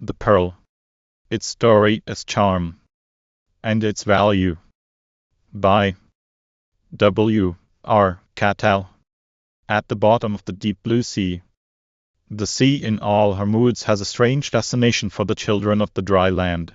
The Pearl. Its story, its charm, and its value. By W. R. Cattell. At the bottom of the deep blue sea. The sea in all her moods has a strange fascination for the children of the dry land.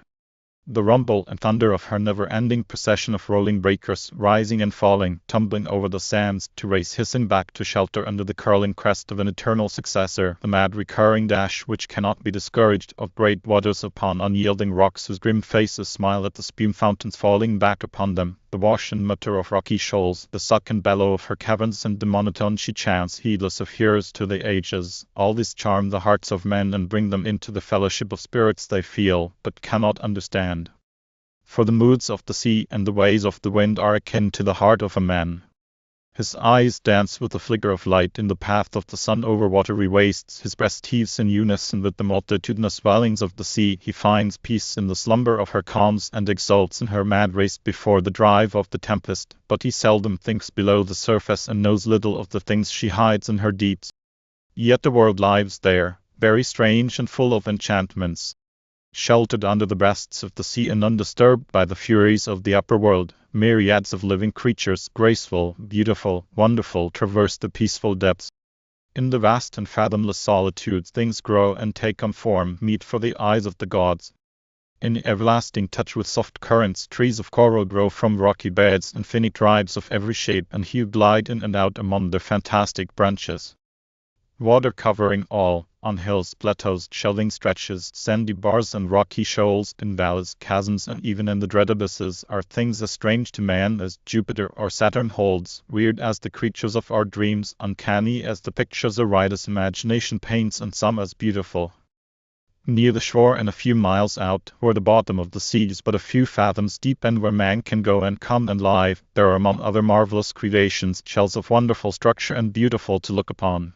The rumble and thunder of her never-ending procession of rolling breakers, rising and falling, tumbling over the sands, to race hissing back to shelter under the curling crest of an eternal successor, the mad recurring dash which cannot be discouraged, of great waters upon unyielding rocks whose grim faces smile at the spume fountains falling back upon them, the wash and mutter of rocky shoals, the suck and bellow of her caverns, and the monotone she chants, heedless of hearers to the ages, all these charm the hearts of men and bring them into the fellowship of spirits they feel, but cannot understand. For the moods of the sea and the ways of the wind are akin to the heart of a man. His eyes dance with the flicker of light in the path of the sun over watery wastes, his breast heaves in unison with the multitudinous swellings of the sea, he finds peace in the slumber of her calms and exults in her mad race before the drive of the tempest, but he seldom thinks below the surface and knows little of the things she hides in her deeps. Yet the world lies there, very strange and full of enchantments. Sheltered under the breasts of the sea and undisturbed by the furies of the upper world, myriads of living creatures, graceful, beautiful, wonderful, traverse the peaceful depths. In the vast and fathomless solitudes things grow and take on form meet for the eyes of the gods. In everlasting touch with soft currents, trees of coral grow from rocky beds, and finny tribes of every shape and hue glide in and out among their fantastic branches. Water covering all, on hills, plateaus, shelving stretches, sandy bars and rocky shoals, in valleys, chasms, and even in the dread abysses, are things as strange to man as Jupiter or Saturn holds, weird as the creatures of our dreams, uncanny as the pictures a writer's imagination paints, and some as beautiful. Near the shore and a few miles out, where the bottom of the sea is but a few fathoms deep and where man can go and come and live, there are among other marvelous creations shells of wonderful structure and beautiful to look upon.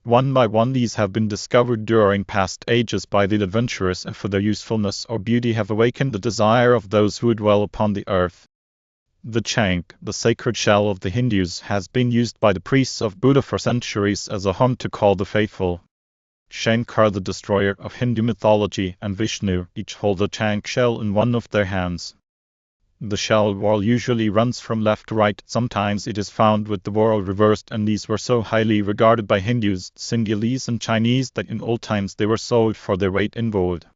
One by one these have been discovered during past ages by the adventurers, and for their usefulness or beauty have awakened the desire of those who dwell upon the earth. The Chank, the sacred shell of the Hindus, has been used by the priests of Buddha for centuries as a home to call the faithful. Shankar, the destroyer of Hindu mythology, and Vishnu, each hold a Chank shell in one of their hands. The shell whorl usually runs from left to right, sometimes it is found with the whorl reversed, and these were so highly regarded by Hindus, Sinhalese and Chinese that in old times they were sold for their weight in gold.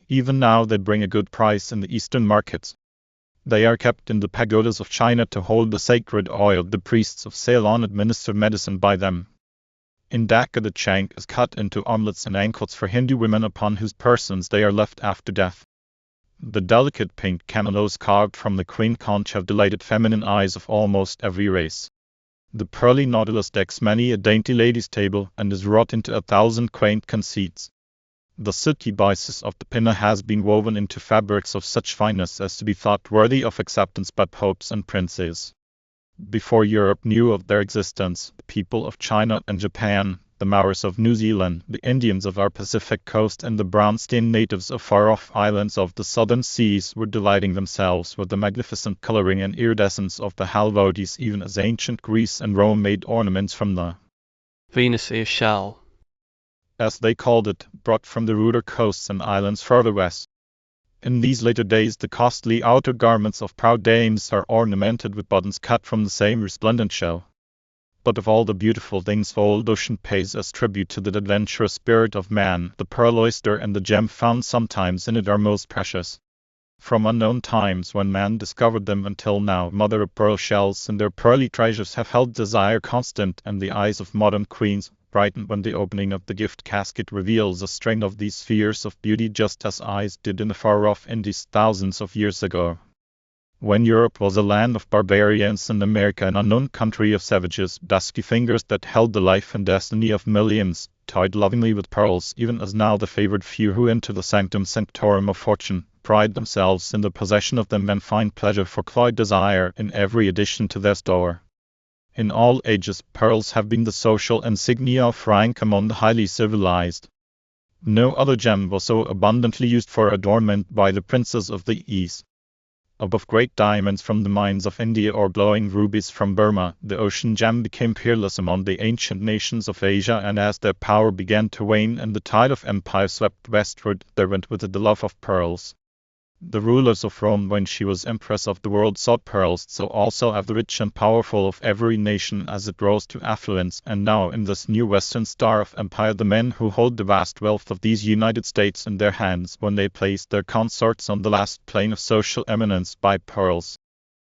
Even now they bring a good price in the eastern markets. They are kept in the pagodas of China to hold the sacred oil. The priests of Ceylon administer medicine by them. In Dhaka the Chank is cut into armlets and anklets for Hindu women upon whose persons they are left after death. The delicate pink camelos carved from the queen conch have delighted feminine eyes of almost every race. The pearly nautilus decks many a dainty lady's table, and is wrought into 1,000 quaint conceits. The silky byssus of the pinna has been woven into fabrics of such fineness as to be thought worthy of acceptance by popes and princes. Before Europe knew of their existence, the people of China and Japan, the Maoris of New Zealand, the Indians of our Pacific coast, and the brown-skinned natives of far-off islands of the southern seas were delighting themselves with the magnificent coloring and iridescence of the halvodes, even as ancient Greece and Rome made ornaments from the Venus shell, as they called it, brought from the ruder coasts and islands further west. In these later days the costly outer garments of proud dames are ornamented with buttons cut from the same resplendent shell. But of all the beautiful things old ocean pays as tribute to the adventurous spirit of man, the pearl oyster and the gem found sometimes in it are most precious. From unknown times when man discovered them until now, mother of pearl shells and their pearly treasures have held desire constant, and the eyes of modern queens brighten when the opening of the gift casket reveals a string of these spheres of beauty, just as eyes did in the far-off Indies thousands of years ago. When Europe was a land of barbarians and America an unknown country of savages, dusky fingers that held the life and destiny of millions toyed lovingly with pearls, even as now the favored few who enter the sanctum sanctorum of fortune pride themselves in the possession of them and find pleasure for cloyed desire in every addition to their store. In all ages, pearls have been the social insignia of rank among the highly civilized. No other gem was so abundantly used for adornment by the princes of the East. Above great diamonds from the mines of India or glowing rubies from Burma, the ocean gem became peerless among the ancient nations of Asia, and as their power began to wane and the tide of empire swept westward, there went with it the love of pearls. The rulers of Rome, when she was empress of the world, sought pearls, so also have the rich and powerful of every nation as it rose to affluence, and now in this new western star of empire the men who hold the vast wealth of these United States in their hands, when they place their consorts on the last plane of social eminence, buy pearls.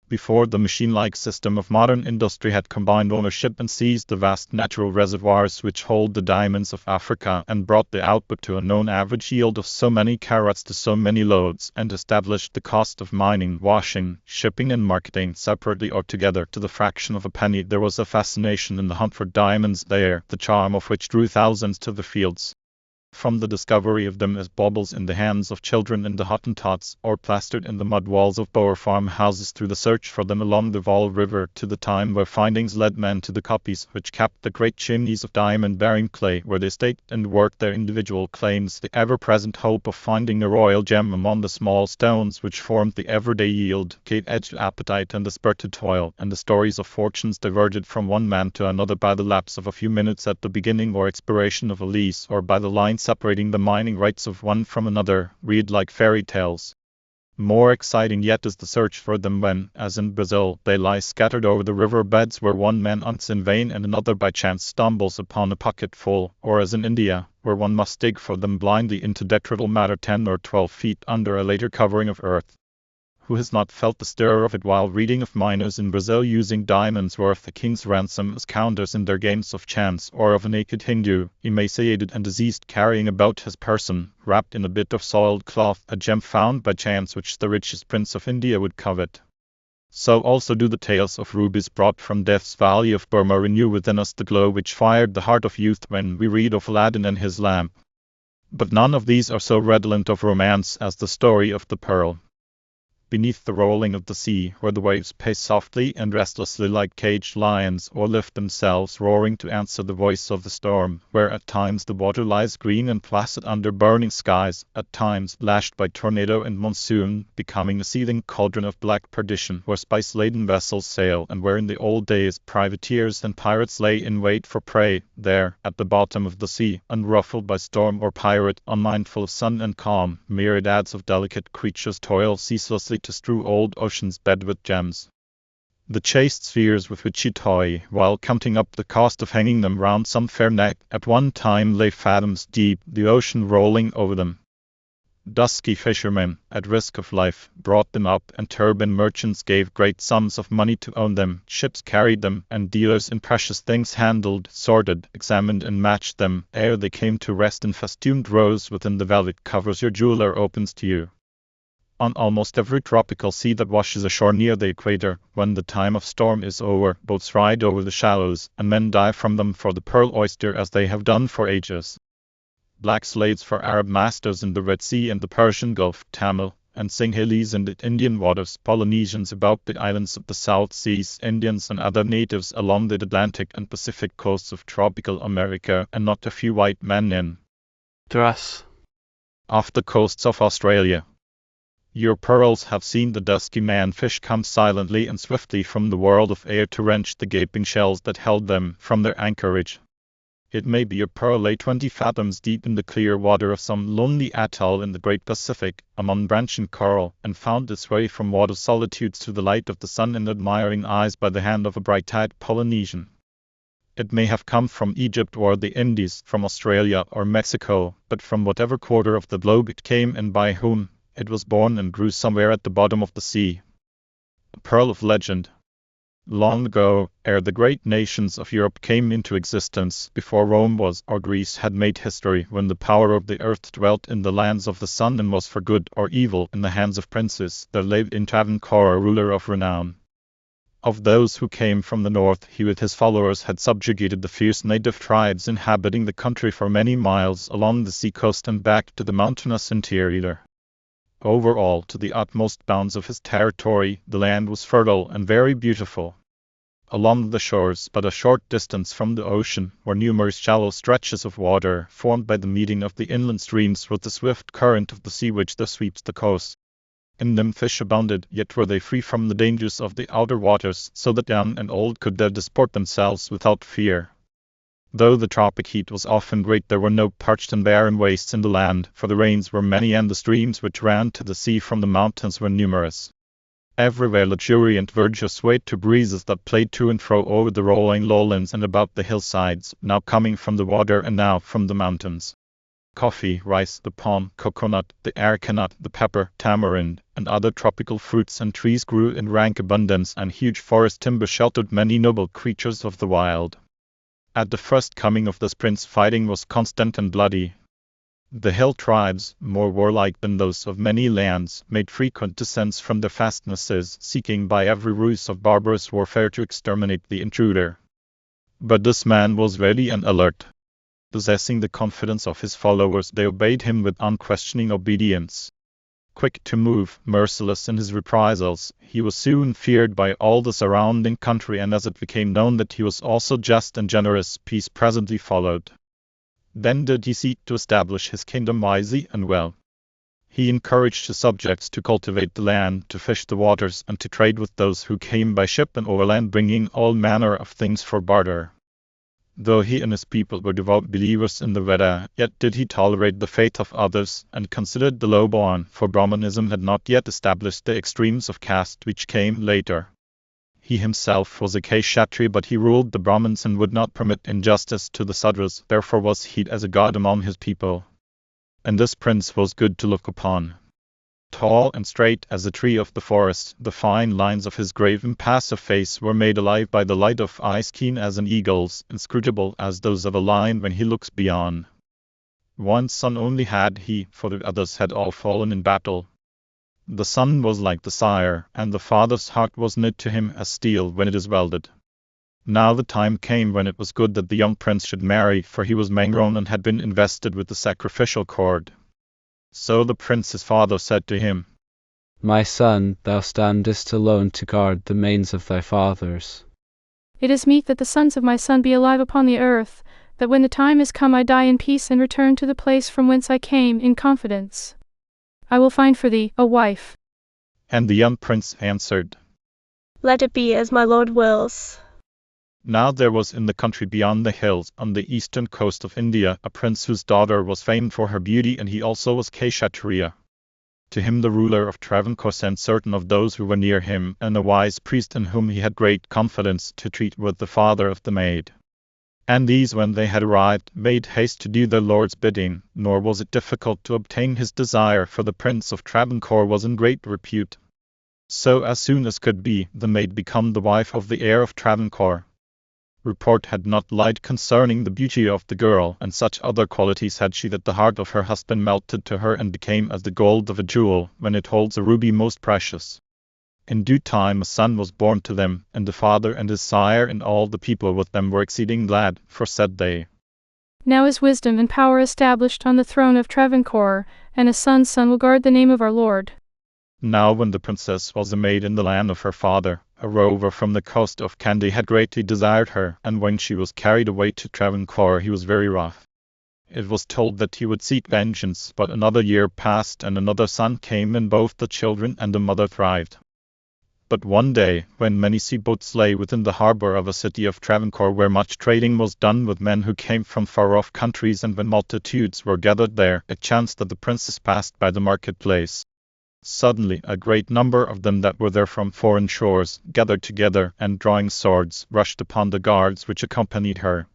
Before the machine-like system of modern industry had combined ownership and seized the vast natural reservoirs which hold the diamonds of Africa, and brought the output to a known average yield of so many carats to so many loads, and established the cost of mining, washing, shipping and marketing separately or together to the fraction of a penny, there was a fascination in the hunt for diamonds there, the charm of which drew thousands to the fields. From the discovery of them as baubles in the hands of children in the Hottentots, or plastered in the mud walls of Boer farmhouses, through the search for them along the Vaal River, to the time where findings led men to the koppies which capped the great chimneys of diamond-bearing clay, where they staked and worked their individual claims, the ever-present hope of finding a royal gem among the small stones which formed the everyday yield, gave edge to appetite and the spur to toil, and the stories of fortunes diverged from one man to another by the lapse of a few minutes at the beginning or expiration of a lease, or by the line separating the mining rights of one from another, read like fairy tales. More exciting yet is the search for them when, as in Brazil, they lie scattered over the river beds where one man hunts in vain and another by chance stumbles upon a pocketful, or as in India, where one must dig for them blindly into detrital matter 10 or 12 feet under a later covering of earth. Who has not felt the stir of it while reading of miners in Brazil using diamonds worth a king's ransom as counters in their games of chance, or of a naked Hindu, emaciated and diseased, carrying about his person, wrapped in a bit of soiled cloth, a gem found by chance which the richest prince of India would covet? So also do the tales of rubies brought from Death's Valley of Burma renew within us the glow which fired the heart of youth when we read of Aladdin and his lamp. But none of these are so redolent of romance as the story of the pearl. Beneath the rolling of the sea, where the waves pace softly and restlessly like caged lions, or lift themselves roaring to answer the voice of the storm, where at times the water lies green and placid under burning skies, at times lashed by tornado and monsoon, becoming a seething cauldron of black perdition, where spice-laden vessels sail, and where in the old days privateers and pirates lay in wait for prey, there, at the bottom of the sea, unruffled by storm or pirate, unmindful of sun and calm, myriads of delicate creatures toil ceaselessly to strew old ocean's bed with gems. The chaste spheres with which you toy, while counting up the cost of hanging them round some fair neck, at one time lay fathoms deep, the ocean rolling over them. Dusky fishermen, at risk of life, brought them up, and turbaned merchants gave great sums of money to own them. Ships carried them, and dealers in precious things handled, sorted, examined, and matched them, ere they came to rest in festooned rows within the velvet covers your jeweler opens to you. On almost every tropical sea that washes ashore near the equator, when the time of storm is over, boats ride over the shallows, and men dive from them for the pearl oyster as they have done for ages. Black slaves for Arab masters in the Red Sea and the Persian Gulf, Tamil and Sinhalese in the Indian waters, Polynesians about the islands of the South Seas, Indians and other natives along the Atlantic and Pacific coasts of tropical America, and not a few white men in dress off the coasts of Australia. Your pearls have seen the dusky man-fish come silently and swiftly from the world of air to wrench the gaping shells that held them from their anchorage. It may be a pearl lay 20 fathoms deep in the clear water of some lonely atoll in the great Pacific, among branching coral, and found its way from water solitudes to the light of the sun in admiring eyes by the hand of a bright-eyed Polynesian. It may have come from Egypt or the Indies, from Australia or Mexico, but from whatever quarter of the globe it came and by whom, it was born and grew somewhere at the bottom of the sea. A pearl of legend. Long ago, ere the great nations of Europe came into existence, before Rome was or Greece had made history, when the power of the earth dwelt in the lands of the sun and was for good or evil in the hands of princes, there lived in Travancore a ruler of renown. Of those who came from the north, he with his followers had subjugated the fierce native tribes inhabiting the country for many miles along the sea coast and back to the mountainous interior. Over all, to the utmost bounds of his territory, the land was fertile and very beautiful. Along the shores, but a short distance from the ocean, were numerous shallow stretches of water, formed by the meeting of the inland streams with the swift current of the sea which thus sweeps the coast. In them fish abounded, yet were they free from the dangers of the outer waters, so that young and old could there disport themselves without fear. Though the tropic heat was often great, there were no parched and barren wastes in the land, for the rains were many and the streams which ran to the sea from the mountains were numerous. Everywhere luxuriant verdure swayed to breezes that played to and fro over the rolling lowlands and about the hillsides, now coming from the water and now from the mountains. Coffee, rice, the palm, coconut, the arecanut, the pepper, tamarind, and other tropical fruits and trees grew in rank abundance, and huge forest timber sheltered many noble creatures of the wild. At the first coming of this prince, fighting was constant and bloody. The hill tribes, more warlike than those of many lands, made frequent descents from their fastnesses, seeking by every ruse of barbarous warfare to exterminate the intruder. But this man was ready and alert. Possessing the confidence of his followers, they obeyed him with unquestioning obedience. Quick to move, merciless in his reprisals, he was soon feared by all the surrounding country, and as it became known that he was also just and generous, peace presently followed. Then did he seek to establish his kingdom wisely and well. He encouraged his subjects to cultivate the land, to fish the waters, and to trade with those who came by ship and overland, bringing all manner of things for barter. Though he and his people were devout believers in the Veda, yet did he tolerate the faith of others, and considered the low-born, for Brahmanism had not yet established the extremes of caste which came later. He himself was a Kshatriya, but he ruled the Brahmins and would not permit injustice to the Sudras, therefore was he as a god among his people. And this prince was good to look upon. Tall and straight as a tree of the forest, the fine lines of his grave impassive face were made alive by the light of eyes keen as an eagle's, inscrutable as those of a lion when he looks beyond. One son only had he, for the others had all fallen in battle. The son was like the sire, and the father's heart was knit to him as steel when it is welded. Now the time came when it was good that the young prince should marry, for he was man-grown and had been invested with the sacrificial cord. So the prince his father said to him, My son, thou standest alone to guard the manes of thy fathers. It is meet that the sons of my son be alive upon the earth, that when the time is come I die in peace and return to the place from whence I came in confidence. I will find for thee a wife. And the young prince answered, Let it be as my lord wills. Now there was in the country beyond the hills, on the eastern coast of India, a prince whose daughter was famed for her beauty, and he also was Kshatriya. To him the ruler of Travancore sent certain of those who were near him, and a wise priest in whom he had great confidence, to treat with the father of the maid. And these, when they had arrived, made haste to do their lord's bidding, nor was it difficult to obtain his desire, for the prince of Travancore was in great repute. So as soon as could be, the maid became the wife of the heir of Travancore. Report had not lied concerning the beauty of the girl, and such other qualities had she that the heart of her husband melted to her and became as the gold of a jewel, when it holds a ruby most precious. In due time a son was born to them, and the father and his sire and all the people with them were exceeding glad, for said they, Now is wisdom and power established on the throne of Travancore, and a son's son will guard the name of our Lord. Now when the princess was a maid in the land of her father, a rover from the coast of Kandy had greatly desired her, and when she was carried away to Travancore he was very wroth. It was told that he would seek vengeance, but another year passed and another son came, and both the children and the mother thrived. But one day, when many seaboats lay within the harbor of a city of Travancore, where much trading was done with men who came from far-off countries, and when multitudes were gathered there, it chanced that the princess passed by the marketplace. Suddenly a great number of them that were there from foreign shores gathered together, and drawing swords, rushed upon the guards which accompanied her.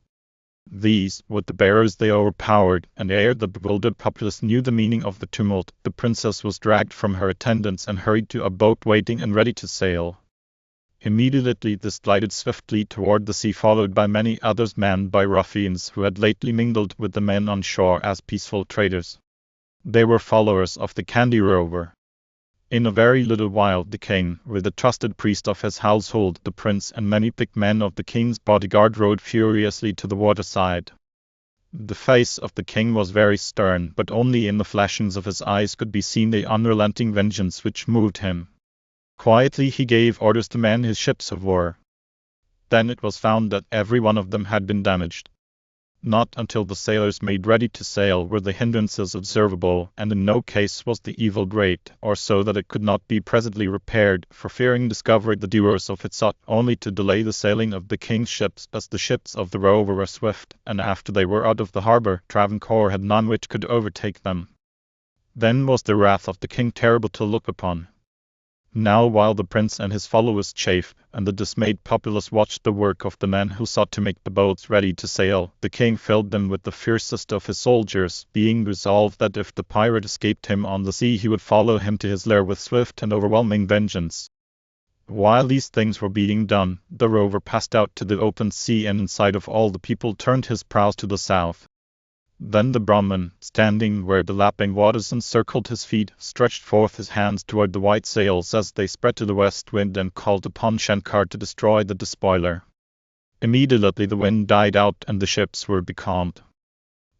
These, with the bearers, they overpowered, and ere the bewildered populace knew the meaning of the tumult, the princess was dragged from her attendants and hurried to a boat waiting and ready to sail. Immediately this glided swiftly toward the sea, followed by many others manned by ruffians who had lately mingled with the men on shore as peaceful traders. They were followers of the Kandy rover. In a very little while the king, with the trusted priest of his household, the prince, and many picked men of the king's bodyguard rode furiously to the waterside. The face of the king was very stern, but only in the flashings of his eyes could be seen the unrelenting vengeance which moved him. Quietly he gave orders to man his ships of war. Then it was found that every one of them had been damaged. Not until the sailors made ready to sail were the hindrances observable, and in no case was the evil great, or so that it could not be presently repaired, for fearing discovery the doers of it sought only to delay the sailing of the king's ships, as the ships of the rover were swift, and after they were out of the harbour, Travancore had none which could overtake them. Then was the wrath of the king terrible to look upon. Now while the prince and his followers chafed, and the dismayed populace watched the work of the men who sought to make the boats ready to sail, the king filled them with the fiercest of his soldiers, being resolved that if the pirate escaped him on the sea he would follow him to his lair with swift and overwhelming vengeance. While these things were being done, the rover passed out to the open sea, and in sight of all the people turned his prows to the south. Then the Brahman, standing where the lapping waters encircled his feet, stretched forth his hands toward the white sails as they spread to the west wind, and called upon Shankar to destroy the despoiler. Immediately the wind died out and the ships were becalmed.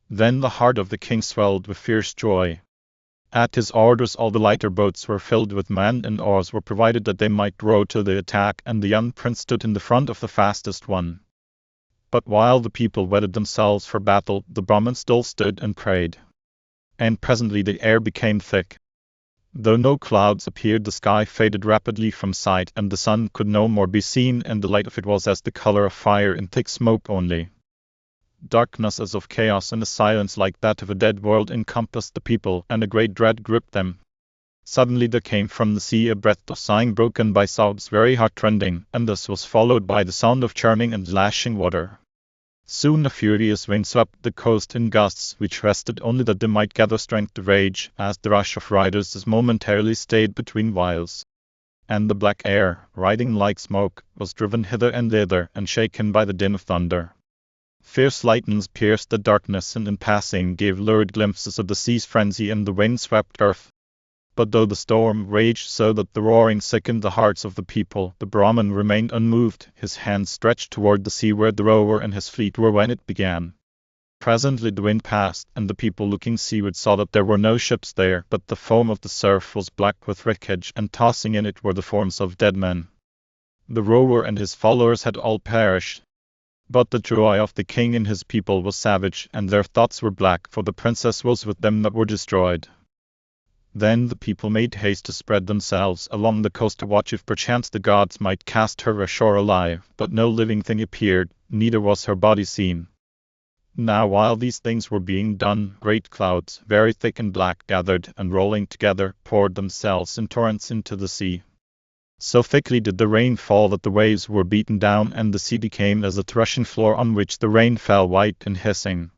Then the heart of the king swelled with fierce joy. At his orders all the lighter boats were filled with men, and oars were provided that they might row to the attack, and the young prince stood in the front of the fastest one. But while the people wetted themselves for battle, the Brahman still stood and prayed. And presently the air became thick. Though no clouds appeared, the sky faded rapidly from sight, and the sun could no more be seen, and the light of it was as the color of fire in thick smoke only. Darkness as of chaos and a silence like that of a dead world encompassed the people, and a great dread gripped them. Suddenly there came from the sea a breath of sighing broken by sobs very heart-rending, and this was followed by the sound of churning and lashing water. Soon a furious wind swept the coast in gusts, which rested only that they might gather strength to rage, as the rush of riders is momentarily stayed between whiles. And the black air, riding like smoke, was driven hither and thither, and shaken by the din of thunder. Fierce lightnings pierced the darkness, and in passing gave lurid glimpses of the sea's frenzy and the wind-swept earth. But though the storm raged so that the roaring sickened the hearts of the people, the Brahman remained unmoved, his hands stretched toward the sea where the rover and his fleet were when it began. Presently the wind passed, and the people looking seaward saw that there were no ships there, but the foam of the surf was black with wreckage, and tossing in it were the forms of dead men. The rover and his followers had all perished. But the joy of the king and his people was savage, and their thoughts were black, for the princess was with them that were destroyed. Then the people made haste to spread themselves along the coast to watch if perchance the gods might cast her ashore alive, but no living thing appeared, neither was her body seen. Now while these things were being done, great clouds, very thick and black, gathered, and rolling together, poured themselves in torrents into the sea. So thickly did the rain fall that the waves were beaten down, and the sea became as a threshing floor on which the rain fell white and hissing.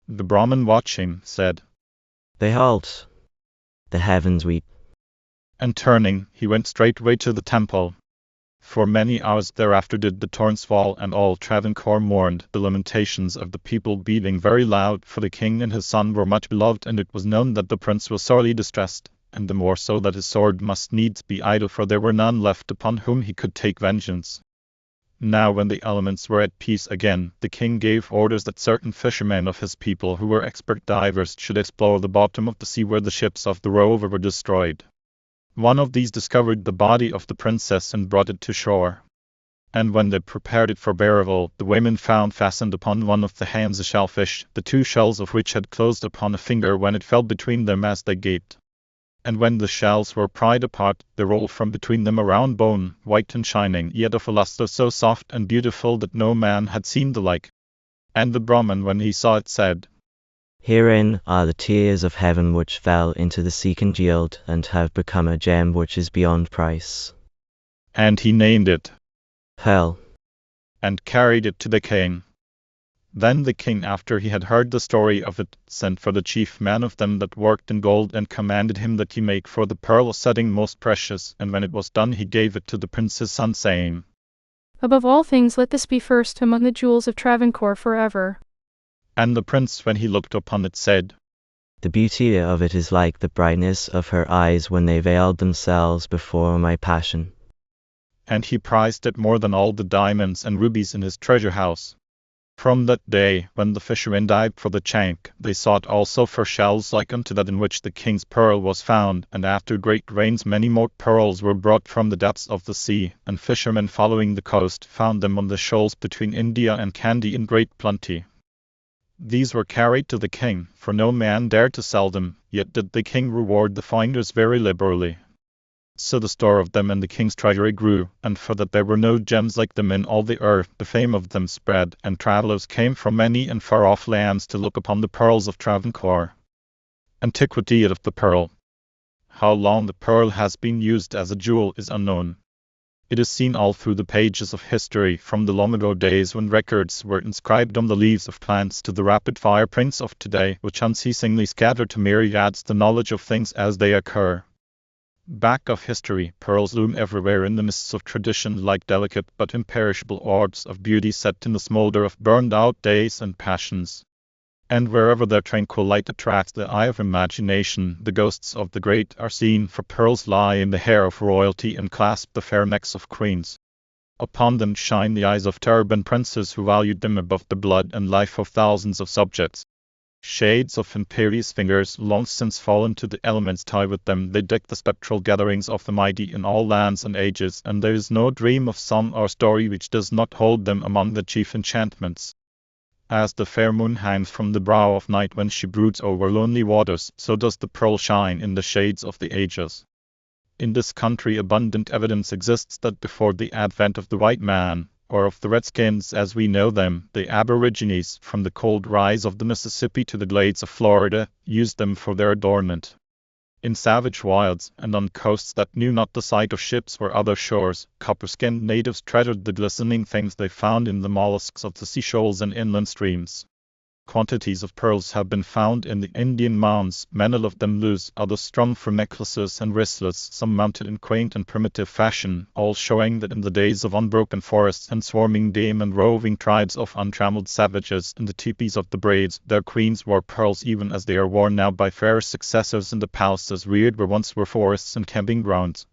The Brahman, watching, said, "Behold, the heavens weep." And turning, he went straightway to the temple. For many hours thereafter did the torrents fall, and all Travancore mourned, the lamentations of the people being very loud, for the king and his son were much beloved, and it was known that the prince was sorely distressed, and the more so that his sword must needs be idle, for there were none left upon whom he could take vengeance. Now when the elements were at peace again, the king gave orders that certain fishermen of his people who were expert divers should explore the bottom of the sea where the ships of the rover were destroyed. One of these discovered the body of the princess and brought it to shore. And when they prepared it for burial, the women found fastened upon one of the hands a shellfish, the two shells of which had closed upon a finger when it fell between them as they gaped. And when the shells were pried apart, there rolled from between them a round bone, white and shining, yet of a lustre so soft and beautiful that no man had seen the like. And the Brahman, when he saw it, said, "Herein are the tears of heaven which fell into the sea congealed, and have become a gem which is beyond price." And he named it, Pearl. and carried it to the king. Then the king, after he had heard the story of it, sent for the chief man of them that worked in gold, and commanded him that he make for the pearl a setting most precious, and when it was done he gave it to the prince's son, saying, Above all things let this be first among the jewels of Travancore forever. And the prince, when he looked upon it, said, The beauty of it is like the brightness of her eyes when they veiled themselves before my passion. And he prized it more than all the diamonds and rubies in his treasure house. From that day, when the fishermen dived for the chank, they sought also for shells like unto that in which the king's pearl was found, and after great rains many more pearls were brought from the depths of the sea, and fishermen following the coast found them on the shoals between India and Kandy in great plenty. These were carried to the king, for no man dared to sell them, yet did the king reward the finders very liberally. So the store of them in the king's treasury grew, and for that there were no gems like them in all the earth, the fame of them spread, and travellers came from many and far-off lands to look upon the pearls of Travancore. Antiquity of the pearl. How long the pearl has been used as a jewel is unknown. It is seen all through the pages of history, from the long ago days when records were inscribed on the leaves of plants to the rapid-fire prints of today, which unceasingly scatter to myriads the knowledge of things as they occur. Back of history, pearls loom everywhere in the mists of tradition like delicate but imperishable orbs of beauty set in the smolder of burned-out days and passions. And wherever their tranquil light attracts the eye of imagination, the ghosts of the great are seen, for pearls lie in the hair of royalty and clasp the fair necks of queens. Upon them shine the eyes of turbaned princes who valued them above the blood and life of thousands of subjects. Shades of imperious fingers, long since fallen to the elements, tie with them. They deck the spectral gatherings of the mighty in all lands and ages, and there is no dream of song or story which does not hold them among the chief enchantments. As the fair moon hangs from the brow of night when she broods over lonely waters, so does the pearl shine in the shades of the ages. In this country abundant evidence exists that before the advent of the white man, or of the redskins as we know them, the aborigines, from the cold rise of the Mississippi to the glades of Florida, used them for their adornment. In savage wilds, and on coasts that knew not the sight of ships or other shores, copper-skinned natives treasured the glistening things they found in the mollusks of the seashoals and inland streams. Quantities of pearls have been found in the Indian mounds, many of them loose, others strung for necklaces and wristlets, some mounted in quaint and primitive fashion, all showing that in the days of unbroken forests and swarming game and roving tribes of untrammeled savages, in the teepees of the braves, their queens wore pearls even as they are worn now by fair successors in the palaces reared where once were forests and camping grounds.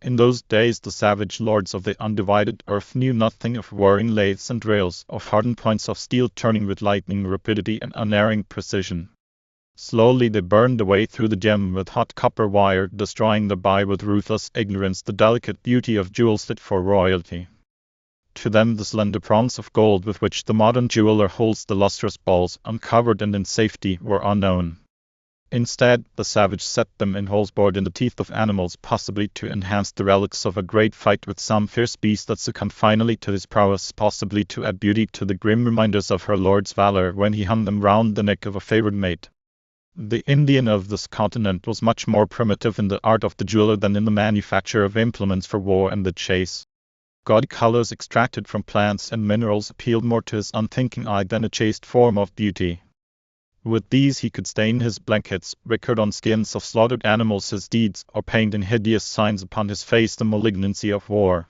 In those days the savage lords of the undivided earth knew nothing of whirring lathes and rails, of hardened points of steel turning with lightning rapidity and unerring precision. Slowly they burned away through the gem with hot copper wire, destroying thereby with ruthless ignorance the delicate beauty of jewels fit for royalty. To them the slender prongs of gold with which the modern jeweler holds the lustrous balls, uncovered and in safety, were unknown. Instead, the savage set them in holes bored in the teeth of animals, possibly to enhance the relics of a great fight with some fierce beast that succumbed finally to his prowess, possibly to add beauty to the grim reminders of her lord's valor when he hung them round the neck of a favored mate. The Indian of this continent was much more primitive in the art of the jeweler than in the manufacture of implements for war and the chase. Gaudy colors extracted from plants and minerals appealed more to his unthinking eye than a chaste form of beauty. With these he could stain his blankets, record on skins of slaughtered animals his deeds, or paint in hideous signs upon his face the malignancy of war.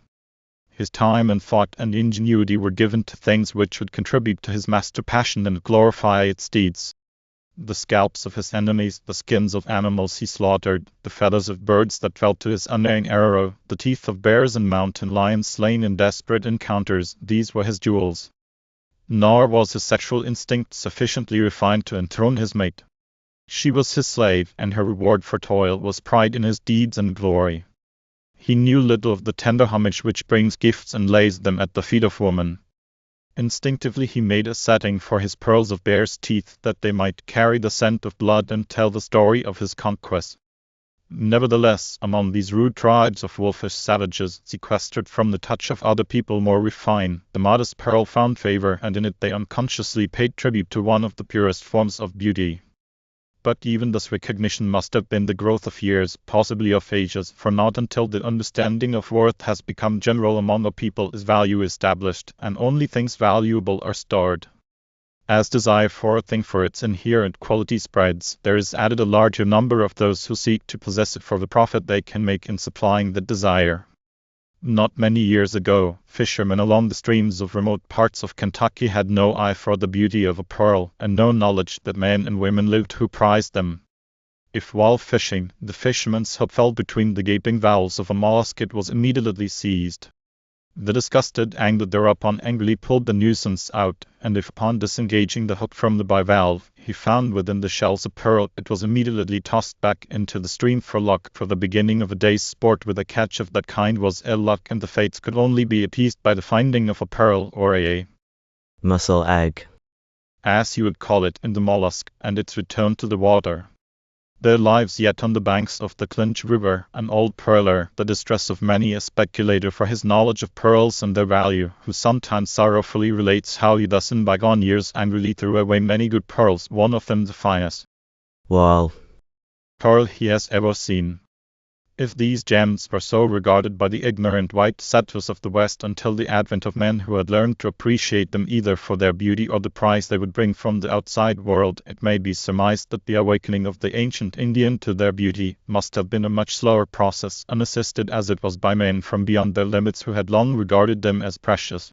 His time and thought and ingenuity were given to things which would contribute to his master passion and glorify its deeds. The scalps of his enemies, the skins of animals he slaughtered, the feathers of birds that fell to his unerring arrow, the teeth of bears and mountain lions slain in desperate encounters, these were his jewels. Nor was his sexual instinct sufficiently refined to enthrone his mate. She was his slave, and her reward for toil was pride in his deeds and glory. He knew little of the tender homage which brings gifts and lays them at the feet of woman. Instinctively he made a setting for his pearls of bear's teeth, that they might carry the scent of blood and tell the story of his conquest. Nevertheless, among these rude tribes of wolfish savages, sequestered from the touch of other people more refined, the modest pearl found favor, and in it they unconsciously paid tribute to one of the purest forms of beauty. But even this recognition must have been the growth of years, possibly of ages, for not until the understanding of worth has become general among a people is value established, and only things valuable are stored. As desire for a thing for its inherent quality spreads, there is added a larger number of those who seek to possess it for the profit they can make in supplying the desire. Not many years ago, fishermen along the streams of remote parts of Kentucky had no eye for the beauty of a pearl, and no knowledge that men and women lived who prized them. If while fishing, the fisherman's hook fell between the gaping valves of a mollusk, it was immediately seized. The disgusted angler thereupon angrily pulled the nuisance out, and if upon disengaging the hook from the bivalve, he found within the shells a pearl, it was immediately tossed back into the stream for luck, for the beginning of a day's sport with a catch of that kind was ill luck, and the fates could only be appeased by the finding of a pearl or a muscle egg. as you would call it, in the mollusk and its return to the water. There lives yet on the banks of the Clinch River an old pearler, the distress of many a speculator for his knowledge of pearls and their value, who sometimes sorrowfully relates how he thus in bygone years angrily threw away many good pearls, one of them the finest pearl he has ever seen. If these gems were so regarded by the ignorant white settlers of the West until the advent of men who had learned to appreciate them either for their beauty or the price they would bring from the outside world, it may be surmised that the awakening of the ancient Indian to their beauty must have been a much slower process, unassisted as it was by men from beyond their limits who had long regarded them as precious.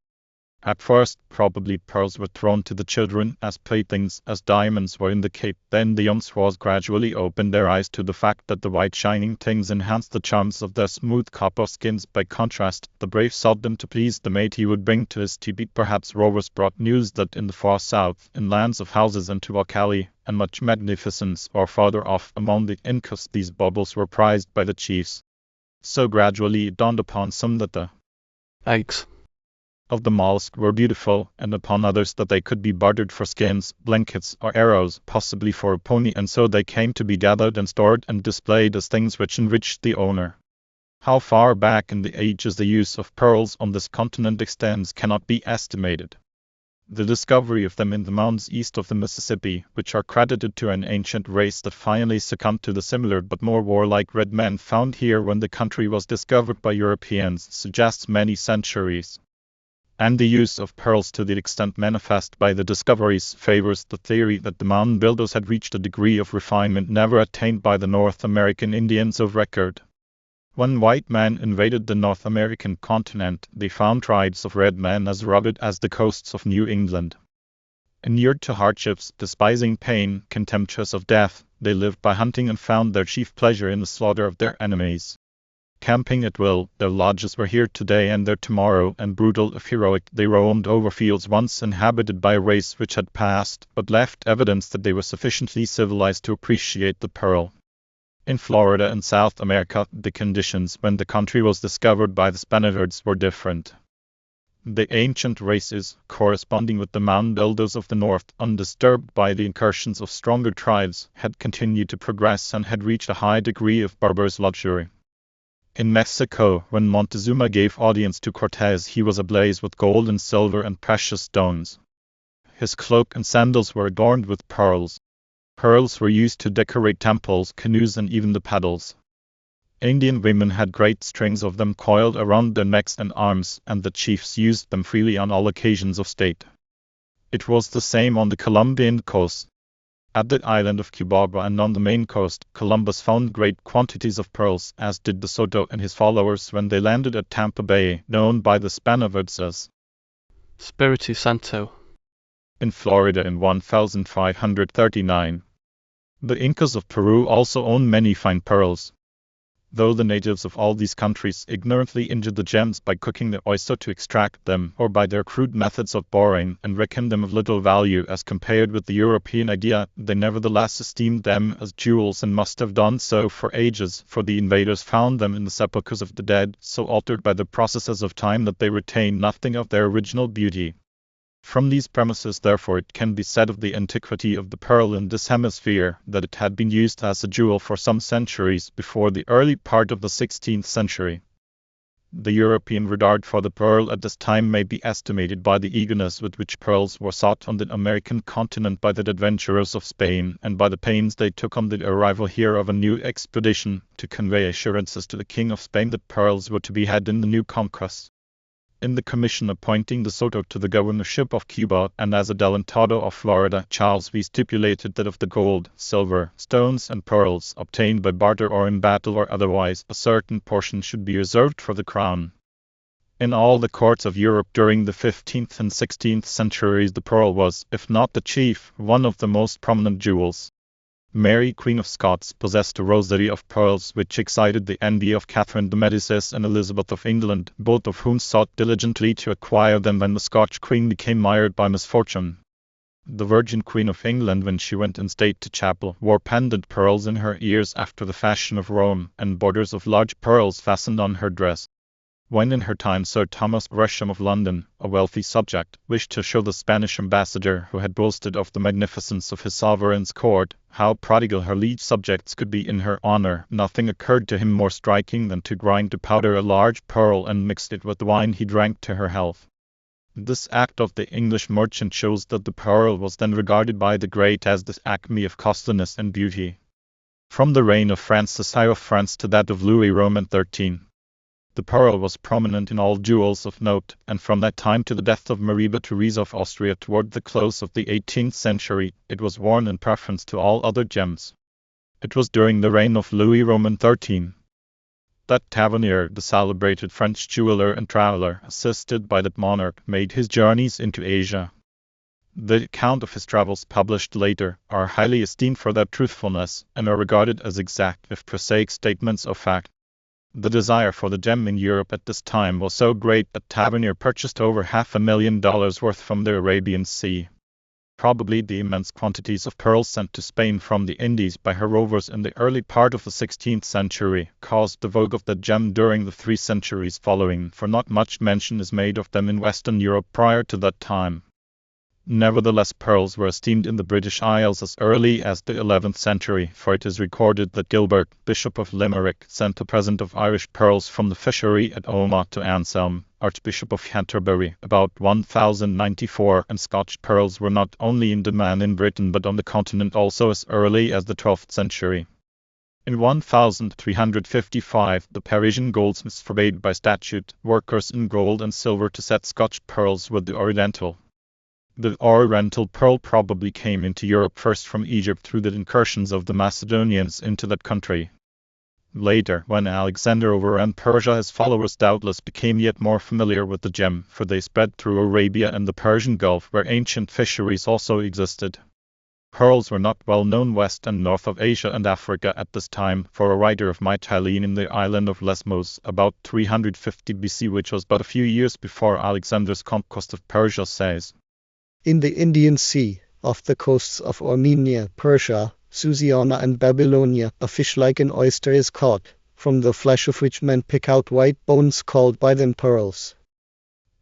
At first, probably pearls were thrown to the children as playthings, as diamonds were in the Cape. Then the young squaws gradually opened their eyes to the fact that the white shining things enhanced the charms of their smooth copper skins. By contrast, the brave sought them to please the mate he would bring to his teepee. Perhaps rovers brought news that in the far south, in lands of houses and tuwakali, and much magnificence, or farther off among the Incas, these baubles were prized by the chiefs. So gradually it dawned upon some that the eggs of the mollusk were beautiful, and upon others that they could be bartered for skins, blankets, or arrows, possibly for a pony, and so they came to be gathered and stored and displayed as things which enriched the owner. How far back in the ages the use of pearls on this continent extends cannot be estimated. The discovery of them in the mountains east of the Mississippi, which are credited to an ancient race that finally succumbed to the similar but more warlike red men found here when the country was discovered by Europeans, suggests many centuries. And the use of pearls to the extent manifest by the discoveries favors the theory that the mound builders had reached a degree of refinement never attained by the North American Indians of record. When white men invaded the North American continent, they found tribes of red men as rugged as the coasts of New England. Inured to hardships, despising pain, contemptuous of death, they lived by hunting and found their chief pleasure in the slaughter of their enemies. Camping at will, their lodges were here today and there tomorrow, and brutal if heroic, they roamed over fields once inhabited by a race which had passed, but left evidence that they were sufficiently civilized to appreciate the pearl. In Florida and South America, the conditions when the country was discovered by the Spaniards were different. The ancient races, corresponding with the mound builders of the north, undisturbed by the incursions of stronger tribes, had continued to progress and had reached a high degree of barbarous luxury. In Mexico, when Montezuma gave audience to Cortez, he was ablaze with gold and silver and precious stones. His cloak and sandals were adorned with pearls. Pearls were used to decorate temples, canoes, and even the paddles. Indian women had great strings of them coiled around their necks and arms, and the chiefs used them freely on all occasions of state. It was the same on the Colombian coast. At the island of Cuba and on the main coast, Columbus found great quantities of pearls, as did De Soto and his followers when they landed at Tampa Bay, known by the Spaniards as Spiritu Santo, in Florida in 1539. The Incas of Peru also owned many fine pearls. Though the natives of all these countries ignorantly injured the gems by cooking the oyster to extract them, or by their crude methods of boring, and reckoned them of little value as compared with the European idea, they nevertheless esteemed them as jewels and must have done so for ages, for the invaders found them in the sepulchres of the dead, so altered by the processes of time that they retained nothing of their original beauty. From these premises, therefore, it can be said of the antiquity of the pearl in this hemisphere that it had been used as a jewel for some centuries before the early part of the 16th century. The European regard for the pearl at this time may be estimated by the eagerness with which pearls were sought on the American continent by the adventurers of Spain, and by the pains they took on the arrival here of a new expedition to convey assurances to the King of Spain that pearls were to be had in the new conquest. In the commission appointing De Soto to the governorship of Cuba and as adelantado of Florida, Charles V stipulated that of the gold, silver, stones, and pearls obtained by barter or in battle or otherwise, a certain portion should be reserved for the crown. In all the courts of Europe during the 15th and 16th centuries, the pearl was, if not the chief, one of the most prominent jewels. Mary, Queen of Scots, possessed a rosary of pearls which excited the envy of Catherine de Medicis and Elizabeth of England, both of whom sought diligently to acquire them when the Scotch Queen became mired by misfortune. The Virgin Queen of England, when she went in state to chapel, wore pendant pearls in her ears after the fashion of Rome, and borders of large pearls fastened on her dress. When in her time Sir Thomas Gresham of London, a wealthy subject, wished to show the Spanish ambassador who had boasted of the magnificence of his sovereign's court, how prodigal her liege subjects could be in her honour, nothing occurred to him more striking than to grind to powder a large pearl and mix it with the wine he drank to her health. This act of the English merchant shows that the pearl was then regarded by the great as the acme of costliness and beauty. From the reign of Francis I of France to that of Louis Roman XIII, the pearl was prominent in all jewels of note, and from that time to the death of Maria Theresa of Austria toward the close of the 18th century, it was worn in preference to all other gems. It was during the reign of Louis Roman XIII that Tavernier, the celebrated French jeweler and traveler, assisted by that monarch, made his journeys into Asia. The account of his travels published later are highly esteemed for their truthfulness, and are regarded as exact if prosaic statements of fact. The desire for the gem in Europe at this time was so great that Tavernier purchased over $500,000 worth from the Arabian Sea. Probably the immense quantities of pearls sent to Spain from the Indies by her rovers in the early part of the 16th century caused the vogue of the gem during the 3 centuries following, for not much mention is made of them in Western Europe prior to that time. Nevertheless, pearls were esteemed in the British Isles as early as the 11th century, for it is recorded that Gilbert, Bishop of Limerick, sent a present of Irish pearls from the fishery at Omagh to Anselm, Archbishop of Canterbury, about 1094, and Scotch pearls were not only in demand in Britain but on the continent also as early as the 12th century. In 1355, the Parisian goldsmiths forbade by statute workers in gold and silver to set Scotch pearls with the Oriental. The Oriental pearl probably came into Europe first from Egypt through the incursions of the Macedonians into that country. Later, when Alexander overran Persia, his followers doubtless became yet more familiar with the gem, for they spread through Arabia and the Persian Gulf, where ancient fisheries also existed. Pearls were not well known west and north of Asia and Africa at this time, for a writer of Mytilene in the island of Lesbos, about 350 BC, which was but a few years before Alexander's conquest of Persia, says, "In the Indian Sea, off the coasts of Armenia, Persia, Susiana and Babylonia, a fish like an oyster is caught, from the flesh of which men pick out white bones called by them pearls."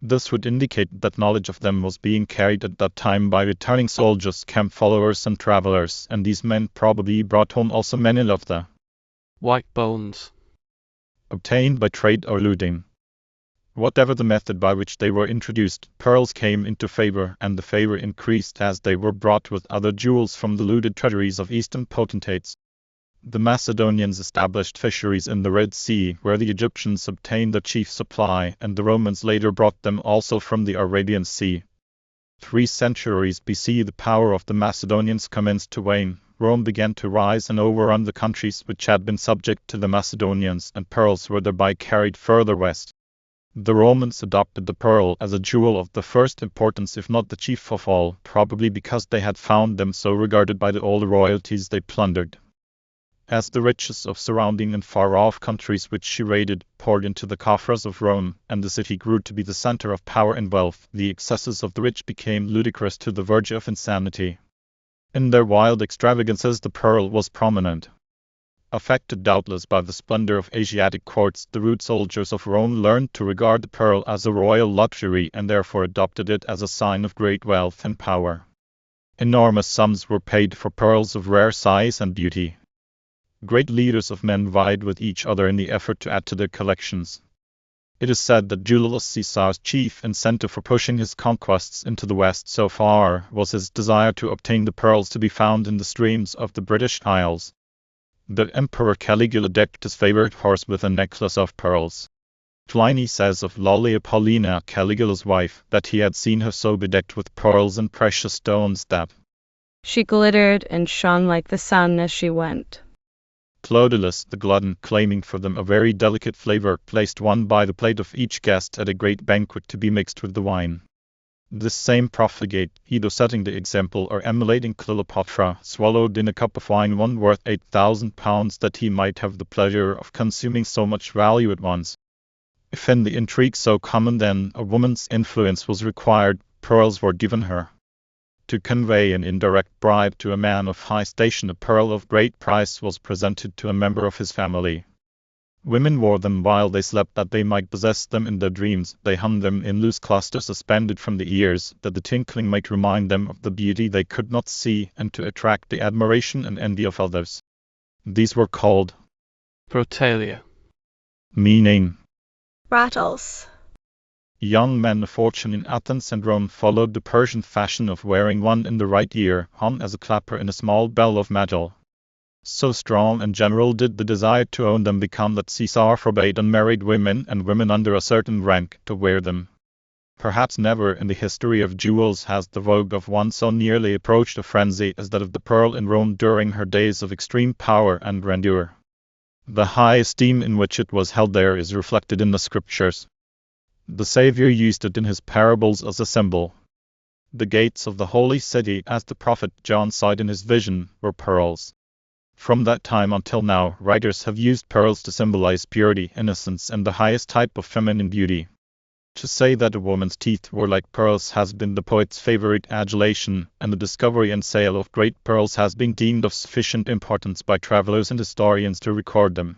This would indicate that knowledge of them was being carried at that time by returning soldiers, camp followers and travelers, and these men probably brought home also many of the white bones obtained by trade or looting. Whatever the method by which they were introduced, pearls came into favor, and the favor increased as they were brought with other jewels from the looted treasuries of Eastern potentates. The Macedonians established fisheries in the Red Sea, where the Egyptians obtained their chief supply, and the Romans later brought them also from the Arabian Sea. 3 centuries BC, the power of the Macedonians commenced to wane. Rome began to rise and overrun the countries which had been subject to the Macedonians, and pearls were thereby carried further west. The Romans adopted the pearl as a jewel of the first importance, if not the chief of all, probably because they had found them so regarded by the old royalties they plundered. As the riches of surrounding and far-off countries which she raided poured into the coffers of Rome, and the city grew to be the center of power and wealth, the excesses of the rich became ludicrous to the verge of insanity. In their wild extravagances the pearl was prominent. Affected doubtless by the splendor of Asiatic courts, the rude soldiers of Rome learned to regard the pearl as a royal luxury and therefore adopted it as a sign of great wealth and power. Enormous sums were paid for pearls of rare size and beauty. Great leaders of men vied with each other in the effort to add to their collections. It is said that Julius Caesar's chief incentive for pushing his conquests into the West so far was his desire to obtain the pearls to be found in the streams of the British Isles. The Emperor Caligula decked his favorite horse with a necklace of pearls. Pliny says of Lollia Paulina, Caligula's wife, that he had seen her so bedecked with pearls and precious stones that she glittered and shone like the sun as she went. Clodulus, the glutton, claiming for them a very delicate flavor, placed one by the plate of each guest at a great banquet to be mixed with the wine. This same profligate, either setting the example or emulating Cleopatra, swallowed in a cup of wine one worth 8,000 pounds that he might have the pleasure of consuming so much value at once. If in the intrigue so common then a woman's influence was required, pearls were given her. To convey an indirect bribe to a man of high station, a pearl of great price was presented to a member of his family. Women wore them while they slept that they might possess them in their dreams. They hung them in loose clusters suspended from the ears, that the tinkling might remind them of the beauty they could not see and to attract the admiration and envy of others. These were called Protalia. meaning. Rattles. Young men of fortune in Athens and Rome followed the Persian fashion of wearing one in the right ear, hung as a clapper in a small bell of metal. So strong and general did the desire to own them become that Caesar forbade unmarried women and women under a certain rank to wear them. Perhaps never in the history of jewels has the vogue of one so nearly approached a frenzy as that of the pearl in Rome during her days of extreme power and grandeur. The high esteem in which it was held there is reflected in the scriptures. The Savior used it in his parables as a symbol. The gates of the holy city, as the prophet John saw it in his vision, were pearls. From that time until now, writers have used pearls to symbolize purity, innocence, and the highest type of feminine beauty. To say that a woman's teeth were like pearls has been the poet's favorite adulation, and the discovery and sale of great pearls has been deemed of sufficient importance by travelers and historians to record them.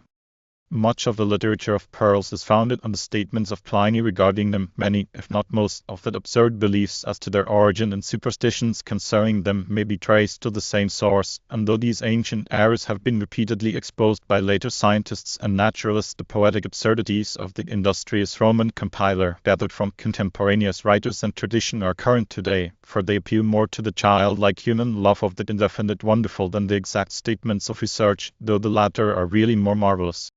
Much of the literature of pearls is founded on the statements of Pliny regarding them. Many, if not most, of the absurd beliefs as to their origin and superstitions concerning them may be traced to the same source, and though these ancient errors have been repeatedly exposed by later scientists and naturalists, the poetic absurdities of the industrious Roman compiler, gathered from contemporaneous writers and tradition, are current today, for they appeal more to the childlike human love of the indefinite wonderful than the exact statements of research, though the latter are really more marvelous.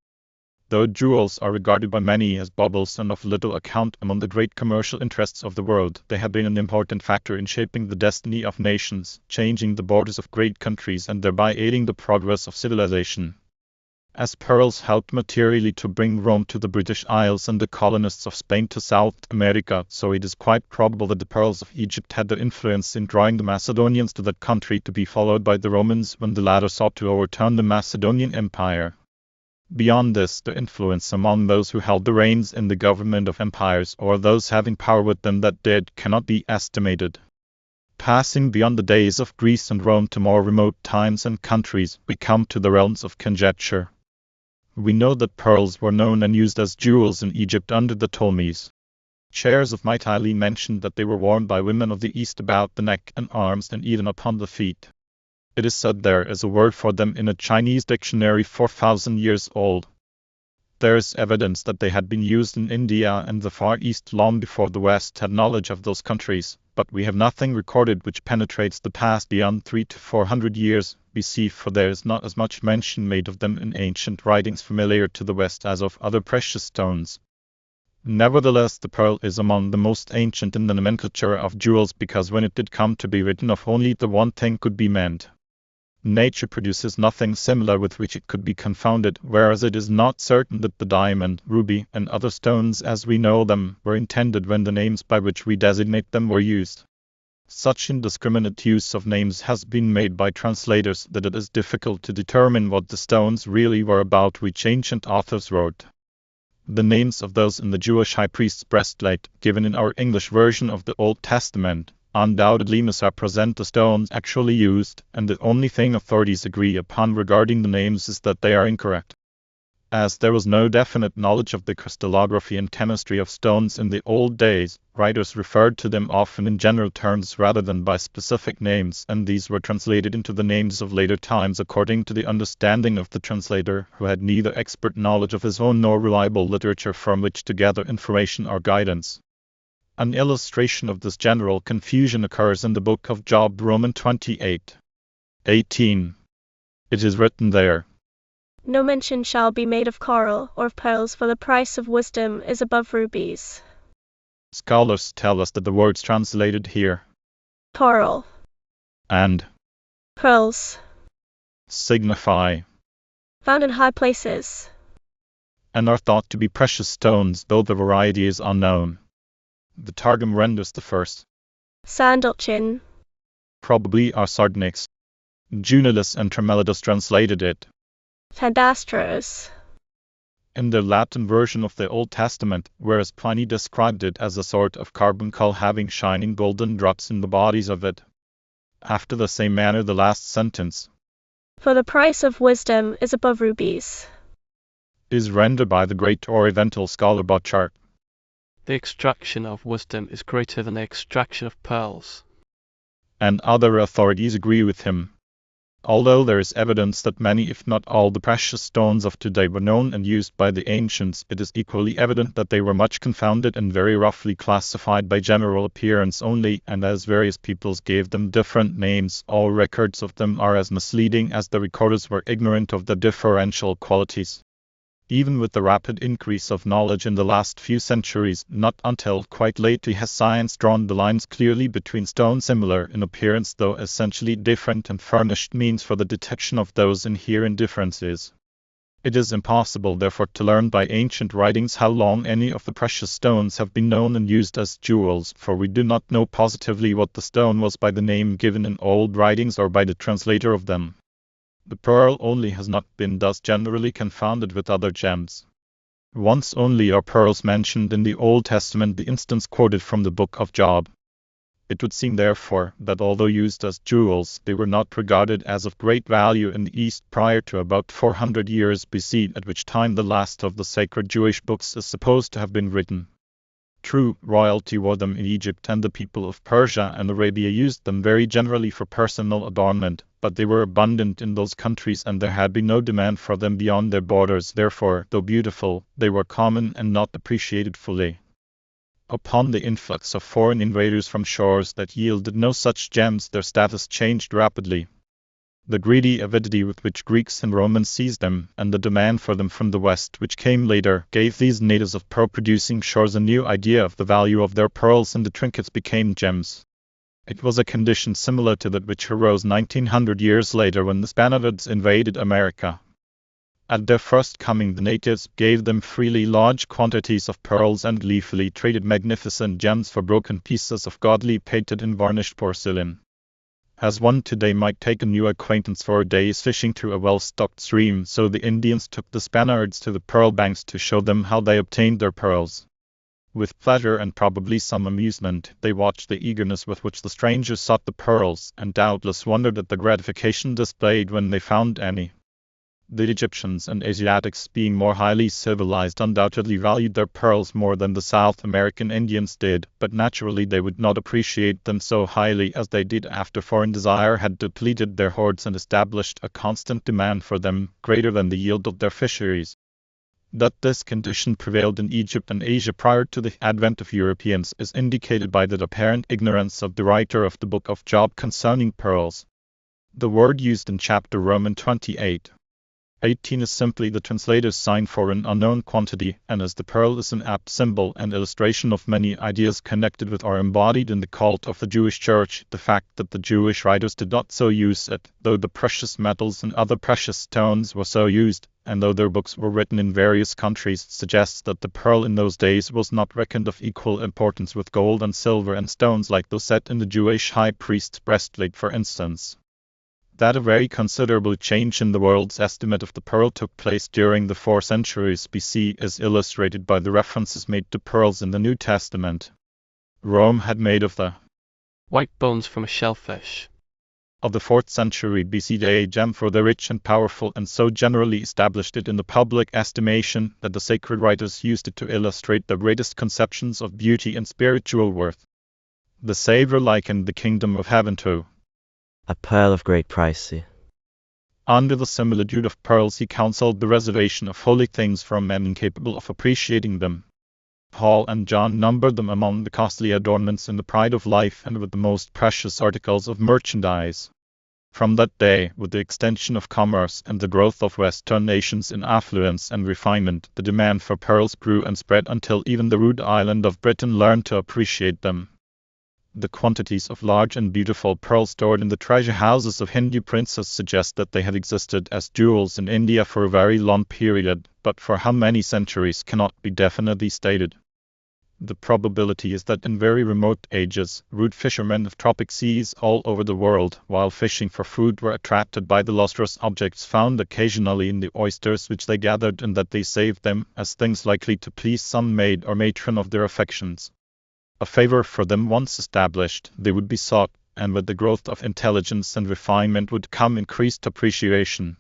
Though jewels are regarded by many as baubles and of little account among the great commercial interests of the world, they have been an important factor in shaping the destiny of nations, changing the borders of great countries, and thereby aiding the progress of civilization. As pearls helped materially to bring Rome to the British Isles and the colonists of Spain to South America, so it is quite probable that the pearls of Egypt had their influence in drawing the Macedonians to that country, to be followed by the Romans when the latter sought to overturn the Macedonian Empire. Beyond this, the influence among those who held the reins in the government of empires, or those having power with them that did, cannot be estimated. Passing beyond the days of Greece and Rome to more remote times and countries, we come to the realms of conjecture. We know that pearls were known and used as jewels in Egypt under the Ptolemies. Chairs of Mytilene mentioned that they were worn by women of the East about the neck and arms and even upon the feet. It is said there is a word for them in a Chinese dictionary 4,000 years old. There is evidence that they had been used in India and the Far East long before the West had knowledge of those countries, but we have nothing recorded which penetrates the past beyond 300 to 400 years BC, for there is not as much mention made of them in ancient writings familiar to the West as of other precious stones. Nevertheless, the pearl is among the most ancient in the nomenclature of jewels, because when it did come to be written of, only the one thing could be meant. Nature produces nothing similar with which it could be confounded, whereas it is not certain that the diamond, ruby, and other stones as we know them were intended when the names by which we designate them were used. Such indiscriminate use of names has been made by translators that it is difficult to determine what the stones really were about which ancient authors wrote. The names of those in the Jewish high priest's breastplate, given in our English version of the Old Testament, undoubtedly misrepresent the stones actually used, and the only thing authorities agree upon regarding the names is that they are incorrect. As there was no definite knowledge of the crystallography and chemistry of stones in the old days, writers referred to them often in general terms rather than by specific names, and these were translated into the names of later times according to the understanding of the translator, who had neither expert knowledge of his own nor reliable literature from which to gather information or guidance. An illustration of this general confusion occurs in the book of Job, Romans 28:18. It is written there, No mention shall be made of coral or of pearls, for the price of wisdom is above rubies. Scholars tell us that the words translated here, Coral and pearls, signify, found in high places. and are thought to be precious stones, though the variety is unknown. The Targum renders the first, Sandalchin, probably are sardonyx. Junilis and Tremelius translated it. Fandastros, In the Latin version of the Old Testament, whereas Pliny described it as a sort of carbuncle having shining golden drops in the bodies of it. After the same manner the last sentence, for the price of wisdom is above rubies, is rendered by the great Oriental scholar Butchart. The extraction of wisdom is greater than the extraction of pearls. And other authorities agree with him. Although there is evidence that many, if not all, the precious stones of today were known and used by the ancients, it is equally evident that they were much confounded and very roughly classified by general appearance only, and as various peoples gave them different names, all records of them are as misleading as the recorders were ignorant of the differential qualities. Even with the rapid increase of knowledge in the last few centuries, not until quite lately has science drawn the lines clearly between stones similar in appearance though essentially different and furnished means for the detection of those inherent differences. It is impossible, therefore, to learn by ancient writings how long any of the precious stones have been known and used as jewels, for we do not know positively what the stone was by the name given in old writings or by the translator of them. The pearl only has not been thus generally confounded with other gems. Once only are pearls mentioned in the Old Testament, the instance quoted from the book of Job. It would seem, therefore, that although used as jewels, they were not regarded as of great value in the East prior to about 400 years BC, at which time the last of the sacred Jewish books is supposed to have been written. True, royalty wore them in Egypt, and the people of Persia and Arabia used them very generally for personal adornment, but they were abundant in those countries and there had been no demand for them beyond their borders. Therefore, though beautiful, they were common and not appreciated fully. Upon the influx of foreign invaders from shores that yielded no such gems, their status changed rapidly. The greedy avidity with which Greeks and Romans seized them, and the demand for them from the West, which came later, gave these natives of pearl-producing shores a new idea of the value of their pearls, and the trinkets became gems. It was a condition similar to that which arose 1900 years later when the Spaniards invaded America. At their first coming, the natives gave them freely large quantities of pearls and gleefully traded magnificent gems for broken pieces of gaudily painted and varnished porcelain. As one today might take a new acquaintance for a day's fishing through a well-stocked stream, so the Indians took the Spaniards to the pearl banks to show them how they obtained their pearls. With pleasure and probably some amusement, they watched the eagerness with which the strangers sought the pearls, and doubtless wondered at the gratification displayed when they found any. The Egyptians and Asiatics, being more highly civilized, undoubtedly valued their pearls more than the South American Indians did, but naturally they would not appreciate them so highly as they did after foreign desire had depleted their hoards and established a constant demand for them, greater than the yield of their fisheries. That this condition prevailed in Egypt and Asia prior to the advent of Europeans is indicated by the apparent ignorance of the writer of the book of Job concerning pearls. The word used in chapter Roman 28:18 is simply the translator's sign for an unknown quantity, and as the pearl is an apt symbol and illustration of many ideas connected with or embodied in the cult of the Jewish Church, the fact that the Jewish writers did not so use it, though the precious metals and other precious stones were so used, and though their books were written in various countries, suggests that the pearl in those days was not reckoned of equal importance with gold and silver and stones like those set in the Jewish high priest's breastplate, for instance. That a very considerable change in the world's estimate of the pearl took place during the 4 centuries BC is illustrated by the references made to pearls in the New Testament. Rome had made of the White bones from a shellfish. of the 4th century BC a gem for the rich and powerful, and so generally established it in the public estimation that the sacred writers used it to illustrate the greatest conceptions of beauty and spiritual worth. The Saviour likened the kingdom of heaven to a pearl of great price. Under the similitude of pearls, he counseled the reservation of holy things from men incapable of appreciating them. Paul and John numbered them among the costly adornments in the pride of life and with the most precious articles of merchandise. From that day, with the extension of commerce and the growth of Western nations in affluence and refinement, the demand for pearls grew and spread until even the rude island of Britain learned to appreciate them. The quantities of large and beautiful pearls stored in the treasure houses of Hindu princes suggest that they had existed as jewels in India for a very long period, but for how many centuries cannot be definitely stated. The probability is that in very remote ages, rude fishermen of tropic seas all over the world, while fishing for food, were attracted by the lustrous objects found occasionally in the oysters which they gathered, and that they saved them as things likely to please some maid or matron of their affections. A favor for them once established, they would be sought, and with the growth of intelligence and refinement would come increased appreciation.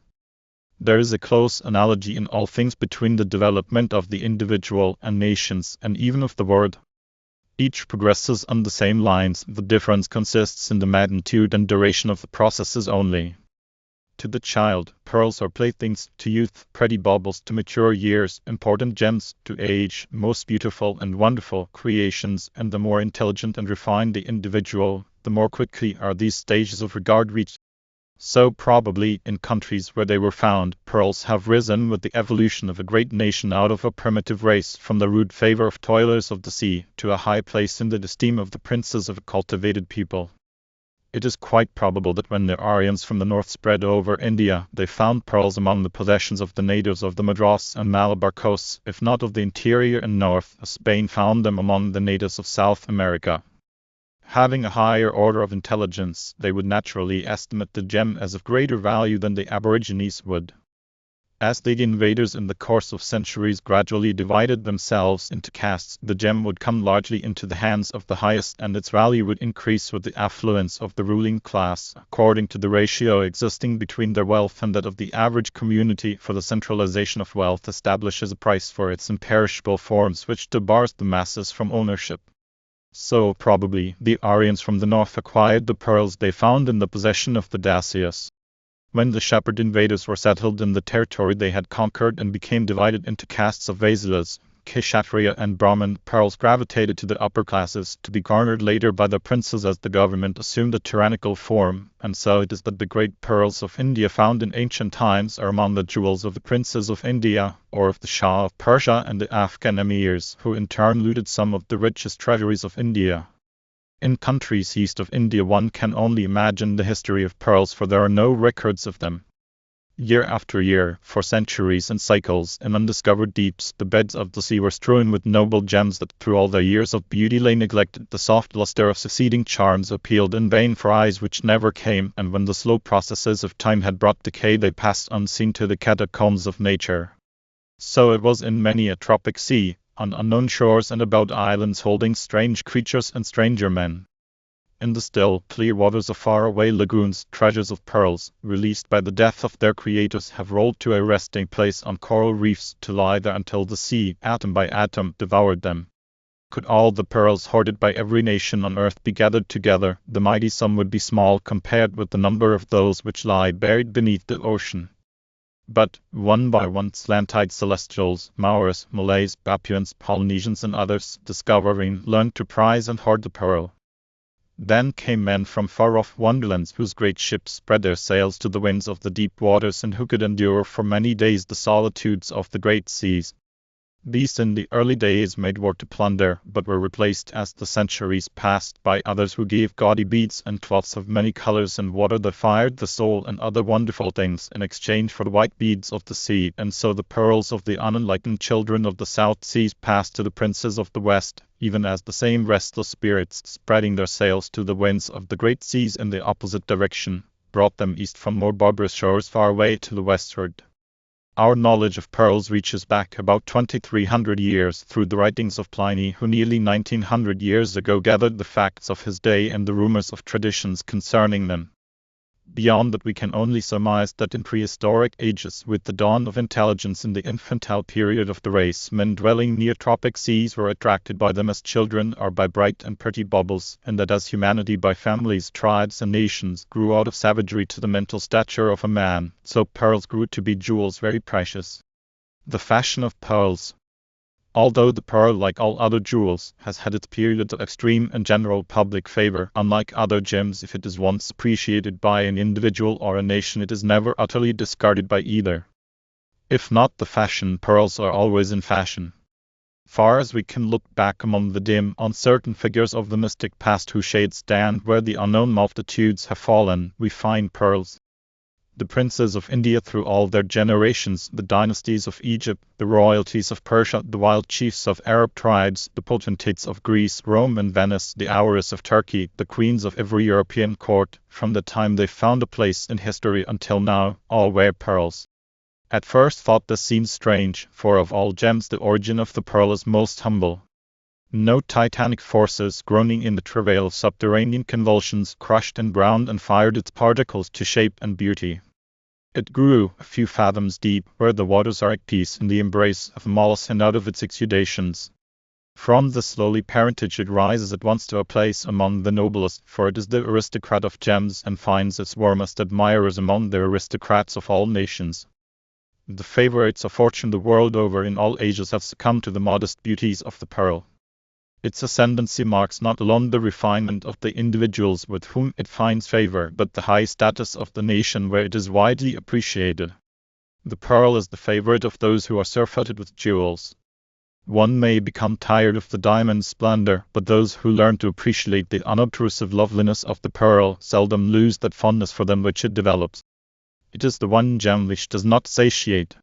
There is a close analogy in all things between the development of the individual and nations, and even of the world. Each progresses on the same lines, the difference consists in the magnitude and duration of the processes only. To the child, pearls are playthings; to youth, pretty baubles; to mature years, important gems; to age, most beautiful and wonderful creations; and the more intelligent and refined the individual, the more quickly are these stages of regard reached. So probably, in countries where they were found, pearls have risen with the evolution of a great nation out of a primitive race, from the rude favor of toilers of the sea, to a high place in the esteem of the princes of a cultivated people. It is quite probable that when the Aryans from the north spread over India, they found pearls among the possessions of the natives of the Madras and Malabar coasts, if not of the interior and north, as Spain found them among the natives of South America. Having a higher order of intelligence, they would naturally estimate the gem as of greater value than the aborigines would. As the invaders in the course of centuries gradually divided themselves into castes, the gem would come largely into the hands of the highest, and its value would increase with the affluence of the ruling class, according to the ratio existing between their wealth and that of the average community, for the centralization of wealth establishes a price for its imperishable forms which debars the masses from ownership. So, probably, the Aryans from the north acquired the pearls they found in the possession of the Dacians. When the shepherd invaders were settled in the territory they had conquered and became divided into castes of Vaisyalas, Kshatriya and Brahmin, pearls gravitated to the upper classes, to be garnered later by the princes as the government assumed a tyrannical form, and so it is that the great pearls of India found in ancient times are among the jewels of the princes of India, or of the Shah of Persia and the Afghan emirs, who in turn looted some of the richest treasuries of India. In countries east of India one can only imagine the history of pearls, for there are no records of them. Year after year, for centuries and cycles, in undiscovered deeps, the beds of the sea were strewn with noble gems that through all their years of beauty lay neglected. The soft luster of succeeding charms appealed in vain for eyes which never came, and when the slow processes of time had brought decay they passed unseen to the catacombs of nature. So it was in many a tropic sea, on unknown shores and about islands holding strange creatures and stranger men. In the still, clear waters of far-away lagoons, treasures of pearls, released by the death of their creators, have rolled to a resting place on coral reefs, to lie there until the sea, atom by atom, devoured them. Could all the pearls hoarded by every nation on earth be gathered together, the mighty sum would be small compared with the number of those which lie buried beneath the ocean. But, one by one, slant-eyed celestials, Maoris, Malays, Papuans, Polynesians and others, discovering, learned to prize and hoard the pearl. Then came men from far-off wonderlands, whose great ships spread their sails to the winds of the deep waters, and who could endure for many days the solitudes of the great seas. These in the early days made war to plunder, but were replaced as the centuries passed by others who gave gaudy beads and cloths of many colors and water that fired the soul and other wonderful things in exchange for the white beads of the sea, and so the pearls of the unenlightened children of the South Seas passed to the princes of the West, even as the same restless spirits, spreading their sails to the winds of the great seas in the opposite direction, brought them east from more barbarous shores far away to the westward. Our knowledge of pearls reaches back about 2,300 years through the writings of Pliny, who nearly 1,900 years ago gathered the facts of his day and the rumors of traditions concerning them. Beyond that we can only surmise that in prehistoric ages, with the dawn of intelligence in the infantile period of the race, men dwelling near tropic seas were attracted by them as children are by bright and pretty baubles, and that as humanity by families, tribes, and nations grew out of savagery to the mental stature of a man, so pearls grew to be jewels very precious. The fashion of pearls. Although the pearl, like all other jewels, has had its periods of extreme and general public favor, unlike other gems, if it is once appreciated by an individual or a nation, it is never utterly discarded by either. If not the fashion, pearls are always in fashion. Far as we can look back among the dim, uncertain figures of the mystic past whose shades stand where the unknown multitudes have fallen, we find pearls. The princes of India through all their generations, the dynasties of Egypt, the royalties of Persia, the wild chiefs of Arab tribes, the potentates of Greece, Rome and Venice, the Auras of Turkey, the queens of every European court, from the time they found a place in history until now, all wear pearls. At first thought this seems strange, for of all gems the origin of the pearl is most humble. No titanic forces, groaning in the travail of subterranean convulsions, crushed and ground and fired its particles to shape and beauty. It grew a few fathoms deep, where the waters are at peace in the embrace of mollusks and out of its exudations. From this slowly parentage it rises at once to a place among the noblest, for it is the aristocrat of gems, and finds its warmest admirers among the aristocrats of all nations. The favorites of fortune the world over in all ages have succumbed to the modest beauties of the pearl. Its ascendancy marks not alone the refinement of the individuals with whom it finds favor, but the high status of the nation where it is widely appreciated. The pearl is the favorite of those who are surfeited with jewels. One may become tired of the diamond's splendor, but those who learn to appreciate the unobtrusive loveliness of the pearl seldom lose that fondness for them which it develops. It is the one gem which does not satiate.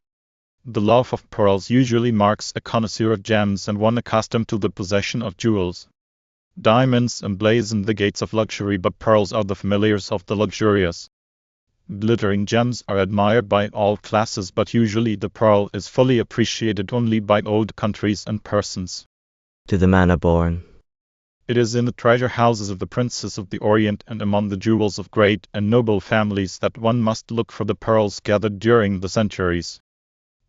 The love of pearls usually marks a connoisseur of gems and one accustomed to the possession of jewels. Diamonds emblazon the gates of luxury, but pearls are the familiars of the luxurious. Glittering gems are admired by all classes, but usually the pearl is fully appreciated only by old countries and persons. To the manor born. It is in the treasure houses of the princes of the Orient and among the jewels of great and noble families that one must look for the pearls gathered during the centuries.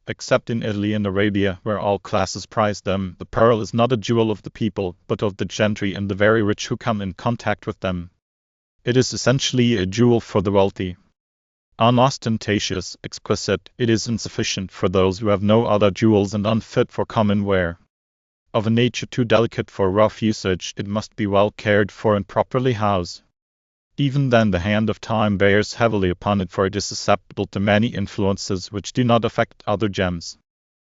Except in Italy and Arabia, where all classes prize them, the pearl is not a jewel of the people, but of the gentry and the very rich who come in contact with them. It is essentially a jewel for the wealthy. Unostentatious, exquisite, it is insufficient for those who have no other jewels and unfit for common wear. Of a nature too delicate for rough usage, it must be well cared for and properly housed. Even then the hand of time bears heavily upon it, for it is susceptible to many influences which do not affect other gems.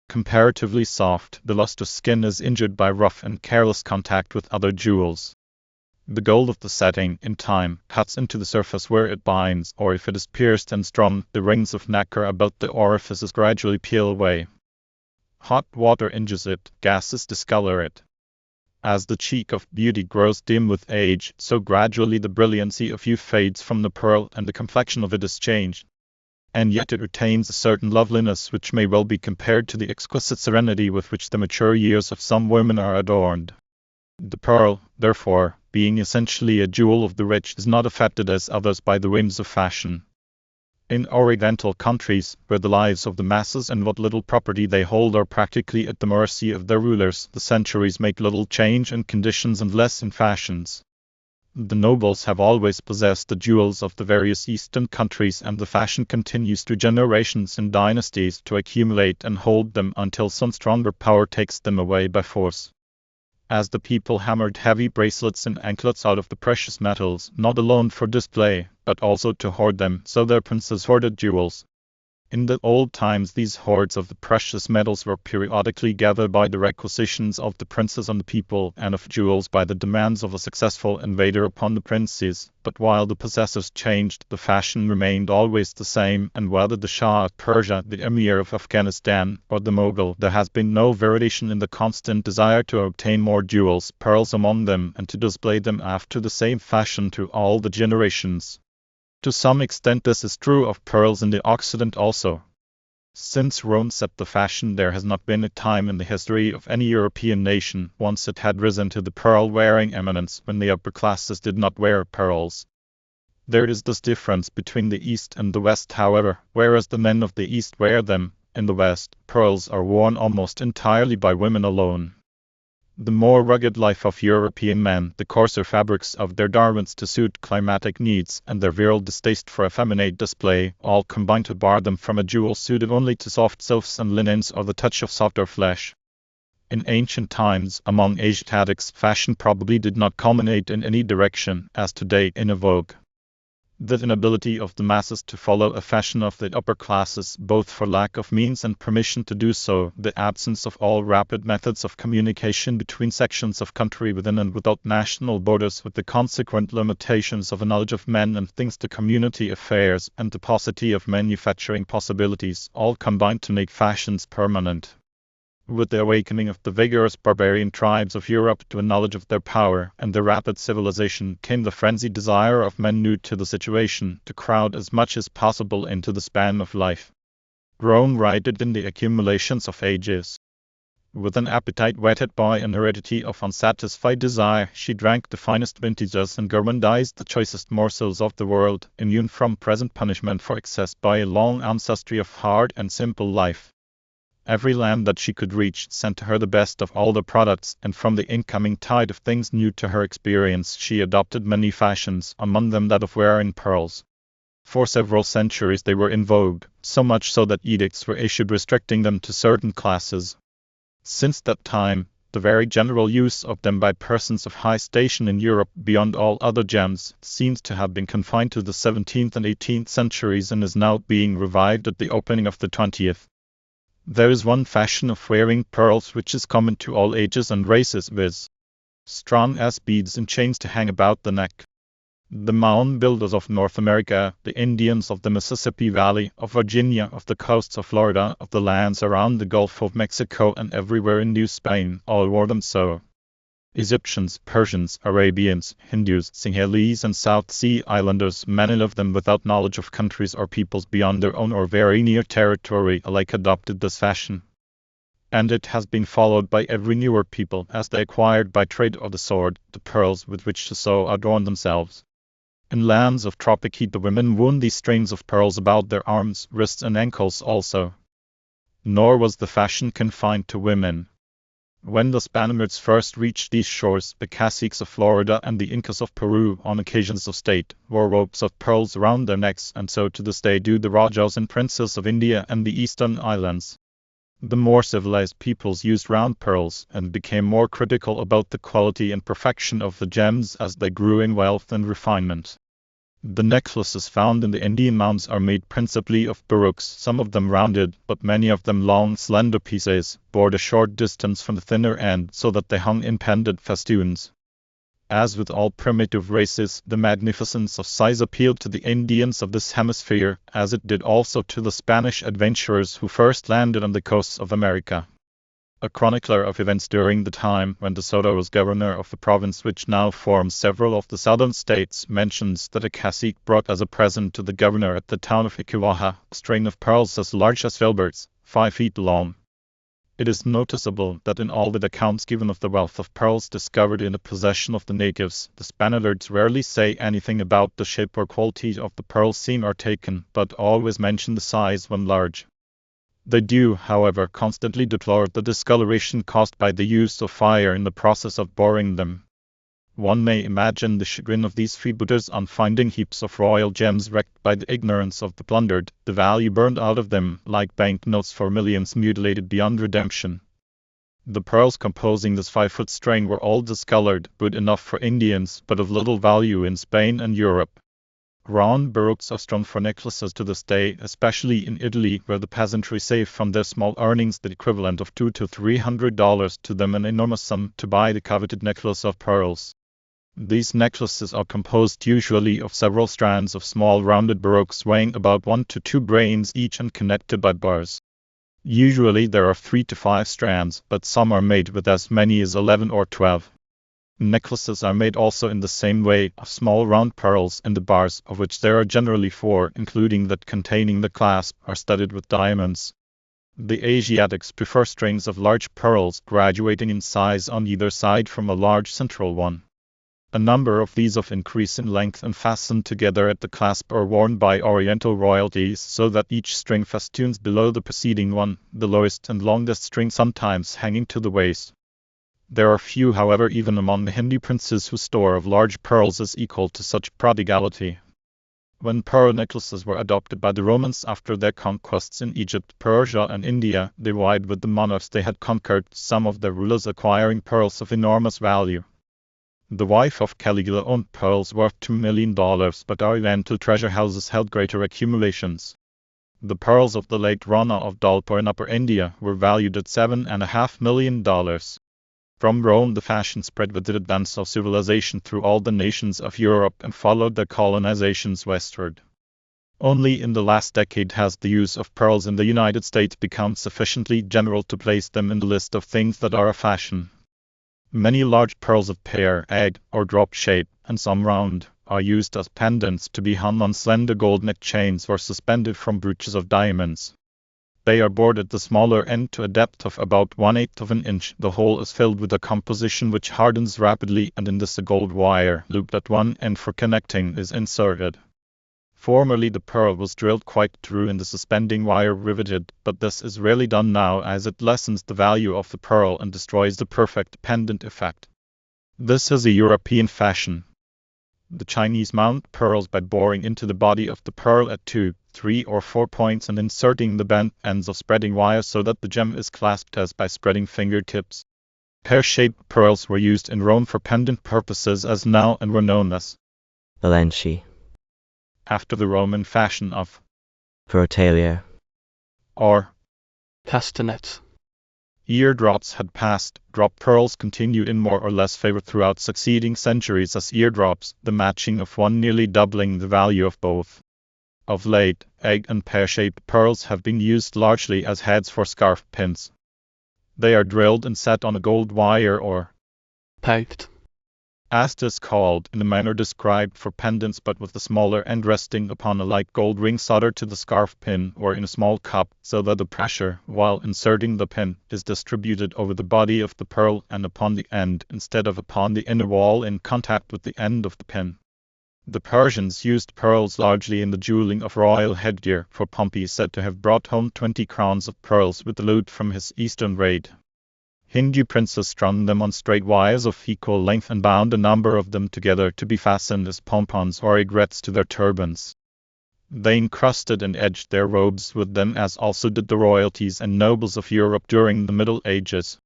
Comparatively soft, the lustrous skin is injured by rough and careless contact with other jewels. The gold of the setting, in time, cuts into the surface where it binds, or if it is pierced and strummed, the rings of nacre about the orifices gradually peel away. Hot water injures it, gases discolor it. As the cheek of beauty grows dim with age, so gradually the brilliancy of youth fades from the pearl, and the complexion of it is changed. And yet it retains a certain loveliness which may well be compared to the exquisite serenity with which the mature years of some women are adorned. The pearl, therefore, being essentially a jewel of the rich, is not affected as others by the whims of fashion. In Oriental countries, where the lives of the masses and what little property they hold are practically at the mercy of their rulers, the centuries make little change in conditions and less in fashions. The nobles have always possessed the jewels of the various Eastern countries, and the fashion continues through generations and dynasties to accumulate and hold them until some stronger power takes them away by force. As the people hammered heavy bracelets and anklets out of the precious metals, not alone for display, but also to hoard them, so their princes hoarded jewels. In the old times these hoards of the precious metals were periodically gathered by the requisitions of the princes on the people, and of jewels by the demands of a successful invader upon the princes, but while the possessors changed, the fashion remained always the same, and whether the Shah of Persia, the Emir of Afghanistan, or the Mughal, there has been no variation in the constant desire to obtain more jewels, pearls among them, and to display them after the same fashion to all the generations. To some extent this is true of pearls in the Occident also. Since Rome set the fashion, there has not been a time in the history of any European nation, once it had risen to the pearl-wearing eminence, when the upper classes did not wear pearls. There is this difference between the East and the West, however: whereas the men of the East wear them, in the West, pearls are worn almost entirely by women alone. The more rugged life of European men, the coarser fabrics of their garments to suit climatic needs, and their virile distaste for effeminate display, all combine to bar them from a jewel suited only to soft silks and linens or the touch of softer flesh. In ancient times, among Asiatics, fashion probably did not culminate in any direction, as today in a vogue. The inability of the masses to follow a fashion of the upper classes, both for lack of means and permission to do so, the absence of all rapid methods of communication between sections of country within and without national borders, with the consequent limitations of a knowledge of men and things to community affairs, and the paucity of manufacturing possibilities, all combined to make fashions permanent. With the awakening of the vigorous barbarian tribes of Europe to a knowledge of their power and their rapid civilization, came the frenzied desire of men new to the situation to crowd as much as possible into the span of life. Rome righted in the accumulations of ages. With an appetite whetted by an heredity of unsatisfied desire, she drank the finest vintages and gormandized the choicest morsels of the world, immune from present punishment for excess by a long ancestry of hard and simple life. Every land that she could reach sent to her the best of all the products, and from the incoming tide of things new to her experience she adopted many fashions, among them that of wearing pearls. For several centuries they were in vogue, so much so that edicts were issued restricting them to certain classes. Since that time, the very general use of them by persons of high station in Europe beyond all other gems seems to have been confined to the 17th and 18th centuries and is now being revived at the opening of the 20th. There is one fashion of wearing pearls which is common to all ages and races, viz. strong as beads and chains to hang about the neck. The mound builders of North America, the Indians of the Mississippi Valley, of Virginia, of the coasts of Florida, of the lands around the Gulf of Mexico and everywhere in New Spain, all wore them so. Egyptians, Persians, Arabians, Hindus, Sinhalese and South Sea Islanders, many of them without knowledge of countries or peoples beyond their own or very near territory, alike adopted this fashion. And it has been followed by every newer people, as they acquired by trade of the sword, the pearls with which to so adorn themselves. In lands of tropic heat the women wore these strings of pearls about their arms, wrists and ankles also. Nor was the fashion confined to women. When the Spaniards first reached these shores, the caciques of Florida and the Incas of Peru, on occasions of state, wore ropes of pearls round their necks, and so to this day do the Rajas and princes of India and the Eastern Islands. The more civilized peoples used round pearls, and became more critical about the quality and perfection of the gems as they grew in wealth and refinement. The necklaces found in the Indian mounds are made principally of baruchs, some of them rounded, but many of them long, slender pieces, bored a short distance from the thinner end, so that they hung in pendant festoons. As with all primitive races, the magnificence of size appealed to the Indians of this hemisphere, as it did also to the Spanish adventurers who first landed on the coasts of America. A chronicler of events during the time when De Soto was governor of the province which now forms several of the southern states mentions that a cacique brought as a present to the governor at the town of Iquiwaha a string of pearls as large as filberts, 5 feet long. It is noticeable that in all the accounts given of the wealth of pearls discovered in the possession of the natives, the Spaniards rarely say anything about the shape or quality of the pearls seen or taken, but always mention the size when large. They do, however, constantly deplore the discoloration caused by the use of fire in the process of boring them. One may imagine the chagrin of these freebooters on finding heaps of royal gems wrecked by the ignorance of the plundered, the value burned out of them, like banknotes for millions mutilated beyond redemption. The pearls composing this 5-foot string were all discolored, good enough for Indians, but of little value in Spain and Europe. Round baruchs are strung for necklaces to this day, especially in Italy, where the peasantry save from their small earnings the equivalent of $200 to $300 to them, an enormous sum, to buy the coveted necklace of pearls. These necklaces are composed usually of several strands of small rounded baruchs weighing about 1 to 2 grains each and connected by bars. Usually there are 3 to 5 strands, but some are made with as many as 11 or 12. Necklaces are made also in the same way, of small round pearls, and the bars, of which there are generally 4, including that containing the clasp, are studded with diamonds. The Asiatics prefer strings of large pearls, graduating in size on either side from a large central one. A number of these of increase in length and fastened together at the clasp are worn by Oriental royalties, so that each string festoons below the preceding one, the lowest and longest string sometimes hanging to the waist. There are few, however, even among the Hindu princes whose store of large pearls is equal to such prodigality. When pearl necklaces were adopted by the Romans after their conquests in Egypt, Persia, and India, they vied with the monarchs they had conquered, some of their rulers acquiring pearls of enormous value. The wife of Caligula owned pearls worth $2 million, but Oriental treasure houses held greater accumulations. The pearls of the late Rana of Dholpur in Upper India were valued at $7.5 million. From Rome the fashion spread with the advance of civilization through all the nations of Europe and followed their colonizations westward. Only in the last decade has the use of pearls in the United States become sufficiently general to place them in the list of things that are a fashion. Many large pearls of pear, egg, or drop shape, and some round, are used as pendants to be hung on slender gold neck chains or suspended from brooches of diamonds. They are bored at the smaller end to a depth of about 1/8 of an inch. The hole is filled with a composition which hardens rapidly, and in this a gold wire, looped at one end for connecting, is inserted. Formerly the pearl was drilled quite through and the suspending wire riveted, but this is rarely done now as it lessens the value of the pearl and destroys the perfect pendant effect. This is a European fashion. The Chinese mount pearls by boring into the body of the pearl at 2, 3 or 4 points and inserting the bent ends of spreading wire so that the gem is clasped as by spreading fingertips. Pear-shaped pearls were used in Rome for pendant purposes as now and were known as Valenci, after the Roman fashion of Protalier, or castanets. eardrops had passed. Drop pearls continue in more or less favor throughout succeeding centuries as eardrops, the matching of one nearly doubling the value of both. Of late, egg and pear-shaped pearls have been used largely as heads for scarf pins. They are drilled and set on a gold wire or Pegged. ast is called, in the manner described for pendants but with the smaller end resting upon a light gold ring soldered to the scarf pin or in a small cup, so that the pressure, while inserting the pin, is distributed over the body of the pearl and upon the end, instead of upon the inner wall in contact with the end of the pin. The Persians used pearls largely in the jewelling of royal headgear, for Pompey is said to have brought home 20 crowns of pearls with the loot from his eastern raid. Hindu princes strung them on straight wires of equal length and bound a number of them together to be fastened as pompons or aigrettes to their turbans. They encrusted and edged their robes with them, as also did the royalties and nobles of Europe during the Middle Ages.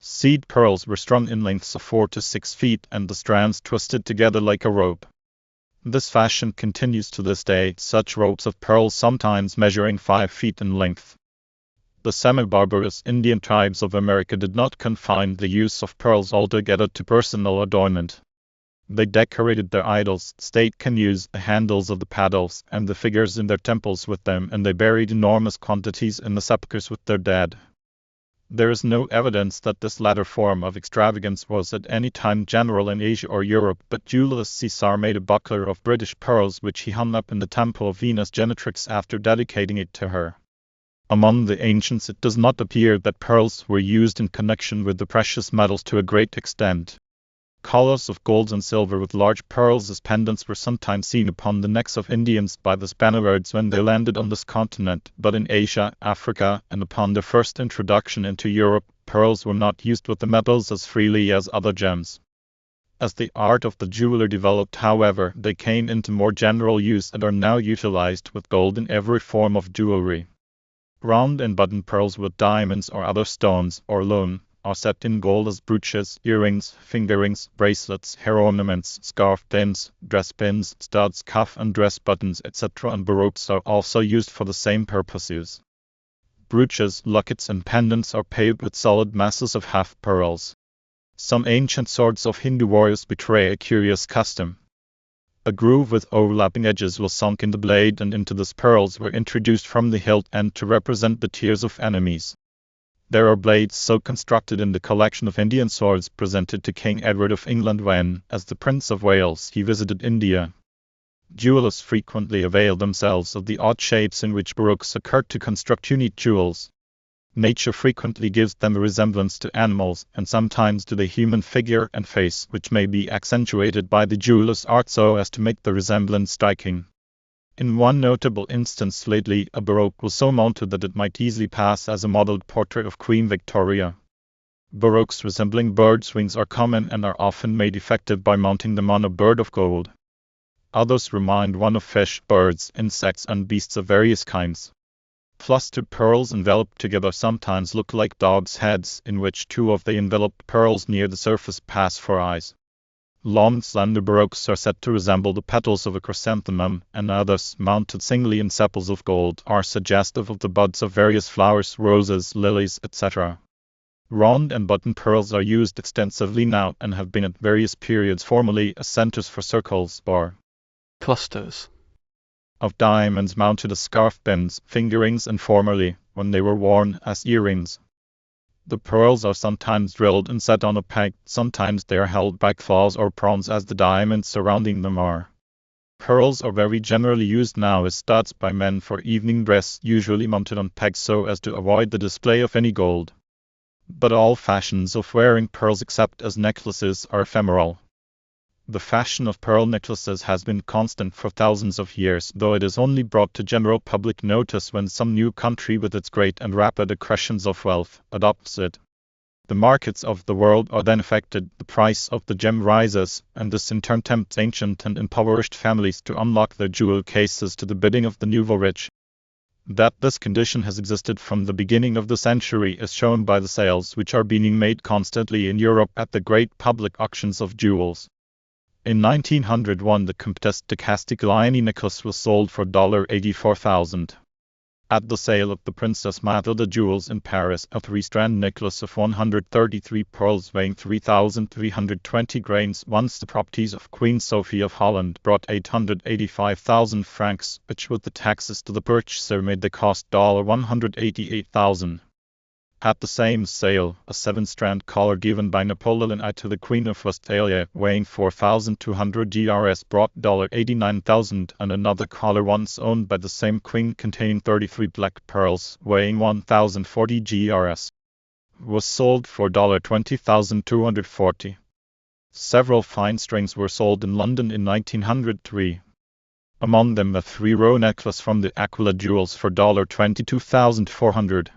Seed pearls were strung in lengths of 4 to 6 feet and the strands twisted together like a rope. This fashion continues to this day, such ropes of pearls sometimes measuring 5 feet in length. The semi-barbarous Indian tribes of America did not confine the use of pearls altogether to personal adornment. They decorated their idols, state canoes, the handles of the paddles, and the figures in their temples with them, and they buried enormous quantities in the sepulchres with their dead. There is no evidence that this latter form of extravagance was at any time general in Asia or Europe, but Julius Caesar made a buckler of British pearls which he hung up in the temple of Venus Genetrix after dedicating it to her. Among the ancients it does not appear that pearls were used in connection with the precious metals to a great extent. Collars of gold and silver with large pearls as pendants were sometimes seen upon the necks of Indians by the Spaniards when they landed on this continent, but in Asia, Africa, and upon their first introduction into Europe, pearls were not used with the metals as freely as other gems. As the art of the jeweler developed, however, they came into more general use and are now utilized with gold in every form of jewelry. Round and button pearls with diamonds or other stones, or alone, are set in gold as brooches, earrings, finger rings, bracelets, hair ornaments, scarf pins, dress pins, studs, cuff and dress buttons, etc. and baroques are also used for the same purposes. Brooches, lockets and pendants are paved with solid masses of half pearls. Some ancient swords of Hindu warriors betray a curious custom. A groove with overlapping edges was sunk in the blade, and into this pearls were introduced from the hilt end to represent the tears of enemies. There are blades so constructed in the collection of Indian swords presented to King Edward of England when, as the Prince of Wales, he visited India. Jewelers frequently avail themselves of the odd shapes in which baroques occur to construct unique jewels. Nature frequently gives them a resemblance to animals, and sometimes to the human figure and face, which may be accentuated by the jeweler's art so as to make the resemblance striking. In one notable instance lately, a baroque was so mounted that it might easily pass as a modeled portrait of Queen Victoria. Baroques resembling birds' wings are common and are often made effective by mounting them on a bird of gold. Others remind one of fish, birds, insects, and beasts of various kinds. Clustered pearls enveloped together sometimes look like dogs' heads, in which 2 of the enveloped pearls near the surface pass for eyes. Long, slender baroques are said to resemble the petals of a chrysanthemum, and others, mounted singly in sepals of gold, are suggestive of the buds of various flowers, roses, lilies, etc. Round and button pearls are used extensively now and have been at various periods formerly as centers for circles or Clusters. of diamonds mounted as scarf pins, finger rings, and formerly, when they were worn, as earrings. The pearls are sometimes drilled and set on a peg, sometimes they are held by claws or prongs as the diamonds surrounding them are. Pearls are very generally used now as studs by men for evening dress, usually mounted on pegs so as to avoid the display of any gold. But all fashions of wearing pearls except as necklaces are ephemeral. The fashion of pearl necklaces has been constant for thousands of years, though it is only brought to general public notice when some new country with its great and rapid accretions of wealth adopts it. The markets of the world are then affected, the price of the gem rises, and this in turn tempts ancient and impoverished families to unlock their jewel cases to the bidding of the nouveau rich. That this condition has existed from the beginning of the century is shown by the sales which are being made constantly in Europe at the great public auctions of jewels. In 1901, the Comtesse de Castiglione necklace was sold for $84,000. At the sale of the Princess Mathilde jewels in Paris, a three-strand necklace of 133 pearls weighing 3,320 grains, once the properties of Queen Sophie of Holland, brought 885,000 francs, which with the taxes to the purchaser made the cost $188,000. At the same sale, a seven-strand collar given by Napoleon I to the Queen of Westphalia, weighing 4,200 grs, brought $89,000, and another collar once owned by the same queen containing 33 black pearls, weighing 1,040 grs, was sold for $20,240. Several fine strings were sold in London in 1903. Among them a three-row necklace from the Aquila Jewels for $22,400.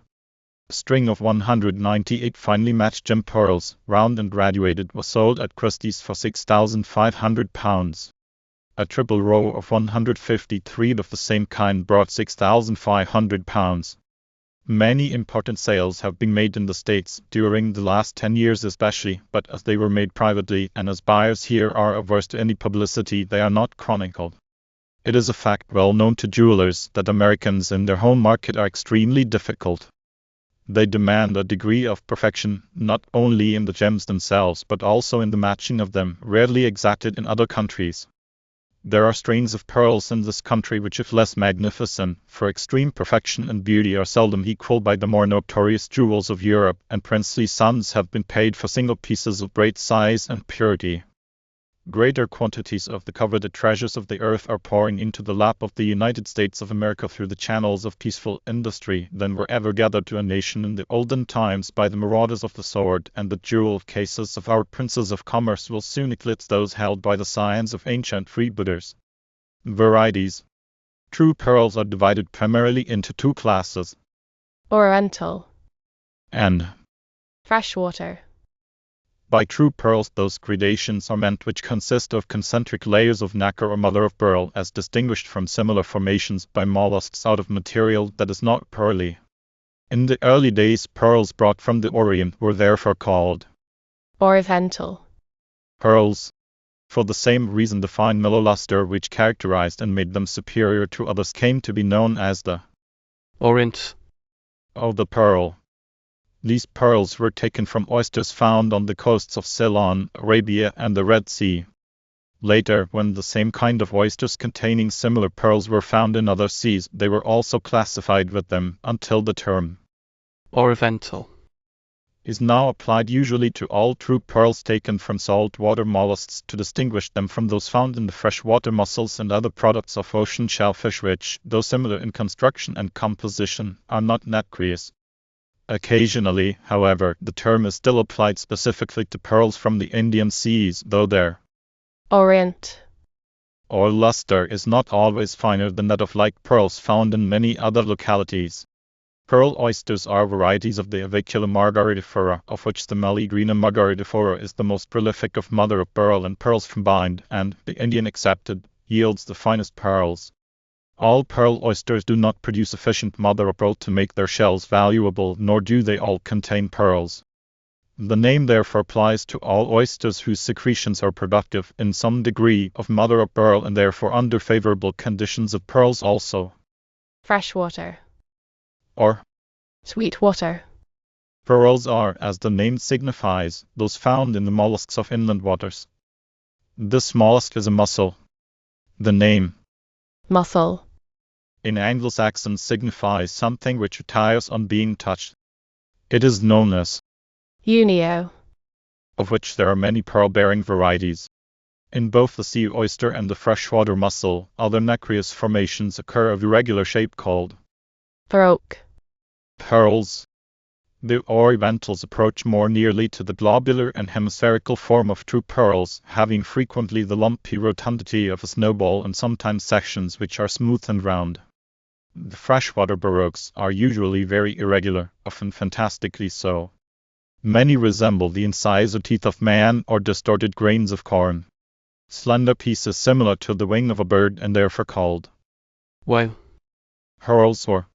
A string of 198 finely matched gem pearls, round and graduated, was sold at Christie's for £6,500. A triple row of 153 of the same kind brought £6,500. Many important sales have been made in the States, during the last 10 years especially, but as they were made privately, and as buyers here are averse to any publicity, they are not chronicled. It is a fact well known to jewelers that Americans in their home market are extremely difficult. They demand a degree of perfection, not only in the gems themselves, but also in the matching of them, rarely exacted in other countries. There are strains of pearls in this country which, if less magnificent, for extreme perfection and beauty, are seldom equalled by the more notorious jewels of Europe, and princely sums have been paid for single pieces of great size and purity. Greater quantities of the coveted treasures of the earth are pouring into the lap of the United States of America through the channels of peaceful industry than were ever gathered to a nation in the olden times by the marauders of the sword, and the jewel cases of our princes of commerce will soon eclipse those held by the scions of ancient freebooters. Varieties. True pearls are divided primarily into two classes: Oriental and freshwater. by true pearls, those gradations are meant which consist of concentric layers of nacre or mother of pearl, as distinguished from similar formations by mollusks out of material that is not pearly. In the early days, pearls brought from the Orient were therefore called Oriental pearls. For the same reason, the fine mellow luster which characterized and made them superior to others came to be known as the Orient of the pearl. These pearls were taken from oysters found on the coasts of Ceylon, Arabia, and the Red Sea. Later, when the same kind of oysters containing similar pearls were found in other seas, they were also classified with them, until the term Oriental is now applied usually to all true pearls taken from saltwater mollusks to distinguish them from those found in the freshwater mussels and other products of ocean shellfish which, though similar in construction and composition, are not nacreous. Occasionally, however, the term is still applied specifically to pearls from the Indian seas, though their Orient or luster is not always finer than that of like pearls found in many other localities. Pearl oysters are varieties of the Avicula margaritifera, of which the Meleagrina margaritifera is the most prolific of mother of pearl and pearls combined, and, the Indian excepted, yields the finest pearls. All pearl oysters do not produce sufficient mother of pearl to make their shells valuable, nor do they all contain pearls. The name therefore applies to all oysters whose secretions are productive in some degree of mother of pearl, and therefore under favorable conditions of pearls also. freshwater Or sweetwater. pearls are, as the name signifies, those found in the mollusks of inland waters. This mollusk is a mussel. The name Mussel in Anglo-Saxon signifies something which retires on being touched. It is known as Unio of which there are many pearl-bearing varieties. In both the sea oyster and the freshwater mussel, other nacreous formations occur of irregular shape called baroque, pearls. The orientals approach more nearly to the globular and hemispherical form of true pearls, having frequently the lumpy rotundity of a snowball and sometimes sections which are smooth and round. The freshwater baroques are usually very irregular, often fantastically so. Many resemble the incisor teeth of man or distorted grains of corn. Slender pieces similar to the wing of a bird and therefore called whale, pearls or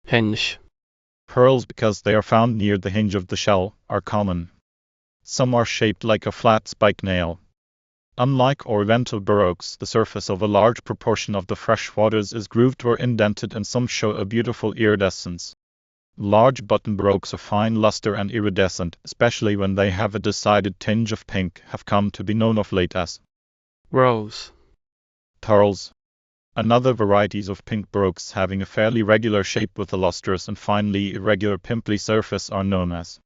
hinge, pearls because they are found near the hinge of the shell, are common. Some are shaped like a flat spike nail. Unlike oriental baroques, the surface of a large proportion of the fresh waters is grooved or indented and some show a beautiful iridescence. Large button baroques of fine luster and iridescent, especially when they have a decided tinge of pink, have come to be known of late as rose, pearls. Another varieties of pink baroques having a fairly regular shape with a lustrous and finely irregular pimply surface are known as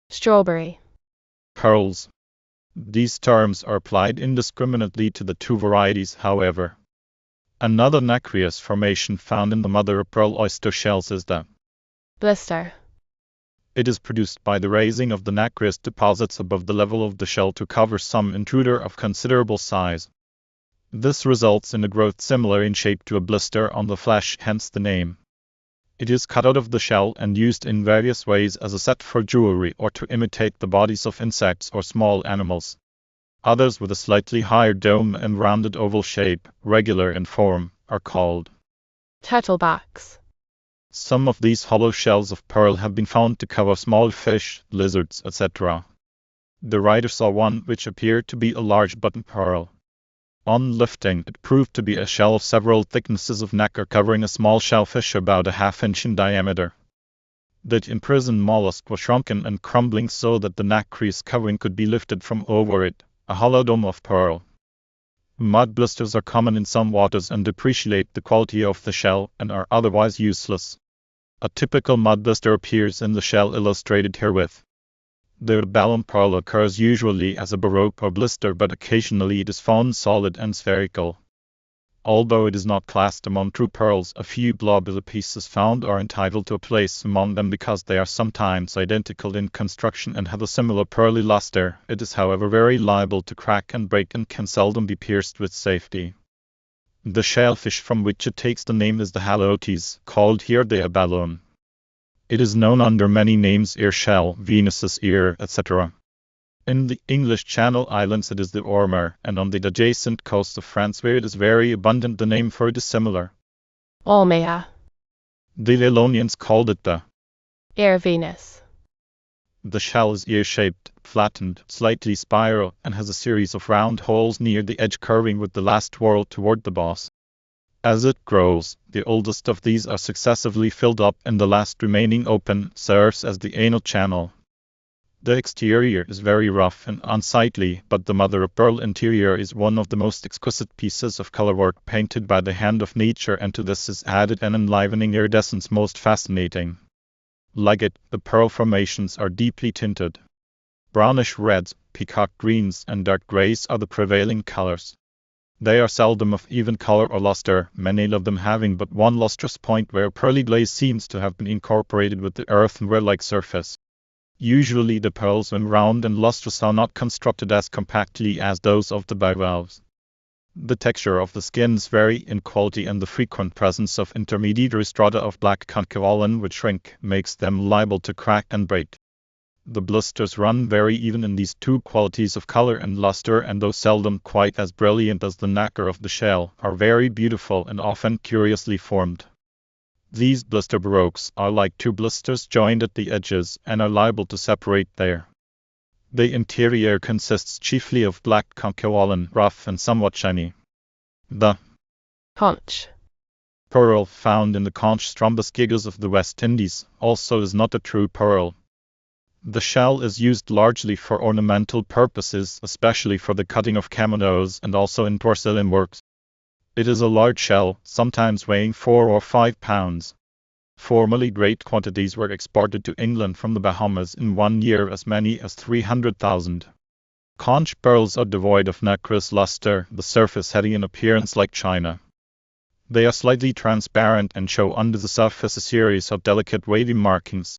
strawberry, pearls. These terms are applied indiscriminately to the two varieties, however. Another nacreous formation found in the mother of pearl oyster shells is the blister, It is produced by the raising of the nacreous deposits above the level of the shell to cover some intruder of considerable size. This results in a growth similar in shape to a blister on the flesh, hence the name. It is cut out of the shell and used in various ways as a set for jewelry or to imitate the bodies of insects or small animals. Others with a slightly higher dome and rounded oval shape, regular in form, are called turtlebacks, Some of these hollow shells of pearl have been found to cover small fish, lizards, etc. The writer saw one which appeared to be a large button pearl. On lifting, it proved to be a shell of several thicknesses of nacre covering a small shellfish about a half-inch in diameter. The imprisoned mollusk was shrunken and crumbling so that the nacreous covering could be lifted from over it, a hollow dome of pearl. Mud blisters are common in some waters and depreciate the quality of the shell and are otherwise useless. A typical mud blister appears in the shell illustrated herewith. The balloon pearl occurs usually as a baroque or blister, but occasionally it is found solid and spherical. Although it is not classed among true pearls, a few globular pieces found are entitled to a place among them because they are sometimes identical in construction and have a similar pearly luster. It is however very liable to crack and break and can seldom be pierced with safety. The shellfish from which it takes the name is the halotes, called here the abalone. It is known under many names: ear shell, Venus's ear, etc. In the English Channel Islands it is the ormer, and on the adjacent coast of France where it is very abundant the name for it is similar. almea, The Lilonians called it the ear Venus, The shell is ear-shaped, flattened, slightly spiral, and has a series of round holes near the edge curving with the last whorl toward the boss. As it grows, the oldest of these are successively filled up and the last remaining open serves as the anal channel. The exterior is very rough and unsightly, but the mother of pearl interior is one of the most exquisite pieces of color work painted by the hand of nature, and to this is added an enlivening iridescence most fascinating. Like it, the pearl formations are deeply tinted. Brownish reds, peacock greens, and dark grays are the prevailing colors. They are seldom of even color or luster, many of them having but one lustrous point where pearly glaze seems to have been incorporated with the earthenware-like surface. Usually the pearls, when round and lustrous, are not constructed as compactly as those of the bivalves. The texture of the skins vary in quality, and the frequent presence of intermediary strata of black concavolin which shrink makes them liable to crack and break. The blisters run very even in these two qualities of color and luster, and though seldom quite as brilliant as the nacre of the shell, are very beautiful and often curiously formed. These blister baroques are like two blisters joined at the edges and are liable to separate there. The interior consists chiefly of black concavolin, rough and somewhat shiny. The conch, pearl found in the conch strombus gigas of the West Indies also is not a true pearl. The shell is used largely for ornamental purposes, especially for the cutting of cameos and also in porcelain works. It is a large shell, sometimes weighing 4 or 5 pounds. Formerly great quantities were exported to England from the Bahamas in 1 year, as many as 300,000. Conch pearls are devoid of nacreous luster, the surface having an appearance like china. They are slightly transparent and show under the surface a series of delicate wavy markings.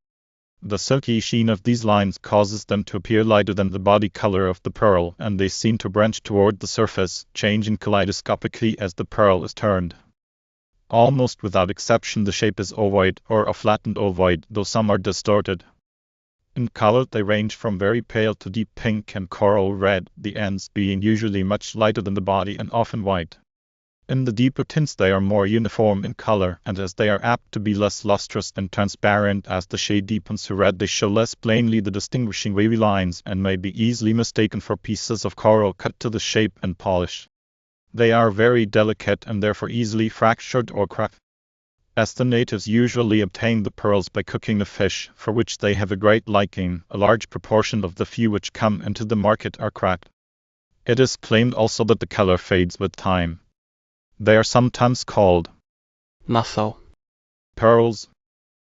The silky sheen of these lines causes them to appear lighter than the body color of the pearl, and they seem to branch toward the surface, changing kaleidoscopically as the pearl is turned. Almost without exception the shape is ovoid or a flattened ovoid, though some are distorted. In color they range from very pale to deep pink and coral red, the ends being usually much lighter than the body and often white. In the deeper tints they are more uniform in color, and as they are apt to be less lustrous and transparent as the shade deepens to red, they show less plainly the distinguishing wavy lines and may be easily mistaken for pieces of coral cut to the shape and polish. They are very delicate and therefore easily fractured or cracked. As the natives usually obtain the pearls by cooking the fish, for which they have a great liking, a large proportion of the few which come into the market are cracked. It is claimed also that the color fades with time. They are sometimes called Muscle. pearls.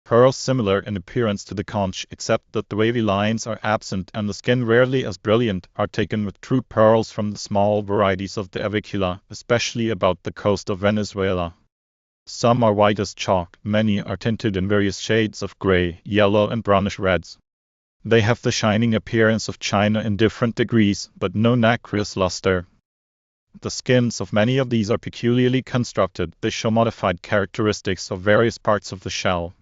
Pearls similar in appearance to the conch, except that the wavy lines are absent and the skin rarely as brilliant, are taken with true pearls from the small varieties of the avicula, especially about the coast of Venezuela. Some are white as chalk, many are tinted in various shades of gray, yellow and brownish reds. They have the shining appearance of china in different degrees, but no nacreous luster. The skins of many of these are peculiarly constructed, they show modified characteristics of various parts of the shell.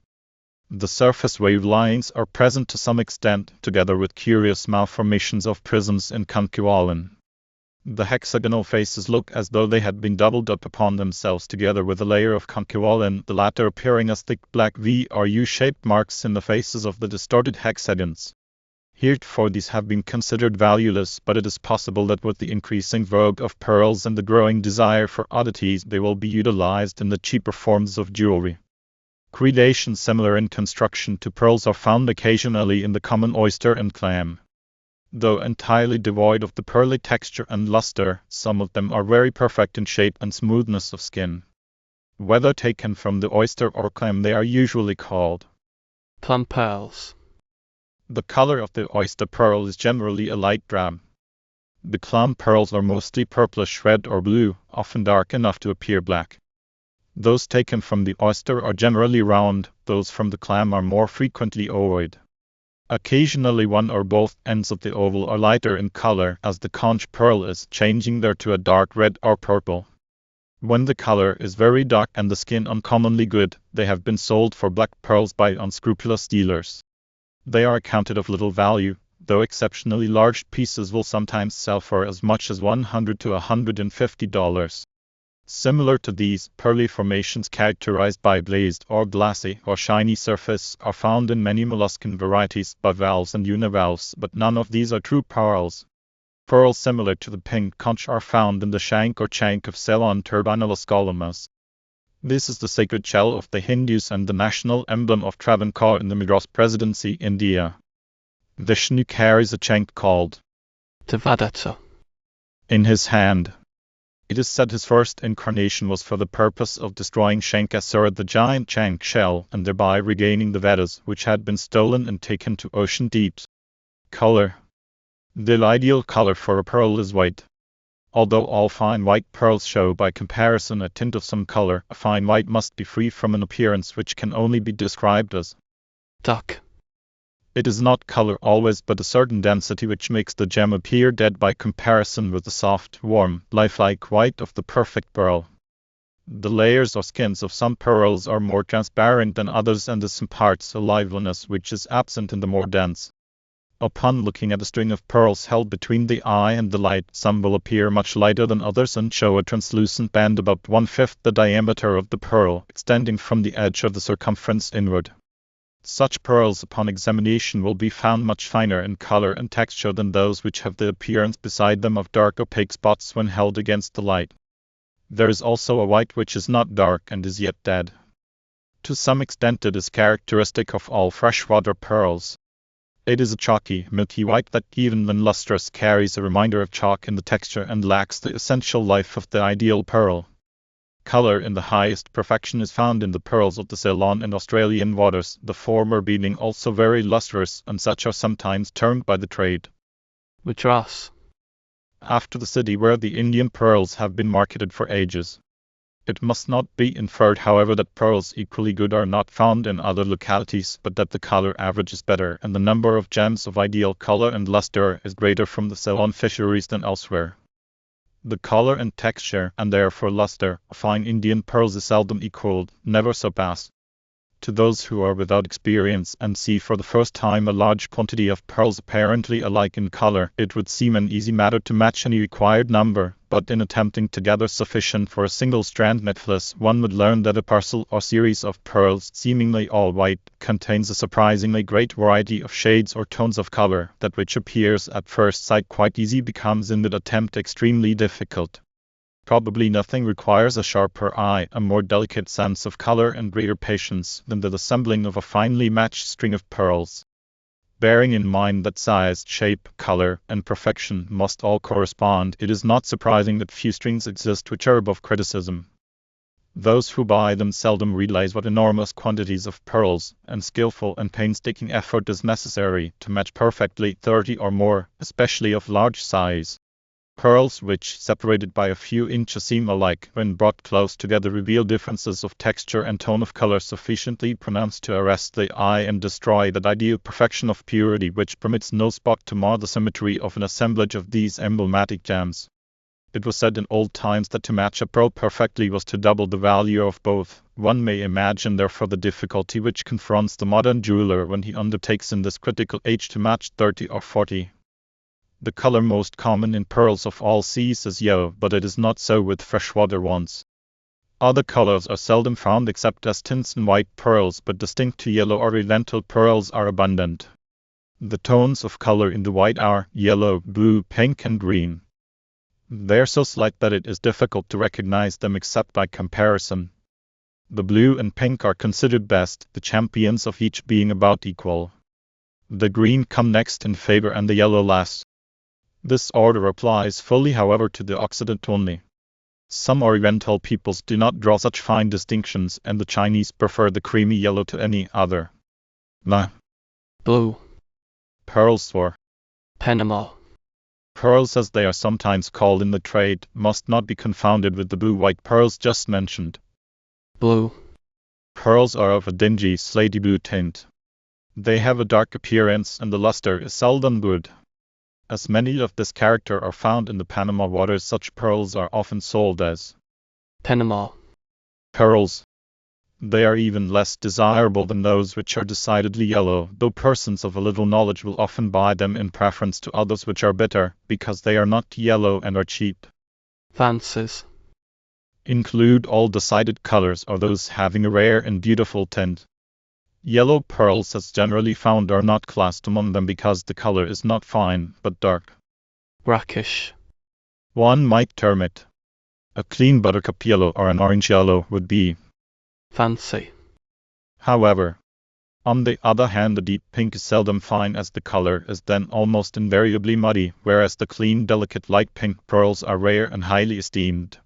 The surface wave lines are present to some extent, together with curious malformations of prisms in conchiolin. The hexagonal faces look as though they had been doubled up upon themselves together with a layer of conchiolin, the latter appearing as thick black V or U-shaped marks in the faces of the distorted hexagons. Heretofore these have been considered valueless, but it is possible that with the increasing vogue of pearls and the growing desire for oddities, they will be utilized in the cheaper forms of jewelry. Gradations similar in construction to pearls are found occasionally in the common oyster and clam. Though entirely devoid of the pearly texture and luster, some of them are very perfect in shape and smoothness of skin. Whether taken from the oyster or clam, they are usually called Plum pearls. The color of the oyster pearl is generally a light drab. The clam pearls are mostly purplish red or blue, often dark enough to appear black. Those taken from the oyster are generally round, those from the clam are more frequently ovoid. Occasionally one or both ends of the oval are lighter in color, as the conch pearl is, changing there to a dark red or purple. When the color is very dark and the skin uncommonly good, they have been sold for black pearls by unscrupulous dealers. They are accounted of little value, though exceptionally large pieces will sometimes sell for as much as $100 to $150. Similar to these, pearly formations characterized by glazed or glassy or shiny surface are found in many molluscan varieties, bivalves and univalves, but none of these are true pearls. Pearls similar to the pink conch are found in the shank or chank of Ceylon turbinoloscolomus. This is the sacred shell of the Hindus and the national emblem of Travancore in the Madras Presidency, India. Vishnu carries a chank called Devadatta. in his hand. It is said his first incarnation was for the purpose of destroying Shankasura, the giant chank shell, and thereby regaining the Vedas, which had been stolen and taken to ocean deeps. Color. The ideal color for a pearl is white. Although all fine white pearls show by comparison a tint of some color, a fine white must be free from an appearance which can only be described as Duck. It is not color always, but a certain density which makes the gem appear dead by comparison with the soft, warm, lifelike white of the perfect pearl. The layers or skins of some pearls are more transparent than others, and this imparts a liveliness which is absent in the more dense. Upon looking at a string of pearls held between the eye and the light, some will appear much lighter than others and show a translucent band about 1/5 the diameter of the pearl, extending from the edge of the circumference inward. Such pearls upon examination will be found much finer in color and texture than those which have the appearance beside them of dark opaque spots when held against the light. There is also a white which is not dark and is yet dead. To some extent it is characteristic of all freshwater pearls. It is a chalky, milky white that, even when lustrous, carries a reminder of chalk in the texture and lacks the essential life of the ideal pearl. Color in the highest perfection is found in the pearls of the Ceylon and Australian waters, the former being also very lustrous, and such are sometimes termed by the trade Madras. after the city where the Indian pearls have been marketed for ages. It must not be inferred, however, that pearls equally good are not found in other localities, but that the color average is better and the number of gems of ideal color and luster is greater from the Ceylon fisheries than elsewhere. The color and texture, and therefore luster, of fine Indian pearls is seldom equaled, never surpassed. To those who are without experience and see for the first time a large quantity of pearls apparently alike in color, it would seem an easy matter to match any required number, but in attempting to gather sufficient for a single strand necklace, one would learn that a parcel or series of pearls, seemingly all white, contains a surprisingly great variety of shades or tones of color. That which appears at first sight quite easy becomes in that attempt extremely difficult. Probably nothing requires a sharper eye, a more delicate sense of color and greater patience than the assembling of a finely matched string of pearls. Bearing in mind that size, shape, color, and perfection must all correspond, it is not surprising that few strings exist which are above criticism. Those who buy them seldom realize what enormous quantities of pearls and skillful and painstaking effort is necessary to match perfectly 30 or more, especially of large size. Pearls which, separated by a few inches, seem alike, when brought close together reveal differences of texture and tone of color sufficiently pronounced to arrest the eye and destroy that ideal perfection of purity which permits no spot to mar the symmetry of an assemblage of these emblematic gems. It was said in old times that to match a pearl perfectly was to double the value of both. One may imagine therefore the difficulty which confronts the modern jeweler when he undertakes in this critical age to match 30 or 40. The color most common in pearls of all seas is yellow, but it is not so with freshwater ones. Other colors are seldom found except as tints in white pearls, but distinct to yellow oriental pearls are abundant. The tones of color in the white are yellow, blue, pink, and green. They are so slight that it is difficult to recognize them except by comparison. The blue and pink are considered best, the champions of each being about equal. The green come next in favor and the yellow last. This order applies fully, however, to the Occident only. Some Oriental peoples do not draw such fine distinctions, and the Chinese prefer the creamy yellow to any other. Blue. Pearls for Panama. pearls, as they are sometimes called in the trade, must not be confounded with the blue-white pearls just mentioned. Blue. Pearls are of a dingy, slaty blue tint. They have a dark appearance, and the luster is seldom good. As many of this character are found in the Panama waters, such pearls are often sold as Panama pearls. They are even less desirable than those which are decidedly yellow, though persons of a little knowledge will often buy them in preference to others which are better, because they are not yellow and are cheap. Fancies. Include all decided colors or those having a rare and beautiful tint. Yellow pearls, as generally found, are not classed among them because the color is not fine, but dark. Brackish. One might term it a clean buttercup yellow, or an orange yellow would be Fancy. However, on the other hand, the deep pink is seldom fine, as the color is then almost invariably muddy, whereas the clean, delicate light pink pearls are rare and highly esteemed.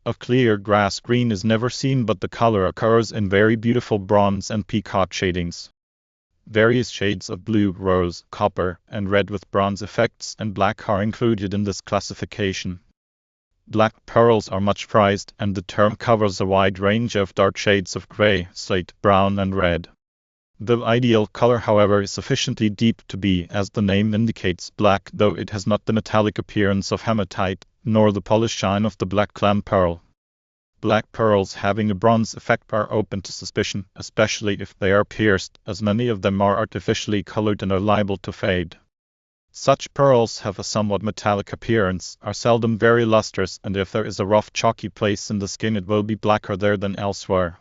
A clear grass green is never seen, but the color occurs in very beautiful bronze and peacock shadings. Various shades of blue, rose, copper, and red with bronze effects and black are included in this classification. Black pearls are much prized, and the term covers a wide range of dark shades of gray, slate, brown, and red. The ideal color, however, is sufficiently deep to be, as the name indicates, black, though it has not the metallic appearance of hematite, nor the polished shine of the black clam pearl. Black pearls having a bronze effect are open to suspicion, especially if they are pierced, as many of them are artificially colored and are liable to fade. Such pearls have a somewhat metallic appearance, are seldom very lustrous, and if there is a rough chalky place in the skin it will be blacker there than elsewhere.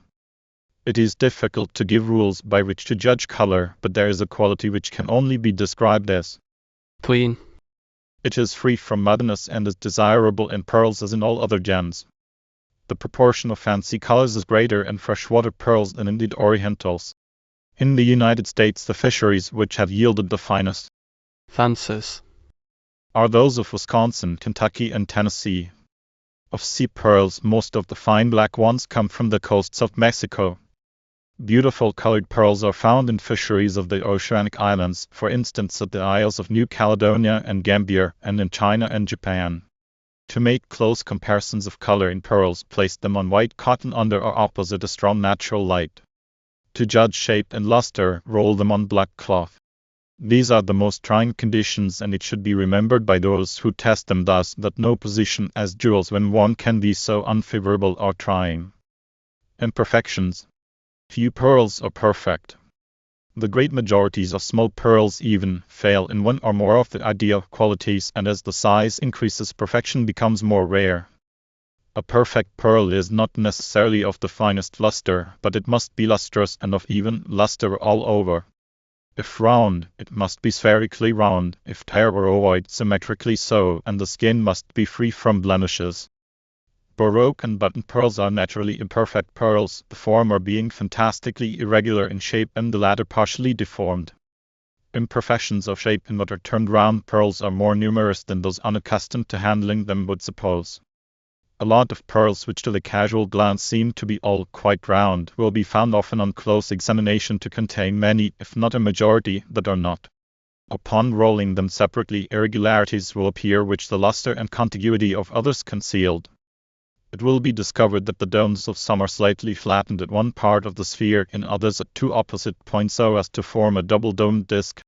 It is difficult to give rules by which to judge color, but there is a quality which can only be described as Clean. it is free from muddiness and is desirable in pearls as in all other gems. The proportion of fancy colors is greater in freshwater pearls than in the orientals. In the United States, the fisheries which have yielded the finest Fancies. are those of Wisconsin, Kentucky, and Tennessee. Of sea pearls, most of the fine black ones come from the coasts of Mexico. Beautiful colored pearls are found in fisheries of the oceanic islands, for instance at the Isles of New Caledonia and Gambier, and in China and Japan. To make close comparisons of color in pearls, place them on white cotton under or opposite a strong natural light. To judge shape and luster, roll them on black cloth. These are the most trying conditions, and it should be remembered by those who test them thus that no position as jewels when worn can be so unfavorable or trying. Imperfections. Few pearls are perfect. The great majorities of small pearls even fail in one or more of the ideal qualities, and as the size increases, perfection becomes more rare. A perfect pearl is not necessarily of the finest luster, but it must be lustrous and of even luster all over. If round, it must be spherically round; if tear or ovoid, symmetrically so, and the skin must be free from blemishes. Baroque and button pearls are naturally imperfect pearls, the former being fantastically irregular in shape and the latter partially deformed. Imperfections of shape in what are termed round pearls are more numerous than those unaccustomed to handling them would suppose. A lot of pearls which to the casual glance seem to be all quite round will be found often on close examination to contain many, if not a majority, that are not. Upon rolling them separately, irregularities will appear which the luster and contiguity of others concealed. It will be discovered that the domes of some are slightly flattened at one part of the sphere, in others at two opposite points so as to form a double-domed disc.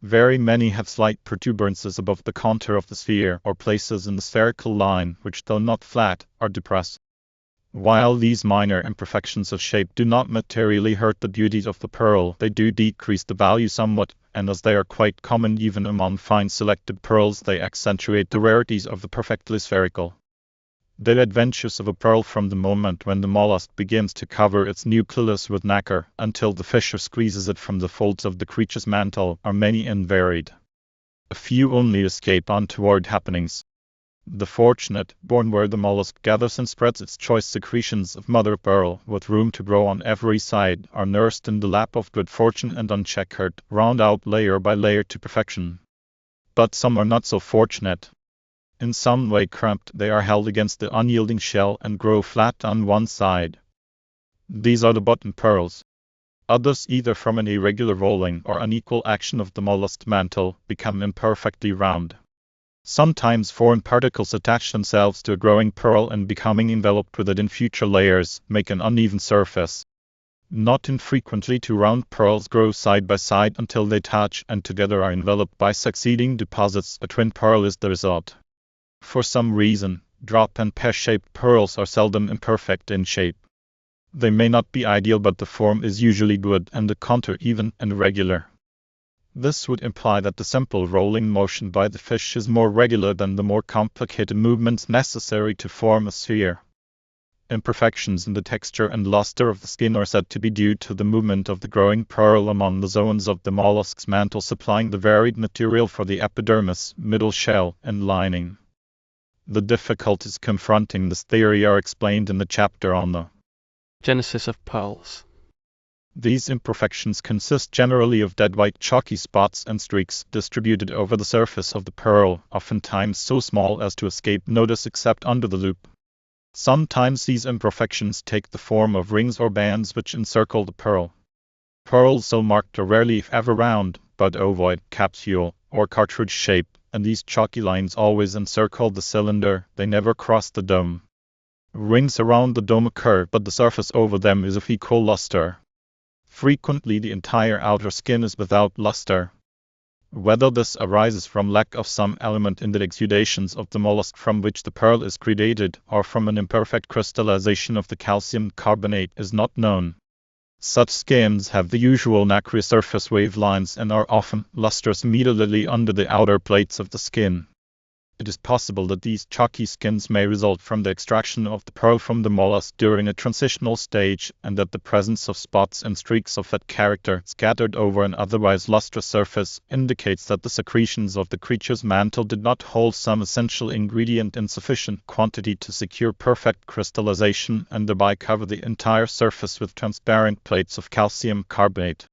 Very many have slight protuberances above the contour of the sphere, or places in the spherical line, which, though not flat, are depressed. While these minor imperfections of shape do not materially hurt the beauty of the pearl, they do decrease the value somewhat, and as they are quite common even among fine selected pearls, they accentuate the rarities of the perfectly spherical. The adventures of a pearl from the moment when the mollusk begins to cover its nucleus with nacre, until the fisher squeezes it from the folds of the creature's mantle, are many and varied. A few only escape untoward happenings. The fortunate, born where the mollusk gathers and spreads its choice secretions of mother pearl, with room to grow on every side, are nursed in the lap of good fortune and uncheckered, round out layer by layer to perfection. But some are not so fortunate. In some way cramped, they are held against the unyielding shell and grow flat on one side. These are the button pearls. Others, either from an irregular rolling or unequal action of the mollusk's mantle, become imperfectly round. Sometimes foreign particles attach themselves to a growing pearl and, becoming enveloped with it in future layers, make an uneven surface. Not infrequently two round pearls grow side by side until they touch and together are enveloped by succeeding deposits. A twin pearl is the result. For some reason, drop and pear-shaped pearls are seldom imperfect in shape. They may not be ideal, but the form is usually good and the contour even and regular. This would imply that the simple rolling motion by the fish is more regular than the more complicated movements necessary to form a sphere. Imperfections in the texture and luster of the skin are said to be due to the movement of the growing pearl among the zones of the mollusk's mantle, supplying the varied material for the epidermis, middle shell, and lining. The difficulties confronting this theory are explained in the chapter on the Genesis of pearls. These imperfections consist generally of dead white chalky spots and streaks distributed over the surface of the pearl, oftentimes so small as to escape notice except under the loop. Sometimes these imperfections take the form of rings or bands which encircle the pearl. Pearls so marked are rarely if ever round, but ovoid, capsule, or cartridge shape, and these chalky lines always encircle the cylinder, they never cross the dome. Rings around the dome occur, but the surface over them is of equal luster. Frequently the entire outer skin is without luster. Whether this arises from lack of some element in the exudations of the mollusk from which the pearl is created, or from an imperfect crystallization of the calcium carbonate, is not known. Such skins have the usual nacre surface wave lines and are often lustrous immediately under the outer plates of the skin. It is possible that these chalky skins may result from the extraction of the pearl from the mollusk during a transitional stage, and that the presence of spots and streaks of that character scattered over an otherwise lustrous surface indicates that the secretions of the creature's mantle did not hold some essential ingredient in sufficient quantity to secure perfect crystallization and thereby cover the entire surface with transparent plates of calcium carbonate.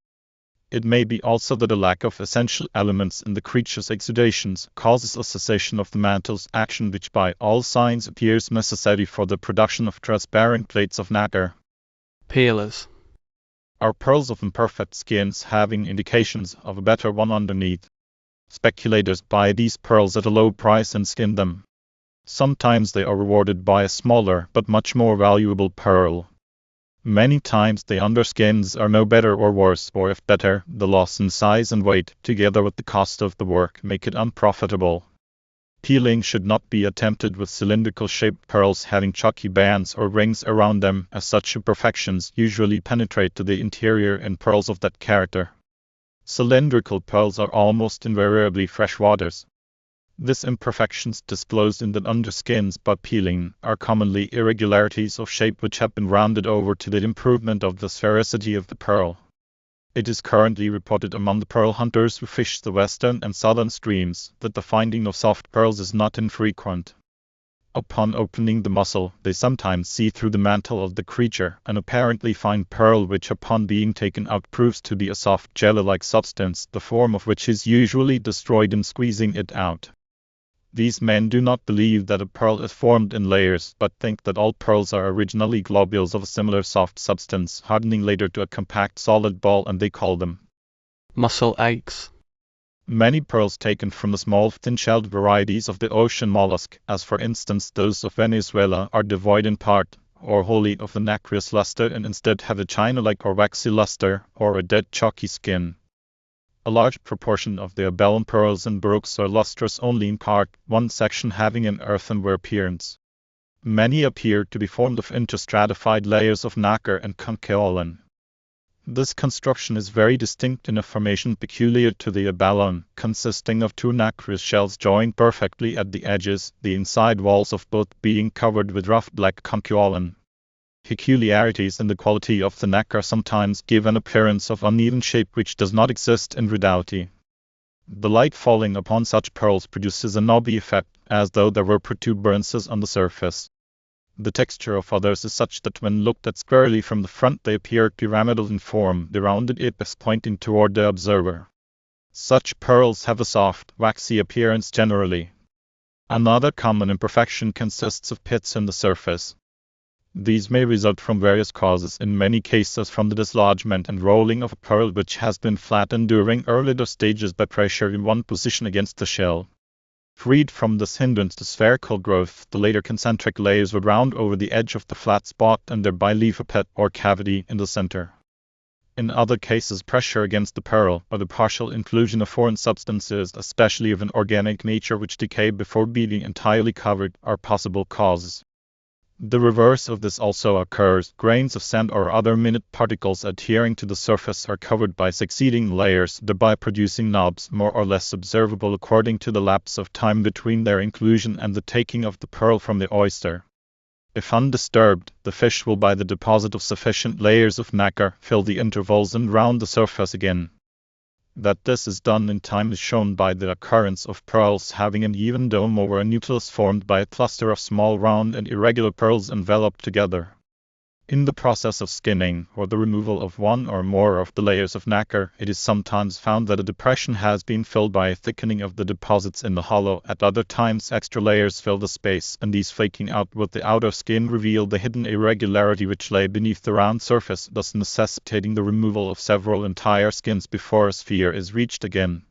It may be also that a lack of essential elements in the creature's exudations causes a cessation of the mantle's action, which by all signs appears necessary for the production of transparent plates of nacre. Peelers. are pearls of imperfect skins having indications of a better one underneath. Speculators buy these pearls at a low price and skin them. Sometimes they are rewarded by a smaller but much more valuable pearl. Many times the underskins are no better or worse, or if better, the loss in size and weight, together with the cost of the work, make it unprofitable. Peeling should not be attempted with cylindrical shaped pearls having chalky bands or rings around them, as such imperfections usually penetrate to the interior in pearls of that character. Cylindrical pearls are almost invariably fresh waters. These imperfections disclosed in the underskins by peeling are commonly irregularities of shape which have been rounded over to the improvement of the sphericity of the pearl. It is currently reported among the pearl hunters who fish the western and southern streams that the finding of soft pearls is not infrequent. Upon opening the mussel, they sometimes see through the mantle of the creature an apparently fine pearl which upon being taken out proves to be a soft jelly-like substance, the form of which is usually destroyed in squeezing it out. These men do not believe that a pearl is formed in layers, but think that all pearls are originally globules of a similar soft substance, hardening later to a compact solid ball, and they call them mussel eggs. many pearls taken from the small thin-shelled varieties of the ocean mollusk, as for instance those of Venezuela, are devoid in part or wholly of the nacreous luster and instead have a china-like or waxy luster, or a dead chalky skin. A large proportion of the abellum pearls and baroques are lustrous only in part, one section having an earthenware appearance. Many appear to be formed of interstratified layers of nacre and concheolin. This construction is very distinct in a formation peculiar to the abellum, consisting of two nacreous shells joined perfectly at the edges, the inside walls of both being covered with rough black concheolin. Peculiarities in the quality of the nacre sometimes give an appearance of uneven shape which does not exist in reality. The light falling upon such pearls produces a knobby effect, as though there were protuberances on the surface. The texture of others is such that when looked at squarely from the front they appear pyramidal in form, the rounded apex pointing toward the observer. Such pearls have a soft, waxy appearance generally. Another common imperfection consists of pits in the surface. These may result from various causes, in many cases from the dislodgement and rolling of a pearl which has been flattened during earlier stages by pressure in one position against the shell. Freed from this hindrance to spherical growth, the later concentric layers would round over the edge of the flat spot and thereby leave a pit or cavity in the center. In other cases, pressure against the pearl, or the partial inclusion of foreign substances, especially of an organic nature which decay before being entirely covered, are possible causes. The reverse of this also occurs. Grains of sand or other minute particles adhering to the surface are covered by succeeding layers, thereby producing knobs more or less observable according to the lapse of time between their inclusion and the taking of the pearl from the oyster. If undisturbed, the fish will by the deposit of sufficient layers of nacre fill the intervals and round the surface again. That this is done in time is shown by the occurrence of pearls having an even dome over a nucleus formed by a cluster of small round and irregular pearls enveloped together. In the process of skinning, or the removal of one or more of the layers of nacre, it is sometimes found that a depression has been filled by a thickening of the deposits in the hollow. At other times extra layers fill the space, and these flaking out with the outer skin reveal the hidden irregularity which lay beneath the round surface, thus necessitating the removal of several entire skins before a sphere is reached again.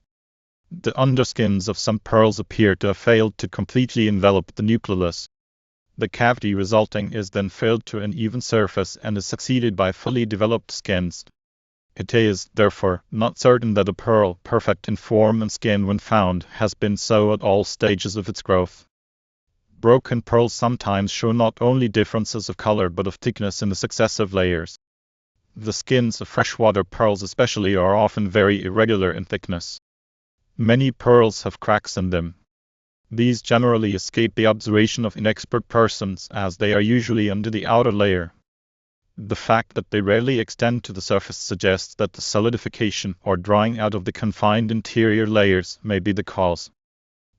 The underskins of some pearls appear to have failed to completely envelop the nucleus. The cavity resulting is then filled to an even surface and is succeeded by fully developed skins. It is, therefore, not certain that a pearl, perfect in form and skin when found, has been so at all stages of its growth. Broken pearls sometimes show not only differences of color but of thickness in the successive layers. The skins of freshwater pearls especially are often very irregular in thickness. Many pearls have cracks in them. These generally escape the observation of inexpert persons, as they are usually under the outer layer. The fact that they rarely extend to the surface suggests that the solidification or drying out of the confined interior layers may be the cause.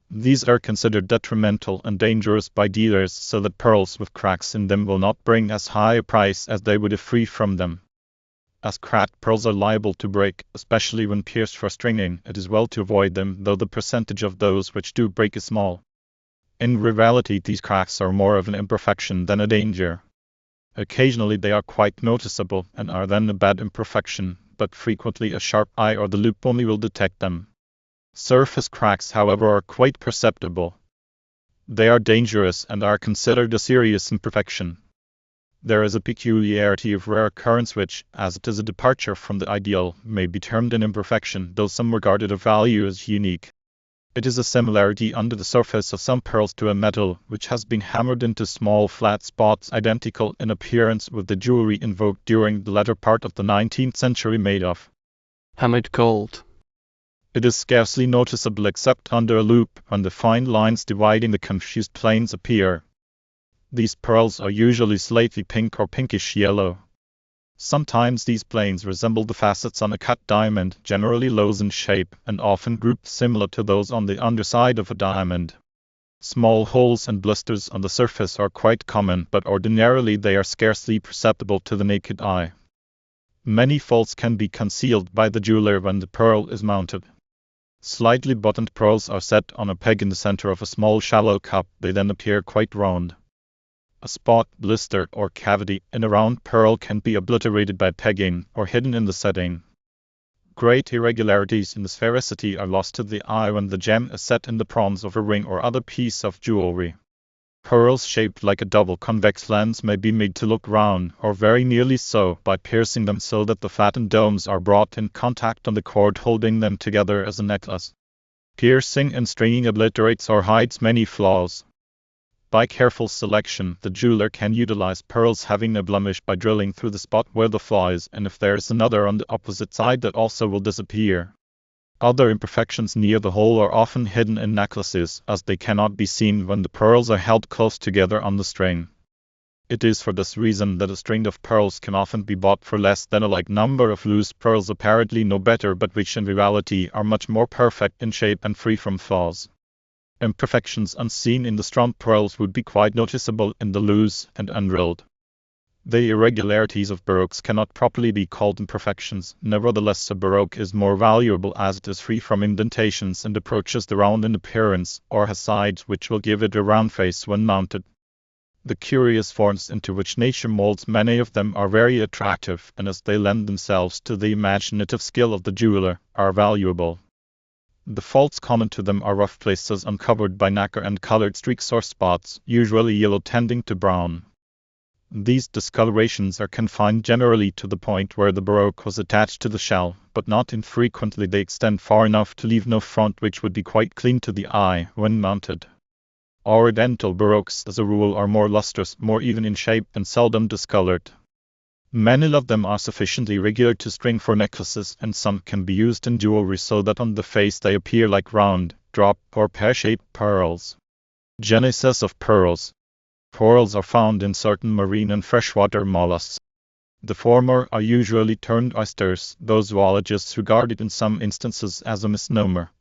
These are considered detrimental and dangerous by dealers, so that pearls with cracks in them will not bring as high a price as they would if free from them. As cracked pearls are liable to break, especially when pierced for stringing, it is well to avoid them, though the percentage of those which do break is small. In reality, these cracks are more of an imperfection than a danger. Occasionally they are quite noticeable and are then a bad imperfection, but frequently a sharp eye or the loupe only will detect them. Surface cracks, however, are quite perceptible. They are dangerous and are considered a serious imperfection. There is a peculiarity of rare occurrence which, as it is a departure from the ideal, may be termed an imperfection, though some regard it of value as unique. It is a similarity under the surface of some pearls to a metal, which has been hammered into small flat spots identical in appearance with the jewelry invoked during the latter part of the 19th century made of hammered gold. It is scarcely noticeable except under a loupe when the fine lines dividing the confused planes appear. These pearls are usually slightly pink or pinkish yellow. Sometimes these planes resemble the facets on a cut diamond, generally lozenge shape, and often grouped similar to those on the underside of a diamond. Small holes and blisters on the surface are quite common, but ordinarily they are scarcely perceptible to the naked eye. Many faults can be concealed by the jeweler when the pearl is mounted. Slightly buttoned pearls are set on a peg in the center of a small shallow cup. They then appear quite round. A spot, blister, or cavity in a round pearl can be obliterated by pegging or hidden in the setting. Great irregularities in the sphericity are lost to the eye when the gem is set in the prongs of a ring or other piece of jewelry. Pearls shaped like a double convex lens may be made to look round, or very nearly so, by piercing them so that the flattened domes are brought in contact on the cord holding them together as a necklace. Piercing and stringing obliterates or hides many flaws. By careful selection, the jeweler can utilize pearls having a blemish by drilling through the spot where the flaw is, and if there is another on the opposite side, that also will disappear. Other imperfections near the hole are often hidden in necklaces, as they cannot be seen when the pearls are held close together on the string. It is for this reason that a string of pearls can often be bought for less than a like number of loose pearls apparently no better, but which in reality are much more perfect in shape and free from flaws. Imperfections unseen in the strong pearls would be quite noticeable in the loose and undrilled. The irregularities of baroques cannot properly be called imperfections. Nevertheless, a baroque is more valuable as it is free from indentations and approaches the round in appearance, or has sides which will give it a round face when mounted. The curious forms into which nature molds many of them are very attractive, and as they lend themselves to the imaginative skill of the jeweler, are valuable. The faults common to them are rough places uncovered by nacre and colored streaks or spots, usually yellow tending to brown. These discolorations are confined generally to the point where the baroque was attached to the shell, but not infrequently they extend far enough to leave no front, which would be quite clean to the eye when mounted. Oriental baroques, as a rule, are more lustrous, more even in shape, and seldom discolored. Many of them are sufficiently regular to string for necklaces, and some can be used in jewelry so that on the face they appear like round, drop, or pear-shaped pearls. Genesis of pearls. Pearls are found in certain marine and freshwater mollusks. The former are usually termed oysters, though zoologists regard it in some instances as a misnomer.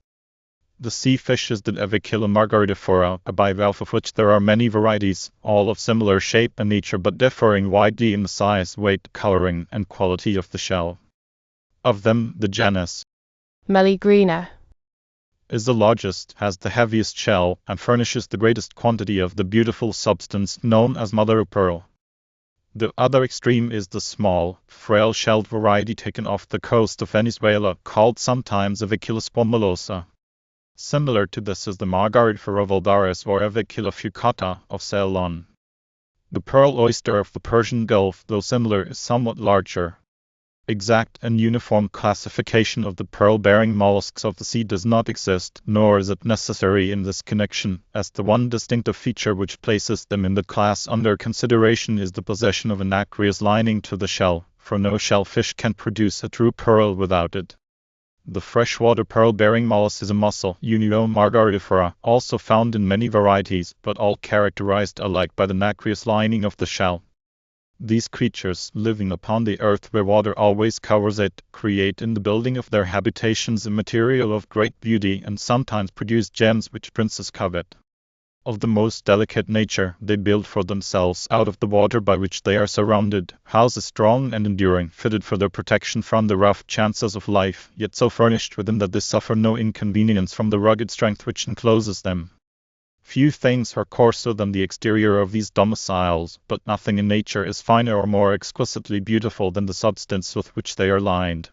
The sea fish is the Avicula margaritifera, a bivalve of which there are many varieties, all of similar shape and nature but differing widely in the size, weight, coloring, and quality of the shell. Of them, the genus Meligrina is the largest, has the heaviest shell, and furnishes the greatest quantity of the beautiful substance known as mother of pearl. The other extreme is the small, frail-shelled variety taken off the coast of Venezuela, called sometimes Avicula squamulosa. Similar to this is the Margaritifera vulgaris or Avicula fucata of Ceylon. The pearl oyster of the Persian Gulf, though similar, is somewhat larger. Exact and uniform classification of the pearl-bearing mollusks of the sea does not exist, nor is it necessary in this connection, as the one distinctive feature which places them in the class under consideration is the possession of a nacreous lining to the shell, for no shellfish can produce a true pearl without it. The freshwater pearl-bearing mollusk is a mussel, Unio margaritifera, also found in many varieties, but all characterized alike by the nacreous lining of the shell. These creatures, living upon the earth where water always covers it, create in the building of their habitations a material of great beauty and sometimes produce gems which princes covet. Of the most delicate nature, they build for themselves out of the water by which they are surrounded, houses strong and enduring, fitted for their protection from the rough chances of life, yet so furnished within that they suffer no inconvenience from the rugged strength which encloses them. Few things are coarser than the exterior of these domiciles, but nothing in nature is finer or more exquisitely beautiful than the substance with which they are lined.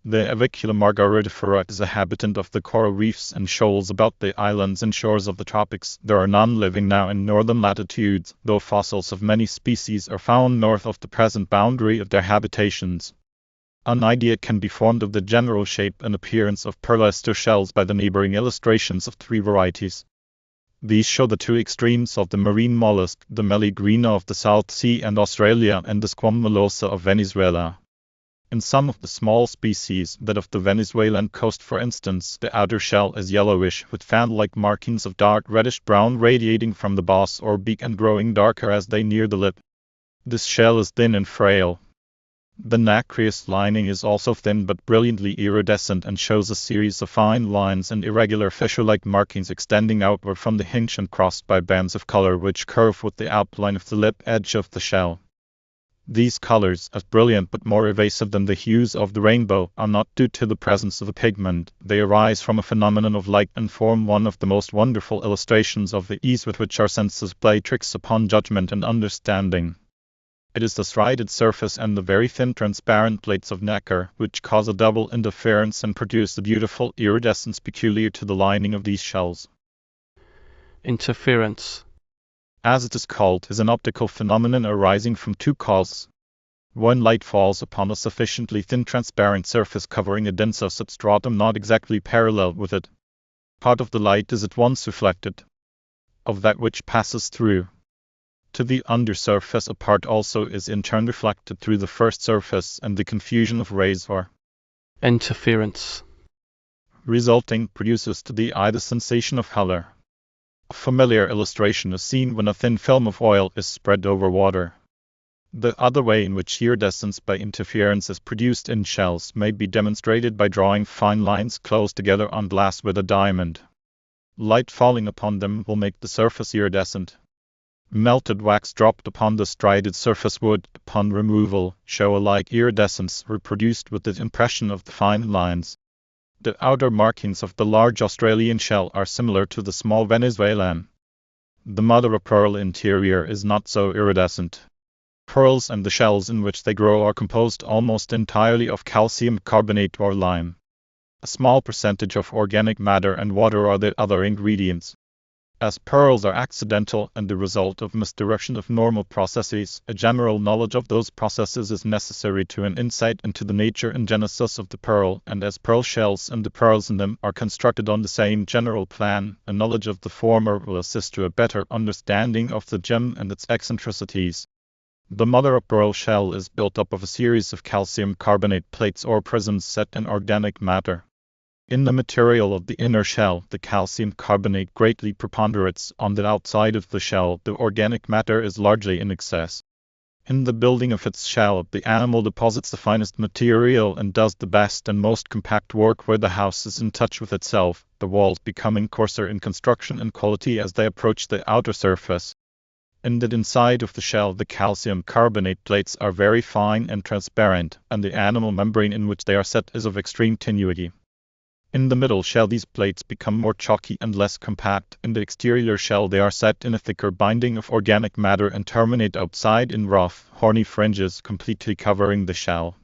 The Avicula margaritifera is a habitant of the coral reefs and shoals about the islands and shores of the tropics. There are none living now in northern latitudes, though fossils of many species are found north of the present boundary of their habitations. An idea can be formed of the general shape and appearance of pearl-ester shells by the neighboring illustrations of 3 varieties. These show the 2 extremes of the marine mollusk, the meligrina of the South Sea and Australia and the squamulosa of Venezuela. In some of the small species, that of the Venezuelan coast for instance, the outer shell is yellowish, with fan-like markings of dark reddish-brown radiating from the boss or beak and growing darker as they near the lip. This shell is thin and frail. The nacreous lining is also thin but brilliantly iridescent and shows a series of fine lines and irregular fissure-like markings extending outward from the hinge and crossed by bands of color which curve with the outline of the lip edge of the shell. These colors, as brilliant but more evasive than the hues of the rainbow, are not due to the presence of a pigment. They arise from a phenomenon of light and form one of the most wonderful illustrations of the ease with which our senses play tricks upon judgment and understanding. It is the striated surface and the very thin transparent plates of nacre which cause a double interference and produce the beautiful iridescence peculiar to the lining of these shells. Interference, as it is called, is an optical phenomenon arising from 2 causes. When light falls upon a sufficiently thin transparent surface covering a denser substratum not exactly parallel with it, part of the light is at once reflected, of that which passes through. To the undersurface a part also is in turn reflected through the first surface, and the confusion of rays or interference resulting produces to the eye the sensation of color. A familiar illustration is seen when a thin film of oil is spread over water. The other way in which iridescence by interference is produced in shells may be demonstrated by drawing fine lines close together on glass with a diamond. Light falling upon them will make the surface iridescent. Melted wax dropped upon the striated surface would, upon removal, show a like iridescence reproduced with the impression of the fine lines. The outer markings of the large Australian shell are similar to the small Venezuelan. The mother-of-pearl interior is not so iridescent. Pearls and the shells in which they grow are composed almost entirely of calcium carbonate or lime. A small percentage of organic matter and water are the other ingredients. As pearls are accidental and the result of misdirection of normal processes, a general knowledge of those processes is necessary to an insight into the nature and genesis of the pearl, and as pearl shells and the pearls in them are constructed on the same general plan, a knowledge of the former will assist to a better understanding of the gem and its eccentricities. The mother-of-pearl shell is built up of a series of calcium carbonate plates or prisms set in organic matter. In the material of the inner shell, the calcium carbonate greatly preponderates. On the outside of the shell, the organic matter is largely in excess. In the building of its shell, the animal deposits the finest material and does the best and most compact work where the house is in touch with itself, the walls becoming coarser in construction and quality as they approach the outer surface. In the inside of the shell, the calcium carbonate plates are very fine and transparent, and the animal membrane in which they are set is of extreme tenuity. In the middle shell these plates become more chalky and less compact. In the exterior shell they are set in a thicker binding of organic matter and terminate outside in rough, horny fringes completely covering the shell.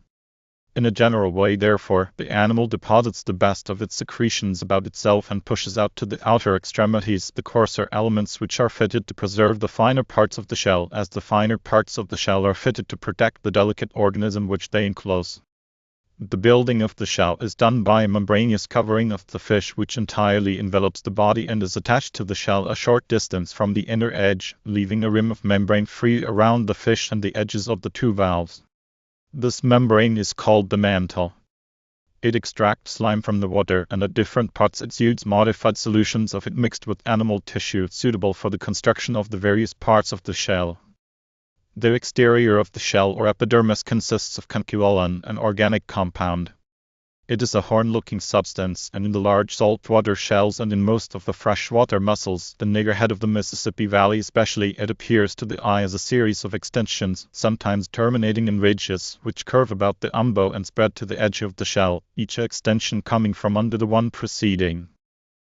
In a general way, therefore, the animal deposits the best of its secretions about itself and pushes out to the outer extremities the coarser elements which are fitted to preserve the finer parts of the shell, as the finer parts of the shell are fitted to protect the delicate organism which they enclose. The building of the shell is done by a membranous covering of the fish which entirely envelops the body and is attached to the shell a short distance from the inner edge, leaving a rim of membrane free around the fish and the edges of the 2 valves. This membrane is called the mantle. It extracts slime from the water, and at different parts it exudes modified solutions of it mixed with animal tissue suitable for the construction of the various parts of the shell. The exterior of the shell or epidermis consists of conchiolin, an organic compound. It is a horn-looking substance, and in the large saltwater shells and in most of the freshwater mussels, the niggerhead of the Mississippi Valley especially, it appears to the eye as a series of extensions, sometimes terminating in ridges, which curve about the umbo and spread to the edge of the shell, each extension coming from under the one preceding.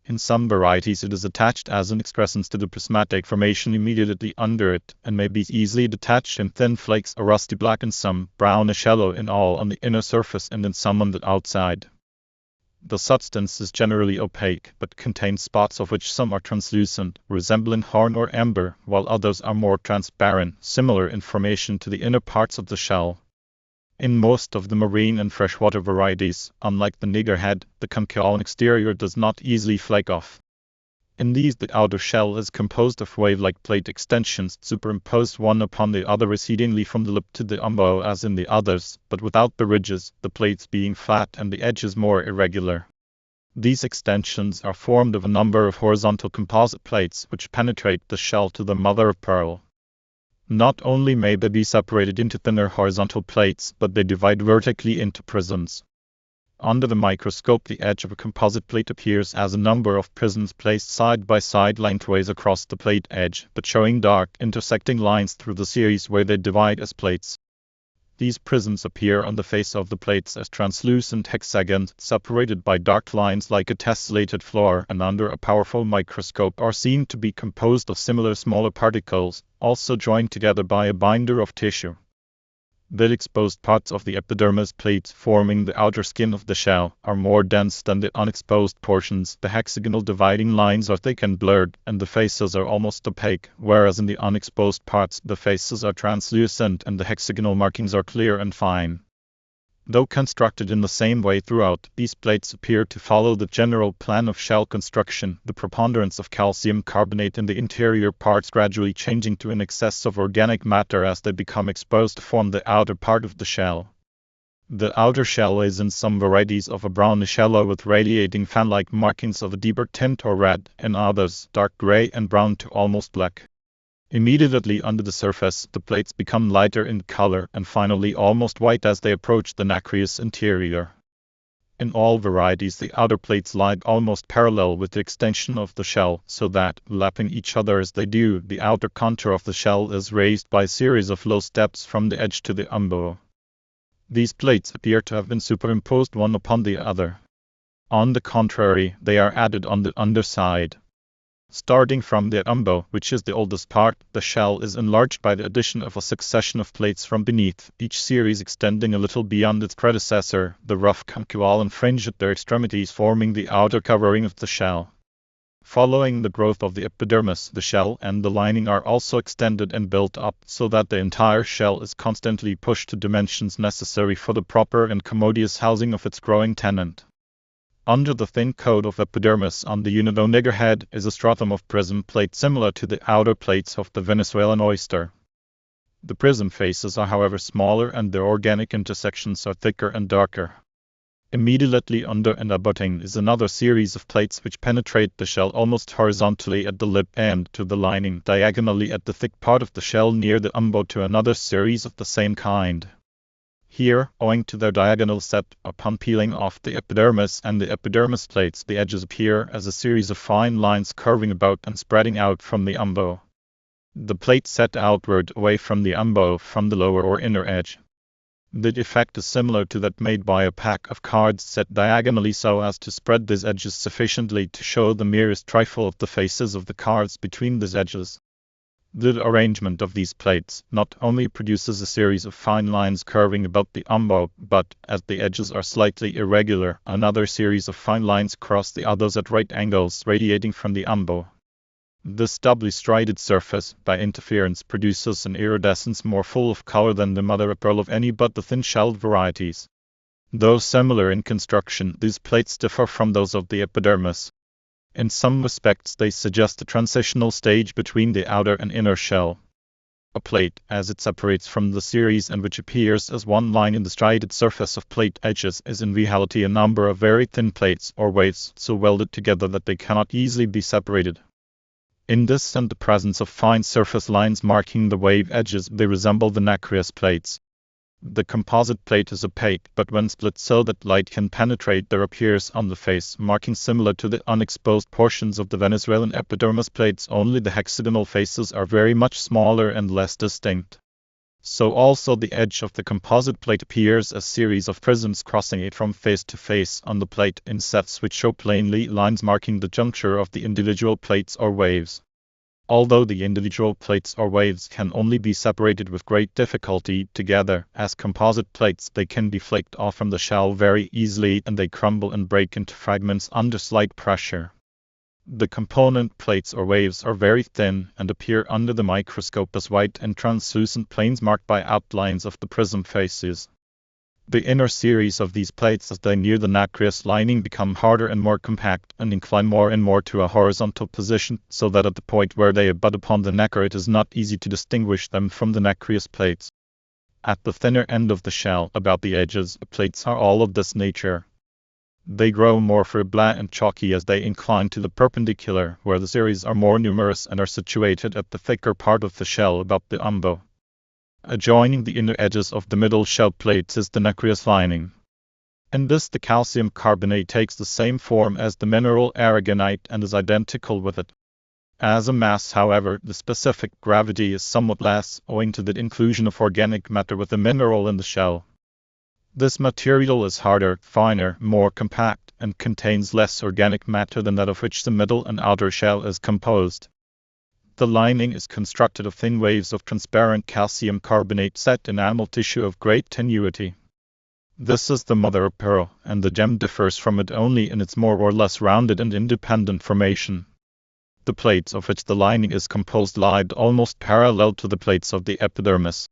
In some varieties it is attached as an excrescence to the prismatic formation immediately under it, and may be easily detached in thin flakes, a rusty black in some, brownish yellow in all on the inner surface and in some on the outside. The substance is generally opaque, but contains spots of which some are translucent, resembling horn or amber, while others are more transparent, similar in formation to the inner parts of the shell. In most of the marine and freshwater varieties, unlike the niggerhead, the conchoidal exterior does not easily flake off. In these the outer shell is composed of wave-like plate extensions superimposed one upon the other recedingly from the lip to the umbo as in the others, but without the ridges, the plates being flat and the edges more irregular. These extensions are formed of a number of horizontal composite plates which penetrate the shell to the mother of pearl. Not only may they be separated into thinner horizontal plates, but they divide vertically into prisms. Under the microscope, the edge of a composite plate appears as a number of prisms placed side by side lengthways across the plate edge, but showing dark, intersecting lines through the series where they divide as plates. These prisms appear on the face of the plates as translucent hexagons, separated by dark lines like a tessellated floor, and under a powerful microscope are seen to be composed of similar smaller particles, also joined together by a binder of tissue. The exposed parts of the epidermis plates forming the outer skin of the shell are more dense than the unexposed portions. The hexagonal dividing lines are thick and blurred, and the faces are almost opaque, whereas in the unexposed parts the faces are translucent and the hexagonal markings are clear and fine. Though constructed in the same way throughout, these plates appear to follow the general plan of shell construction, the preponderance of calcium carbonate in the interior parts gradually changing to an excess of organic matter as they become exposed to form the outer part of the shell. The outer shell is in some varieties of a brownish yellow with radiating fan-like markings of a deeper tint or red, in others dark gray and brown to almost black. Immediately under the surface, the plates become lighter in color and finally almost white as they approach the nacreous interior. In all varieties, the outer plates lie almost parallel with the extension of the shell, so that, lapping each other as they do, the outer contour of the shell is raised by a series of low steps from the edge to the umbo. These plates appear to have been superimposed one upon the other. On the contrary, they are added on the underside. Starting from the umbo, which is the oldest part, the shell is enlarged by the addition of a succession of plates from beneath, each series extending a little beyond its predecessor, the rough conchoidal fringe at their extremities forming the outer covering of the shell. Following the growth of the epidermis, the shell and the lining are also extended and built up, so that the entire shell is constantly pushed to dimensions necessary for the proper and commodious housing of its growing tenant. Under the thin coat of epidermis on the unido niggerhead is a stratum of prism plate similar to the outer plates of the Venezuelan oyster. The prism faces are however smaller and their organic intersections are thicker and darker. Immediately under and abutting is another series of plates which penetrate the shell almost horizontally at the lip and to the lining diagonally at the thick part of the shell near the umbo to another series of the same kind. Here, owing to their diagonal set, upon peeling off the epidermis and the epidermis plates, the edges appear as a series of fine lines curving about and spreading out from the umbo. The plate set outward away from the umbo from the lower or inner edge. The effect is similar to that made by a pack of cards set diagonally so as to spread these edges sufficiently to show the merest trifle of the faces of the cards between these edges. The arrangement of these plates not only produces a series of fine lines curving about the umbo, but, as the edges are slightly irregular, another series of fine lines cross the others at right angles radiating from the umbo. This doubly striated surface, by interference, produces an iridescence more full of color than the mother of pearl of any but the thin-shelled varieties. Though similar in construction, these plates differ from those of the epidermis. In some respects they suggest a transitional stage between the outer and inner shell. A plate, as it separates from the series and which appears as one line in the striated surface of plate edges, is in reality a number of very thin plates or waves so welded together that they cannot easily be separated. In this and the presence of fine surface lines marking the wave edges, they resemble the nacreous plates. The composite plate is opaque, but when split so that light can penetrate, there appears on the face markings similar to the unexposed portions of the Venezuelan epidermis plates, only the hexagonal faces are very much smaller and less distinct. So also the edge of the composite plate appears as series of prisms crossing it from face to face on the plate in sets which show plainly lines marking the juncture of the individual plates or waves. Although the individual plates or waves can only be separated with great difficulty together as composite plates, they can deflect off from the shell very easily and they crumble and break into fragments under slight pressure. The component plates or waves are very thin and appear under the microscope as white and translucent planes marked by outlines of the prism faces. The inner series of these plates as they near the nacreous lining become harder and more compact and incline more and more to a horizontal position, so that at the point where they abut upon the nacre it is not easy to distinguish them from the nacreous plates. At the thinner end of the shell, about the edges, the plates are all of this nature. They grow more fibrous and chalky as they incline to the perpendicular, where the series are more numerous and are situated at the thicker part of the shell about the umbo. Adjoining the inner edges of the middle shell plates is the nacreous lining. In this the calcium carbonate takes the same form as the mineral aragonite and is identical with it. As a mass, however, the specific gravity is somewhat less, owing to the inclusion of organic matter with the mineral in the shell. This material is harder, finer, more compact, and contains less organic matter than that of which the middle and outer shell is composed. The lining is constructed of thin waves of transparent calcium carbonate set in enamel tissue of great tenuity. This is the mother of pearl, and the gem differs from it only in its more or less rounded and independent formation. The plates of which the lining is composed lie almost parallel to the plates of the epidermis.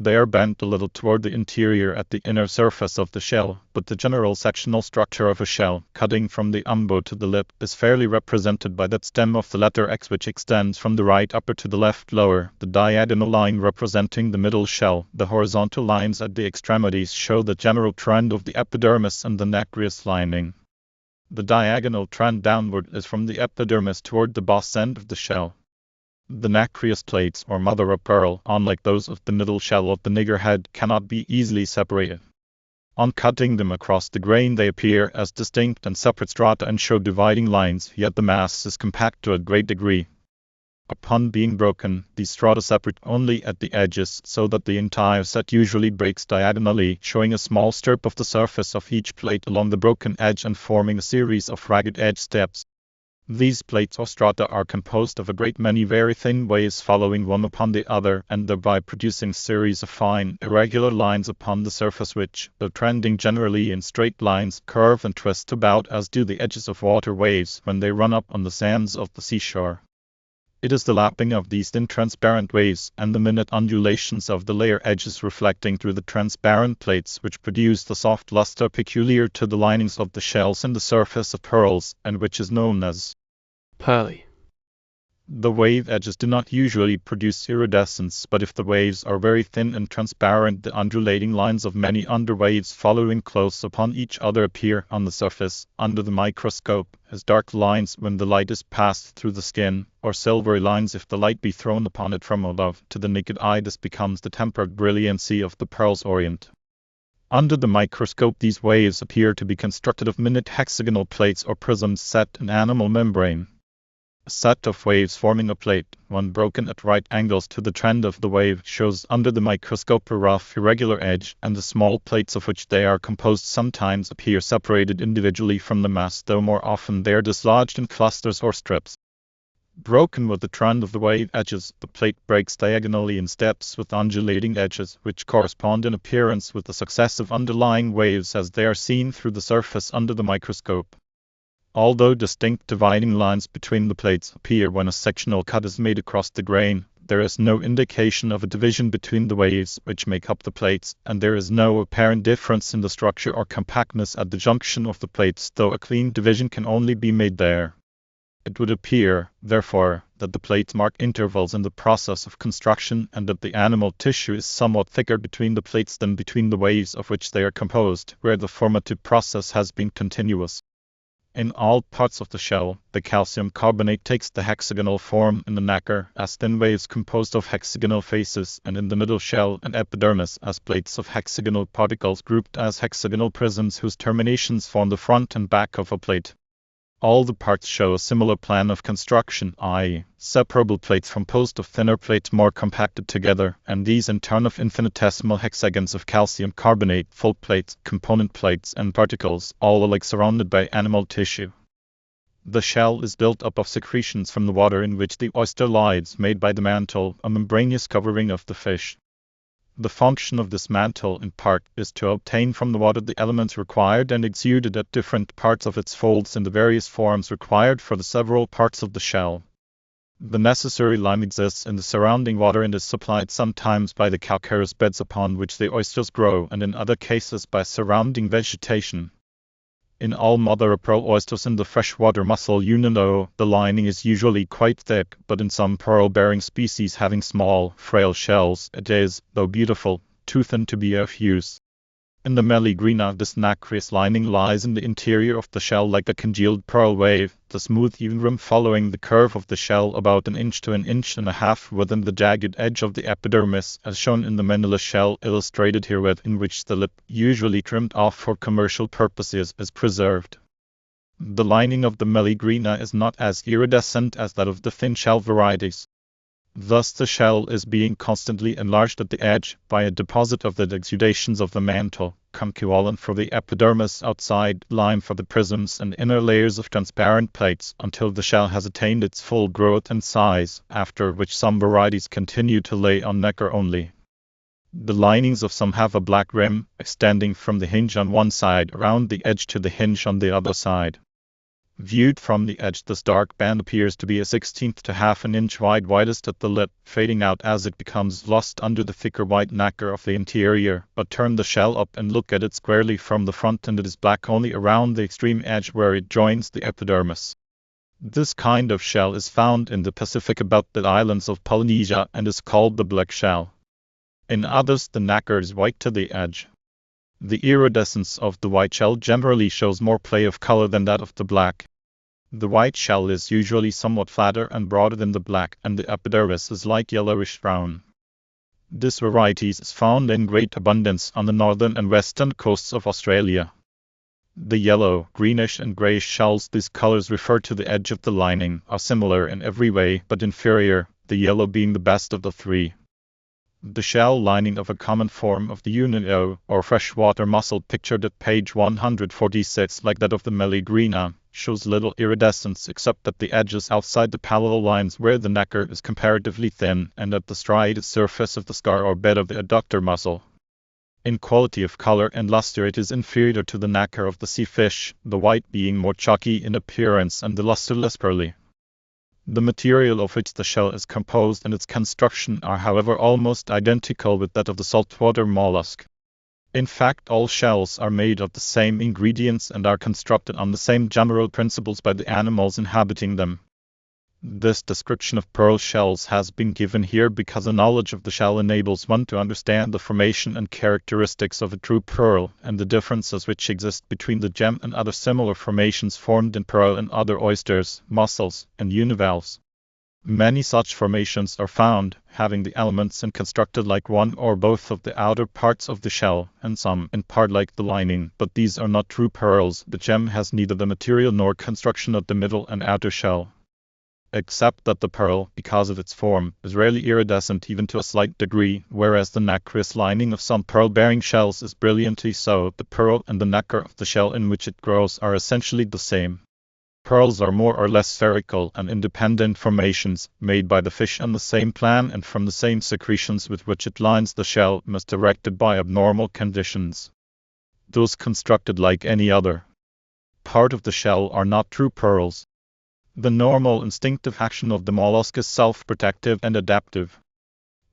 They are bent a little toward the interior at the inner surface of the shell, but the general sectional structure of a shell, cutting from the umbo to the lip, is fairly represented by that stem of the letter X which extends from the right upper to the left lower, the diagonal line representing the middle shell. The horizontal lines at the extremities show the general trend of the epidermis and the nacreous lining. The diagonal trend downward is from the epidermis toward the boss end of the shell. The nacreous plates, or mother of pearl, unlike those of the middle shell of the niggerhead, cannot be easily separated. On cutting them across the grain they appear as distinct and separate strata and show dividing lines, yet the mass is compact to a great degree. Upon being broken, these strata separate only at the edges, so that the entire set usually breaks diagonally, showing a small strip of the surface of each plate along the broken edge and forming a series of ragged edge steps. These plates or strata are composed of a great many very thin waves following one upon the other, and thereby producing series of fine, irregular lines upon the surface which, though trending generally in straight lines, curve and twist about as do the edges of water waves when they run up on the sands of the seashore. It is the lapping of these thin transparent waves and the minute undulations of the layer edges reflecting through the transparent plates which produce the soft luster peculiar to the linings of the shells and the surface of pearls, and which is known as pearly. The wave edges do not usually produce iridescence, but if the waves are very thin and transparent, the undulating lines of many underwaves following close upon each other appear on the surface, under the microscope, as dark lines when the light is passed through the skin, or silvery lines if the light be thrown upon it from above. To the naked eye this becomes the tempered brilliancy of the pearl's orient. Under the microscope these waves appear to be constructed of minute hexagonal plates or prisms set in animal membrane. A set of waves forming a plate, one broken at right angles to the trend of the wave, shows under the microscope a rough, irregular edge, and the small plates of which they are composed sometimes appear separated individually from the mass, though more often they are dislodged in clusters or strips. Broken with the trend of the wave edges, the plate breaks diagonally in steps with undulating edges, which correspond in appearance with the successive underlying waves as they are seen through the surface under the microscope. Although distinct dividing lines between the plates appear when a sectional cut is made across the grain, there is no indication of a division between the waves which make up the plates, and there is no apparent difference in the structure or compactness at the junction of the plates, though a clean division can only be made there. It would appear, therefore, that the plates mark intervals in the process of construction, and that the animal tissue is somewhat thicker between the plates than between the waves of which they are composed, where the formative process has been continuous. In all parts of the shell, the calcium carbonate takes the hexagonal form in the nacre as thin waves composed of hexagonal faces, and in the middle shell and epidermis as plates of hexagonal particles grouped as hexagonal prisms whose terminations form the front and back of a plate. All the parts show a similar plan of construction, i.e., separable plates composed of thinner plates more compacted together, and these in turn of infinitesimal hexagons of calcium carbonate, full plates, component plates, and particles, all alike surrounded by animal tissue. The shell is built up of secretions from the water in which the oyster lies, made by the mantle, a membranous covering of the fish. The function of this mantle, in part, is to obtain from the water the elements required and exuded at different parts of its folds in the various forms required for the several parts of the shell. The necessary lime exists in the surrounding water and is supplied sometimes by the calcareous beds upon which the oysters grow, and in other cases by surrounding vegetation. In all mother of pearl oysters in the freshwater mussel union, the lining is usually quite thick, but in some pearl-bearing species having small, frail shells, it is, though beautiful, too thin to be of use. In the Meleagrina, this nacreous lining lies in the interior of the shell like a congealed pearl wave, the smooth even rim following the curve of the shell about 1 inch to 1.5 inches within the jagged edge of the epidermis, as shown in the manila shell illustrated herewith, in which the lip, usually trimmed off for commercial purposes, is preserved. The lining of the Meleagrina is not as iridescent as that of the thin shell varieties. Thus the shell is being constantly enlarged at the edge by a deposit of the exudations of the mantle, conchiolin for the epidermis outside, lime for the prisms and inner layers of transparent plates, until the shell has attained its full growth and size, after which some varieties continue to lay on nacre only. The linings of some have a black rim, extending from the hinge on one side around the edge to the hinge on the other side. Viewed from the edge, this dark band appears to be 1/16 to half an inch wide, widest at the lip, fading out as it becomes lost under the thicker white nacre of the interior. But turn the shell up and look at it squarely from the front, and it is black only around the extreme edge where it joins the epidermis. This kind of shell is found in the Pacific about the islands of Polynesia and is called the black shell. In others, the nacre is white to the edge. The iridescence of the white shell generally shows more play of color than that of the black. The white shell is usually somewhat flatter and broader than the black, and the epidermis is light yellowish-brown. This variety is found in great abundance on the northern and western coasts of Australia. The yellow, greenish and grayish shells, these colors refer to the edge of the lining, are similar in every way but inferior, the yellow being the best of the three. The shell lining of a common form of the Unio, or freshwater mussel pictured at page 146, like that of the Meleagrina, shows little iridescence except at the edges outside the parallel lines where the nacre is comparatively thin, and at the striated surface of the scar or bed of the adductor mussel. In quality of color and luster it is inferior to the nacre of the sea fish, the white being more chalky in appearance and the luster less pearly. The material of which the shell is composed and its construction are however almost identical with that of the saltwater mollusk. In fact, all shells are made of the same ingredients and are constructed on the same general principles by the animals inhabiting them. This description of pearl shells has been given here because a knowledge of the shell enables one to understand the formation and characteristics of a true pearl, and the differences which exist between the gem and other similar formations formed in pearl and other oysters, mussels, and univalves. Many such formations are found, having the elements and constructed like one or both of the outer parts of the shell, and some in part like the lining, but these are not true pearls. The gem has neither the material nor construction of the middle and outer shell. Except that the pearl, because of its form, is rarely iridescent even to a slight degree, whereas the nacreous lining of some pearl-bearing shells is brilliantly so. The pearl and the nacre of the shell in which it grows are essentially the same. Pearls are more or less spherical and independent formations, made by the fish on the same plan and from the same secretions with which it lines the shell, misdirected by abnormal conditions. Those constructed like any other part of the shell are not true pearls. The normal instinctive action of the mollusk is self-protective and adaptive.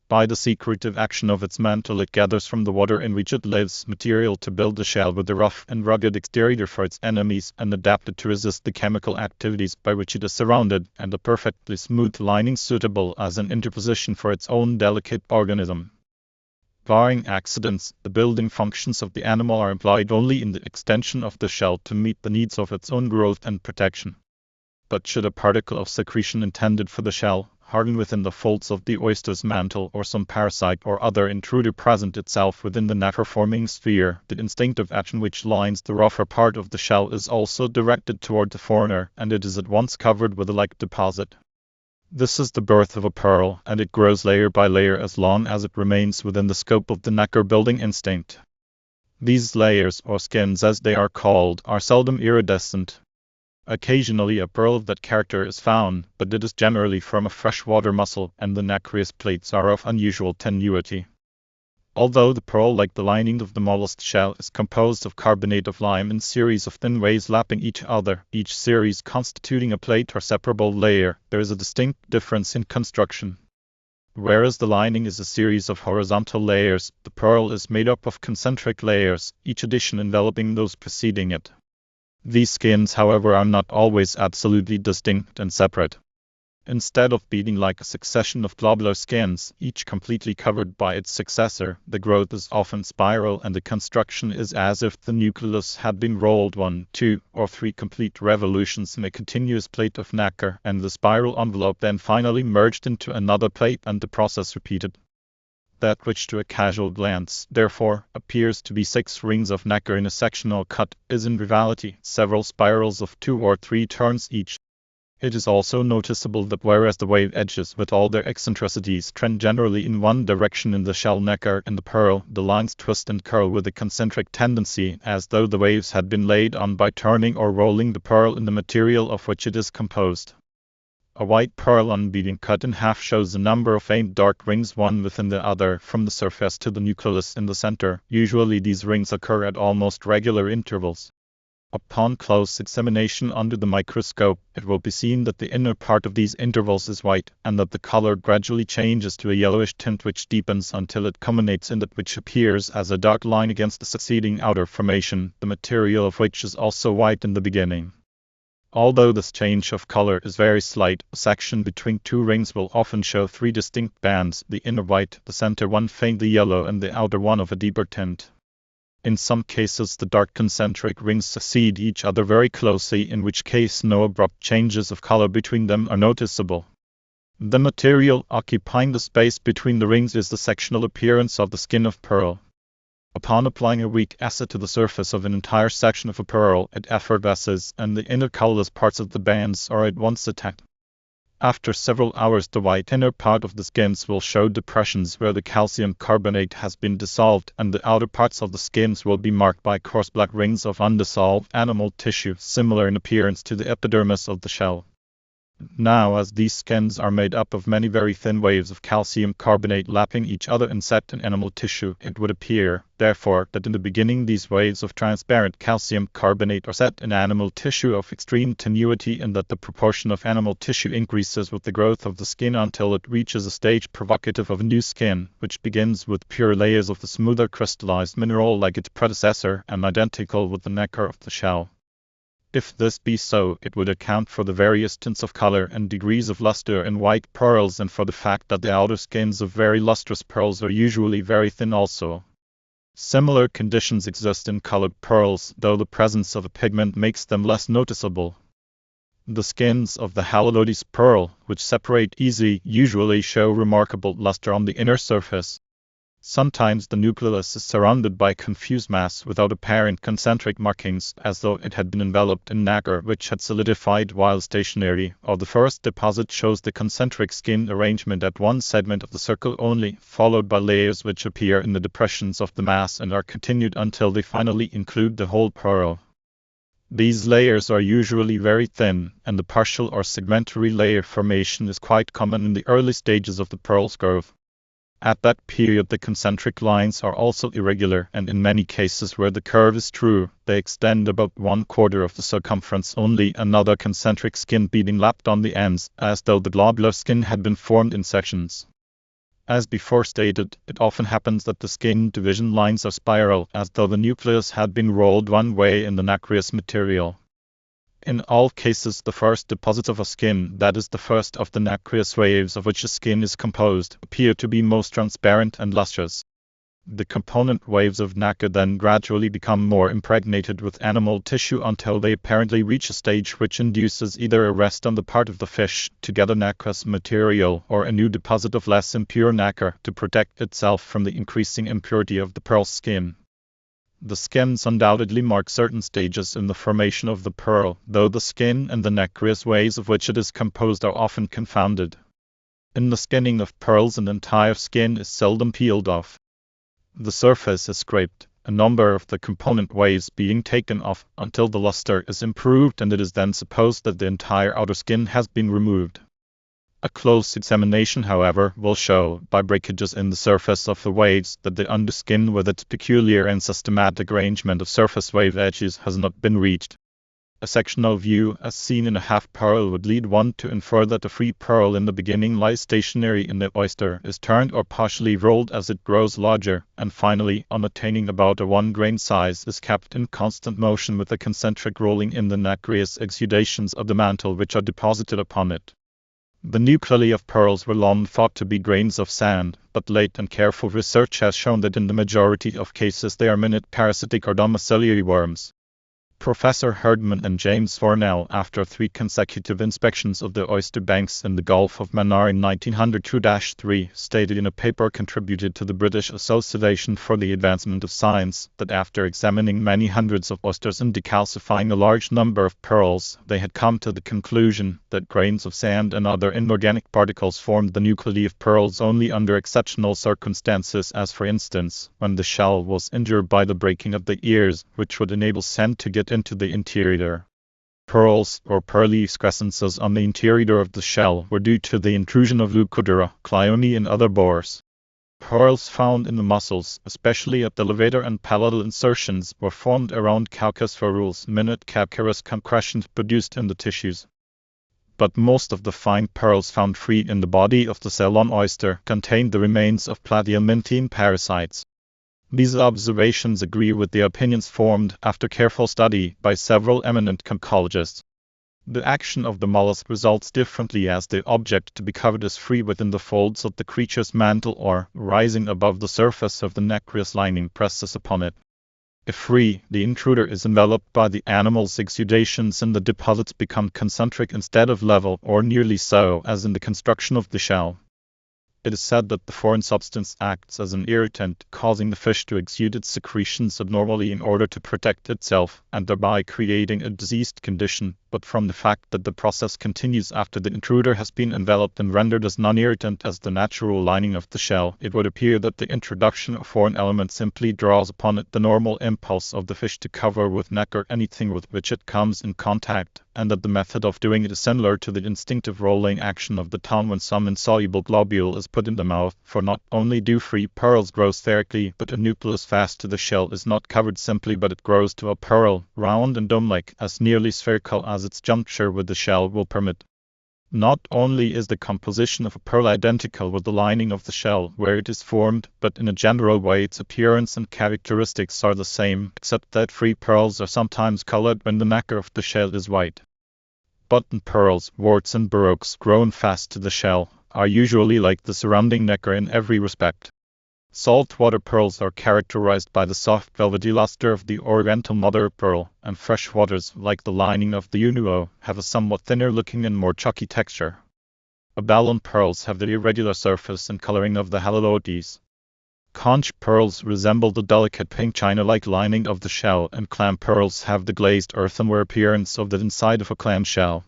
By the secretive action of its mantle it gathers from the water in which it lives material to build the shell with a rough and rugged exterior for its enemies, and adapted to resist the chemical activities by which it is surrounded, and a perfectly smooth lining suitable as an interposition for its own delicate organism. Barring accidents, the building functions of the animal are employed only in the extension of the shell to meet the needs of its own growth and protection. But should a particle of secretion intended for the shell, harden within the folds of the oyster's mantle, or some parasite or other intruder present itself within the nacre-forming sphere. The instinctive action which lines the rougher part of the shell is also directed toward the foreigner, and it is at once covered with a like deposit. This is the birth of a pearl, and it grows layer by layer as long as it remains within the scope of the nacre-building instinct. These layers, or skins as they are called, are seldom iridescent. Occasionally a pearl of that character is found, but it is generally from a freshwater mussel, and the nacreous plates are of unusual tenuity. Although the pearl, like the lining of the mollusk shell, is composed of carbonate of lime in series of thin waves lapping each other, each series constituting a plate or separable layer, there is a distinct difference in construction. Whereas the lining is a series of horizontal layers, the pearl is made up of concentric layers, each addition enveloping those preceding it. These skins, however, are not always absolutely distinct and separate. Instead of being like a succession of globular skins, each completely covered by its successor, the growth is often spiral, and the construction is as if the nucleus had been rolled 1, 2, or 3 complete revolutions in a continuous plate of nacre, and the spiral envelope then finally merged into another plate, and the process repeated. That which to a casual glance, therefore, appears to be 6 rings of nacre in a sectional cut, is in reality several spirals of 2 or 3 turns each. It is also noticeable that whereas the wave edges with all their eccentricities trend generally in one direction in the shell nacre and the pearl, the lines twist and curl with a concentric tendency, as though the waves had been laid on by turning or rolling the pearl in the material of which it is composed. A white pearl on being cut in half shows a number of faint dark rings one within the other, from the surface to the nucleus in the center. Usually these rings occur at almost regular intervals. Upon close examination under the microscope, it will be seen that the inner part of these intervals is white, and that the color gradually changes to a yellowish tint which deepens until it culminates in that which appears as a dark line against the succeeding outer formation, the material of which is also white in the beginning. Although this change of color is very slight, a section between 2 rings will often show 3 distinct bands, the inner white, the center one faintly yellow, and the outer one of a deeper tint. In some cases the dark concentric rings succeed each other very closely, in which case no abrupt changes of color between them are noticeable. The material occupying the space between the rings is the sectional appearance of the skin of pearl. Upon applying a weak acid to the surface of an entire section of a pearl, it effervesces, and the inner colorless parts of the bands are at once attacked. After several hours, the white inner part of the skins will show depressions where the calcium carbonate has been dissolved, and the outer parts of the skins will be marked by coarse black rings of undissolved animal tissue, similar in appearance to the epidermis of the shell. Now, as these skins are made up of many very thin waves of calcium carbonate lapping each other and set in animal tissue, it would appear, therefore, that in the beginning these waves of transparent calcium carbonate are set in animal tissue of extreme tenuity, and that the proportion of animal tissue increases with the growth of the skin until it reaches a stage provocative of a new skin, which begins with pure layers of the smoother crystallized mineral like its predecessor, and identical with the nacre of the shell. If this be so, it would account for the various tints of color and degrees of luster in white pearls, and for the fact that the outer skins of very lustrous pearls are usually very thin also. Similar conditions exist in colored pearls, though the presence of a pigment makes them less noticeable. The skins of the Halolodes pearl, which separate easily, usually show remarkable luster on the inner surface. Sometimes the nucleus is surrounded by confused mass without apparent concentric markings, as though it had been enveloped in nacre which had solidified while stationary, or the first deposit shows the concentric skin arrangement at one segment of the circle only, followed by layers which appear in the depressions of the mass and are continued until they finally include the whole pearl. These layers are usually very thin, and the partial or segmentary layer formation is quite common in the early stages of the pearl's growth. At that period the concentric lines are also irregular, and in many cases where the curve is true, they extend about 1/4 of the circumference only, another concentric skin being lapped on the ends, as though the globular skin had been formed in sections. As before stated, it often happens that the skin division lines are spiral, as though the nucleus had been rolled one way in the nacreous material. In all cases, the first deposits of a skin, that is the first of the nacreous waves of which a skin is composed, appear to be most transparent and lustrous. The component waves of nacre then gradually become more impregnated with animal tissue until they apparently reach a stage which induces either a rest on the part of the fish to gather nacreous material or a new deposit of less impure nacre to protect itself from the increasing impurity of the pearl skin. The skins undoubtedly mark certain stages in the formation of the pearl, though the skin and the nacreous ways of which it is composed are often confounded. In the skinning of pearls, an entire skin is seldom peeled off. The surface is scraped, a number of the component waves being taken off until the luster is improved, and it is then supposed that the entire outer skin has been removed. A close examination, however, will show, by breakages in the surface of the waves, that the underskin with its peculiar and systematic arrangement of surface wave edges has not been reached. A sectional view, as seen in a half pearl, would lead one to infer that the free pearl in the beginning lies stationary in the oyster, is turned or partially rolled as it grows larger, and finally, on attaining about a 1-grain size, is kept in constant motion with a concentric rolling in the nacreous exudations of the mantle which are deposited upon it. The nuclei of pearls were long thought to be grains of sand, but late and careful research has shown that in the majority of cases they are minute parasitic or domiciliary worms. Professor Herdman and James Fornell, after 3 consecutive inspections of the oyster banks in the Gulf of Mannar in 1902-3, stated in a paper contributed to the British Association for the Advancement of Science that after examining many hundreds of oysters and decalcifying a large number of pearls, they had come to the conclusion that grains of sand and other inorganic particles formed the nuclei of pearls only under exceptional circumstances, as for instance, when the shell was injured by the breaking of the ears, which would enable sand to get into the interior. Pearls, or pearly excrescences on the interior of the shell, were due to the intrusion of Leucodura, Clyone, and other borers. Pearls found in the muscles, especially at the levator and palatal insertions, were formed around calcareous pherules, minute calcareous concretions produced in the tissues. But most of the fine pearls found free in the body of the Ceylon oyster contained the remains of platyhelminthine parasites. These observations agree with the opinions formed, after careful study, by several eminent conchologists. The action of the mollusk results differently, as the object to be covered is free within the folds of the creature's mantle or, rising above the surface of the nacreous lining, presses upon it. If free, the intruder is enveloped by the animal's exudations and the deposits become concentric instead of level, or nearly so, as in the construction of the shell. It is said that the foreign substance acts as an irritant, causing the fish to exude its secretions abnormally in order to protect itself, and thereby creating a diseased condition, but from the fact that the process continues after the intruder has been enveloped and rendered as non-irritant as the natural lining of the shell, it would appear that the introduction of foreign elements simply draws upon it the normal impulse of the fish to cover with nacre anything with which it comes in contact, and that the method of doing it is similar to the instinctive rolling action of the tongue when some insoluble globule is put in the mouth, for not only do free pearls grow spherically, but a nucleus fast to the shell is not covered simply, but it grows to a pearl, round and dome-like, as nearly spherical as its juncture with the shell will permit. Not only is the composition of a pearl identical with the lining of the shell where it is formed, but in a general way its appearance and characteristics are the same, except that free pearls are sometimes colored when the nacre of the shell is white. Button pearls, warts and baroques grown fast to the shell, are usually like the surrounding nacre in every respect. Saltwater pearls are characterized by the soft velvety luster of the oriental mother pearl, and fresh waters, like the lining of the unuo, have a somewhat thinner looking and more chalky texture. Abalone pearls have the irregular surface and coloring of the halilotes. Conch pearls resemble the delicate pink china-like lining of the shell, and clam pearls have the glazed earthenware appearance of the inside of a clam shell.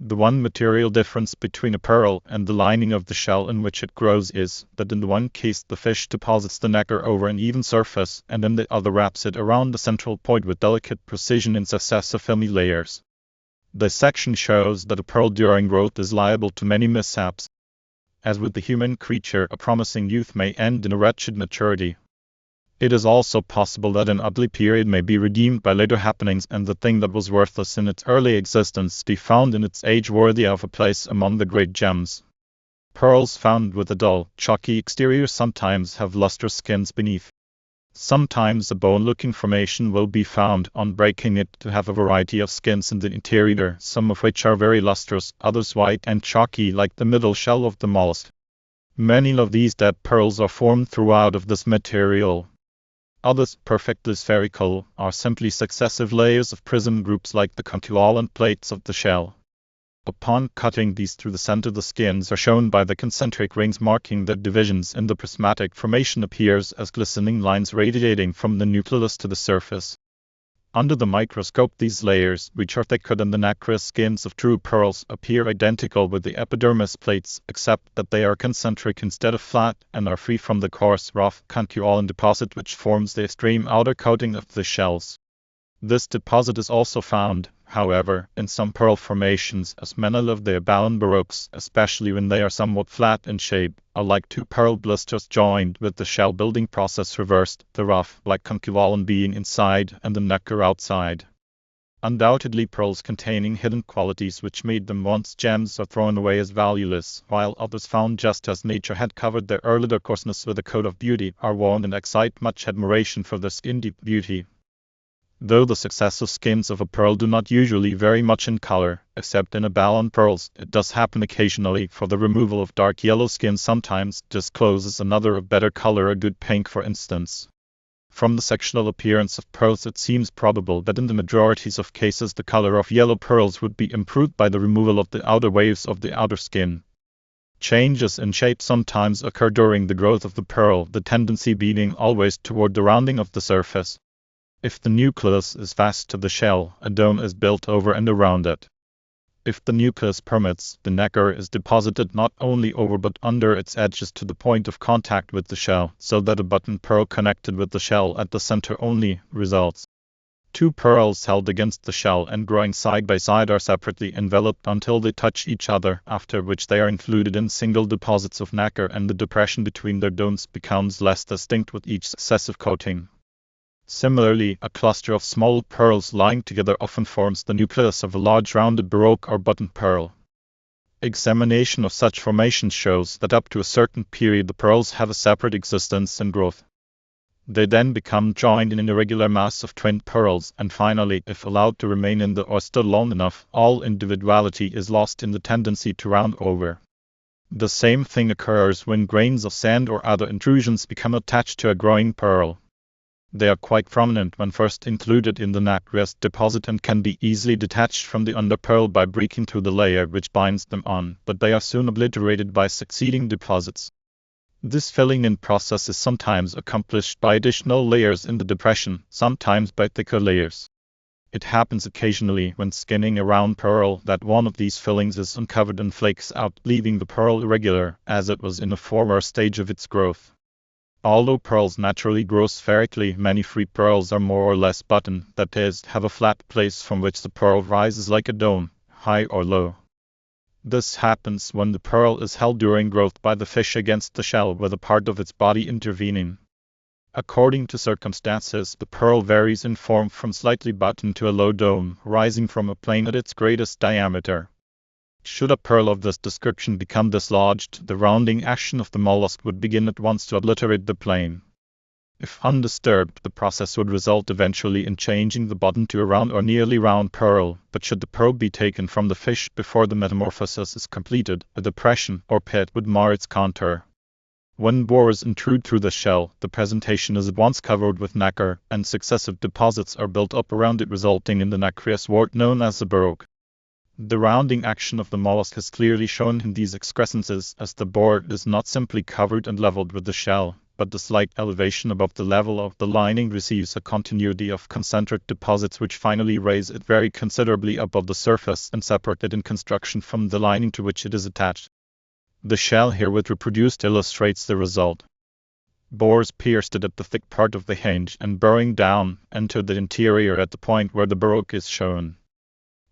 The one material difference between a pearl and the lining of the shell in which it grows is that in the one case the fish deposits the nacre over an even surface, and in the other wraps it around the central point with delicate precision in successive filmy layers. Dissection shows that a pearl during growth is liable to many mishaps. As with the human creature, a promising youth may end in a wretched maturity. It is also possible that an ugly period may be redeemed by later happenings, and the thing that was worthless in its early existence be found in its age worthy of a place among the great gems. Pearls found with a dull, chalky exterior sometimes have lustrous skins beneath. Sometimes a bone-looking formation will be found on breaking it to have a variety of skins in the interior, some of which are very lustrous, others white and chalky like the middle shell of the mollusk. Many of these dead pearls are formed throughout of this material. Others, perfectly spherical, are simply successive layers of prism groups like the conchoidal plates of the shell. Upon cutting these through the center, the skins are shown by the concentric rings marking their divisions, and the prismatic formation appears as glistening lines radiating from the nucleus to the surface. Under the microscope, these layers, which are thicker than the nacreous skins of true pearls, appear identical with the epidermis plates, except that they are concentric instead of flat, and are free from the coarse, rough conchoidal deposit which forms the extreme outer coating of the shells. This deposit is also found, however, in some pearl formations, as many of the abound baroques, especially when they are somewhat flat in shape, are like two pearl blisters joined, with the shell building process reversed, the rough, like conchoidal being inside and the nacre outside. Undoubtedly, pearls containing hidden qualities which made them once gems are thrown away as valueless, while others, found just as nature had covered their earlier coarseness with a coat of beauty, are worn and excite much admiration for their skin-deep beauty. Though the successive skins of a pearl do not usually vary much in color, except in abound pearls, it does happen occasionally, for the removal of dark yellow skin sometimes discloses another of better color, a good pink for instance. From the sectional appearance of pearls, it seems probable that in the majorities of cases the color of yellow pearls would be improved by the removal of the outer waves of the outer skin. Changes in shape sometimes occur during the growth of the pearl, the tendency being always toward the rounding of the surface. If the nucleus is fast to the shell, a dome is built over and around it. If the nucleus permits, the nacre is deposited not only over but under its edges to the point of contact with the shell, so that a button pearl connected with the shell at the center only results. Two pearls held against the shell and growing side by side are separately enveloped until they touch each other, after which they are included in single deposits of nacre, and the depression between their domes becomes less distinct with each successive coating. Similarly, a cluster of small pearls lying together often forms the nucleus of a large rounded baroque or button pearl. Examination of such formations shows that up to a certain period the pearls have a separate existence and growth. They then become joined in an irregular mass of twin pearls, and finally, if allowed to remain in the oyster long enough, all individuality is lost in the tendency to round over. The same thing occurs when grains of sand or other intrusions become attached to a growing pearl. They are quite prominent when first included in the nacreous deposit and can be easily detached from the underpearl by breaking through the layer which binds them on, but they are soon obliterated by succeeding deposits. This filling-in process is sometimes accomplished by additional layers in the depression, sometimes by thicker layers. It happens occasionally when skinning a round pearl that one of these fillings is uncovered and flakes out, leaving the pearl irregular, as it was in a former stage of its growth. Although pearls naturally grow spherically, many free pearls are more or less button, that is, have a flat place from which the pearl rises like a dome, high or low. This happens when the pearl is held during growth by the fish against the shell, with a part of its body intervening. According to circumstances, the pearl varies in form from slightly buttoned to a low dome, rising from a plane at its greatest diameter. Should a pearl of this description become dislodged, the rounding action of the mollusk would begin at once to obliterate the plane. If undisturbed, the process would result eventually in changing the button to a round or nearly round pearl, but should the pearl be taken from the fish before the metamorphosis is completed, a depression or pit would mar its contour. When borers intrude through the shell, the presentation is at once covered with nacre, and successive deposits are built up around it, resulting in the nacreous wart known as the baroque. The rounding action of the mollusk is clearly shown in these excrescences, as the bore is not simply covered and leveled with the shell, but the slight elevation above the level of the lining receives a continuity of concentric deposits which finally raise it very considerably above the surface and separate it in construction from the lining to which it is attached. The shell herewith reproduced illustrates the result. Bores pierced it at the thick part of the hinge, and burrowing down, entered the interior at the point where the baroque is shown.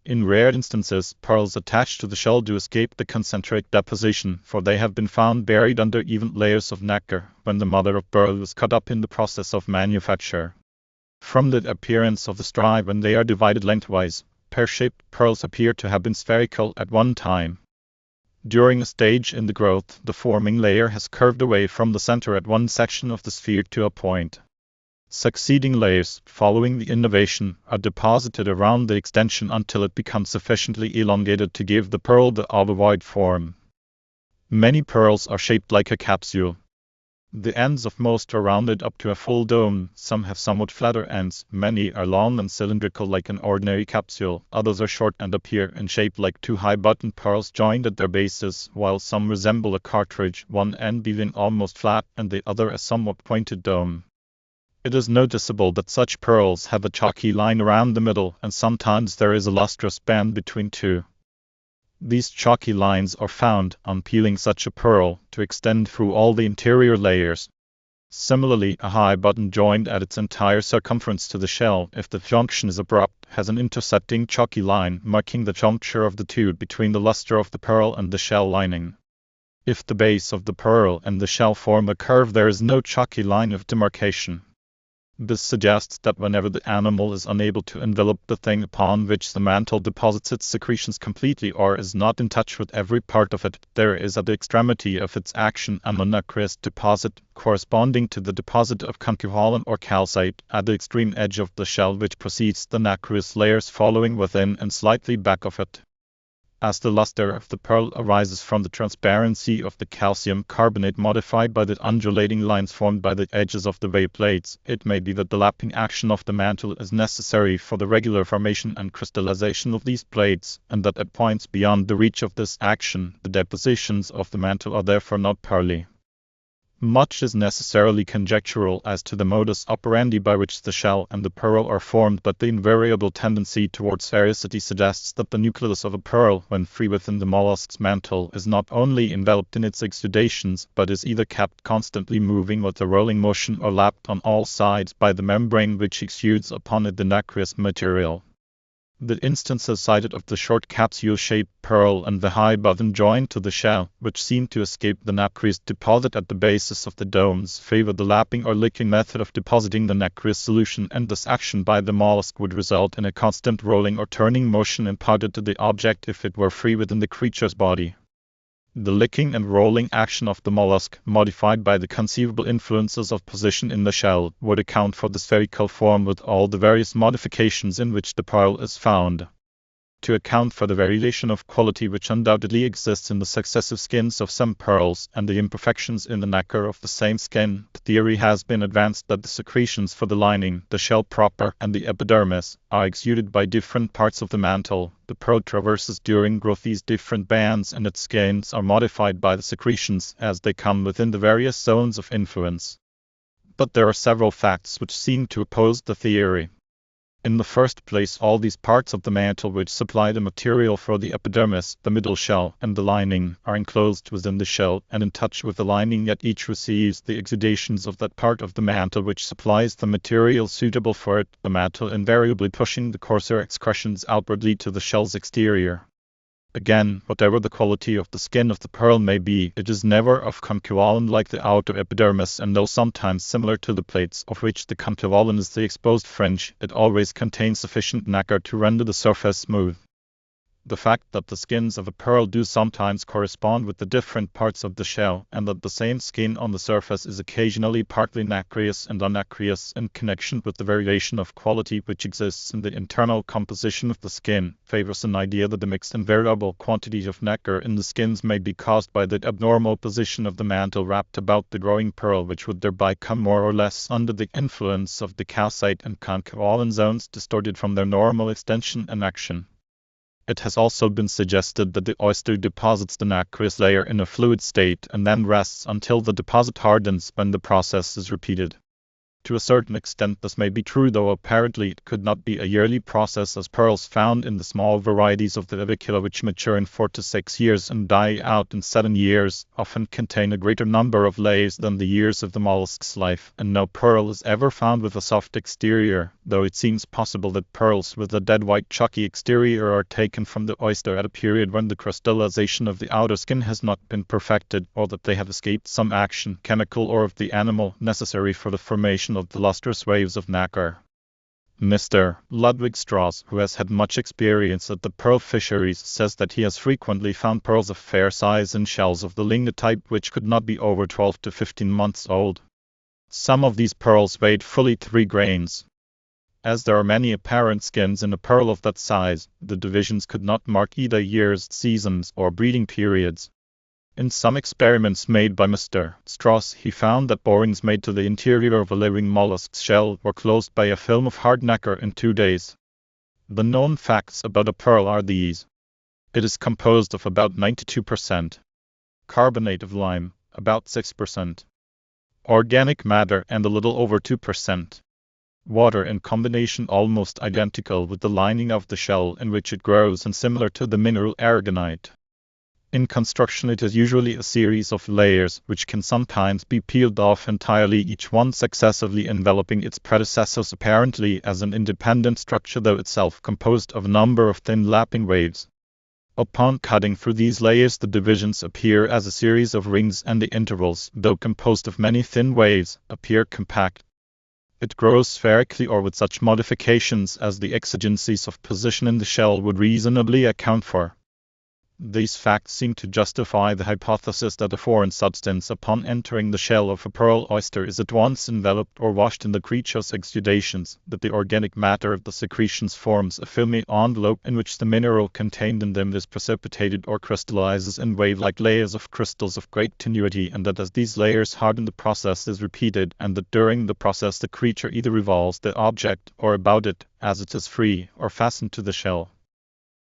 In rare instances, pearls attached to the shell do escape the concentric deposition, for they have been found buried under even layers of nacre, when the mother of pearl was cut up in the process of manufacture. From the appearance of the stripe when they are divided lengthwise, pear-shaped pearls appear to have been spherical at one time. During a stage in the growth, the forming layer has curved away from the center at one section of the sphere to a point. Succeeding layers, following the innervation, are deposited around the extension until it becomes sufficiently elongated to give the pearl the ovoid form. Many pearls are shaped like a capsule. The ends of most are rounded up to a full dome, some have somewhat flatter ends, many are long and cylindrical like an ordinary capsule, others are short and appear in shape like two high-button pearls joined at their bases, while some resemble a cartridge, one end being almost flat and the other a somewhat pointed dome. It is noticeable that such pearls have a chalky line around the middle, and sometimes there is a lustrous band between two. These chalky lines are found, on peeling such a pearl, to extend through all the interior layers. Similarly, a high button joined at its entire circumference to the shell, if the junction is abrupt, has an intersecting chalky line marking the juncture of the tube between the luster of the pearl and the shell lining. If the base of the pearl and the shell form a curve, there is no chalky line of demarcation. This suggests that whenever the animal is unable to envelop the thing upon which the mantle deposits its secretions completely, or is not in touch with every part of it, there is at the extremity of its action a nacreous deposit, corresponding to the deposit of conchovolin or calcite, at the extreme edge of the shell, which precedes the nacreous layers following within and slightly back of it. As the luster of the pearl arises from the transparency of the calcium carbonate modified by the undulating lines formed by the edges of the wave plates, it may be that the lapping action of the mantle is necessary for the regular formation and crystallization of these plates, and that at points beyond the reach of this action, the depositions of the mantle are therefore not pearly. Much is necessarily conjectural as to the modus operandi by which the shell and the pearl are formed, but the invariable tendency towards sphericity suggests that the nucleus of a pearl, when free within the mollusk's mantle, is not only enveloped in its exudations, but is either kept constantly moving with a rolling motion or lapped on all sides by the membrane which exudes upon it the nacreous material. The instances cited of the short capsule-shaped pearl and the high button joined to the shell, which seem to escape the nacreous deposit at the basis of the domes, favor the lapping or licking method of depositing the nacreous solution, and this action by the mollusk would result in a constant rolling or turning motion imparted to the object if it were free within the creature's body. The licking and rolling action of the mollusk, modified by the conceivable influences of position in the shell, would account for the spherical form with all the various modifications in which the pearl is found. To account for the variation of quality which undoubtedly exists in the successive skins of some pearls, and the imperfections in the nacre of the same skin, the theory has been advanced that the secretions for the lining, the shell proper, and the epidermis, are exuded by different parts of the mantle. The pearl traverses during growth these different bands, and its skins are modified by the secretions as they come within the various zones of influence. But there are several facts which seem to oppose the theory. In the first place, all these parts of the mantle which supply the material for the epidermis, the middle shell, and the lining, are enclosed within the shell and in touch with the lining, yet each receives the exudations of that part of the mantle which supplies the material suitable for it, the mantle invariably pushing the coarser excretions outwardly to the shell's exterior. Again, whatever the quality of the skin of the pearl may be, it is never of conchovolin like the outer epidermis, and though sometimes similar to the plates, of which the conchovolin is the exposed fringe, it always contains sufficient nacre to render the surface smooth. The fact that the skins of a pearl do sometimes correspond with the different parts of the shell, and that the same skin on the surface is occasionally partly nacreous and unnacreous in connection with the variation of quality which exists in the internal composition of the skin, favors an idea that the mixed and variable quantity of nacre in the skins may be caused by the abnormal position of the mantle wrapped about the growing pearl, which would thereby come more or less under the influence of the calcite and conchovolin zones distorted from their normal extension and action. It has also been suggested that the oyster deposits the nacreous layer in a fluid state and then rests until the deposit hardens when the process is repeated. To a certain extent this may be true, though apparently it could not be a yearly process, as pearls found in the small varieties of the avicula, which mature in 4 to 6 years and die out in 7 years, often contain a greater number of layers than the years of the mollusk's life, and no pearl is ever found with a soft exterior, though it seems possible that pearls with a dead white chalky exterior are taken from the oyster at a period when the crystallization of the outer skin has not been perfected, or that they have escaped some action, chemical or of the animal, necessary for the formation of the lustrous waves of nacre. Mr. Ludwig Strauss, who has had much experience at the pearl fisheries, says that he has frequently found pearls of fair size in shells of the lignite type which could not be over 12 to 15 months old. Some of these pearls weighed fully 3 grains. As there are many apparent skins in a pearl of that size, the divisions could not mark either years, seasons, or breeding periods. In some experiments made by Mr. Strauss, he found that borings made to the interior of a living mollusk shell were closed by a film of hard nacre in 2 days. The known facts about a pearl are these. It is composed of about 92% carbonate of lime, about 6% organic matter, and a little over 2% water, in combination almost identical with the lining of the shell in which it grows and similar to the mineral aragonite. In construction, it is usually a series of layers, which can sometimes be peeled off entirely, each one successively enveloping its predecessors apparently as an independent structure, though itself composed of a number of thin lapping waves. Upon cutting through these layers, the divisions appear as a series of rings, and the intervals, though composed of many thin waves, appear compact. It grows spherically or with such modifications as the exigencies of position in the shell would reasonably account for. These facts seem to justify the hypothesis that a foreign substance upon entering the shell of a pearl oyster is at once enveloped or washed in the creature's exudations, that the organic matter of the secretions forms a filmy envelope in which the mineral contained in them is precipitated or crystallizes in wave-like layers of crystals of great tenuity, and that as these layers harden the process is repeated, and that during the process the creature either revolves the object or about it, as it is free, or fastened to the shell.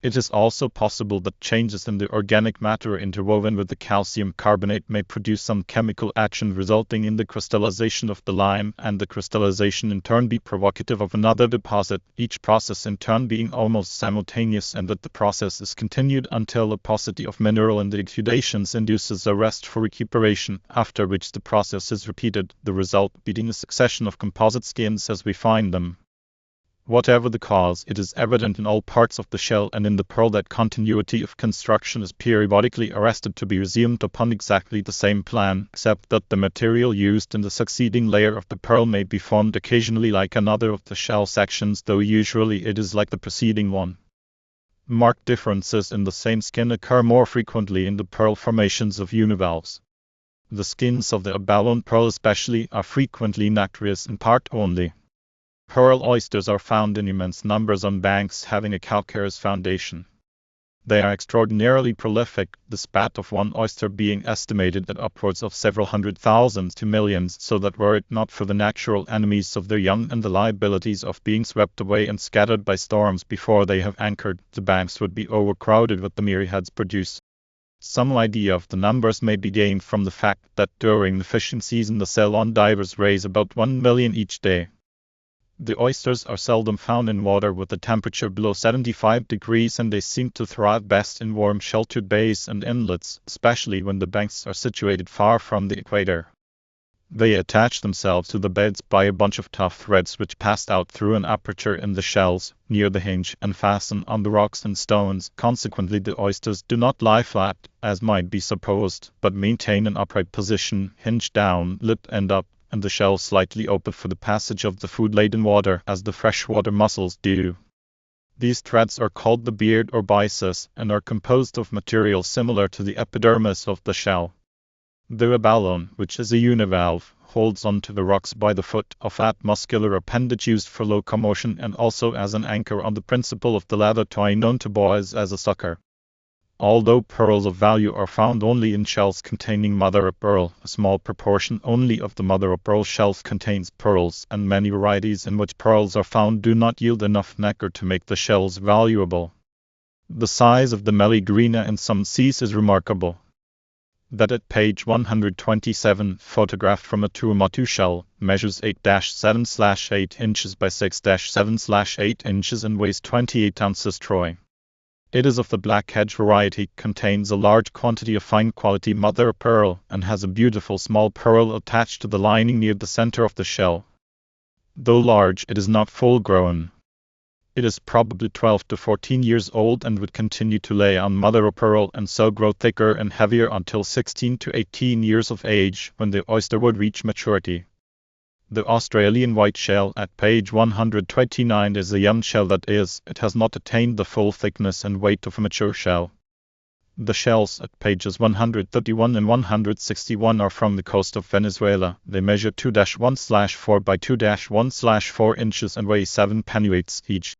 It is also possible that changes in the organic matter interwoven with the calcium carbonate may produce some chemical action resulting in the crystallization of the lime, and the crystallization in turn be provocative of another deposit, each process in turn being almost simultaneous, and that the process is continued until a paucity of mineral in the exudations induces a rest for recuperation, after which the process is repeated, the result being a succession of composite skins as we find them. Whatever the cause, it is evident in all parts of the shell and in the pearl that continuity of construction is periodically arrested to be resumed upon exactly the same plan, except that the material used in the succeeding layer of the pearl may be formed occasionally like another of the shell sections, though usually it is like the preceding one. Marked differences in the same skin occur more frequently in the pearl formations of univalves. The skins of the abalone pearl especially are frequently nacreous in part only. Pearl oysters are found in immense numbers on banks having a calcareous foundation. They are extraordinarily prolific, the spat of one oyster being estimated at upwards of several 100,000 to millions, so that were it not for the natural enemies of their young and the liabilities of being swept away and scattered by storms before they have anchored, the banks would be overcrowded with the myriads produced. Some idea of the numbers may be gained from the fact that during the fishing season the Ceylon divers raise about 1 million each day. The oysters are seldom found in water with a temperature below 75 degrees, and they seem to thrive best in warm sheltered bays and inlets, especially when the banks are situated far from the equator. They attach themselves to the beds by a bunch of tough threads which pass out through an aperture in the shells, near the hinge, and fasten on the rocks and stones. Consequently, the oysters do not lie flat, as might be supposed, but maintain an upright position, hinge down, lip end up, and the shell slightly open for the passage of the food-laden water, as the freshwater mussels do. These threads are called the beard or byssus, and are composed of material similar to the epidermis of the shell. The abalone, which is a univalve, holds on to the rocks by the foot, a fat muscular appendage used for locomotion and also as an anchor on the principle of the leather toy known to boys as a sucker. Although pearls of value are found only in shells containing mother of pearl, a small proportion only of the mother of pearl shells contains pearls, and many varieties in which pearls are found do not yield enough nacre to make the shells valuable. The size of the meleagrina in some seas is remarkable. That at page 127, photographed from a Tuamatu shell, measures 8-7/8 inches by 6-7/8 inches and weighs 28 ounces troy. It is of the black-hedge variety, contains a large quantity of fine-quality mother of pearl, and has a beautiful small pearl attached to the lining near the center of the shell. Though large, it is not full-grown. It is probably 12 to 14 years old and would continue to lay on mother of pearl and so grow thicker and heavier until 16 to 18 years of age, when the oyster would reach maturity. The Australian white shell at page 129 is a young shell, that is, it has not attained the full thickness and weight of a mature shell. The shells at pages 131 and 161 are from the coast of Venezuela. They measure 2-1/4 by 2-1/4 inches and weigh 7 pennyweights each.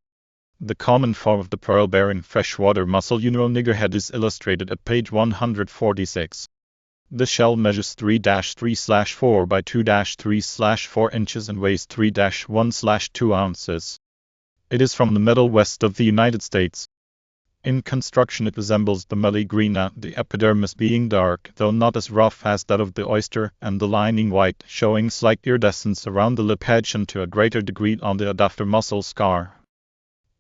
The common form of the pearl-bearing freshwater mussel niggerhead is illustrated at page 146. The shell measures 3-3/4 by 2-3/4 inches and weighs 3-1/2 ounces. It is from the Middle West of the United States. In construction it resembles the Meleagrina, the epidermis being dark, though not as rough as that of the oyster, and the lining white, showing slight iridescence around the lip edge and to a greater degree on the adductor muscle scar.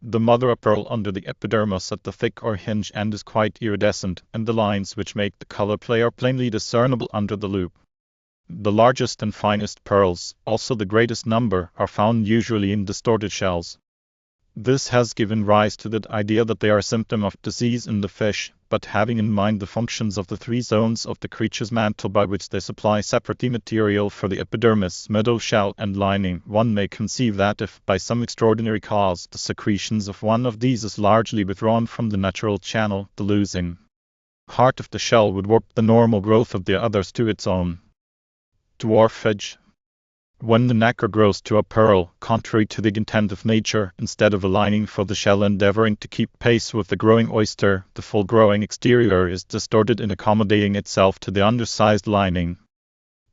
The mother of pearl under the epidermis at the thick or hinge end is quite iridescent, and the lines which make the color play are plainly discernible under the loop. The largest and finest pearls, also the greatest number, are found usually in distorted shells. This has given rise to the idea that they are a symptom of disease in the fish, but having in mind the functions of the three zones of the creature's mantle by which they supply separately material for the epidermis, middle shell, and lining, one may conceive that if, by some extraordinary cause, the secretions of one of these is largely withdrawn from the natural channel, the losing heart of the shell would warp the normal growth of the others to its own. Dwarfage. When the nacre grows to a pearl, contrary to the intent of nature, instead of a lining for the shell endeavoring to keep pace with the growing oyster, the full-growing exterior is distorted in accommodating itself to the undersized lining.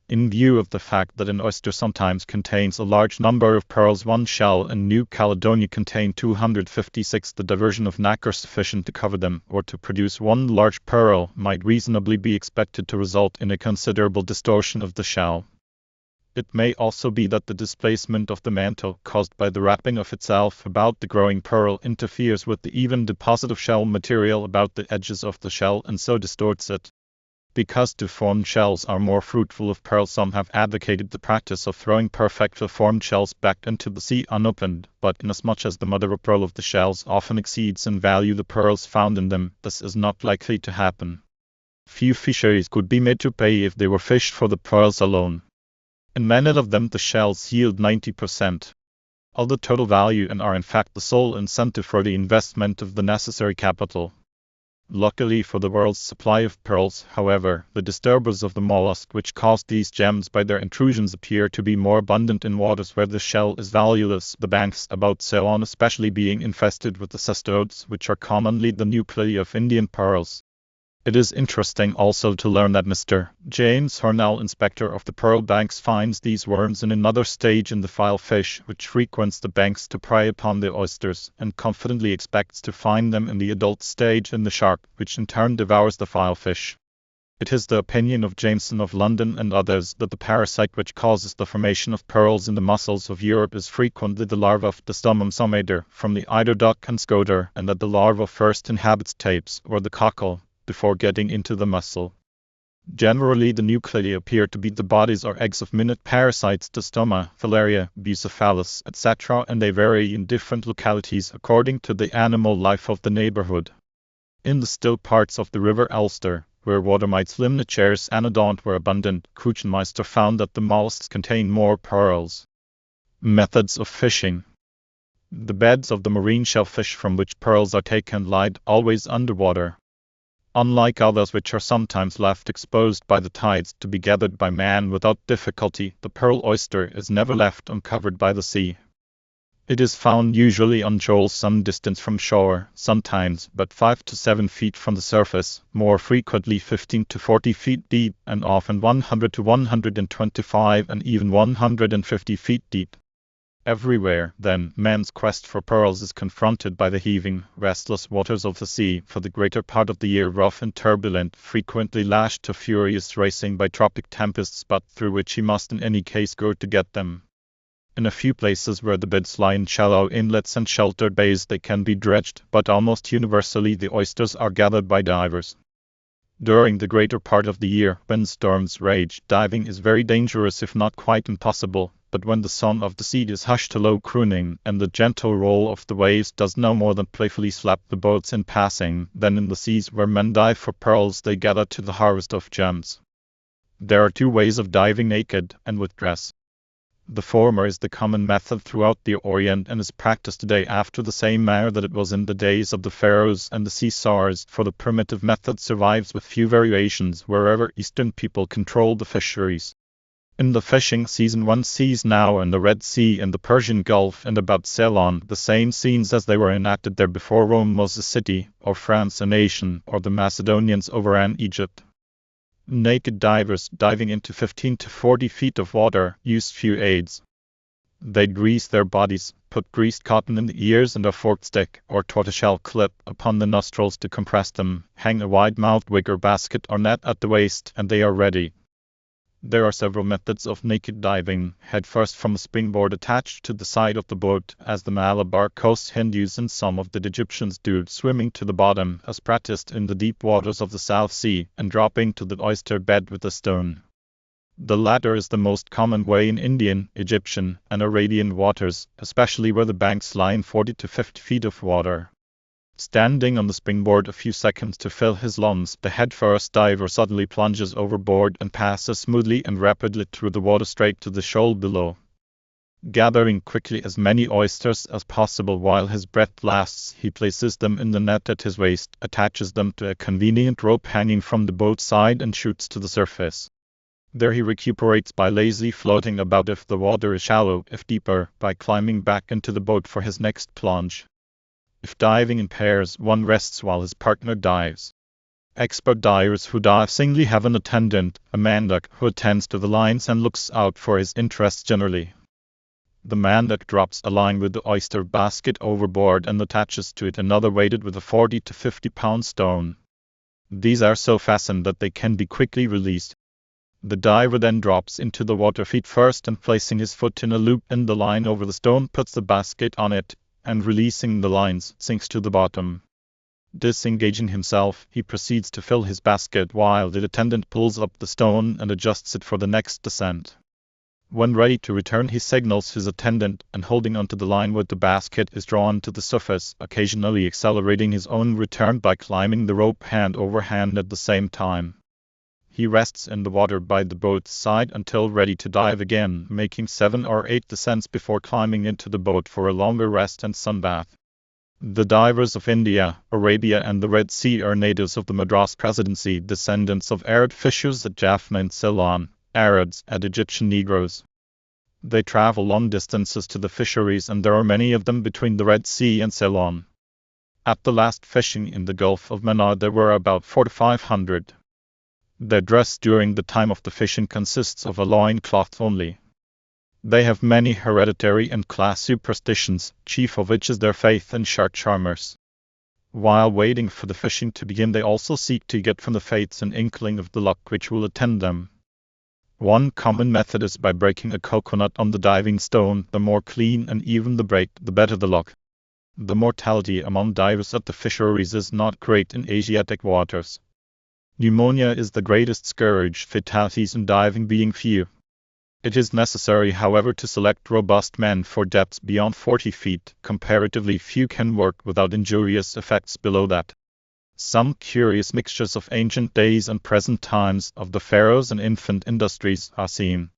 In view of the fact that an oyster sometimes contains a large number of pearls, one shell in New Caledonia contained 256. The diversion of nacre sufficient to cover them, or to produce one large pearl, might reasonably be expected to result in a considerable distortion of the shell. It may also be that the displacement of the mantle, caused by the wrapping of itself about the growing pearl, interferes with the even deposit of shell material about the edges of the shell and so distorts it. Because deformed shells are more fruitful of pearl, some have advocated the practice of throwing perfectly formed shells back into the sea unopened, but inasmuch as the mother of pearl of the shells often exceeds in value the pearls found in them, this is not likely to happen. Few fisheries could be made to pay if they were fished for the pearls alone. In many of them the shells yield 90% of the total value and are in fact the sole incentive for the investment of the necessary capital. Luckily for the world's supply of pearls, however, the disturbers of the mollusk which cause these gems by their intrusions appear to be more abundant in waters where the shell is valueless, the banks about Ceylon especially being infested with the cestodes, which are commonly the nuclei of Indian pearls. It is interesting also to learn that Mr. James Hornell, inspector of the pearl banks, finds these worms in another stage in the filefish, which frequents the banks to prey upon the oysters, and confidently expects to find them in the adult stage in the shark, which in turn devours the filefish. It is the opinion of Jameson of London and others that the parasite which causes the formation of pearls in the mussels of Europe is frequently the larva of the stomum somater from the eider duck and scoter, and that the larva first inhabits tapes, or the cockle, before getting into the mussel. Generally the nuclei appear to be the bodies or eggs of minute parasites, the stoma, filaria, bucephalus, etc., and they vary in different localities according to the animal life of the neighborhood. In the still parts of the river Ulster, where water mites limnaceres anodont were abundant, Kruchenmeister found that the mollusks contain more pearls. Methods of fishing. The beds of the marine shellfish from which pearls are taken lie always underwater. Unlike others which are sometimes left exposed by the tides to be gathered by man without difficulty, the pearl oyster is never left uncovered by the sea. It is found usually on shoals some distance from shore, sometimes but 5 to 7 feet from the surface, more frequently 15 to 40 feet deep, and often 100 to 125 and even 150 feet deep. Everywhere, then, man's quest for pearls is confronted by the heaving, restless waters of the sea, for the greater part of the year rough and turbulent, frequently lashed to furious racing by tropic tempests, but through which he must in any case go to get them. In a few places where the beds lie in shallow inlets and sheltered bays they can be dredged, but almost universally the oysters are gathered by divers. During the greater part of the year, when storms rage, diving is very dangerous if not quite impossible. But when the song of the sea is hushed to low crooning, and the gentle roll of the waves does no more than playfully slap the boats in passing, then in the seas where men dive for pearls they gather to the harvest of gems. There are two ways of diving naked, and with dress. The former is the common method throughout the Orient, and is practiced today after the same manner that it was in the days of the pharaohs and the Caesars, for the primitive method survives with few variations wherever Eastern people control the fisheries. In the fishing season one sees now in the Red Sea and the Persian Gulf and about Ceylon the same scenes as they were enacted there before Rome was a city, or France a nation, or the Macedonians overran Egypt. Naked divers diving into 15 to 40 feet of water use few aids. They grease their bodies, put greased cotton in the ears and a forked stick or tortoiseshell clip upon the nostrils to compress them, hang a wide-mouthed wig or basket or net at the waist, and they are ready. There are several methods of naked diving, head first from a springboard attached to the side of the boat, as the Malabar Coast Hindus and some of the Egyptians do, swimming to the bottom, as practiced in the deep waters of the South Sea, and dropping to the oyster bed with a stone. The latter is the most common way in Indian, Egyptian, and Arabian waters, especially where the banks lie in 40 to 50 feet of water. Standing on the springboard a few seconds to fill his lungs, the head-first diver suddenly plunges overboard and passes smoothly and rapidly through the water straight to the shoal below. Gathering quickly as many oysters as possible while his breath lasts, he places them in the net at his waist, attaches them to a convenient rope hanging from the boat side, and shoots to the surface. There he recuperates by lazily floating about if the water is shallow, if deeper, by climbing back into the boat for his next plunge. If diving in pairs, one rests while his partner dives. Expert divers who dive singly have an attendant, a mandak, who attends to the lines and looks out for his interests generally. The mandak drops a line with the oyster basket overboard and attaches to it another weighted with a 40 to 50 pound stone. These are so fastened that they can be quickly released. The diver then drops into the water feet first, and placing his foot in a loop in the line over the stone, puts the basket on it, and releasing the lines, sinks to the bottom. Disengaging himself, he proceeds to fill his basket while the attendant pulls up the stone and adjusts it for the next descent. When ready to return, he signals his attendant, and holding onto the line with the basket is drawn to the surface, occasionally accelerating his own return by climbing the rope hand over hand at the same time. He rests in the water by the boat's side until ready to dive again, making 7 or 8 descents before climbing into the boat for a longer rest and sunbath. The divers of India, Arabia and the Red Sea are natives of the Madras Presidency, descendants of Arab fishers at Jaffna and Ceylon, Arabs and Egyptian Negroes. They travel long distances to the fisheries, and there are many of them between the Red Sea and Ceylon. At the last fishing in the Gulf of Mannar there were about 4 to 500. Their dress during the time of the fishing consists of a loin-cloth only. They have many hereditary and class superstitions, chief of which is their faith in shark charmers. While waiting for the fishing to begin, they also seek to get from the fates an inkling of the luck which will attend them. One common method is by breaking a coconut on the diving stone. The more clean and even the break, the better the luck. The mortality among divers at the fisheries is not great in Asiatic waters. Pneumonia is the greatest scourge, fatalities in diving being few. It is necessary, however, to select robust men for depths beyond 40 feet. Comparatively few can work without injurious effects below that. Some curious mixtures of ancient days and present times, of the pharaohs and infant industries, are seen.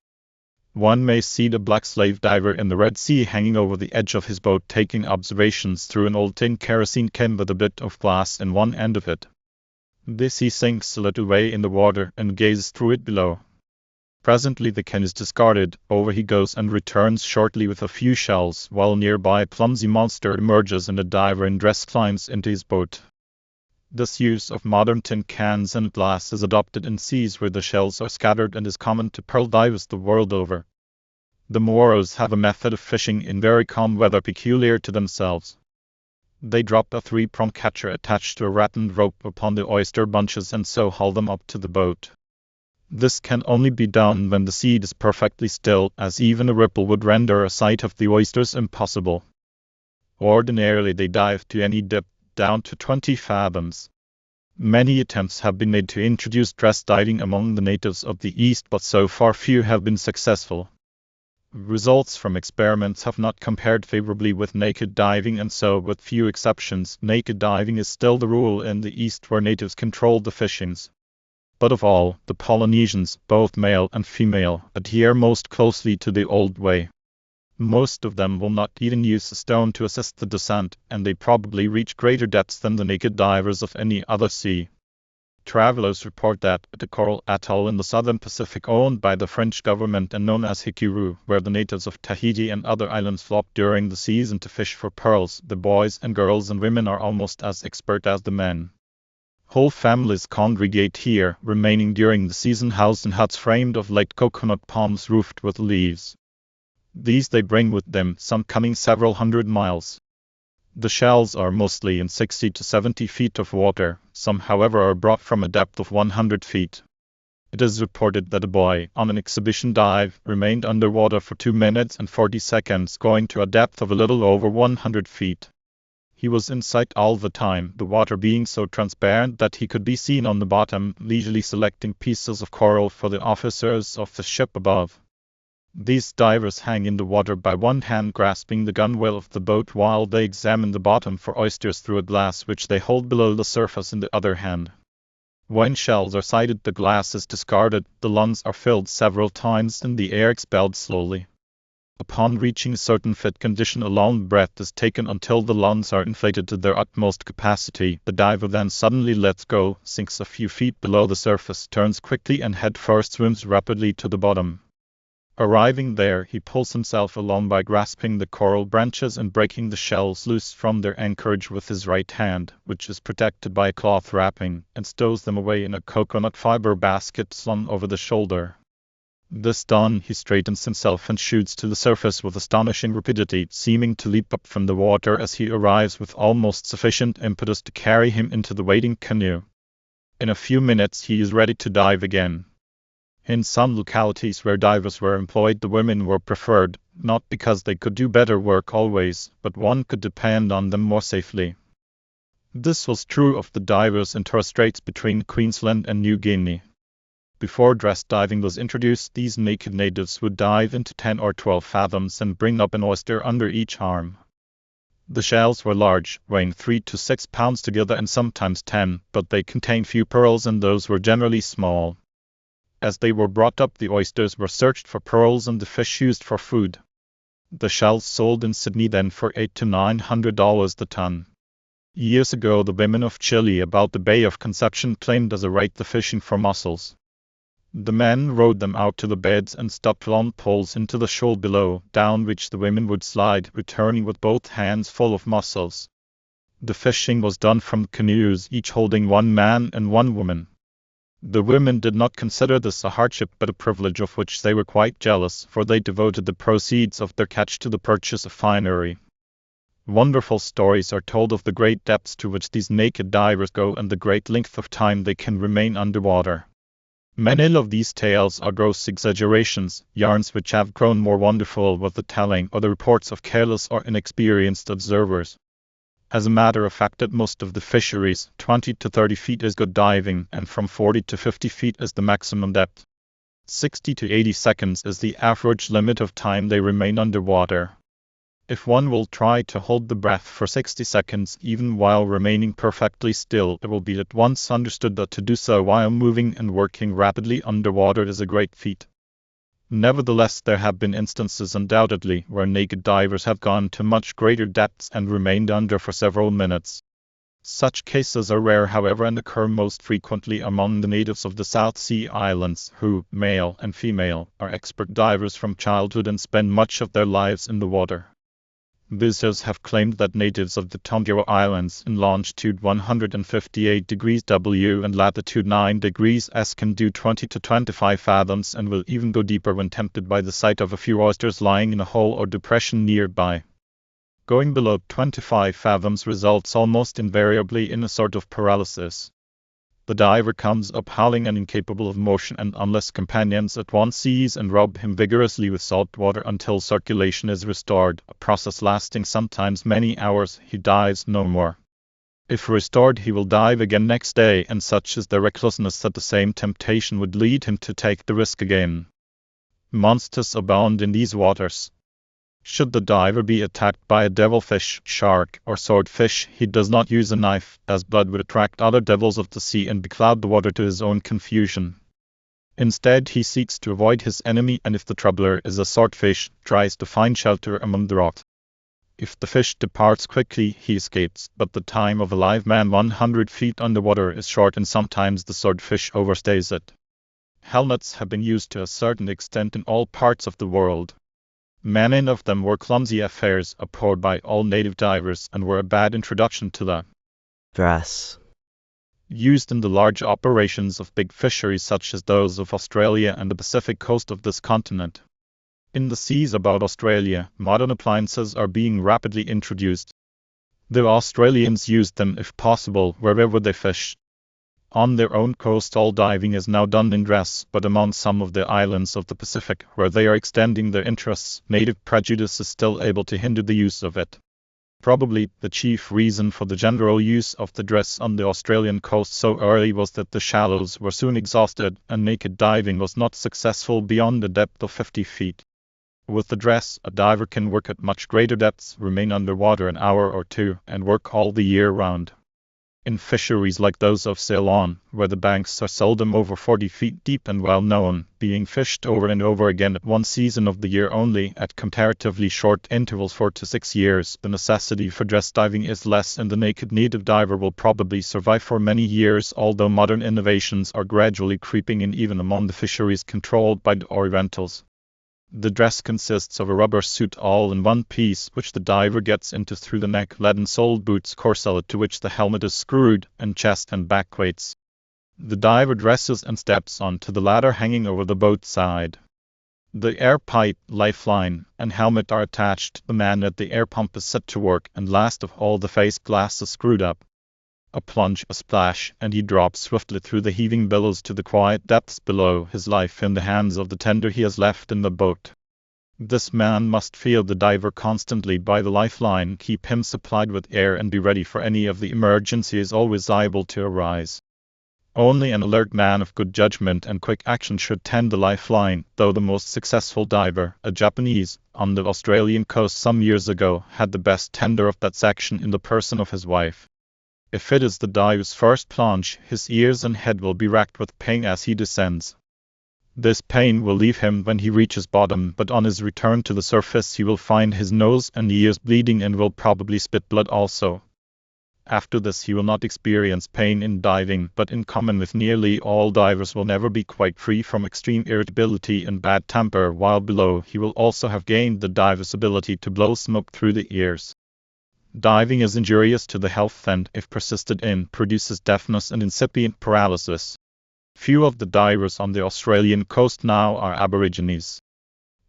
One may see the black slave diver in the Red Sea hanging over the edge of his boat, taking observations through an old tin kerosene can with a bit of glass in one end of it. This he sinks a little way in the water and gazes through it below. Presently the can is discarded, over he goes and returns shortly with a few shells, while nearby a clumsy monster emerges and a diver in dress climbs into his boat. This use of modern tin cans and glass is adopted in seas where the shells are scattered and is common to pearl divers the world over. The Moros have a method of fishing in very calm weather peculiar to themselves. They drop a 3-pronged catcher attached to a rattan rope upon the oyster bunches and so haul them up to the boat. This can only be done when the sea is perfectly still, as even a ripple would render a sight of the oysters impossible. Ordinarily they dive to any depth, down to 20 fathoms. Many attempts have been made to introduce dress diving among the natives of the East, but so far few have been successful. Results from experiments have not compared favorably with naked diving, and so, with few exceptions, naked diving is still the rule in the East where natives control the fishings. But of all, the Polynesians, both male and female, adhere most closely to the old way. Most of them will not even use a stone to assist the descent, and they probably reach greater depths than the naked divers of any other sea. Travelers report that at a coral atoll in the southern Pacific owned by the French government and known as Hikuru, where the natives of Tahiti and other islands flock during the season to fish for pearls, the boys and girls and women are almost as expert as the men. Whole families congregate here, remaining during the season housed in huts framed of light coconut palms roofed with leaves. These they bring with them, some coming several hundred miles. The shells are mostly in 60 to 70 feet of water, some however are brought from a depth of 100 feet. It is reported that a boy, on an exhibition dive, remained underwater for 2 minutes and 40 seconds, going to a depth of a little over 100 feet. He was in sight all the time, the water being so transparent that he could be seen on the bottom, leisurely selecting pieces of coral for the officers of the ship above. These divers hang in the water by one hand grasping the gunwale of the boat while they examine the bottom for oysters through a glass which they hold below the surface in the other hand. When shells are sighted, the glass is discarded, the lungs are filled several times and the air expelled slowly. Upon reaching a certain fit condition, a long breath is taken until the lungs are inflated to their utmost capacity. The diver then suddenly lets go, sinks a few feet below the surface, turns quickly and head first swims rapidly to the bottom. Arriving there, he pulls himself along by grasping the coral branches and breaking the shells loose from their anchorage with his right hand, which is protected by a cloth wrapping, and stows them away in a coconut fiber basket slung over the shoulder. This done, he straightens himself and shoots to the surface with astonishing rapidity, seeming to leap up from the water as he arrives with almost sufficient impetus to carry him into the waiting canoe. In a few minutes he is ready to dive again. In some localities where divers were employed, the women were preferred, not because they could do better work always, but one could depend on them more safely. This was true of the divers in Torres Straits between Queensland and New Guinea. Before dress diving was introduced, these naked natives would dive into 10 or 12 fathoms and bring up an oyster under each arm. The shells were large, weighing 3 to 6 pounds together and sometimes 10, but they contained few pearls and those were generally small. As they were brought up, the oysters were searched for pearls and the fish used for food. The shells sold in Sydney then for $800 to $900 the ton. Years ago, the women of Chile about the Bay of Conception claimed as a right the fishing for mussels. The men rowed them out to the beds and stuck long poles into the shoal below, down which the women would slide, returning with both hands full of mussels. The fishing was done from canoes, each holding one man and one woman. The women did not consider this a hardship but a privilege of which they were quite jealous, for they devoted the proceeds of their catch to the purchase of finery. Wonderful stories are told of the great depths to which these naked divers go and the great length of time they can remain underwater. Many of these tales are gross exaggerations, yarns which have grown more wonderful with the telling, or the reports of careless or inexperienced observers. As a matter of fact, at most of the fisheries, 20 to 30 feet is good diving, and from 40 to 50 feet is the maximum depth. 60 to 80 seconds is the average limit of time they remain underwater. If one will try to hold the breath for 60 seconds, even while remaining perfectly still, it will be at once understood that to do so while moving and working rapidly underwater is a great feat. Nevertheless, there have been instances undoubtedly where naked divers have gone to much greater depths and remained under for several minutes. Such cases are rare, however, and occur most frequently among the natives of the South Sea Islands, who, male and female, are expert divers from childhood and spend much of their lives in the water. Visitors have claimed that natives of the Tongaro Islands in longitude 158 degrees W and latitude 9 degrees S can do 20 to 25 fathoms and will even go deeper when tempted by the sight of a few oysters lying in a hole or depression nearby. Going below 25 fathoms results almost invariably in a sort of paralysis. The diver comes up howling and incapable of motion, and unless companions at once seize and rub him vigorously with salt water until circulation is restored, a process lasting sometimes many hours, he dives no more. If restored, he will dive again next day, and such is their recklessness that the same temptation would lead him to take the risk again. Monsters abound in these waters. Should the diver be attacked by a devilfish, shark, or swordfish, he does not use a knife, as blood would attract other devils of the sea and becloud the water to his own confusion. Instead, he seeks to avoid his enemy, and if the troubler is a swordfish, tries to find shelter among the rocks. If the fish departs quickly, he escapes, but the time of a live man 100 feet underwater is short, and sometimes the swordfish overstays it. Helmets have been used to a certain extent in all parts of the world. Many of them were clumsy affairs, abhorred by all native divers, and were a bad introduction to the Brass. used in the large operations of big fisheries such as those of Australia and the Pacific coast of this continent. In the seas about Australia, modern appliances are being rapidly introduced. The Australians used them, if possible, wherever they fished. On their own coast all diving is now done in dress, but among some of the islands of the Pacific, where they are extending their interests, native prejudice is still able to hinder the use of it. Probably the chief reason for the general use of the dress on the Australian coast so early was that the shallows were soon exhausted and naked diving was not successful beyond a depth of 50 feet. With the dress, a diver can work at much greater depths, remain underwater an hour or two, and work all the year round. In fisheries like those of Ceylon, where the banks are seldom over 40 feet deep and well known, being fished over and over again at one season of the year only, at comparatively short intervals 4 to 6 years, the necessity for dress diving is less and the naked native diver will probably survive for many years, although modern innovations are gradually creeping in even among the fisheries controlled by the Orientals. The dress consists of a rubber suit all in one piece, which the diver gets into through the neck, leaden-soled boots, corselet to which the helmet is screwed, and chest and back weights. The diver dresses and steps on to the ladder hanging over the boat side. The air pipe, lifeline, and helmet are attached. The man at the air pump is set to work, and last of all the face glass is screwed up. A plunge, a splash, and he drops swiftly through the heaving billows to the quiet depths below, his life in the hands of the tender he has left in the boat. This man must feel the diver constantly by the lifeline, keep him supplied with air, and be ready for any of the emergencies always liable to arise. Only an alert man of good judgment and quick action should tend the lifeline, though the most successful diver, a Japanese, on the Australian coast some years ago, had the best tender of that section in the person of his wife. If it is the diver's first plunge, his ears and head will be racked with pain as he descends. This pain will leave him when he reaches bottom, but on his return to the surface he will find his nose and ears bleeding and will probably spit blood also. After this he will not experience pain in diving, but in common with nearly all divers will never be quite free from extreme irritability and bad temper. While below, he will also have gained the diver's ability to blow smoke through the ears. Diving is injurious to the health and, if persisted in, produces deafness and incipient paralysis. Few of the divers on the Australian coast now are Aborigines.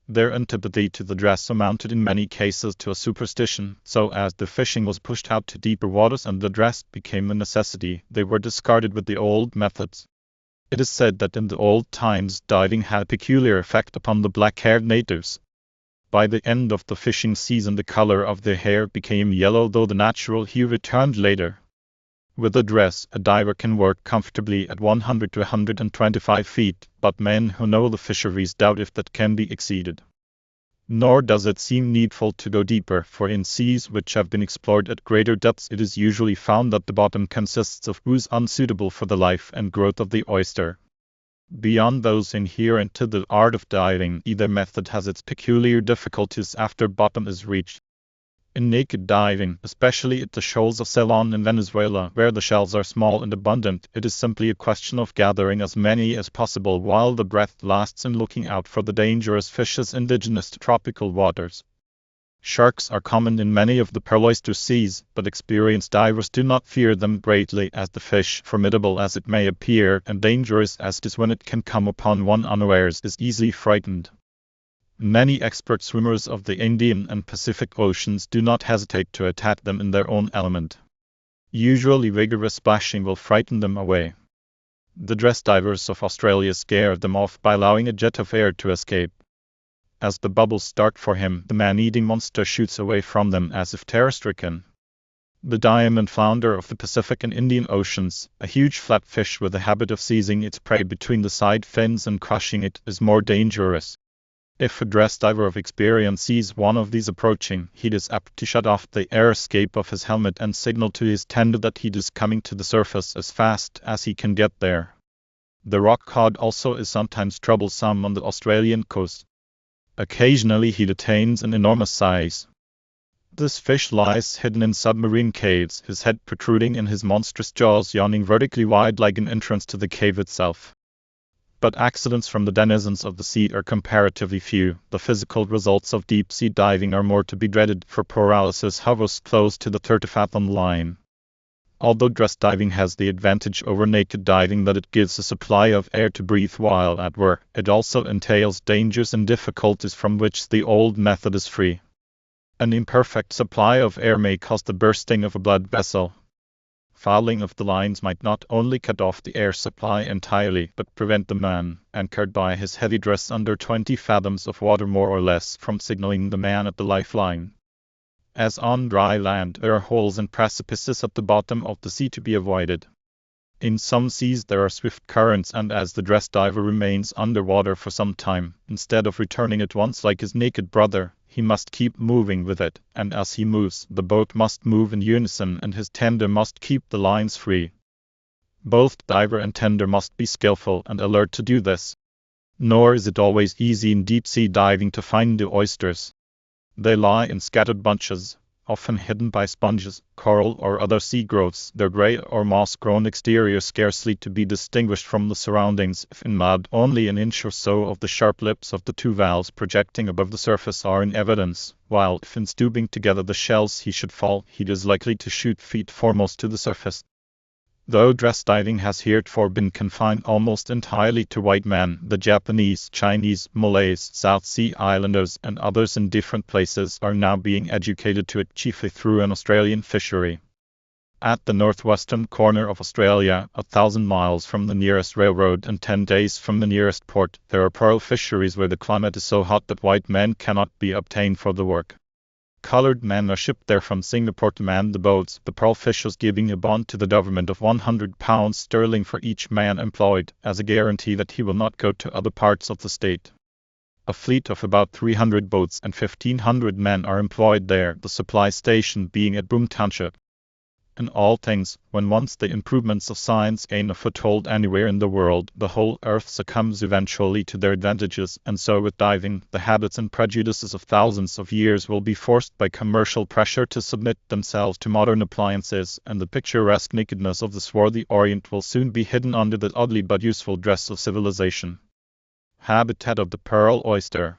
Their antipathy to the dress amounted in many cases to a superstition, so as the fishing was pushed out to deeper waters and the dress became a necessity, they were discarded with the old methods. It is said that in the old times diving had a peculiar effect upon the black-haired natives. By the end of the fishing season the color of their hair became yellow, though the natural hue returned later. With a dress, a diver can work comfortably at 100 to 125 feet, but men who know the fisheries doubt if that can be exceeded. Nor does it seem needful to go deeper, for in seas which have been explored at greater depths it is usually found that the bottom consists of ooze unsuitable for the life and growth of the oyster. Beyond those inherent to the art of diving, either method has its peculiar difficulties after bottom is reached. In naked diving, especially at the shoals of Ceylon in Venezuela, where the shells are small and abundant, it is simply a question of gathering as many as possible while the breath lasts and looking out for the dangerous fishes indigenous to tropical waters. Sharks are common in many of the pearl oyster seas, but experienced divers do not fear them greatly, as the fish, formidable as it may appear and dangerous as it is when it can come upon one unawares, is easily frightened. Many expert swimmers of the Indian and Pacific Oceans do not hesitate to attack them in their own element. Usually vigorous splashing will frighten them away. The dress divers of Australia scare them off by allowing a jet of air to escape. As the bubbles start for him, the man-eating monster shoots away from them as if terror-stricken. The diamond flounder of the Pacific and Indian Oceans, a huge flat fish with a habit of seizing its prey between the side fins and crushing it, is more dangerous. If a dress diver of experience sees one of these approaching, he is apt to shut off the air escape of his helmet and signal to his tender that he is coming to the surface as fast as he can get there. The rock cod also is sometimes troublesome on the Australian coast. Occasionally he attains an enormous size. This fish lies hidden in submarine caves, his head protruding and his monstrous jaws yawning vertically wide like an entrance to the cave itself. But accidents from the denizens of the sea are comparatively few. The physical results of deep-sea diving are more to be dreaded, for paralysis hovers close to the 30-fathom line. Although dress diving has the advantage over naked diving that it gives a supply of air to breathe while at work, it also entails dangers and difficulties from which the old method is free. An imperfect supply of air may cause the bursting of a blood vessel. Fouling of the lines might not only cut off the air supply entirely, but prevent the man, anchored by his heavy dress under 20 fathoms of water more or less, from signaling the man at the lifeline. As on dry land, there are holes and precipices at the bottom of the sea to be avoided. In some seas there are swift currents, and as the dress diver remains underwater for some time, instead of returning at once like his naked brother, he must keep moving with it, and as he moves, the boat must move in unison and his tender must keep the lines free. Both diver and tender must be skillful and alert to do this. Nor is it always easy in deep-sea diving to find the oysters. They lie in scattered bunches, often hidden by sponges, coral or other sea growths, their grey or moss-grown exterior scarcely to be distinguished from the surroundings. If in mud, only an inch or so of the sharp lips of the two valves projecting above the surface are in evidence, while if in stooping together the shells he should fall, he is likely to shoot feet foremost to the surface. Though dress diving has heretofore been confined almost entirely to white men, the Japanese, Chinese, Malays, South Sea Islanders and others in different places are now being educated to it, chiefly through an Australian fishery. At the northwestern corner of Australia, 1,000 miles from the nearest railroad and 10 days from the nearest port, there are pearl fisheries where the climate is so hot that white men cannot be obtained for the work. Colored men are shipped there from Singapore to man the boats, the pearl fishers giving a bond to the government of £100 sterling for each man employed, as a guarantee that he will not go to other parts of the state. A fleet of about 300 boats and 1,500 men are employed there, the supply station being at Broome Township. In all things, when once the improvements of science gain a foothold anywhere in the world, the whole earth succumbs eventually to their advantages, and so with diving, the habits and prejudices of thousands of years will be forced by commercial pressure to submit themselves to modern appliances, and the picturesque nakedness of the swarthy Orient will soon be hidden under the ugly but useful dress of civilization. Habitat of the pearl oyster.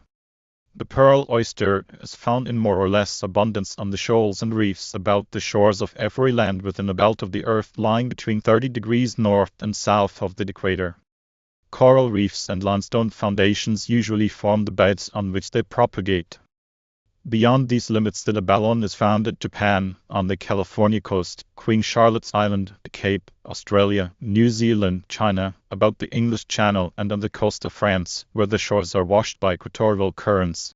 The pearl oyster is found in more or less abundance on the shoals and reefs about the shores of every land within a belt of the earth lying between 30 degrees north and south of the equator. Coral reefs and limestone foundations usually form the beds on which they propagate. Beyond these limits the abalone is found at Japan, on the California coast, Queen Charlotte's Island, the Cape, Australia, New Zealand, China, about the English Channel and on the coast of France, where the shores are washed by equatorial currents.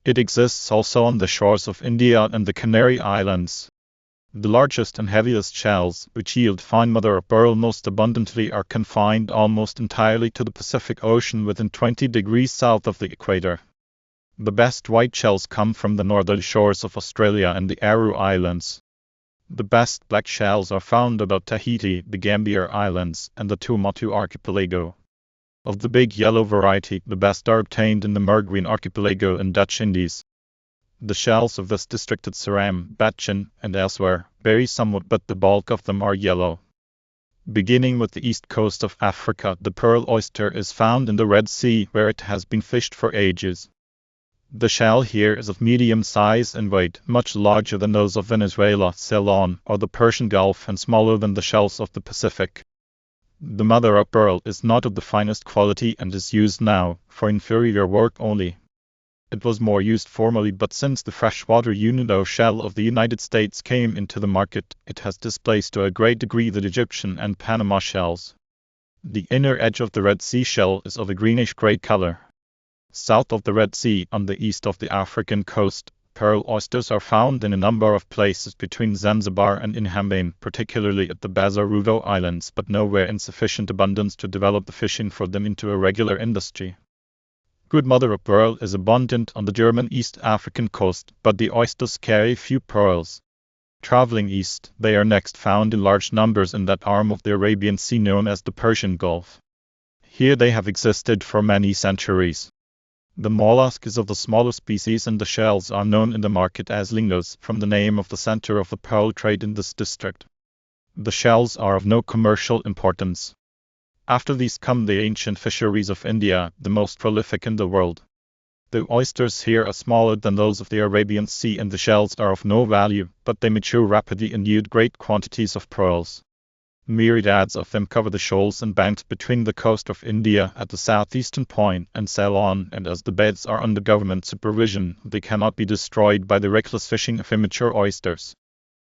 It exists also on the shores of India and the Canary Islands. The largest and heaviest shells, which yield fine mother of pearl most abundantly, are confined almost entirely to the Pacific Ocean within 20 degrees south of the equator. The best white shells come from the northern shores of Australia and the Aru Islands. The best black shells are found about Tahiti, the Gambier Islands, and the Tuamotu Archipelago. Of the big yellow variety, the best are obtained in the Merguin Archipelago and Dutch Indies. The shells of this district at Ceram, Batchian, and elsewhere vary somewhat, but the bulk of them are yellow. Beginning with the east coast of Africa, the pearl oyster is found in the Red Sea, where it has been fished for ages. The shell here is of medium size and weight, much larger than those of Venezuela, Ceylon, or the Persian Gulf, and smaller than the shells of the Pacific. The mother of pearl is not of the finest quality and is used now for inferior work only. It was more used formerly, but since the freshwater Unido shell of the United States came into the market, it has displaced to a great degree the Egyptian and Panama shells. The inner edge of the Red Sea shell is of a greenish-gray color. South of the Red Sea, on the east of the African coast, pearl oysters are found in a number of places between Zanzibar and Inhambane, particularly at the Bazarudo Islands, but nowhere in sufficient abundance to develop the fishing for them into a regular industry. Good mother of pearl is abundant on the German East African coast, but the oysters carry few pearls. Traveling east, they are next found in large numbers in that arm of the Arabian Sea known as the Persian Gulf. Here they have existed for many centuries. The mollusk is of the smaller species and the shells are known in the market as lingos, from the name of the center of the pearl trade in this district. The shells are of no commercial importance. After these come the ancient fisheries of India, the most prolific in the world. The oysters here are smaller than those of the Arabian Sea, and the shells are of no value, but they mature rapidly and yield great quantities of pearls. Myriads of them cover the shoals and banks between the coast of India at the southeastern point and sail on, and as the beds are under government supervision, they cannot be destroyed by the reckless fishing of immature oysters.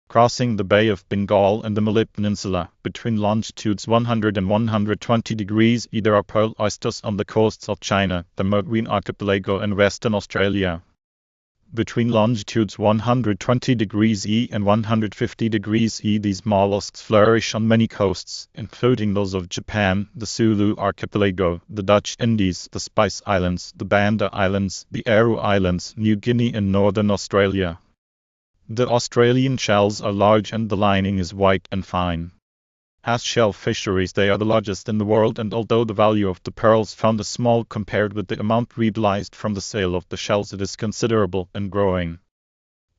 Crossing the Bay of Bengal and the Malay Peninsula, between longitudes 100 and 120 degrees E, there are pearl oysters on the coasts of China, the Marine Archipelago, and Western Australia. Between longitudes 120 degrees E and 150 degrees E, these mollusks flourish on many coasts, including those of Japan, the Sulu Archipelago, the Dutch Indies, the Spice Islands, the Banda Islands, the Aru Islands, New Guinea, and northern Australia. The Australian shells are large and the lining is white and fine. As shell fisheries, they are the largest in the world, and although the value of the pearls found is small compared with the amount realized from the sale of the shells, it is considerable and growing.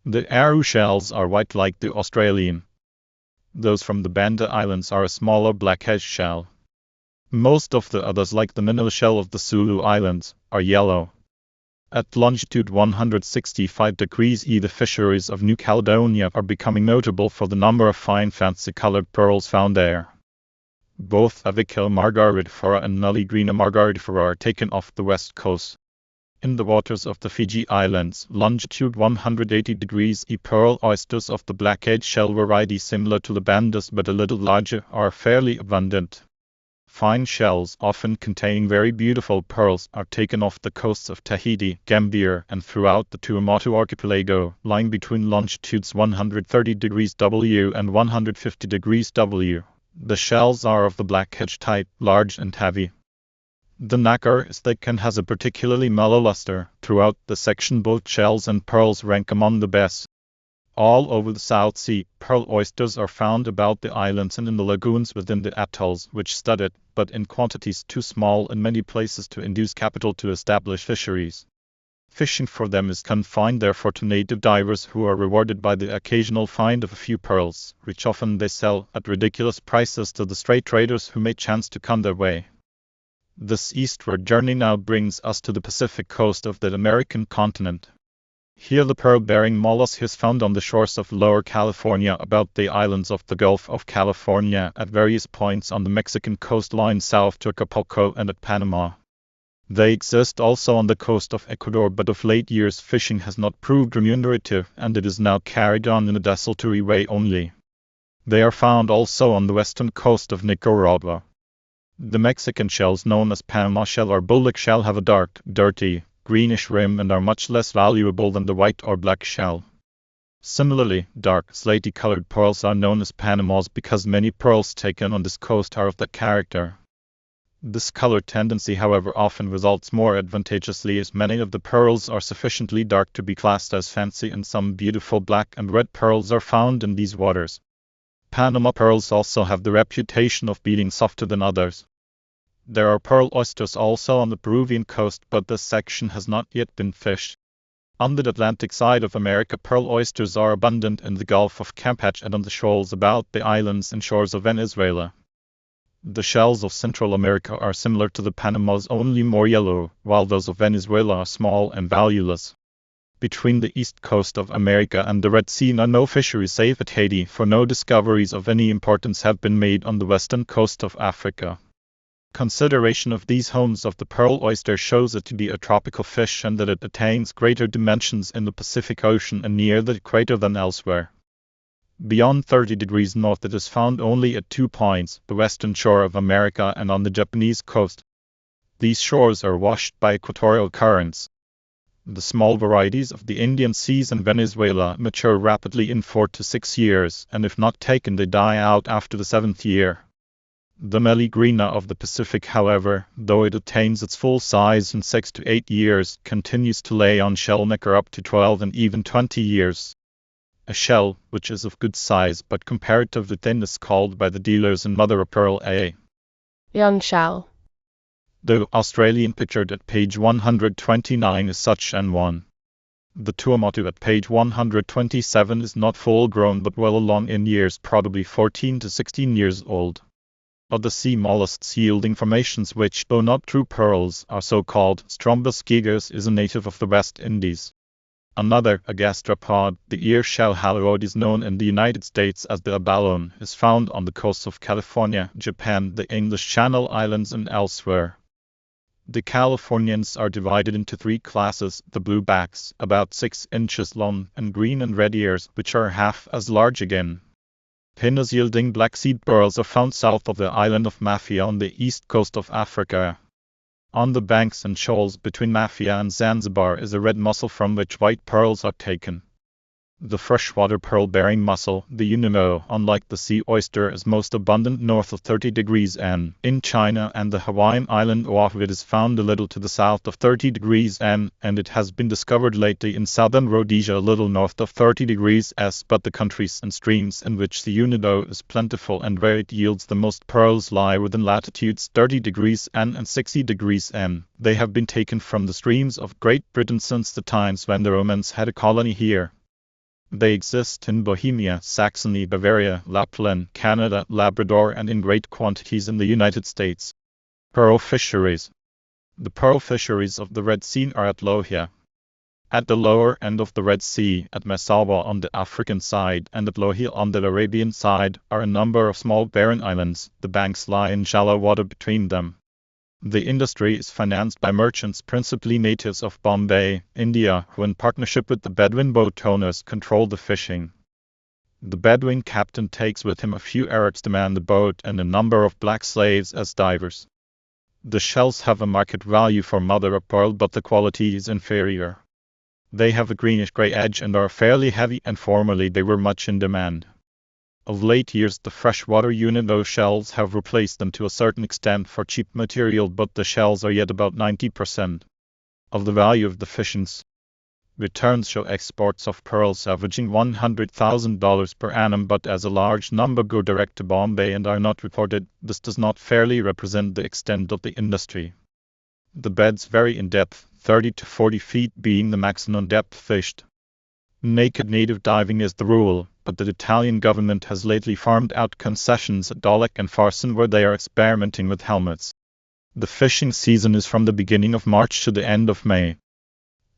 The Aru shells are white like the Australian. Those from the Banda Islands are a smaller black-edged shell. Most of the others, like the minnow shell of the Sulu Islands, are yellow. At longitude 165 degrees E, the fisheries of New Caledonia are becoming notable for the number of fine fancy-colored pearls found there. Both Avicia margaritifera and Nulligrina margaritifera are taken off the west coast. In the waters of the Fiji Islands, longitude 180 degrees E, pearl oysters of the black-edged shell variety similar to the bandas but a little larger are fairly abundant. Fine shells, often containing very beautiful pearls, are taken off the coasts of Tahiti, Gambier, and throughout the Tuamotu archipelago, lying between longitudes 130 degrees W and 150 degrees W. The shells are of the black-edged type, large and heavy. The nacre is thick and has a particularly mellow luster. Throughout the section, both shells and pearls rank among the best. All over the South Sea, pearl oysters are found about the islands and in the lagoons within the atolls, which stud it, but in quantities too small in many places to induce capital to establish fisheries. Fishing for them is confined therefore to native divers, who are rewarded by the occasional find of a few pearls, which often they sell at ridiculous prices to the stray traders who may chance to come their way. This eastward journey now brings us to the Pacific coast of the American continent. Here the pearl-bearing mollusk is found on the shores of Lower California, about the islands of the Gulf of California, at various points on the Mexican coastline south to Acapulco and at Panama. They exist also on the coast of Ecuador, but of late years fishing has not proved remunerative, and it is now carried on in a desultory way only. They are found also on the western coast of Nicaragua. The Mexican shells, known as Panama shell or bullock shell, have a dark, dirty, greenish rim and are much less valuable than the white or black shell. Similarly, dark, slaty-colored pearls are known as Panamas because many pearls taken on this coast are of that character. This color tendency, however, often results more advantageously, as many of the pearls are sufficiently dark to be classed as fancy, and some beautiful black and red pearls are found in these waters. Panama pearls also have the reputation of being softer than others. There are pearl oysters also on the Peruvian coast, but this section has not yet been fished. On the Atlantic side of America, pearl oysters are abundant in the Gulf of Campeche and on the shoals about the islands and shores of Venezuela. The shells of Central America are similar to the Panamas, only more yellow, while those of Venezuela are small and valueless. Between the east coast of America and the Red Sea are no fisheries save at Haiti, for no discoveries of any importance have been made on the western coast of Africa. Consideration of these homes of the pearl oyster shows it to be a tropical fish, and that it attains greater dimensions in the Pacific Ocean and near the equator than elsewhere. Beyond 30 degrees north it is found only at 2 points, the western shore of America and on the Japanese coast. These shores are washed by equatorial currents. The small varieties of the Indian Seas and Venezuela mature rapidly in 4 to 6 years, and if not taken they die out after the 7th year. The Meligrina of the Pacific, however, though it attains its full size in 6 to 8 years, continues to lay on shell nacre up to 12 and even 20 years. A shell, which is of good size but comparatively thin, is called by the dealers in mother of pearl a young shell. The Australian pictured at page 129 is such an one. The Tuamotu at page 127 is not full grown but well along in years, probably 14 to 16 years old. of the sea mollusks yielding formations which, though not true pearls, are so called. Strombus gigas is a native of the West Indies. Another, a gastropod, the ear shell haloroid known in the United States as the abalone, is found on the coasts of California, Japan, the English Channel Islands and elsewhere. The Californians are divided into three classes: the bluebacks, about 6 inches long, and green and red ears, which are half as large again. Pinners yielding black seed pearls are found south of the island of Mafia on the east coast of Africa. On the banks and shoals between Mafia and Zanzibar is a red mussel from which white pearls are taken. The freshwater pearl-bearing mussel, the unimo, unlike the sea oyster, is most abundant north of 30 degrees N. In China and the Hawaiian island Oahu it is found a little to the south of 30 degrees N, and it has been discovered lately in southern Rhodesia a little north of 30 degrees S. But the countries and streams in which the unimo is plentiful and where it yields the most pearls lie within latitudes 30 degrees N and 60 degrees N. They have been taken from the streams of Great Britain since the times when the Romans had a colony here. They exist in Bohemia, Saxony, Bavaria, Lapland, Canada, Labrador, and in great quantities in the United States. Pearl fisheries. The pearl fisheries of the Red Sea are at Lohia. At the lower end of the Red Sea, at Massawa on the African side and at Lohia on the Arabian side, are a number of small barren islands. The banks lie in shallow water between them. The industry is financed by merchants, principally natives of Bombay, India, who in partnership with the Bedouin boat owners control the fishing. The Bedouin captain takes with him a few Arabs to man the boat and a number of black slaves as divers. The shells have a market value for mother of pearl, but the quality is inferior. They have a greenish-grey edge and are fairly heavy, and formerly they were much in demand. Of late years the freshwater unimo shells have replaced them to a certain extent for cheap material, but the shells are yet about 90% of the value of the fishings. Returns show exports of pearls averaging $100,000 per annum, but as a large number go direct to Bombay and are not reported, this does not fairly represent the extent of the industry. The beds vary in depth, 30 to 40 feet being the maximum depth fished. Naked native diving is the rule, but the Italian government has lately farmed out concessions at Dolic and Farson where they are experimenting with helmets. The fishing season is from the beginning of March to the end of May.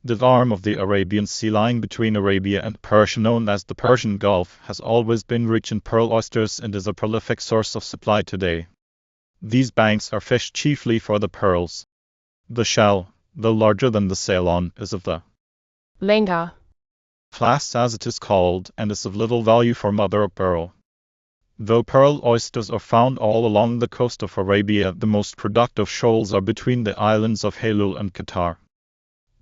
The arm of the Arabian Sea lying between Arabia and Persia, known as the Persian Gulf, has always been rich in pearl oysters and is a prolific source of supply today. These banks are fished chiefly for the pearls. The shell, though larger than the Ceylon, is of the Lenga. class as it is called, and is of little value for mother of pearl. Though pearl oysters are found all along the coast of Arabia, the most productive shoals are between the islands of Halul and Qatar.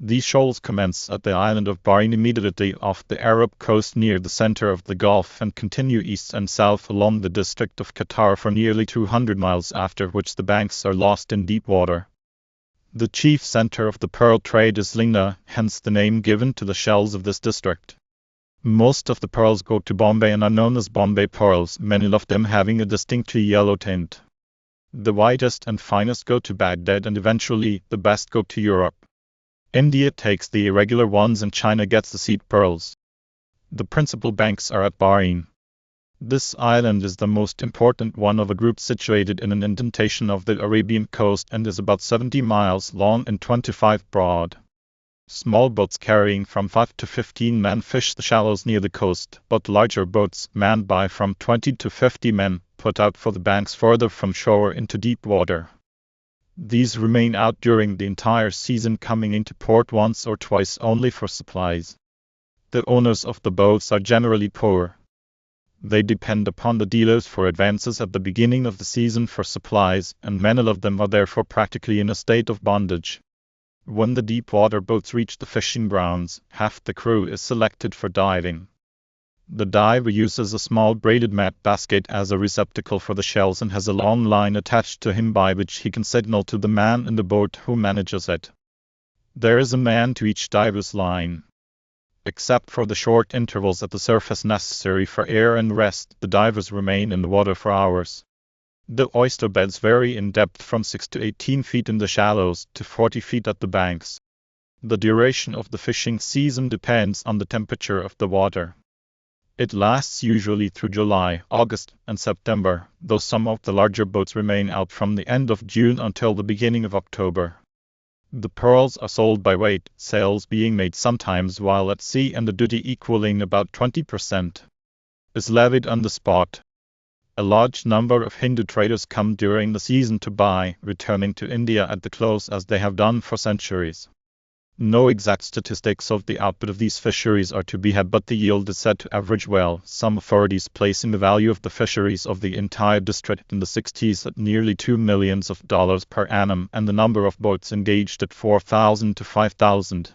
These shoals commence at the island of Bahrain immediately off the Arab coast near the center of the Gulf and continue east and south along the district of Qatar for nearly 200 miles, after which the banks are lost in deep water. The chief center of the pearl trade is Lingna, hence the name given to the shells of this district. Most of the pearls go to Bombay and are known as Bombay pearls, many of them having a distinctly yellow tint. The whitest and finest go to Baghdad, and eventually the best go to Europe. India takes the irregular ones and China gets the seed pearls. The principal banks are at Bahrain. This island is the most important one of a group situated in an indentation of the Arabian coast and is about 70 miles long and 25 broad. Small boats carrying from 5 to 15 men fish the shallows near the coast, but larger boats, manned by from 20 to 50 men, put out for the banks further from shore into deep water. These remain out during the entire season, coming into port once or twice only for supplies. The owners of the boats are generally poor. They depend upon the dealers for advances at the beginning of the season for supplies, and many of them are therefore practically in a state of bondage. When the deep water boats reach the fishing grounds, half the crew is selected for diving. The diver uses a small braided mat basket as a receptacle for the shells and has a long line attached to him by which he can signal to the man in the boat who manages it. There is a man to each diver's line. Except for the short intervals at the surface necessary for air and rest, the divers remain in the water for hours. The oyster beds vary in depth from 6 to 18 feet in the shallows to 40 feet at the banks. The duration of the fishing season depends on the temperature of the water. It lasts usually through July, August, and September, though some of the larger boats remain out from the end of June until the beginning of October. The pearls are sold by weight, sales being made sometimes while at sea and the duty equaling about 20% is levied on the spot. A large number of Hindu traders come during the season to buy, returning to India at the close as they have done for centuries. No exact statistics of the output of these fisheries are to be had, but the yield is said to average well, some authorities placing the value of the fisheries of the entire district in the 60s at nearly $2 million per annum, and the number of boats engaged at 4,000 to 5,000.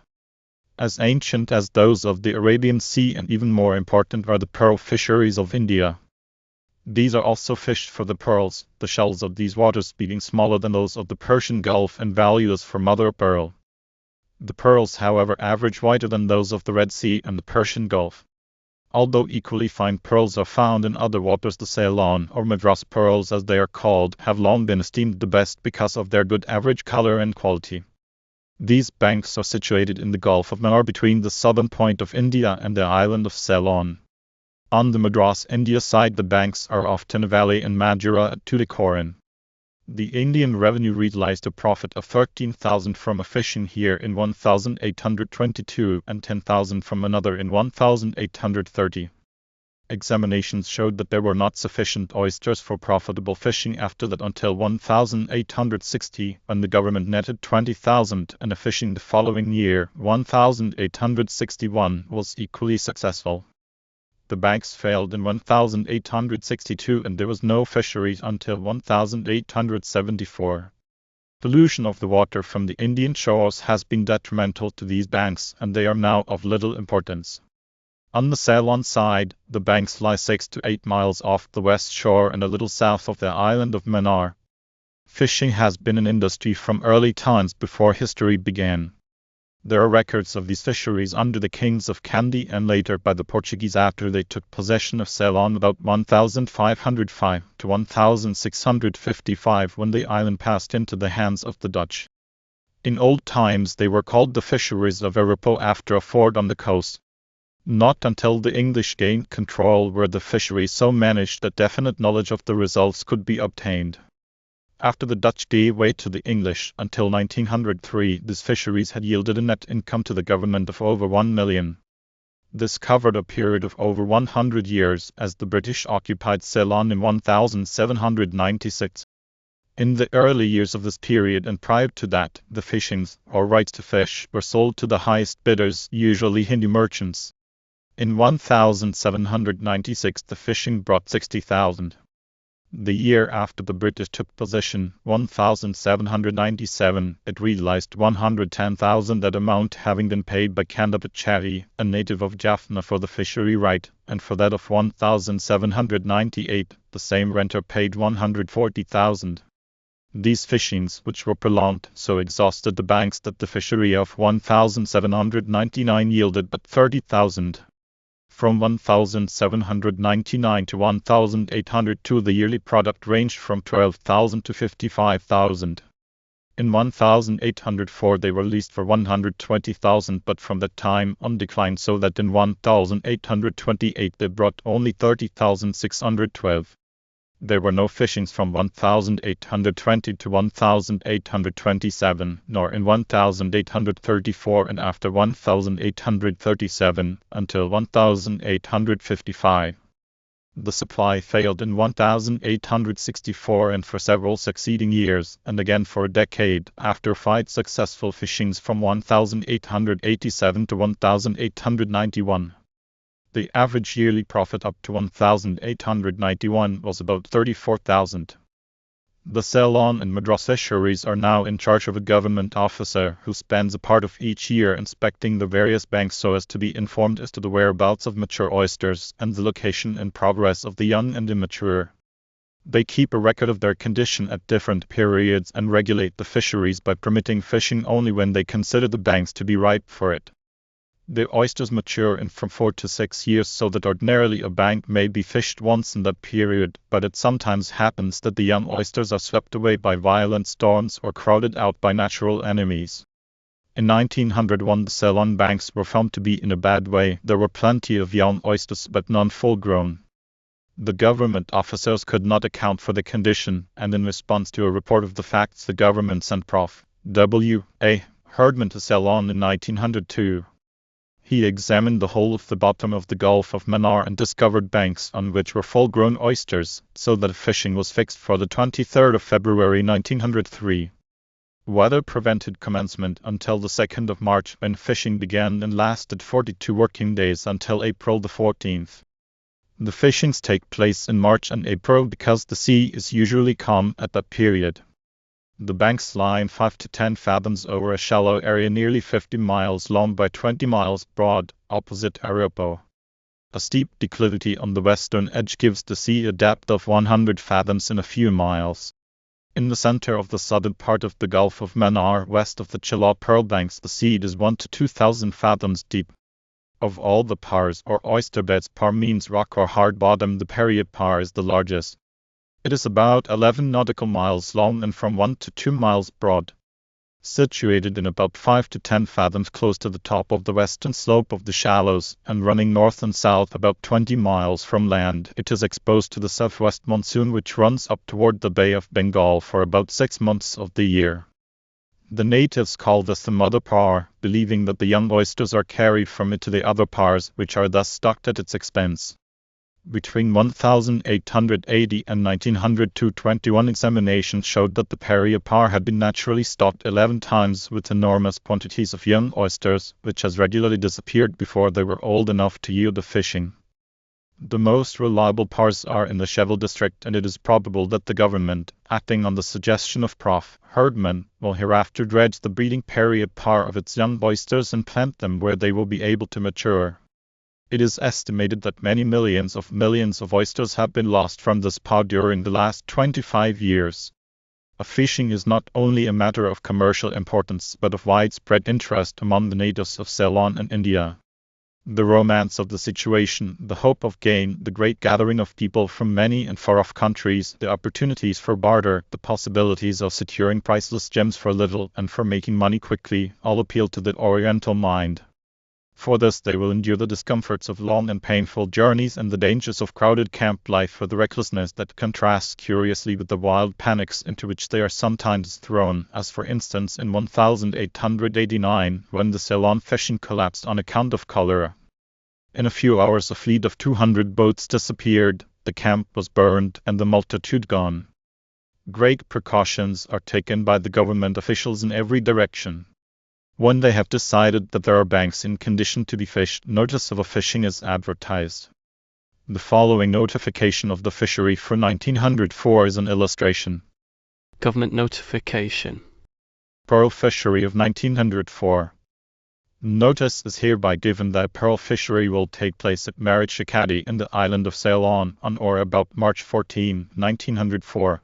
As ancient as those of the Arabian Sea and even more important are the pearl fisheries of India. These are also fished for the pearls, the shells of these waters being smaller than those of the Persian Gulf and valueless for mother of pearl. The pearls, however, average whiter than those of the Red Sea and the Persian Gulf. Although equally fine pearls are found in other waters, the Ceylon, or Madras pearls as they are called, have long been esteemed the best because of their good average color and quality. These banks are situated in the Gulf of Manaar between the southern point of India and the island of Ceylon. On the Madras India side, the banks are often a valley and Madura at Tuticorin. The Indian revenue realized a profit of 13,000 from a fishing here in 1822 and 10,000 from another in 1830. Examinations showed that there were not sufficient oysters for profitable fishing after that until 1860, when the government netted 20,000, and a fishing the following year, 1861, was equally successful. The banks failed in 1862 and there was no fisheries until 1874. Pollution of the water from the Indian shores has been detrimental to these banks, and they are now of little importance. On the Ceylon side, the banks lie 6 to 8 miles off the west shore and a little south of the island of Manaar. Fishing has been an industry from early times before history began. There are records of these fisheries under the kings of Kandy and later by the Portuguese after they took possession of Ceylon about 1505 to 1655, when the island passed into the hands of the Dutch. In old times they were called the fisheries of Arapo after a ford on the coast. Not until the English gained control were the fisheries so managed that definite knowledge of the results could be obtained. After the Dutch gave way to the English, until 1903, these fisheries had yielded a net income to the government of over 1 million. This covered a period of over 100 years, as the British occupied Ceylon in 1796. In the early years of this period and prior to that, the fishings, or rights to fish, were sold to the highest bidders, usually Hindu merchants. In 1796 the fishing brought 60,000. The year after the British took possession, 1797, it realized 110,000, that amount having been paid by Kandapachari, a native of Jaffna, for the fishery right, and for that of 1798, the same renter paid 140,000. These fishings, which were prolonged, so exhausted the banks that the fishery of 1799 yielded but 30,000. From 1799 to 1802 the yearly product ranged from 12,000 to 55,000. In 1804 they were leased for 120,000, but from that time on declined, so that in 1828 they brought only 30,612. There were no fishings from 1820 to 1827, nor in 1834 and after 1837, until 1855. The supply failed in 1864 and for several succeeding years, and again for a decade, after 5 successful fishings from 1887 to 1891. The average yearly profit up to 1891 was about 34,000. The Ceylon and Madras fisheries are now in charge of a government officer who spends a part of each year inspecting the various banks so as to be informed as to the whereabouts of mature oysters and the location and progress of the young and immature. They keep a record of their condition at different periods and regulate the fisheries by permitting fishing only when they consider the banks to be ripe for it. The oysters mature in from 4 to 6 years, so that ordinarily a bank may be fished once in that period, but it sometimes happens that the young oysters are swept away by violent storms or crowded out by natural enemies. In 1901 the Ceylon banks were found to be in a bad way. There were plenty of young oysters but none full grown. The government officers could not account for the condition, and in response to a report of the facts the government sent Prof. W. A. Herdman to Ceylon in 1902. He examined the whole of the bottom of the Gulf of Mannar and discovered banks on which were full-grown oysters, so that fishing was fixed for the 23rd of February 1903. Weather prevented commencement until the 2nd of March, when fishing began and lasted 42 working days until April the 14th. The fishings take place in March and April because the sea is usually calm at that period. The banks lie in 5 to 10 fathoms over a shallow area nearly 50 miles long by 20 miles broad, opposite Areopo. A steep declivity on the western edge gives the sea a depth of 100 fathoms in a few miles. In the center of the southern part of the Gulf of Mannar, west of the Chilaw Pearl Banks, the sea is 1 to 2,000 fathoms deep. Of all the pars or oyster beds, par means rock or hard bottom, the Paria par is the largest. It is about 11 nautical miles long and from 1 to 2 miles broad. Situated in about 5 to 10 fathoms close to the top of the western slope of the shallows, and running north and south about 20 miles from land, it is exposed to the southwest monsoon, which runs up toward the Bay of Bengal for about 6 months of the year. The natives call this the mother par, believing that the young oysters are carried from it to the other pars, which are thus stocked at its expense. Between 1880 and 1902, 21 examinations showed that the Paria par had been naturally stocked 11 times with enormous quantities of young oysters, which has regularly disappeared before they were old enough to yield a fishing. The most reliable pars are in the Sheville district, and it is probable that the government, acting on the suggestion of Prof. Herdman, will hereafter dredge the breeding Paria par of its young oysters and plant them where they will be able to mature. It is estimated that many millions of oysters have been lost from this par during the last 25 years. Fishing is not only a matter of commercial importance but of widespread interest among the natives of Ceylon and India. The romance of the situation, the hope of gain, the great gathering of people from many and far-off countries, the opportunities for barter, the possibilities of securing priceless gems for little and for making money quickly, all appeal to the Oriental mind. For this they will endure the discomforts of long and painful journeys and the dangers of crowded camp life with a recklessness that contrasts curiously with the wild panics into which they are sometimes thrown, as for instance in 1889, when the Ceylon fishing collapsed on account of cholera. In a few hours a fleet of 200 boats disappeared, the camp was burned, and the multitude gone. Great precautions are taken by the government officials in every direction. When they have decided that there are banks in condition to be fished, notice of a fishing is advertised. The following notification of the fishery for 1904 is an illustration. Government notification. Pearl fishery of 1904. Notice is hereby given that pearl fishery will take place at Marichchikkaddi in the island of Ceylon on or about March 14, 1904.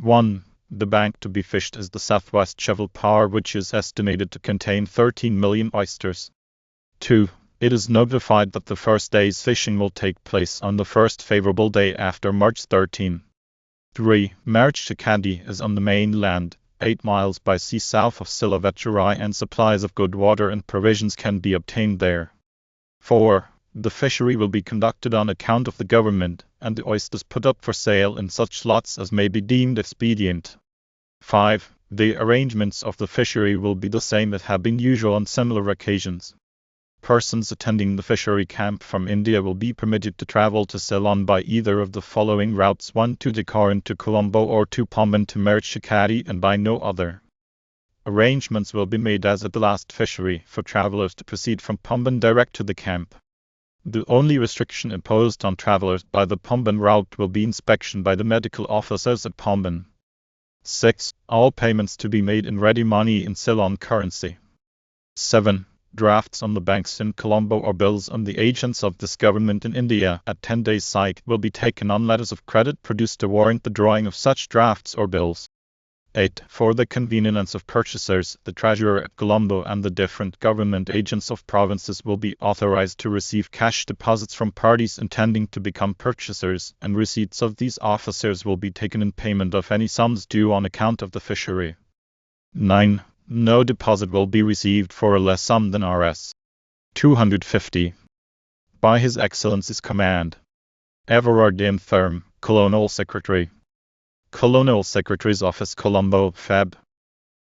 1. The bank to be fished is the southwest Sheville par, which is estimated to contain 13 million oysters. 2. It is notified that the first day's fishing will take place on the first favorable day after March 13. 3. Marichchikkaddi is on the mainland, 8 miles by sea south of Silaveturai, and supplies of good water and provisions can be obtained there. 4. The fishery will be conducted on account of the government, and the oysters put up for sale in such lots as may be deemed expedient. 5. The arrangements of the fishery will be the same that have been usual on similar occasions. Persons attending the fishery camp from India will be permitted to travel to Ceylon by either of the following routes: 1 to Dakaran to Colombo, or 2 Pomban to Marichchikkaddi, and by no other. Arrangements will be made as at the last fishery for travelers to proceed from Pomban direct to the camp. The only restriction imposed on travelers by the Pomban route will be inspection by the medical officers at Pomban. 6. All payments to be made in ready money in Ceylon currency. 7. Drafts on the banks in Colombo or bills on the agents of this government in India at 10 days' sight will be taken on letters of credit produced to warrant the drawing of such drafts or bills. 8. For the convenience of purchasers, the treasurer at Colombo and the different government agents of provinces will be authorized to receive cash deposits from parties intending to become purchasers, and receipts of these officers will be taken in payment of any sums due on account of the fishery. 9. No deposit will be received for a less sum than Rs. 250. By His Excellency's command. Everard M. Firm, Colonel Secretary. Colonel Secretary's Office, Colombo, Feb.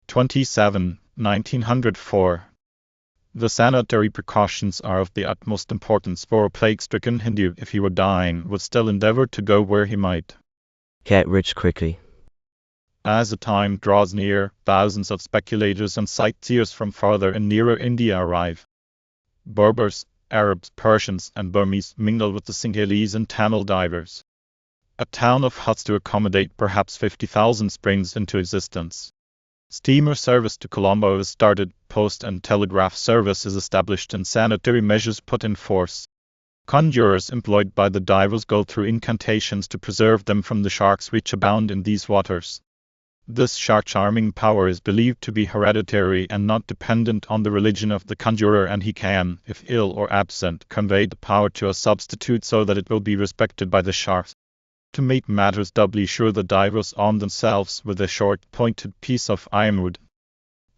27, 1904. The sanitary precautions are of the utmost importance for a plague-stricken Hindu, if he were dying, would still endeavor to go where he might. Get rich quickly. As the time draws near, thousands of speculators and sightseers from farther and nearer India arrive. Berbers, Arabs, Persians, and Burmese mingle with the Sinhalese and Tamil divers. A town of huts to accommodate perhaps 50,000 springs into existence. Steamer service to Colombo is started, post and telegraph service is established, and sanitary measures put in force. Conjurers employed by the divers go through incantations to preserve them from the sharks which abound in these waters. This shark-charming power is believed to be hereditary and not dependent on the religion of the conjurer, and he can, if ill or absent, convey the power to a substitute so that it will be respected by the sharks. To make matters doubly sure, the divers arm themselves with a short, pointed piece of ironwood.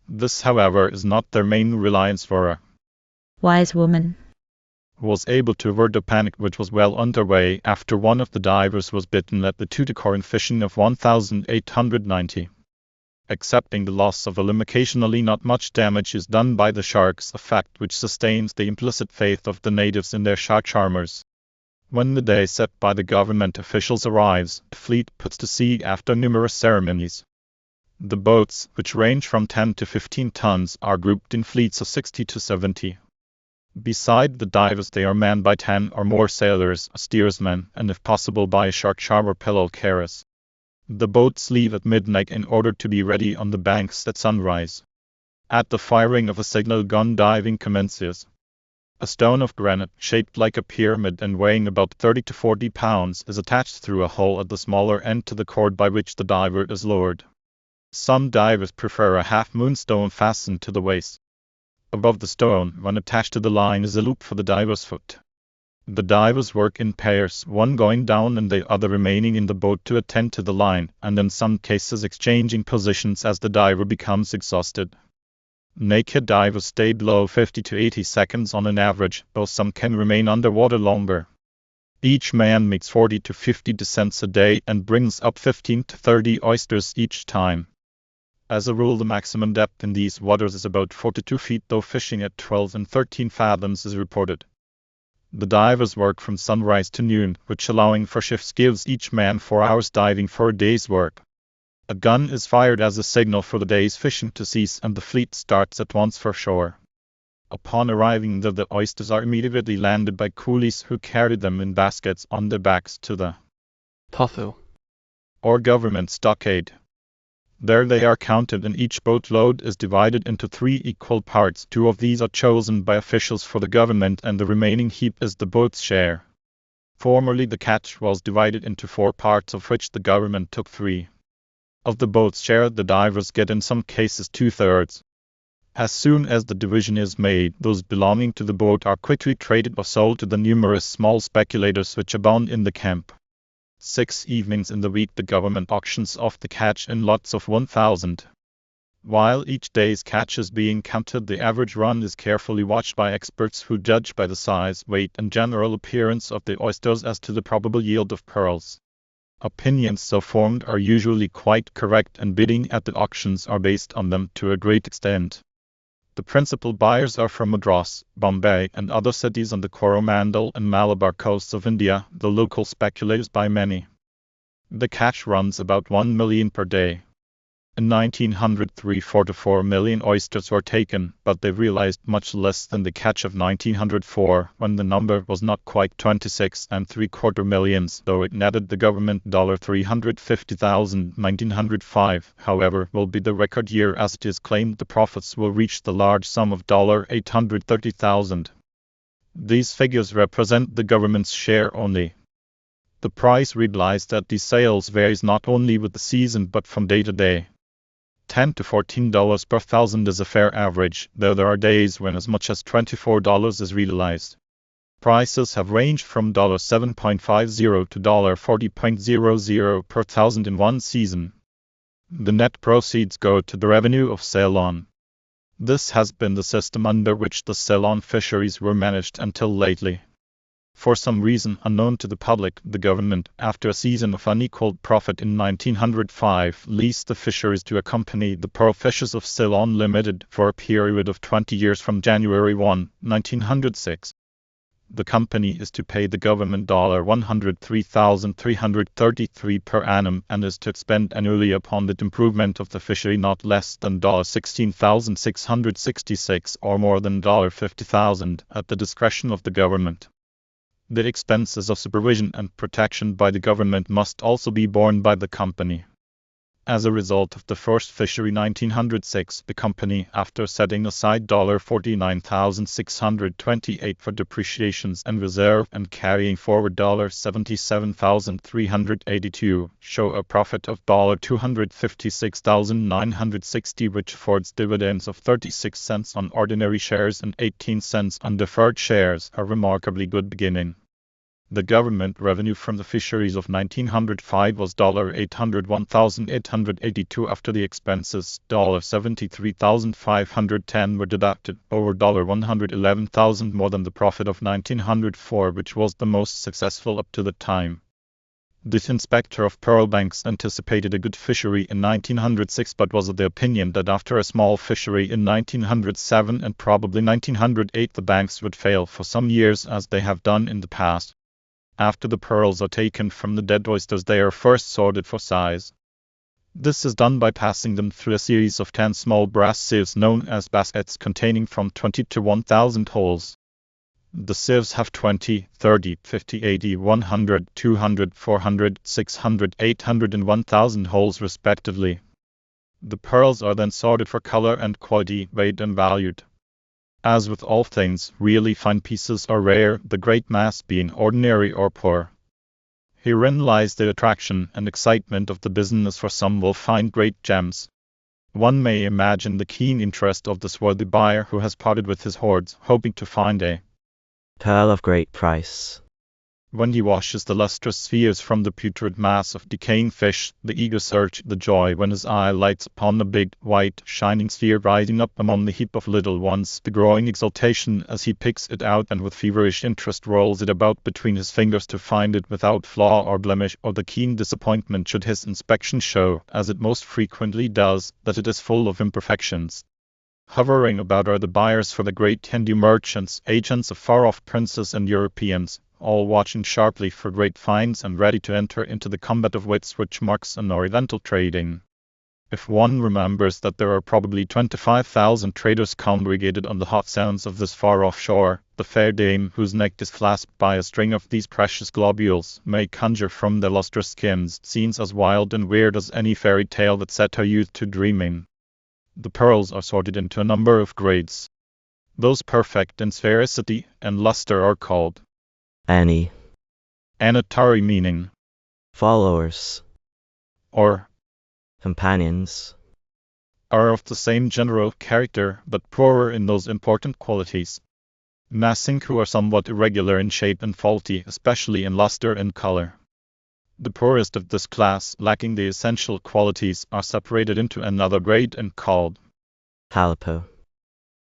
This, however, is not their main reliance, for a wise woman was able to avert a panic which was well underway after one of the divers was bitten at the Tuticorin fishing of 1890. Excepting the loss of a limb, occasionally not much damage is done by the sharks, a fact which sustains the implicit faith of the natives in their shark charmers. When the day set by the government officials arrives, the fleet puts to sea after numerous ceremonies. The boats, which range from 10 to 15 tons, are grouped in fleets of 60 to 70. Beside the divers, they are manned by 10 or more sailors, a steersman, and if possible by a shark charmer pillow carriers. The boats leave at midnight in order to be ready on the banks at sunrise. At the firing of a signal gun, diving commences. A stone of granite, shaped like a pyramid and weighing about 30 to 40 pounds, is attached through a hole at the smaller end to the cord by which the diver is lowered. Some divers prefer a half-moon stone fastened to the waist. Above the stone, when attached to the line, is a loop for the diver's foot. The divers work in pairs, one going down and the other remaining in the boat to attend to the line, and in some cases exchanging positions as the diver becomes exhausted. Naked divers stay below 50 to 80 seconds on an average, though some can remain underwater longer. Each man makes 40 to 50 descents a day and brings up 15 to 30 oysters each time. As a rule, the maximum depth in these waters is about 42 feet, though fishing at 12 and 13 fathoms is reported. The divers work from sunrise to noon, which, allowing for shifts, gives each man 4 hours diving for a day's work. A gun is fired as a signal for the day's fishing to cease, and the fleet starts at once for shore. Upon arriving there, the oysters are immediately landed by coolies who carry them in baskets on their backs to the Pothu, or government stockade. There they are counted, and each boatload is divided into 3 equal parts. 2 of these are chosen by officials for the government, and the remaining heap is the boat's share. Formerly the catch was divided into 4 parts, of which the government took 3. Of the boat's share, the divers get in some cases 2/3. As soon as the division is made, those belonging to the boat are quickly traded or sold to the numerous small speculators which abound in the camp. 6 evenings in the week the government auctions off the catch in lots of 1,000. While each day's catch is being counted, the average run is carefully watched by experts who judge by the size, weight, and general appearance of the oysters as to the probable yield of pearls. Opinions so formed are usually quite correct, and bidding at the auctions are based on them to a great extent. The principal buyers are from Madras, Bombay, and other cities on the Coromandel and Malabar coasts of India, the local speculators buy many. The catch runs about 1 million per day. In 1903, 4 to 4 million oysters were taken, but they realized much less than the catch of 1904, when the number was not quite 26.75 millions, though it netted the government $350,000. 1905, however, will be the record year, as it is claimed the profits will reach the large sum of $830,000. These figures represent the government's share only. The price realized at these sales varies not only with the season but from day to day. $10 to $14 per thousand is a fair average, though there are days when as much as $24 is realized. Prices have ranged from $7.50 to $40.00 per thousand in one season. The net proceeds go to the revenue of Ceylon. This has been the system under which the Ceylon fisheries were managed until lately. For some reason unknown to the public, the government, after a season of unequaled profit in 1905, leased the fisheries to a company, the Pearl Fishers of Ceylon Limited, for a period of 20 years from January 1, 1906. The company is to pay the government $103,333 per annum and is to expend annually upon the improvement of the fishery not less than $16,666 or more than $50,000 at the discretion of the government. The expenses of supervision and protection by the government must also be borne by the company. As a result of the first fishery 1906, the company, after setting aside $49,628 for depreciations and reserve and carrying forward $77,382, show a profit of $256,960, which affords dividends of 36 cents on ordinary shares and 18 cents on deferred shares, a remarkably good beginning. The government revenue from the fisheries of 1905 was $801,882 after the expenses. $73,510 were deducted, over $111,000 more than the profit of 1904, which was the most successful up to the time. The inspector of pearl banks anticipated a good fishery in 1906, but was of the opinion that after a small fishery in 1907 and probably 1908 the banks would fail for some years, as they have done in the past. After the pearls are taken from the dead oysters, they are first sorted for size. This is done by passing them through a series of 10 small brass sieves known as baskets, containing from 20 to 1,000 holes. The sieves have 20, 30, 50, 80, 100, 200, 400, 600, 800 and 1,000 holes respectively. The pearls are then sorted for color and quality, weighed and valued. As with all things, really fine pieces are rare, the great mass being ordinary or poor. Herein lies the attraction and excitement of the business, for some will find great gems. One may imagine the keen interest of the swarthy buyer who has parted with his hoards, hoping to find a pearl of great price. When he washes the lustrous spheres from the putrid mass of decaying fish, the eager search, the joy when his eye lights upon the big, white, shining sphere rising up among the heap of little ones, the growing exultation as he picks it out and with feverish interest rolls it about between his fingers to find it without flaw or blemish, or the keen disappointment should his inspection show, as it most frequently does, that it is full of imperfections. Hovering about are the buyers for the great Hindu merchants, agents of far-off princes and Europeans, all watching sharply for great finds and ready to enter into the combat of wits which marks an oriental trading. If one remembers that there are probably 25,000 traders congregated on the hot sands of this far-off shore, the fair dame whose neck is clasped by a string of these precious globules may conjure from their lustrous skins scenes as wild and weird as any fairy tale that set her youth to dreaming. The pearls are sorted into a number of grades. Those perfect in sphericity and luster are called Anatari, meaning followers, or companions, are of the same general character, but poorer in those important qualities. Masinku are somewhat irregular in shape and faulty, especially in luster and color. The poorest of this class, lacking the essential qualities, are separated into another grade and called Halipo.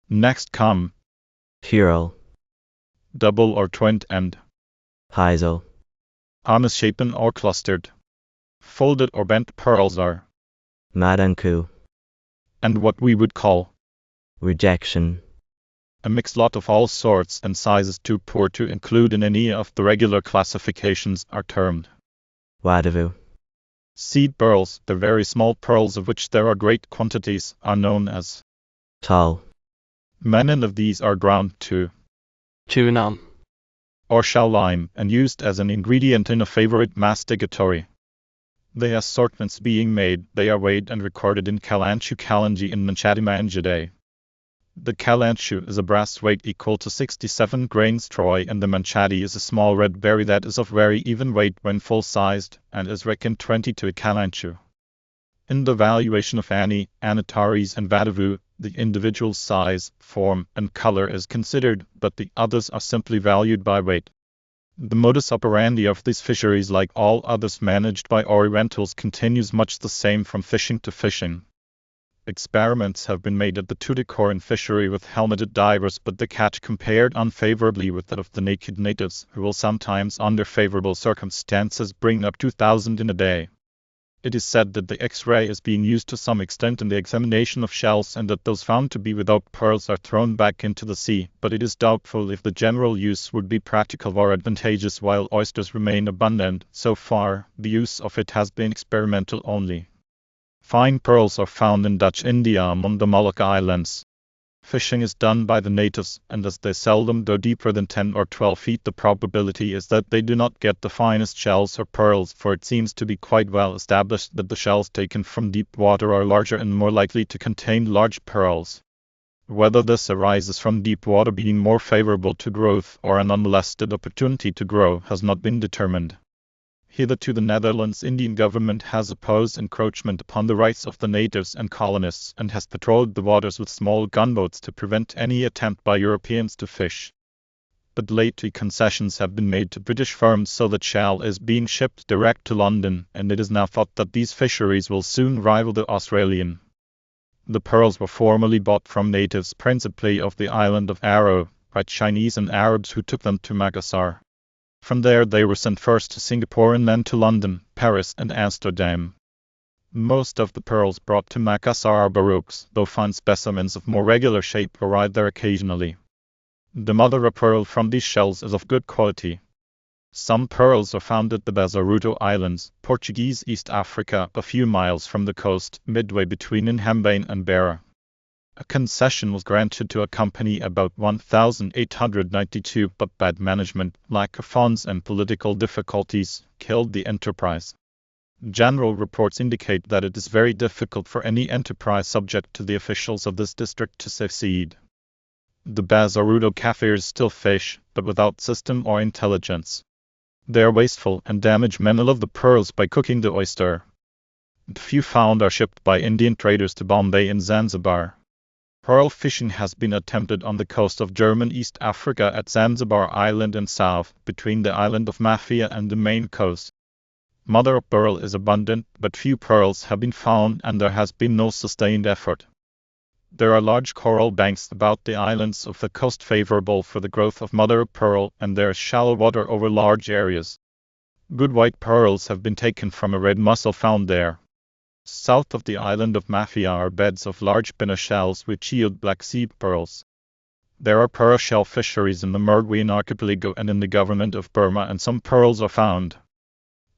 Next come Pural, double or twinned end, Hazel, misshapen or clustered. Folded or bent pearls are Madanku, and what we would call rejection. A mixed lot of all sorts and sizes too poor to include in any of the regular classifications are termed Wadavu. Seed pearls, the very small pearls of which there are great quantities, are known as Tal. Many of these are ground to Chewinam. or shell lime and used as an ingredient in a favorite masticatory. The assortments being made, they are weighed and recorded in Kalanchu Kalanji in Manchadi Manjade. The Kalanchu is a brass weight equal to 67 grains troy, and the Manchadi is a small red berry that is of very even weight when full-sized, and is reckoned 20 to a Kalanchu. In the valuation of Anataris and Vadavu, the individual size, form, and color is considered, but the others are simply valued by weight. The modus operandi of these fisheries, like all others managed by Orientals, continues much the same from fishing to fishing. Experiments have been made at the Tuticorin fishery with helmeted divers, but the catch compared unfavorably with that of the naked natives, who will sometimes, under favorable circumstances, bring up 2,000 in a day. It is said that the X-ray is being used to some extent in the examination of shells, and that those found to be without pearls are thrown back into the sea, but it is doubtful if the general use would be practical or advantageous while oysters remain abundant. So far, the use of it has been experimental only. Fine pearls are found in Dutch India among the Molucca Islands. Fishing is done by the natives, and as they seldom go deeper than 10 or 12 feet, the probability is that they do not get the finest shells or pearls, for it seems to be quite well established that the shells taken from deep water are larger and more likely to contain large pearls. Whether this arises from deep water being more favorable to growth or an unmolested opportunity to grow has not been determined. Hitherto the Netherlands Indian government has opposed encroachment upon the rights of the natives and colonists, and has patrolled the waters with small gunboats to prevent any attempt by Europeans to fish. But lately concessions have been made to British firms so that shell is being shipped direct to London, and it is now thought that these fisheries will soon rival the Australian. The pearls were formerly bought from natives, principally of the island of Aero, by Chinese and Arabs who took them to Makassar. From there they were sent first to Singapore and then to London, Paris and Amsterdam. Most of the pearls brought to Makassar are baroques, though fine specimens of more regular shape arrive there occasionally. The mother of pearl from these shells is of good quality. Some pearls are found at the Bazaruto Islands, Portuguese East Africa, a few miles from the coast, midway between Inhambane and Beira. A concession was granted to a company about 1892, but bad management, lack of funds and political difficulties killed the enterprise. General reports indicate that it is very difficult for any enterprise subject to the officials of this district to succeed. The Bazaruto Kaffirs still fish, but without system or intelligence. They are wasteful and damage many of the pearls by cooking the oyster. The few found are shipped by Indian traders to Bombay and Zanzibar. Pearl fishing has been attempted on the coast of German East Africa at Zanzibar Island and south, between the island of Mafia and the main coast. Mother of pearl is abundant, but few pearls have been found and there has been no sustained effort. There are large coral banks about the islands of the coast favorable for the growth of mother of pearl, and there is shallow water over large areas. Good white pearls have been taken from a red mussel found there. South of the island of Mafia are beds of large pinna shells which yield black sea pearls. There are pearl shell fisheries in the Merguian archipelago and in the government of Burma, and some pearls are found.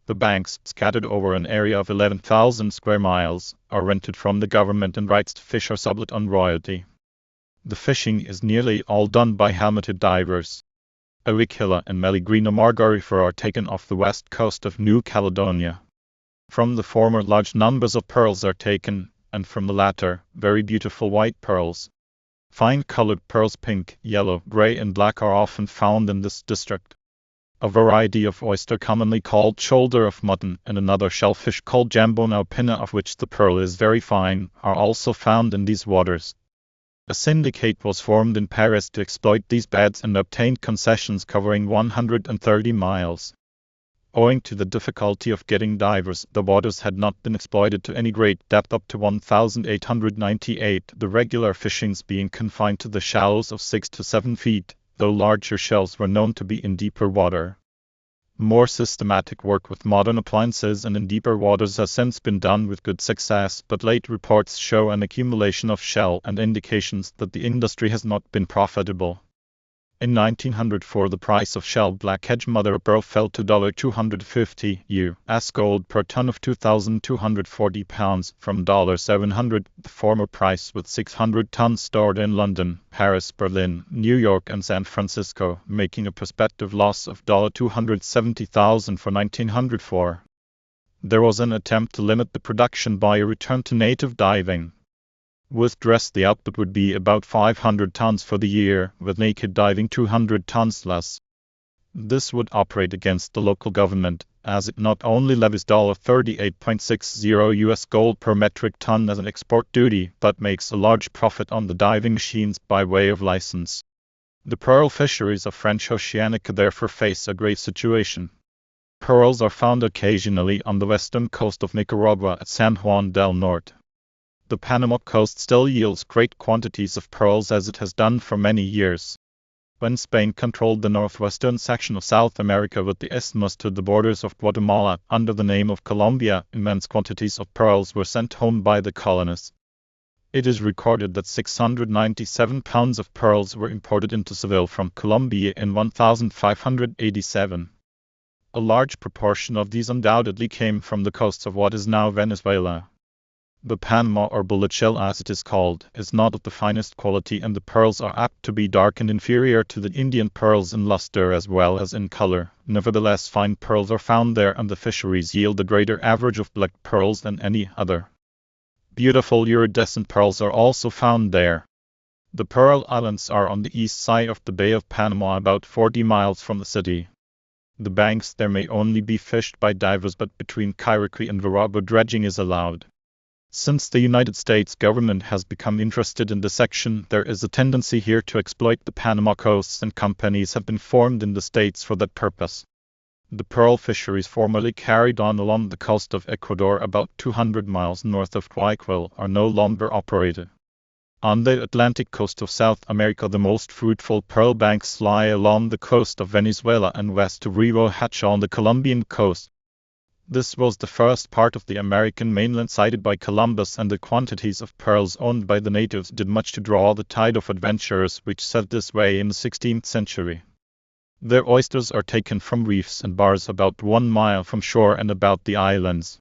The banks, scattered over an area of 11,000 square miles, are rented from the government, and rights to fish are sublet on royalty. The fishing is nearly all done by helmeted divers. Awikilla and Meligrina margarifer are taken off the west coast of New Caledonia. From the former large numbers of pearls are taken, and from the latter, very beautiful white pearls. Fine colored pearls, pink, yellow, gray and black, are often found in this district. A variety of oyster commonly called shoulder of mutton, and another shellfish called jambona pinna, of which the pearl is very fine, are also found in these waters. A syndicate was formed in Paris to exploit these beds and obtained concessions covering 130 miles. Owing to the difficulty of getting divers, the waters had not been exploited to any great depth up to 1,898, the regular fishings being confined to the shallows of 6 to 7 feet, though larger shells were known to be in deeper water. More systematic work with modern appliances and in deeper waters has since been done with good success, but late reports show an accumulation of shell and indications that the industry has not been profitable. In 1904, the price of shell black-edged mother of pearl fell to $250 US gold per ton of 2,240 pounds from $700, the former price, with 600 tons stored in London, Paris, Berlin, New York and San Francisco, making a prospective loss of $270,000 for 1904. There was an attempt to limit the production by a return to native diving. With dress, the output would be about 500 tons for the year, with naked diving 200 tons less. This would operate against the local government, as it not only levies $38.60 US gold per metric ton as an export duty, but makes a large profit on the diving machines by way of license. The pearl fisheries of French Oceanica therefore face a grave situation. Pearls are found occasionally on the western coast of Nicaragua at San Juan del Norte. The Panama coast still yields great quantities of pearls as it has done for many years. When Spain controlled the northwestern section of South America with the isthmus to the borders of Guatemala under the name of Colombia, immense quantities of pearls were sent home by the colonists. It is recorded that 697 pounds of pearls were imported into Seville from Colombia in 1587. A large proportion of these undoubtedly came from the coasts of what is now Venezuela. The Panama, or bullet shell as it is called, is not of the finest quality, and the pearls are apt to be dark and inferior to the Indian pearls in luster as well as in color. Nevertheless, fine pearls are found there, and the fisheries yield a greater average of black pearls than any other. Beautiful iridescent pearls are also found there. The Pearl Islands are on the east side of the Bay of Panama, about 40 miles from the city. The banks there may only be fished by divers, but between Chiriqui and Veragua dredging is allowed. Since the United States government has become interested in the section, there is a tendency here to exploit the Panama coasts, and companies have been formed in the states for that purpose. The pearl fisheries formerly carried on along the coast of Ecuador about 200 miles north of Guayaquil are no longer operated. On the Atlantic coast of South America, the most fruitful pearl banks lie along the coast of Venezuela and west to Rio Hacha on the Colombian coast. This was the first part of the American mainland sighted by Columbus, and the quantities of pearls owned by the natives did much to draw the tide of adventurers which set this way in the 16th century. Their oysters are taken from reefs and bars about 1 mile from shore and about the islands.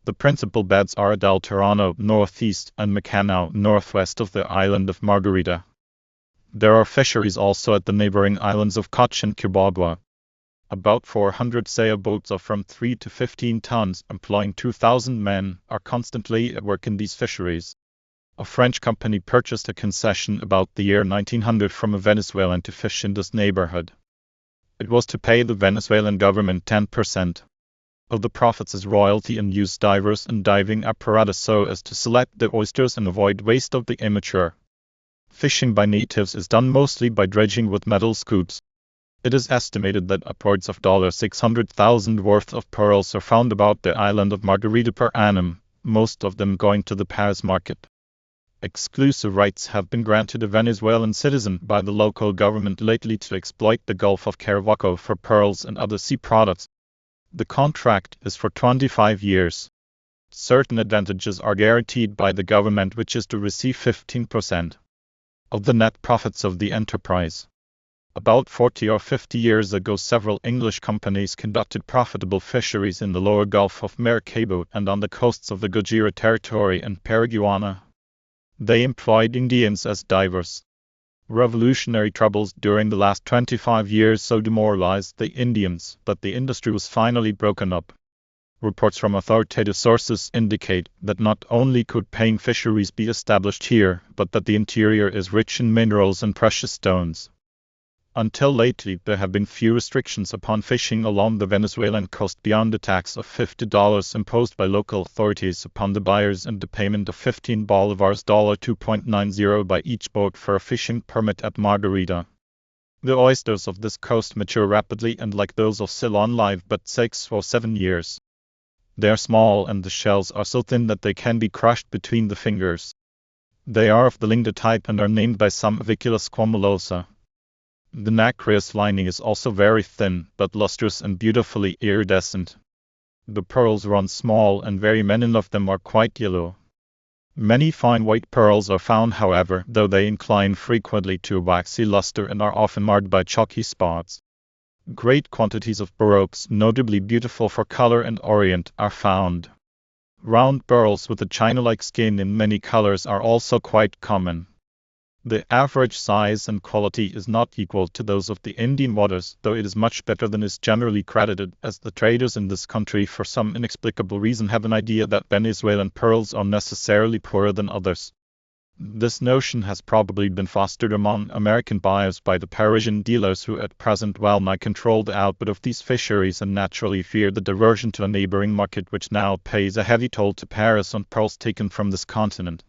The principal beds are at El Terrano northeast and Macanao northwest of the island of Margarita. There are fisheries also at the neighboring islands of Coche and Cubagua. About 400 sailboats of from 3 to 15 tons, employing 2,000 men, are constantly at work in these fisheries. A French company purchased a concession about the year 1900 from a Venezuelan to fish in this neighborhood. It was to pay the Venezuelan government 10% of the profits as royalty, and use divers and diving apparatus so as to select the oysters and avoid waste of the immature. Fishing by natives is done mostly by dredging with metal scoops. It is estimated that upwards of $600,000 worth of pearls are found about the island of Margarita per annum, most of them going to the Paris market. Exclusive rights have been granted a Venezuelan citizen by the local government lately to exploit the Gulf of Caravaco for pearls and other sea products. The contract is for 25 years. Certain advantages are guaranteed by the government, which is to receive 15% of the net profits of the enterprise. About 40 or 50 years ago, several English companies conducted profitable fisheries in the lower Gulf of Maracaibo and on the coasts of the Gojira Territory and Paraguay. They employed Indians as divers. Revolutionary troubles during the last 25 years so demoralized the Indians that the industry was finally broken up. Reports from authoritative sources indicate that not only could paying fisheries be established here, but that the interior is rich in minerals and precious stones. Until lately, there have been few restrictions upon fishing along the Venezuelan coast beyond a tax of $50 imposed by local authorities upon the buyers and the payment of 15 bolivars $2.90 by each boat for a fishing permit at Margarita. The oysters of this coast mature rapidly and, like those of Ceylon, live but 6 or 7 years. They are small and the shells are so thin that they can be crushed between the fingers. They are of the Lingda type and are named by some Avicula squamulosa. The nacreous lining is also very thin, but lustrous and beautifully iridescent. The pearls run small and very many of them are quite yellow. Many fine white pearls are found, however, though they incline frequently to a waxy luster and are often marred by chalky spots. Great quantities of baroques, notably beautiful for color and orient, are found. Round pearls with a china-like skin in many colors are also quite common. The average size and quality is not equal to those of the Indian waters, though it is much better than is generally credited, as the traders in this country for some inexplicable reason have an idea that Venezuelan pearls are necessarily poorer than others. This notion has probably been fostered among American buyers by the Parisian dealers who at present well nigh control the output of these fisheries and naturally fear the diversion to a neighboring market which now pays a heavy toll to Paris on pearls taken from this continent.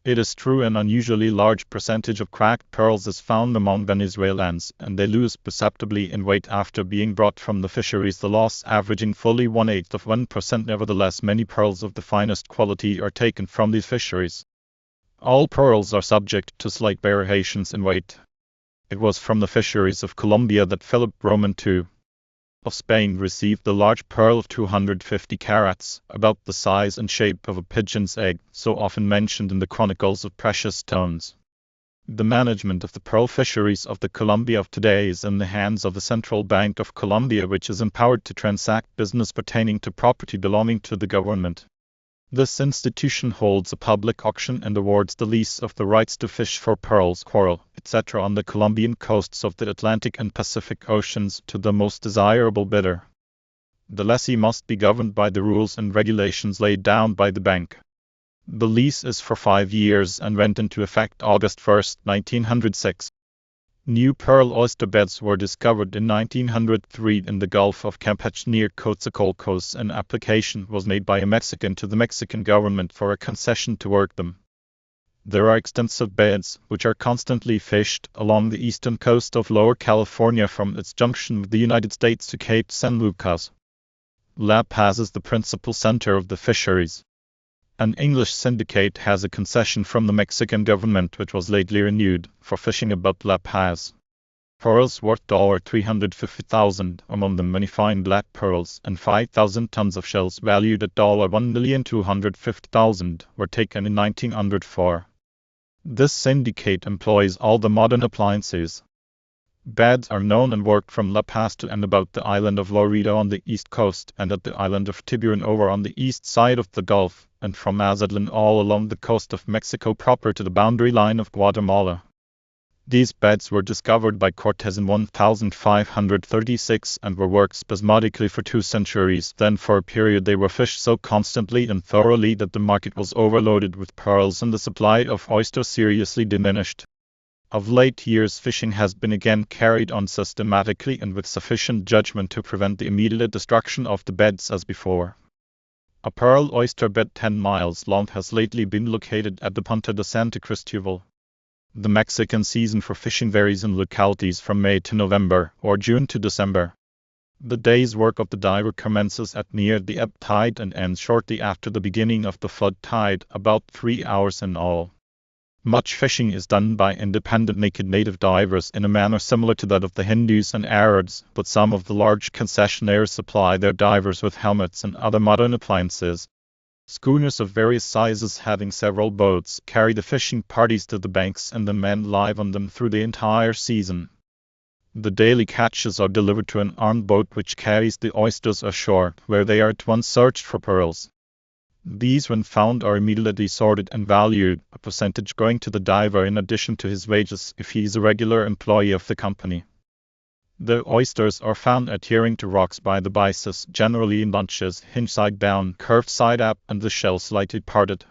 It is true an unusually large percentage of cracked pearls is found among Venezuelans, and they lose perceptibly in weight after being brought from the fisheries, the loss averaging fully 1/8 of 1%. Nevertheless, many pearls of the finest quality are taken from these fisheries. All pearls are subject to slight variations in weight. It was from the fisheries of Colombia that Philip Roman II of Spain received the large pearl of 250 carats, about the size and shape of a pigeon's egg, so often mentioned in the chronicles of precious stones. The management of the pearl fisheries of the Colombia of today is in the hands of the Central Bank of Colombia, which is empowered to transact business pertaining to property belonging to the government. This institution holds a public auction and awards the lease of the rights to fish for pearls, coral, etc. on the Colombian coasts of the Atlantic and Pacific Oceans to the most desirable bidder. The lessee must be governed by the rules and regulations laid down by the bank. The lease is for 5 years and went into effect August 1, 1906. New pearl oyster beds were discovered in 1903 in the Gulf of Campeche near Coatzacoalcos. An application was made by a Mexican to the Mexican government for a concession to work them. There are extensive beds, which are constantly fished, along the eastern coast of Lower California from its junction with the United States to Cape San Lucas. La Paz is the principal center of the fisheries. An English syndicate has a concession from the Mexican government, which was lately renewed, for fishing about La Paz. Pearls worth $350,000, among them many fine black pearls, and 5,000 tons of shells valued at $1,250,000 were taken in 1904. This syndicate employs all the modern appliances. Beds are known and worked from La Paz to and about the island of Laredo on the east coast, and at the island of Tiburon over on the east side of the Gulf, and from Mazatlan all along the coast of Mexico proper to the boundary line of Guatemala. These beds were discovered by Cortes in 1536 and were worked spasmodically for 2 centuries. Then for a period they were fished so constantly and thoroughly that the market was overloaded with pearls and the supply of oysters seriously diminished. Of late years, fishing has been again carried on systematically and with sufficient judgment to prevent the immediate destruction of the beds as before. A pearl oyster bed 10 miles long has lately been located at the Punta de Santa Cristobal. The Mexican season for fishing varies in localities from May to November, or June to December. The day's work of the diver commences at near the ebb tide and ends shortly after the beginning of the flood tide, about 3 hours in all. Much fishing is done by independent naked native divers in a manner similar to that of the Hindus and Arabs, but some of the large concessionaires supply their divers with helmets and other modern appliances. Schooners of various sizes having several boats carry the fishing parties to the banks and the men live on them through the entire season. The daily catches are delivered to an armed boat which carries the oysters ashore, where they are at once searched for pearls. These, when found, are immediately sorted and valued, a percentage going to the diver in addition to his wages if he is a regular employee of the company. The oysters are found adhering to rocks by the byssus, generally in bunches, hinge side down, curved side up, and the shell slightly parted.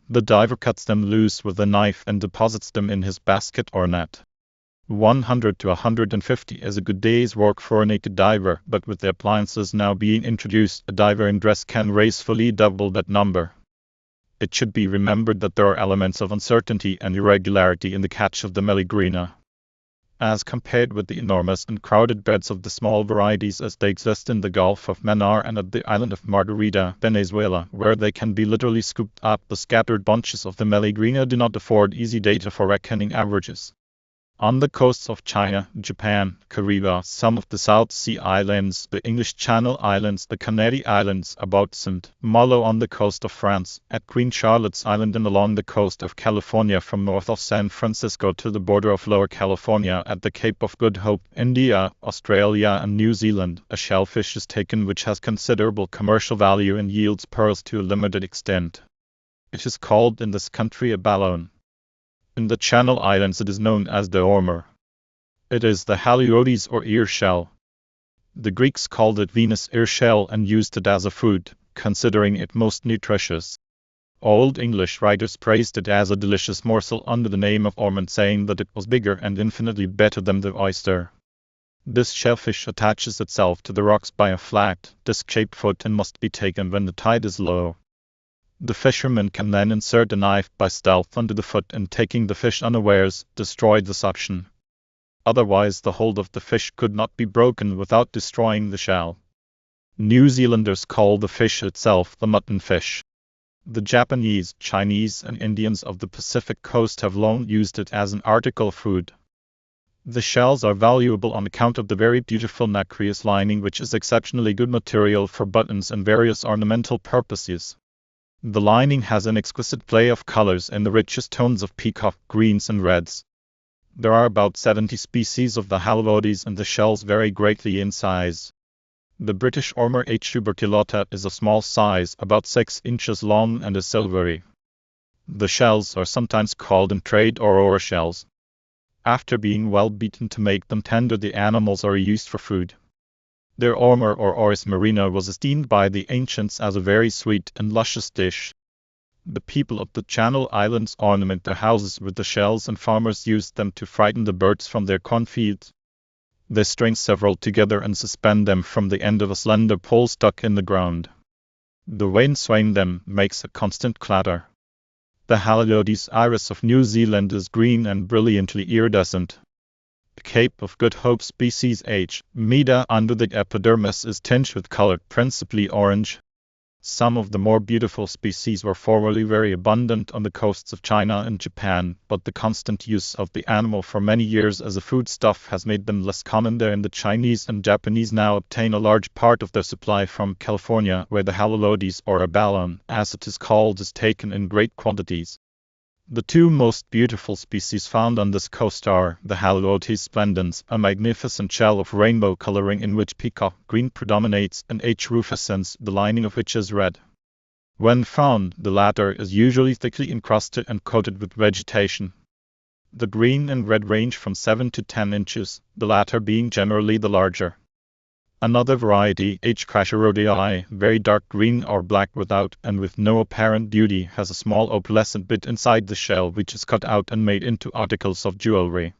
The diver cuts them loose with a knife and deposits them in his basket or net. 100 to 150 is a good day's work for a naked diver, but with the appliances now being introduced, a diver in dress can raise fully double that number. It should be remembered that there are elements of uncertainty and irregularity in the catch of the meligrina, as compared with the enormous and crowded beds of the small varieties as they exist in the Gulf of Manar and at the island of Margarita, Venezuela, where they can be literally scooped up. The scattered bunches of the meligrina do not afford easy data for reckoning averages. On the coasts of China, Japan, Korea, some of the South Sea Islands, the English Channel Islands, the Canary Islands, about St. Malo on the coast of France, at Queen Charlotte's Island and along the coast of California from north of San Francisco to the border of Lower California at the Cape of Good Hope, India, Australia and New Zealand, a shellfish is taken which has considerable commercial value and yields pearls to a limited extent. It is called in this country a balloon. In the Channel Islands it is known as the ormer. It is the haliotes or ear shell. The Greeks called it Venus ear shell and used it as a food, considering it most nutritious. Old English writers praised it as a delicious morsel under the name of ormond, saying that it was bigger and infinitely better than the oyster. This shellfish attaches itself to the rocks by a flat, disc-shaped foot and must be taken when the tide is low. The fisherman can then insert a knife by stealth under the foot and, taking the fish unawares, destroy the suction. Otherwise, the hold of the fish could not be broken without destroying the shell. New Zealanders call the fish itself the mutton fish. The Japanese, Chinese, and Indians of the Pacific coast have long used it as an article of food. The shells are valuable on account of the very beautiful nacreous lining, which is exceptionally good material for buttons and various ornamental purposes. The lining has an exquisite play of colors in the richest tones of peacock greens and reds. There are about 70 species of the halibuters, and the shells vary greatly in size. The British Ormer H. tuberculata is a small size, about 6 inches long, and is silvery. The shells are sometimes called in trade aurora shells. After being well beaten to make them tender, the animals are used for food. Their ormer or oris marina was esteemed by the ancients as a very sweet and luscious dish. The people of the Channel Islands ornament their houses with the shells, and farmers used them to frighten the birds from their cornfields. They string several together and suspend them from the end of a slender pole stuck in the ground. The wind swaying them makes a constant clatter. The Haliodes iris of New Zealand is green and brilliantly iridescent. The Cape of Good Hope species H. Meda under the epidermis is tinged with color, principally orange. Some of the more beautiful species were formerly very abundant on the coasts of China and Japan, but the constant use of the animal for many years as a foodstuff has made them less common there, and the Chinese and Japanese now obtain a large part of their supply from California, where the Haliodes, or abalone, as it is called, is taken in great quantities. The two most beautiful species found on this coast are the Haliodes splendens, a magnificent shell of rainbow coloring in which peacock green predominates, and H. rufescens, the lining of which is red. When found, the latter is usually thickly encrusted and coated with vegetation. The green and red range from 7 to 10 inches, the latter being generally the larger. Another variety, H. crasherodii, very dark green or black without and with no apparent beauty, has a small opalescent bit inside the shell which is cut out and made into articles of jewelry.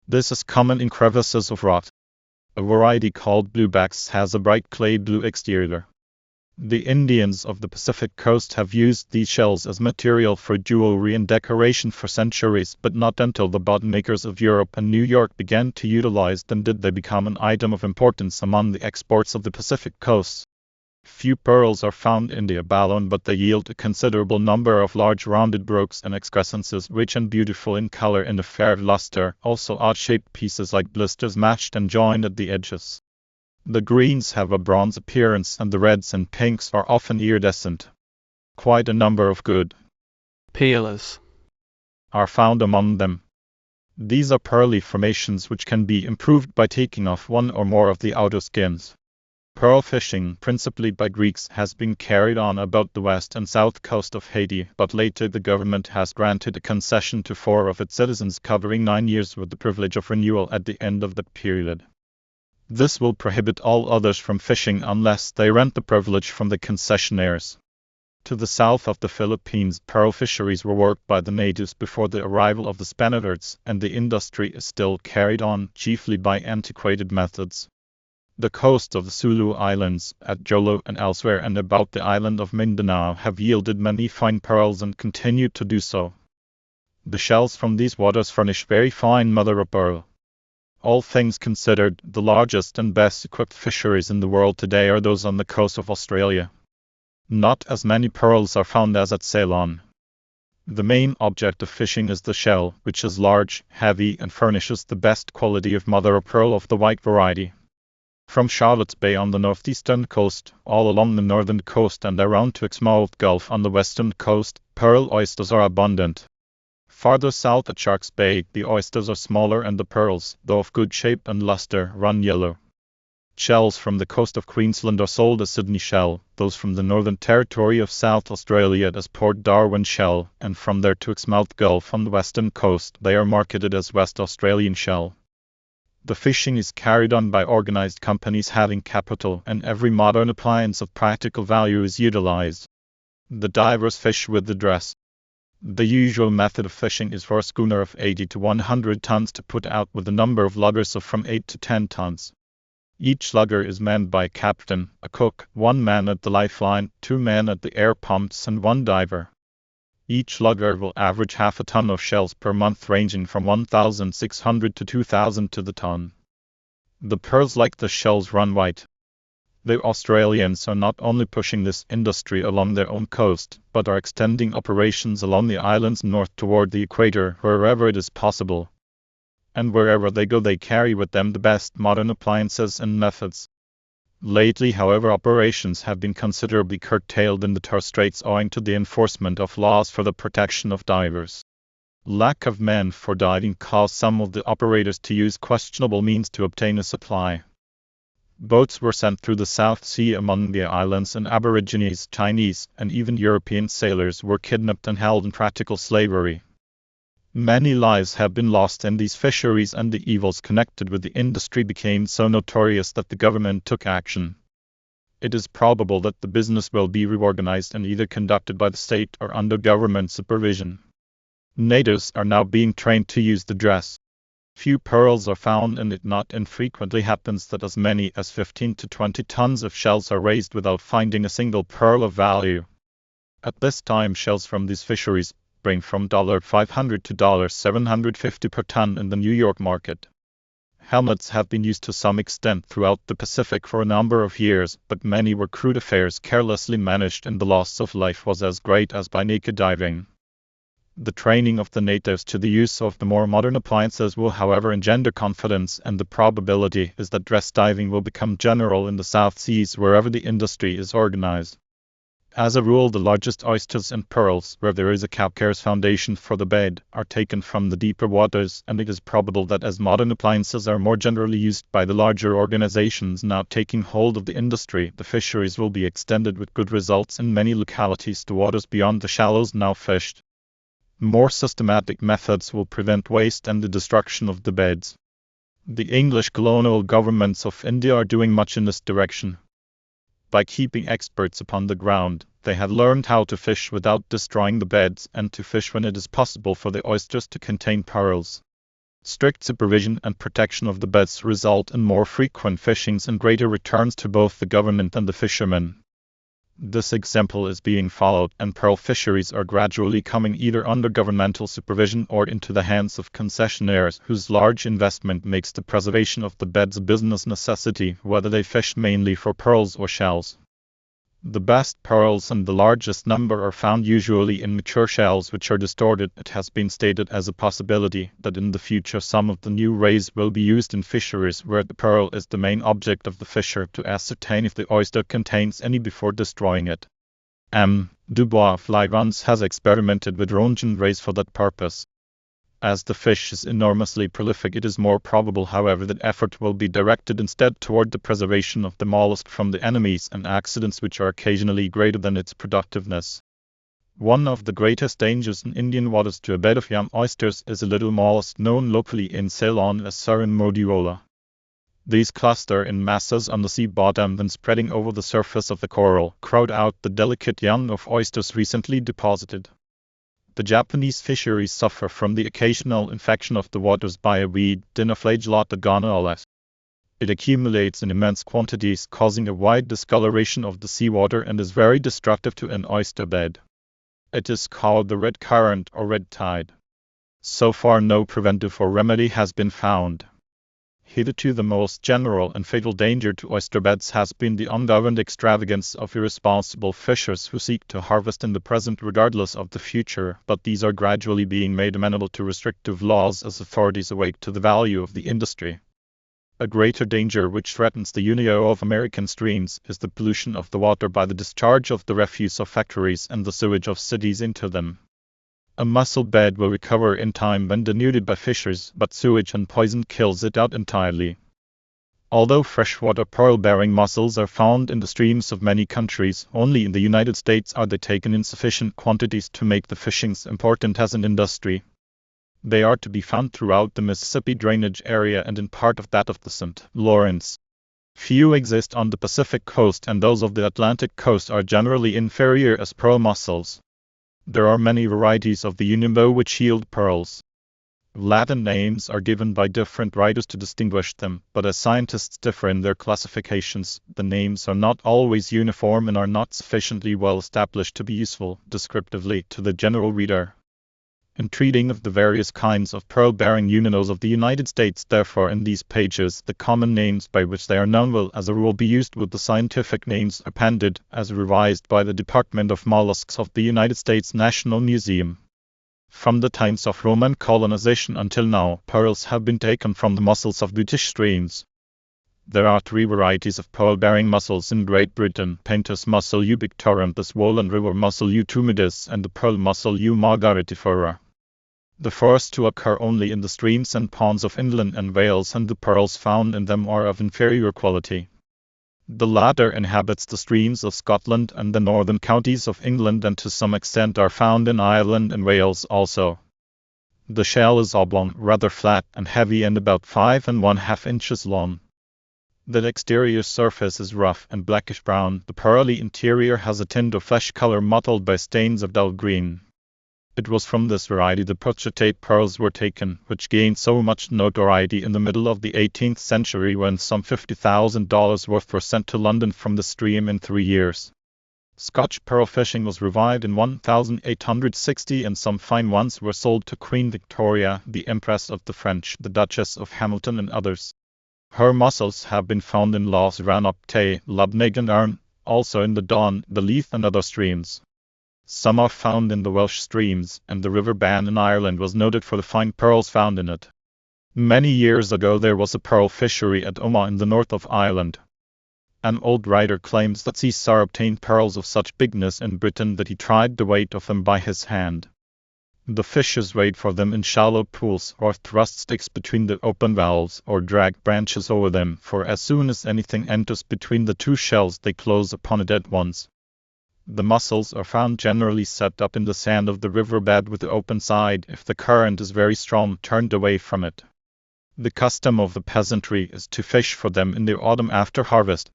This is common in crevices of rock. A variety called bluebacks has a bright clay blue exterior. The Indians of the Pacific coast have used these shells as material for jewelry and decoration for centuries, but not until the button makers of Europe and New York began to utilize them did they become an item of importance among the exports of the Pacific coast. Few pearls are found in the abalone, but they yield a considerable number of large rounded brooks and excrescences, rich and beautiful in color and a fair luster, also odd-shaped pieces like blisters matched and joined at the edges. The greens have a bronze appearance, and the reds and pinks are often iridescent. Quite a number of good peelers are found among them. These are pearly formations which can be improved by taking off one or more of the outer skins. Pearl fishing, principally by Greeks, has been carried on about the west and south coast of Haiti, but later the government has granted a concession to 4 of its citizens covering 9 years with the privilege of renewal at the end of that period. This will prohibit all others from fishing unless they rent the privilege from the concessionaires. To the south of the Philippines, pearl fisheries were worked by the natives before the arrival of the Spaniards, and the industry is still carried on, chiefly by antiquated methods. The coasts of the Sulu Islands, at Jolo and elsewhere and about the island of Mindanao, have yielded many fine pearls and continue to do so. The shells from these waters furnish very fine mother-of-pearl. All things considered, the largest and best equipped fisheries in the world today are those on the coast of Australia. Not as many pearls are found as at Ceylon. The main object of fishing is the shell, which is large, heavy, and furnishes the best quality of mother-of-pearl of the white variety. From Charlotte's Bay on the northeastern coast, all along the northern coast and around to Exmouth Gulf on the western coast, pearl oysters are abundant. Farther south at Shark's Bay, the oysters are smaller and the pearls, though of good shape and luster, run yellow. Shells from the coast of Queensland are sold as Sydney shell, those from the Northern Territory of South Australia as Port Darwin shell, and from there to Exmouth Gulf on the western coast they are marketed as West Australian shell. The fishing is carried on by organized companies having capital, and every modern appliance of practical value is utilized. The divers fish with the dress. The usual method of fishing is for a schooner of 80 to 100 tons to put out with a number of luggers of from 8 to 10 tons. Each lugger is manned by a captain, a cook, 1 man at the lifeline, 2 men at the air pumps, and 1 diver. Each lugger will average half a ton of shells per month, ranging from 1,600 to 2,000 to the ton. The pearls, like the shells, run white. The Australians are not only pushing this industry along their own coast, but are extending operations along the islands north toward the equator wherever it is possible. And wherever they go, they carry with them the best modern appliances and methods. Lately, however, operations have been considerably curtailed in the Torres Straits owing to the enforcement of laws for the protection of divers. Lack of men for diving caused some of the operators to use questionable means to obtain a supply. Boats were sent through the South Sea among the islands, and Aborigines, Chinese, and even European sailors were kidnapped and held in practical slavery. Many lives have been lost in these fisheries, and the evils connected with the industry became so notorious that the government took action. It is probable that the business will be reorganized and either conducted by the state or under government supervision. Natives are now being trained to use the dress. Few pearls are found, and it not infrequently happens that as many as 15 to 20 tons of shells are raised without finding a single pearl of value. At this time, shells from these fisheries bring from $500 to $750 per ton in the New York market. Helmets have been used to some extent throughout the Pacific for a number of years, but many were crude affairs carelessly managed, and the loss of life was as great as by naked diving. The training of the natives to the use of the more modern appliances will, however, engender confidence, and the probability is that dress diving will become general in the South Seas wherever the industry is organized. As a rule, the largest oysters and pearls, where there is a calcareous foundation for the bed, are taken from the deeper waters, and it is probable that as modern appliances are more generally used by the larger organizations now taking hold of the industry, the fisheries will be extended with good results in many localities to waters beyond the shallows now fished. More systematic methods will prevent waste and the destruction of the beds. The English colonial governments of India are doing much in this direction. By keeping experts upon the ground, they have learned how to fish without destroying the beds, and to fish when it is possible for the oysters to contain pearls. Strict supervision and protection of the beds result in more frequent fishings and greater returns to both the government and the fishermen. This example is being followed, and pearl fisheries are gradually coming either under governmental supervision or into the hands of concessionaires whose large investment makes the preservation of the beds a business necessity, whether they fish mainly for pearls or shells. The best pearls and the largest number are found usually in mature shells which are distorted. It has been stated as a possibility that in the future some of the new rays will be used in fisheries where the pearl is the main object of the fisher, to ascertain if the oyster contains any before destroying it. M. Dubois of Lyons has experimented with Roentgen rays for that purpose. As the fish is enormously prolific, it is more probable, however, that effort will be directed instead toward the preservation of the mollusk from the enemies and accidents which are occasionally greater than its productiveness. One of the greatest dangers in Indian waters to a bed of young oysters is a little mollusk known locally in Ceylon as Surin modiola. These cluster in masses on the sea bottom and, spreading over the surface of the coral, crowd out the delicate young of oysters recently deposited. The Japanese fisheries suffer from the occasional infection of the waters by a weed, Dinoflagellata gonorrhoeae. It accumulates in immense quantities, causing a wide discoloration of the seawater, and is very destructive to an oyster bed. It is called the red current or red tide. So far, no preventive or remedy has been found. Hitherto the most general and fatal danger to oyster beds has been the ungoverned extravagance of irresponsible fishers who seek to harvest in the present regardless of the future, but these are gradually being made amenable to restrictive laws as authorities awake to the value of the industry. A greater danger which threatens the unity of American streams is the pollution of the water by the discharge of the refuse of factories and the sewage of cities into them. A mussel bed will recover in time when denuded by fishers, but sewage and poison kills it out entirely. Although freshwater pearl-bearing mussels are found in the streams of many countries, only in the United States are they taken in sufficient quantities to make the fishings important as an industry. They are to be found throughout the Mississippi drainage area and in part of that of the St. Lawrence. Few exist on the Pacific coast, and those of the Atlantic coast are generally inferior as pearl mussels. There are many varieties of the unionbow which yield pearls. Latin names are given by different writers to distinguish them, but as scientists differ in their classifications, the names are not always uniform and are not sufficiently well established to be useful descriptively to the general reader. In treating of the various kinds of pearl-bearing uninos of the United States, therefore, in these pages, the common names by which they are known will, as a rule, be used with the scientific names appended, as revised by the Department of Mollusks of the United States National Museum. From the times of Roman colonization until now, pearls have been taken from the mussels of British streams. There are 3 varieties of pearl-bearing mussels in Great Britain: Painter's mussel U. victorum, the swollen river mussel U. tumidus, and the pearl mussel U. margaritifera. The first 2 occur only in the streams and ponds of England and Wales, and the pearls found in them are of inferior quality. The latter inhabits the streams of Scotland and the northern counties of England, and to some extent are found in Ireland and Wales also. The shell is oblong, rather flat and heavy, and about 5 1/2 inches long. The exterior surface is rough and blackish brown. The pearly interior has a tint of flesh color mottled by stains of dull green. It was from this variety the Punctate pearls were taken, which gained so much notoriety in the middle of the 18th century, when some $50,000 worth were sent to London from the stream in 3 years. Scotch pearl fishing was revived in 1860, and some fine ones were sold to Queen Victoria, the Empress of the French, the Duchess of Hamilton, and others. Her mussels have been found in Lough Rannoch, Tay, Lubnig and Arn, also in the Don, the Leith and other streams. Some are found in the Welsh streams, and the River Bann in Ireland was noted for the fine pearls found in it. Many years ago there was a pearl fishery at Omagh in the north of Ireland. An old writer claims that Caesar obtained pearls of such bigness in Britain that he tried the weight of them by his hand. The fishers wade for them in shallow pools, or thrust sticks between the open valves, or drag branches over them, for as soon as anything enters between the 2 shells they close upon it at once. The mussels are found generally set up in the sand of the river bed, with the open side, if the current is very strong, turned away from it. The custom of the peasantry is to fish for them in the autumn after harvest.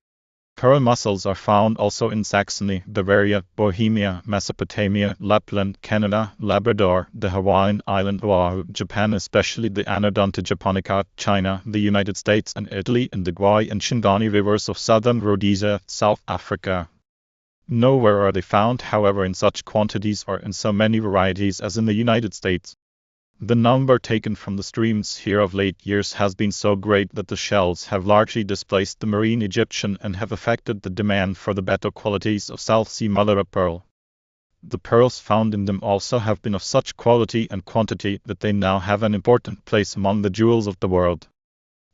Pearl mussels are found also in Saxony, Bavaria, Bohemia, Mesopotamia, Lapland, Canada, Labrador, the Hawaiian island Oahu, Japan, especially the Anodonta japonica, China, the United States and Italy, and the Guai and Shingani rivers of southern Rhodesia, South Africa. Nowhere are they found, however, in such quantities or in so many varieties as in the United States. The number taken from the streams here of late years has been so great that the shells have largely displaced the marine Egyptian and have affected the demand for the better qualities of South Sea mother of pearl. The pearls found in them also have been of such quality and quantity that they now have an important place among the jewels of the world.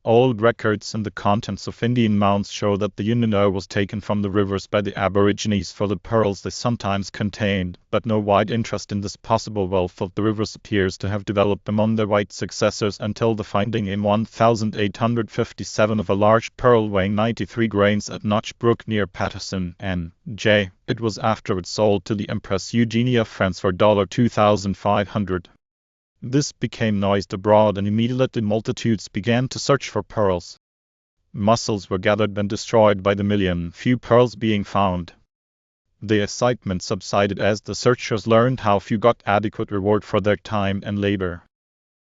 Old records and the contents of Indian mounds show that the Unino was taken from the rivers by the Aborigines for the pearls they sometimes contained, but no wide interest in this possible wealth of the rivers appears to have developed among their white successors until the finding in 1857 of a large pearl weighing 93 grains at Notch Brook near Paterson, N.J. It was afterwards sold to the Empress Eugenia of France for $2,500. This became noised abroad, and immediately multitudes began to search for pearls. Mussels were gathered and destroyed by the million, few pearls being found. The excitement subsided as the searchers learned how few got adequate reward for their time and labor.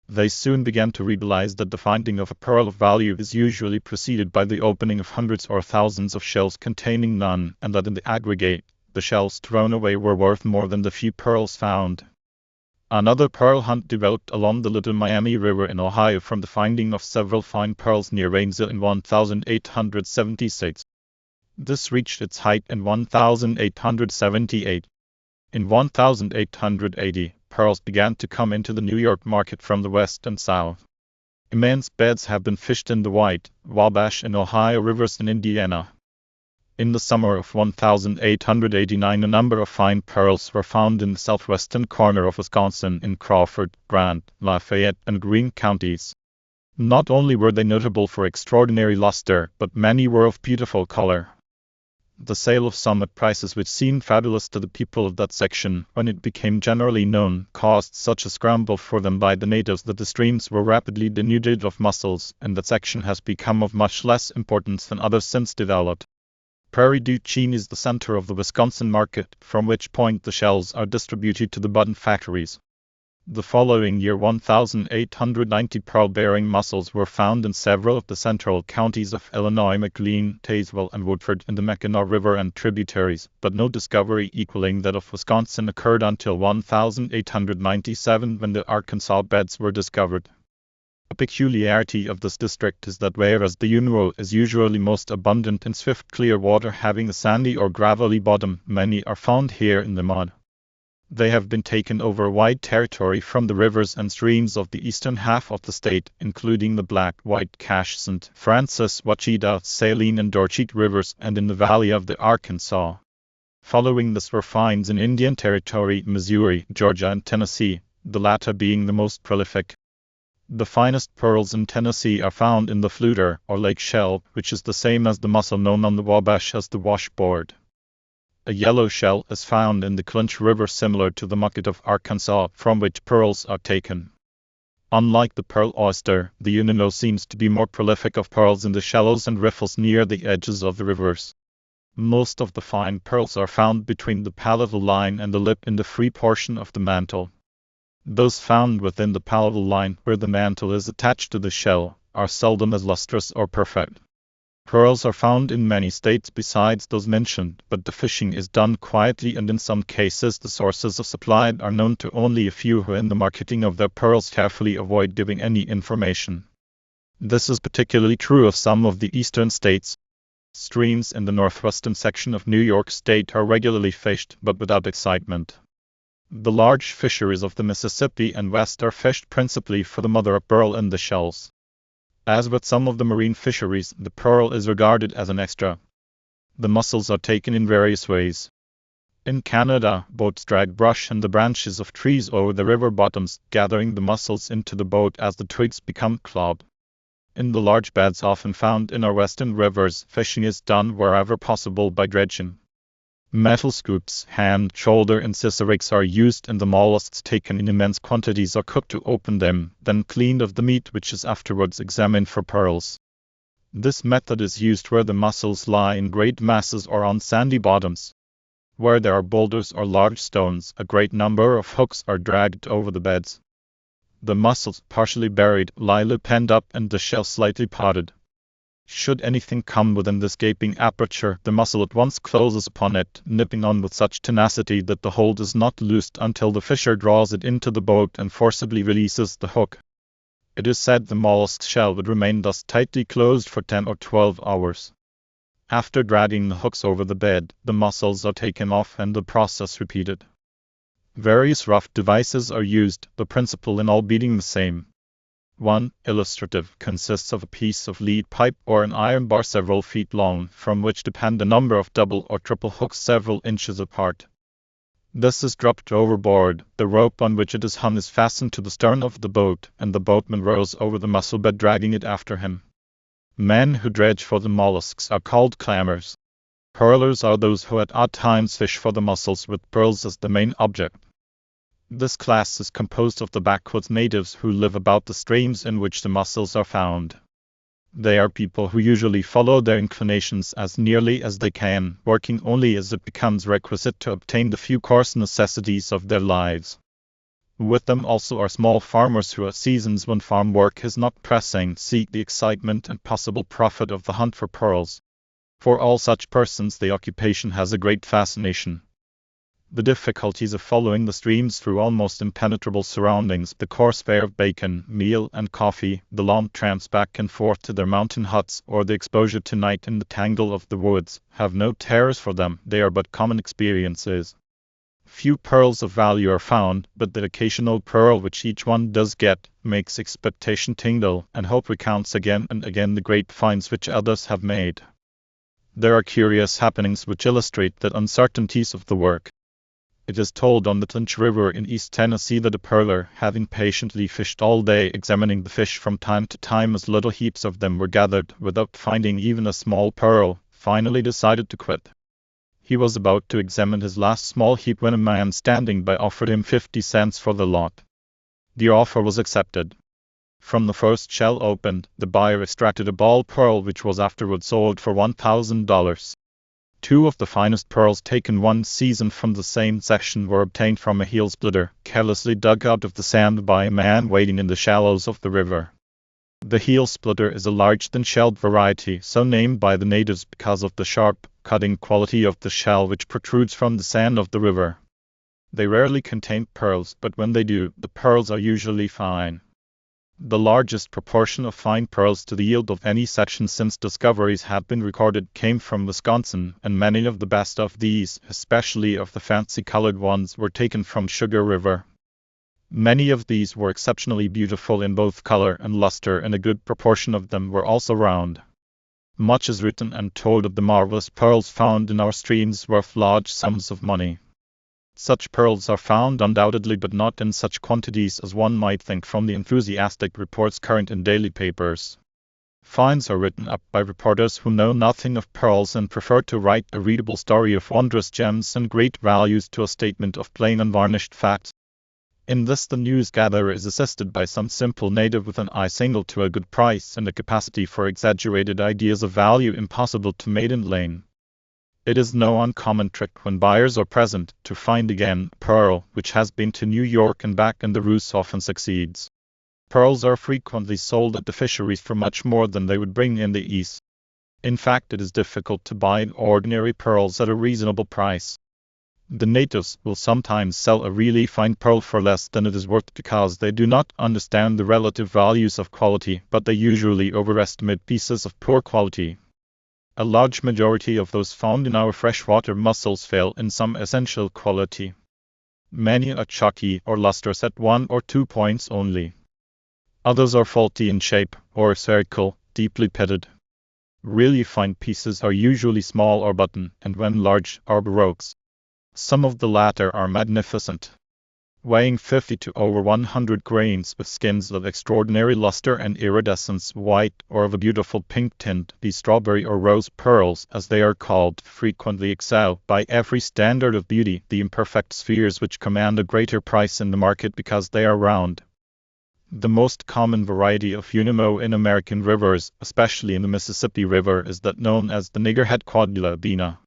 They soon began to realize that the finding of a pearl of value is usually preceded by the opening of hundreds or thousands of shells containing none, and that in the aggregate, the shells thrown away were worth more than the few pearls found. Another pearl hunt developed along the Little Miami River in Ohio from the finding of several fine pearls near Waynesville in 1876. This reached its height in 1878. In 1880, pearls began to come into the New York market from the west and south. Immense beds have been fished in the White, Wabash, and Ohio rivers in Indiana. In the summer of 1889, a number of fine pearls were found in the southwestern corner of Wisconsin in Crawford, Grant, Lafayette, and Greene counties. Not only were they notable for extraordinary luster, but many were of beautiful color. The sale of some at prices which seemed fabulous to the people of that section, when it became generally known, caused such a scramble for them by the natives that the streams were rapidly denuded of mussels, and that section has become of much less importance than others since developed. Prairie du Chien is the center of the Wisconsin market, from which point the shells are distributed to the button factories. The following year 1,890 pearl-bearing mussels were found in several of the central counties of Illinois, McLean, Tazewell, and Woodford in the Mackinac River and tributaries, but no discovery equaling that of Wisconsin occurred until 1,897 when the Arkansas beds were discovered. A peculiarity of this district is that whereas the Uinwell is usually most abundant in swift clear water having a sandy or gravelly bottom, many are found here in the mud. They have been taken over wide territory from the rivers and streams of the eastern half of the state, including the Black, White, Cache, St. Francis, Wachita, Saline, and Dorchite rivers, and in the valley of the Arkansas. Following this were finds in Indian Territory, Missouri, Georgia, and Tennessee, the latter being the most prolific. The finest pearls in Tennessee are found in the fluter, or lake shell, which is the same as the mussel known on the Wabash as the washboard. A yellow shell is found in the Clinch River similar to the mucket of Arkansas, from which pearls are taken. Unlike the pearl oyster, the Uinwell seems to be more prolific of pearls in the shallows and riffles near the edges of the rivers. Most of the fine pearls are found between the palatal line and the lip in the free portion of the mantle. Those found within the palatal line, where the mantle is attached to the shell, are seldom as lustrous or perfect. Pearls are found in many states besides those mentioned, but the fishing is done quietly, and in some cases the sources of supply are known to only a few who in the marketing of their pearls carefully avoid giving any information. This is particularly true of some of the eastern states. Streams in the northwestern section of New York State are regularly fished, but without excitement. The large fisheries of the Mississippi and West are fished principally for the mother of pearl and the shells. As with some of the marine fisheries, the pearl is regarded as an extra. The mussels are taken in various ways. In Canada, boats drag brush and the branches of trees over the river bottoms, gathering the mussels into the boat as the twigs become clogged. In the large beds often found in our western rivers, fishing is done wherever possible by dredging. Metal scoops, hand, shoulder, and scissor rigs are used, and the mollusks taken in immense quantities are cooked to open them, then cleaned of the meat, which is afterwards examined for pearls. This method is used where the mussels lie in great masses or on sandy bottoms. Where there are boulders or large stones, a great number of hooks are dragged over the beds. The mussels, partially buried, lie penned up and the shell slightly parted. Should anything come within this gaping aperture, the mussel at once closes upon it, nipping on with such tenacity that the hold is not loosed until the fisher draws it into the boat and forcibly releases the hook. It is said the mollusk's shell would remain thus tightly closed for 10 or 12 hours. After dragging the hooks over the bed, the mussels are taken off and the process repeated. Various rough devices are used, the principle in all being the same. One, illustrative, consists of a piece of lead pipe or an iron bar several feet long, from which depend a number of double or triple hooks several inches apart. This is dropped overboard, the rope on which it is hung is fastened to the stern of the boat, and the boatman rows over the mussel bed dragging it after him. Men who dredge for the mollusks are called clammers. Pearlers are those who at odd times fish for the mussels with pearls as the main object. This class is composed of the backwoods natives who live about the streams in which the mussels are found. They are people who usually follow their inclinations as nearly as they can, working only as it becomes requisite to obtain the few coarse necessities of their lives. With them also are small farmers who at seasons when farm work is not pressing seek the excitement and possible profit of the hunt for pearls. For all such persons the occupation has a great fascination. The difficulties of following the streams through almost impenetrable surroundings, the coarse fare of bacon, meal, and coffee, the long tramps back and forth to their mountain huts, or the exposure to night in the tangle of the woods, have no terrors for them, they are but common experiences. Few pearls of value are found, but the occasional pearl which each one does get, makes expectation tingle, and hope recounts again and again the great finds which others have made. There are curious happenings which illustrate the uncertainties of the work. It is told on the Clinch River in East Tennessee that a pearler, having patiently fished all day, examining the fish from time to time as little heaps of them were gathered, without finding even a small pearl, finally decided to quit. He was about to examine his last small heap when a man standing by offered him 50 cents for the lot. The offer was accepted. From the first shell opened, the buyer extracted a ball pearl which was afterwards sold for $1,000. Two of the finest pearls taken one season from the same section were obtained from a heel splitter, carelessly dug out of the sand by a man wading in the shallows of the river. The heel splitter is a large thin-shelled variety, so named by the natives because of the sharp, cutting quality of the shell which protrudes from the sand of the river. They rarely contain pearls, but when they do, the pearls are usually fine. The largest proportion of fine pearls to the yield of any section since discoveries have been recorded came from Wisconsin, and many of the best of these, especially of the fancy-colored ones, were taken from Sugar River. Many of these were exceptionally beautiful in both color and luster, and a good proportion of them were also round. Much is written and told of the marvelous pearls found in our streams worth large sums of money. Such pearls are found undoubtedly, but not in such quantities as one might think from the enthusiastic reports current in daily papers. Finds are written up by reporters who know nothing of pearls and prefer to write a readable story of wondrous gems and great values to a statement of plain unvarnished facts. In this the news gatherer is assisted by some simple native with an eye single to a good price and a capacity for exaggerated ideas of value impossible to maiden lane. It is no uncommon trick when buyers are present to find again a pearl which has been to New York and back, and the ruse often succeeds. Pearls are frequently sold at the fisheries for much more than they would bring in the East. In fact, it is difficult to buy ordinary pearls at a reasonable price. The natives will sometimes sell a really fine pearl for less than it is worth because they do not understand the relative values of quality, but they usually overestimate pieces of poor quality. A large majority of those found in our freshwater mussels fail in some essential quality. Many are chalky or lustrous at 1 or 2 points only. Others are faulty in shape, or spherical, deeply pitted. Really fine pieces are usually small or button, and when large, are baroques. Some of the latter are magnificent, weighing 50 to over 100 grains, with skins of extraordinary luster and iridescence, white or of a beautiful pink tint. These strawberry or rose pearls, as they are called, frequently excel, by every standard of beauty, the imperfect spheres which command a greater price in the market because they are round. The most common variety of unimo in American rivers, especially in the Mississippi River, is that known as the niggerhead quadrilla bina.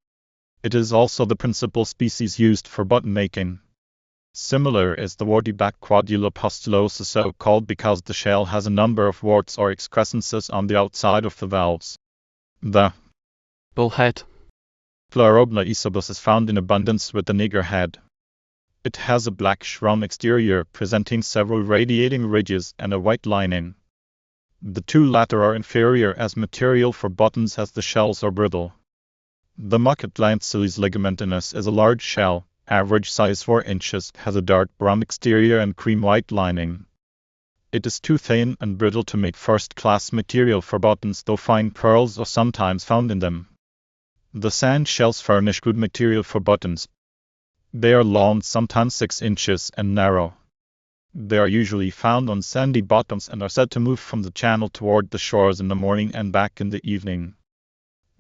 It is also the principal species used for button making. Similar is the warty-back quadrilla pustulosa, so called because the shell has a number of warts or excrescences on the outside of the valves. The Bullhead. Pleuroblena isobus is found in abundance with the niggerhead. It has a black-shrown exterior presenting several radiating ridges and a white lining. The two latter are inferior as material for buttons as the shells are brittle. The Mucket Lancelis ligamentinus is a large shell, average size 4 inches, has a dark brown exterior and cream-white lining. It is too thin and brittle to make first-class material for buttons, though fine pearls are sometimes found in them. The sand shells furnish good material for buttons. They are long, sometimes 6 inches, and narrow. They are usually found on sandy bottoms and are said to move from the channel toward the shores in the morning and back in the evening.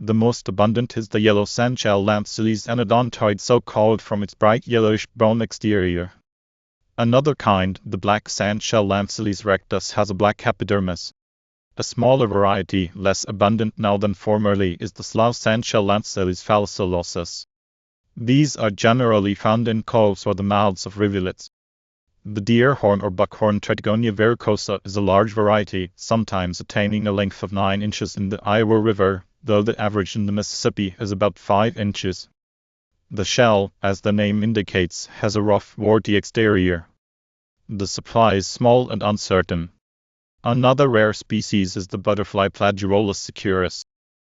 The most abundant is the yellow sandshell Lampsilis anodontoid, so called from its bright yellowish-brown exterior. Another kind, the black sandshell Lampsilis rectus, has a black epidermis. A smaller variety, less abundant now than formerly, is the slough sandshell Lampsilis phallocelosus. These are generally found in coves or the mouths of rivulets. The deerhorn or buckhorn Tretigonia vericosa is a large variety, sometimes attaining a length of 9 inches in the Iowa River, though the average in the Mississippi is about 5 inches. The shell, as the name indicates, has a rough, warty exterior. The supply is small and uncertain. Another rare species is the butterfly Plagiaulus securus.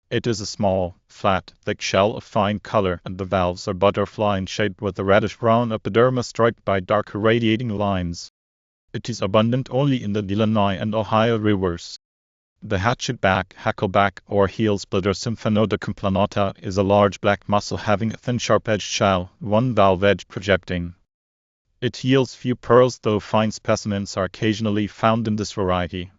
It is a small, flat, thick shell of fine color, and the valves are butterfly in shape with a reddish-brown epidermis striped by darker radiating lines. It is abundant only in the Illinois and Ohio rivers. The hatchetback, hackleback, or heel splitter Symphanoda complanata is a large black mussel having a thin sharp-edged shell, one valve edge projecting. It yields few pearls, though fine specimens are occasionally found in this variety.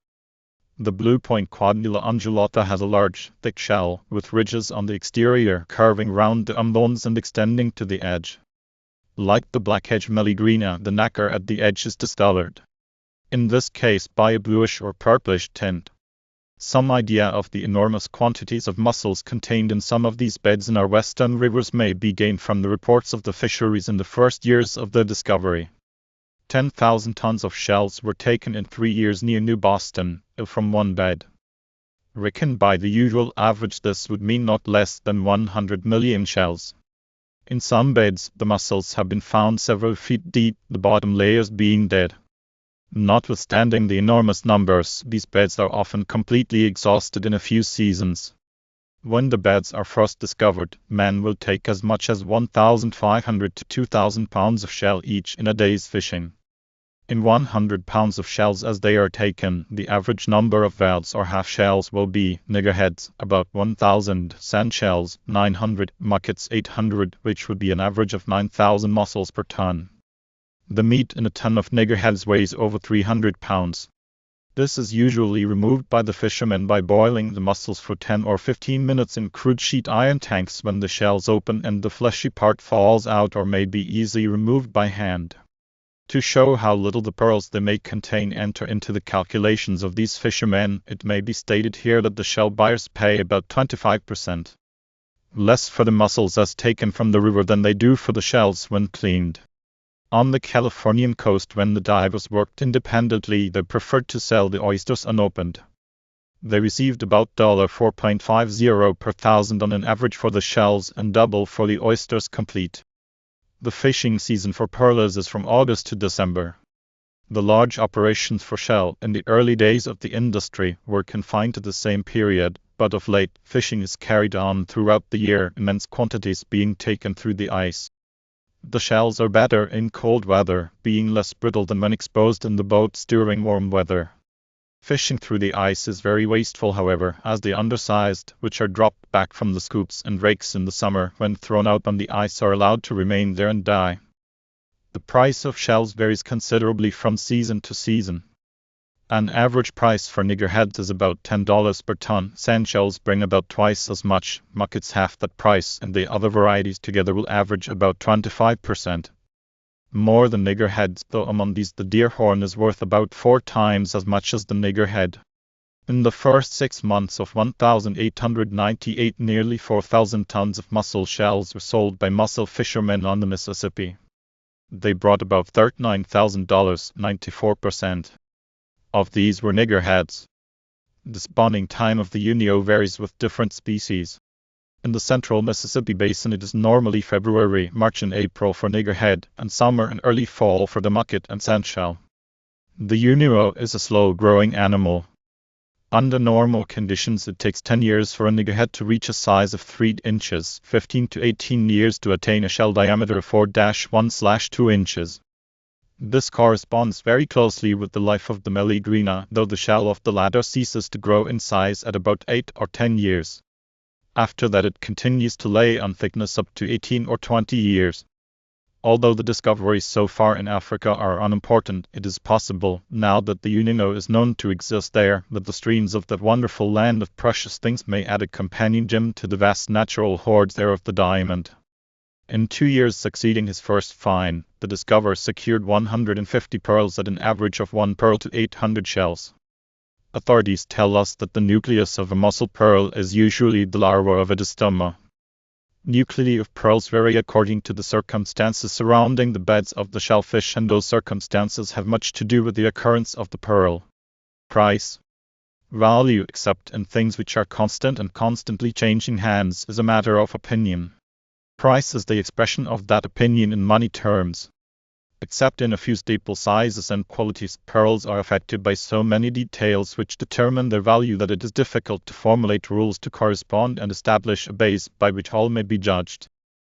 The blue point quadrilla undulata has a large, thick shell, with ridges on the exterior curving round the bones and extending to the edge. Like the black-edged meligrina, the nacre at the edge is discolored, in this case by a bluish or purplish tint. Some idea of the enormous quantities of mussels contained in some of these beds in our western rivers may be gained from the reports of the fisheries in the first years of their discovery. 10,000 tons of shells were taken in 3 years near New Boston, from one bed. Reckoned by the usual average, this would mean not less than 100 million shells. In some beds, the mussels have been found several feet deep, the bottom layers being dead. Notwithstanding the enormous numbers, these beds are often completely exhausted in a few seasons. When the beds are first discovered, men will take as much as 1,500 to 2,000 pounds of shell each in a day's fishing. In 100 pounds of shells as they are taken, the average number of whales or half shells will be niggerheads, about 1,000, sand shells, 900, muckets 800, which would be an average of 9,000 mussels per ton. The meat in a ton of niggerheads weighs over 300 pounds. This is usually removed by the fishermen by boiling the mussels for 10 or 15 minutes in crude sheet iron tanks when the shells open and the fleshy part falls out, or may be easily removed by hand. To show how little the pearls they may contain enter into the calculations of these fishermen, it may be stated here that the shell buyers pay about 25% less for the mussels as taken from the river than they do for the shells when cleaned. On the Californian coast, when the divers worked independently, they preferred to sell the oysters unopened. They received about $4.50 per thousand on an average for the shells and double for the oysters complete. The fishing season for pearlers is from August to December. The large operations for shell in the early days of the industry were confined to the same period, but of late, fishing is carried on throughout the year, immense quantities being taken through the ice. The shells are better in cold weather, being less brittle than when exposed in the boats during warm weather. Fishing through the ice is very wasteful, however, as the undersized, which are dropped back from the scoops and rakes in the summer, when thrown out on the ice, are allowed to remain there and die. The price of shells varies considerably from season to season. An average price for niggerheads is about $10 per ton. Sand shells bring about twice as much, muckets half that price, and the other varieties together will average about 25% more than niggerheads, though among these the deerhorn is worth about 4 times as much as the niggerhead. In the first 6 months of 1898, nearly 4,000 tons of mussel shells were sold by mussel fishermen on the Mississippi. They brought about $39,000, 94%. Of these were niggerheads. The spawning time of the Unio varies with different species. In the central Mississippi basin it is normally February, March and April for niggerhead, and summer and early fall for the mucket and sandshell. The Unio is a slow-growing animal. Under normal conditions it takes 10 years for a niggerhead to reach a size of 3 inches, 15 to 18 years to attain a shell diameter of 4-1/2 inches. This corresponds very closely with the life of the Meleagrina, though the shell of the latter ceases to grow in size at about 8 or 10 years. After that it continues to lay on thickness up to 18 or 20 years. Although the discoveries so far in Africa are unimportant, it is possible, now that the Unino is known to exist there, that the streams of that wonderful land of precious things may add a companion gem to the vast natural hoards there of the diamond. In 2 years succeeding his first find, the discoverer secured 150 pearls at an average of 1 pearl to 800 shells. Authorities tell us that the nucleus of a mussel pearl is usually the larva of a distoma. Nuclei of pearls vary according to the circumstances surrounding the beds of the shellfish, and those circumstances have much to do with the occurrence of the pearl. Price. Value, except in things which are constant and constantly changing hands, is a matter of opinion. Price is the expression of that opinion in money terms. Except in a few staple sizes and qualities, pearls are affected by so many details which determine their value that it is difficult to formulate rules to correspond and establish a base by which all may be judged.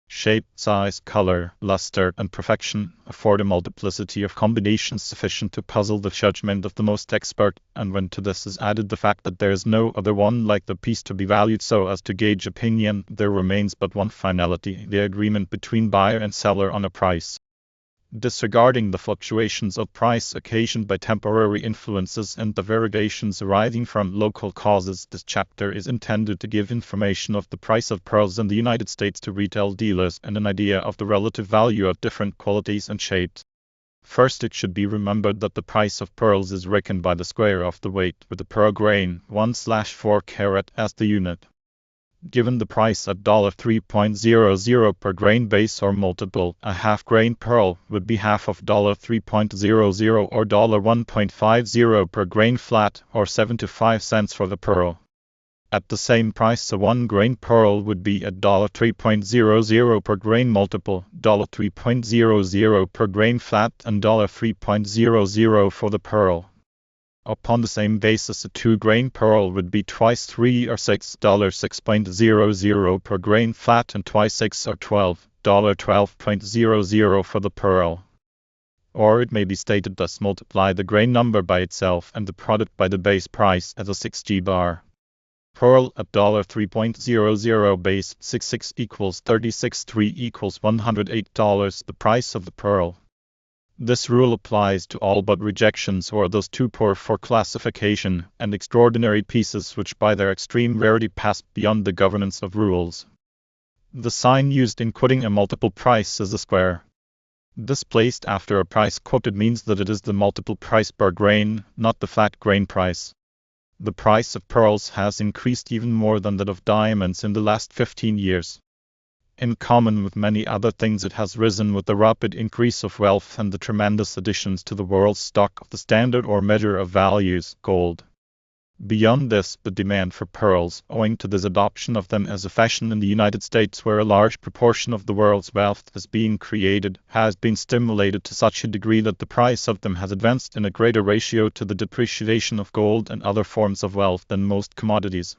Shape, size, color, luster, and perfection afford a multiplicity of combinations sufficient to puzzle the judgment of the most expert, and when to this is added the fact that there is no other one like the piece to be valued so as to gauge opinion, there remains but one finality: the agreement between buyer and seller on a price. Disregarding the fluctuations of price occasioned by temporary influences and the variations arising from local causes, this chapter is intended to give information of the price of pearls in the United States to retail dealers and an idea of the relative value of different qualities and shapes. First, it should be remembered that the price of pearls is reckoned by the square of the weight with the pearl grain 1/4 carat as the unit. Given the price at $3.00 per grain base or multiple, a half-grain pearl would be half of $3.00 or $1.50 per grain flat, or 75 cents for the pearl. At the same price, a 1-grain pearl would be at $3.00 per grain multiple, $3.00 per grain flat, and $3.00 for the pearl. Upon the same basis, a 2-grain pearl would be twice 3 or $6.00 per grain flat, and twice 6 or $12.00 for the pearl. Or it may be stated thus: multiply the grain number by itself and the product by the base price as a 6G bar. Pearl at $3.00 base 66 equals 36.3 equals $108, the price of the pearl. This rule applies to all but rejections, or those too poor for classification, and extraordinary pieces which by their extreme rarity pass beyond the governance of rules. The sign used in quoting a multiple price is a square. This placed after a price quoted means that it is the multiple price per grain, not the flat grain price. The price of pearls has increased even more than that of diamonds in the last 15 years. In common with many other things, it has risen with the rapid increase of wealth and the tremendous additions to the world's stock of the standard or measure of values, gold. Beyond this, the demand for pearls, owing to this adoption of them as a fashion in the United States, where a large proportion of the world's wealth is being created, has been stimulated to such a degree that the price of them has advanced in a greater ratio to the depreciation of gold and other forms of wealth than most commodities.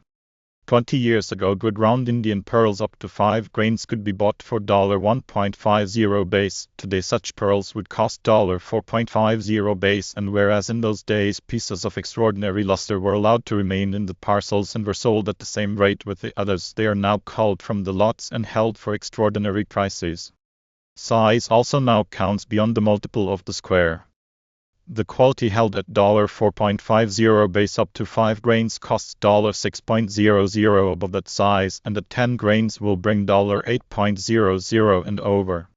20 years ago, good round Indian pearls up to 5 grains could be bought for $1.50 base. Today such pearls would cost $4.50 base, and whereas in those days pieces of extraordinary luster were allowed to remain in the parcels and were sold at the same rate with the others, they are now culled from the lots and held for extraordinary prices. Size also now counts beyond the multiple of the square. The quality held at $4.50 base up to 5 grains costs $6.00 above that size, and at 10 grains will bring $8.00 and over.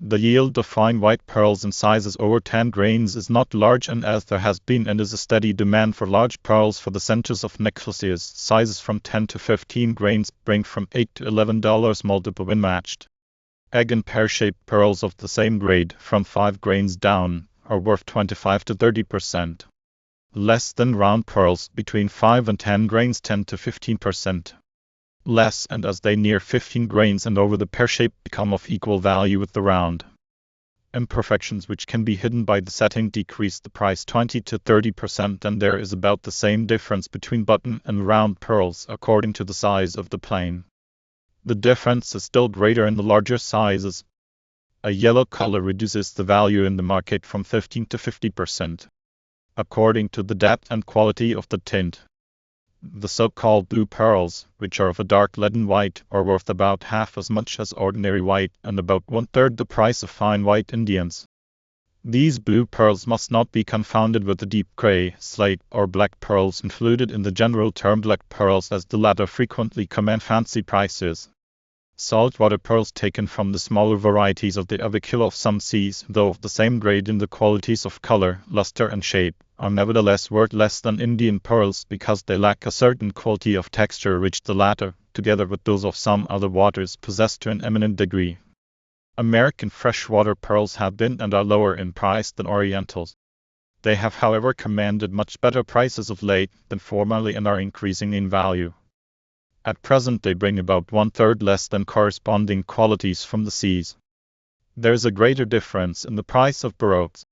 The yield of fine white pearls in sizes over 10 grains is not large, and as there has been and is a steady demand for large pearls for the centers of necklaces, sizes from 10 to 15 grains bring from $8 to $11 multiple when matched. Egg and pear-shaped pearls of the same grade, from 5 grains down, are worth 25 to 30%. Less than round pearls, between 5 and 10 grains, 10 to 15%. Less, and as they near 15 grains and over, the pear-shaped become of equal value with the round. Imperfections which can be hidden by the setting decrease the price 20 to 30%, and there is about the same difference between button and round pearls according to the size of the plane. The difference is still greater in the larger sizes. A yellow color reduces the value in the market from 15 to 50%, according to the depth and quality of the tint. The so-called blue pearls, which are of a dark leaden white, are worth about half as much as ordinary white, and about 1/3 the price of fine white Indians. These blue pearls must not be confounded with the deep gray, slate, or black pearls included in the general term black pearls, as the latter frequently command fancy prices. Saltwater pearls taken from the smaller varieties of the avicula of some seas, though of the same grade in the qualities of color, luster, and shape, are nevertheless worth less than Indian pearls, because they lack a certain quality of texture which the latter, together with those of some other waters, possess to an eminent degree. American freshwater pearls have been and are lower in price than Orientals. They have, however, commanded much better prices of late than formerly, and are increasing in value. At present they bring about 1/3 less than corresponding qualities from the seas. There is a greater difference in the price of baroques.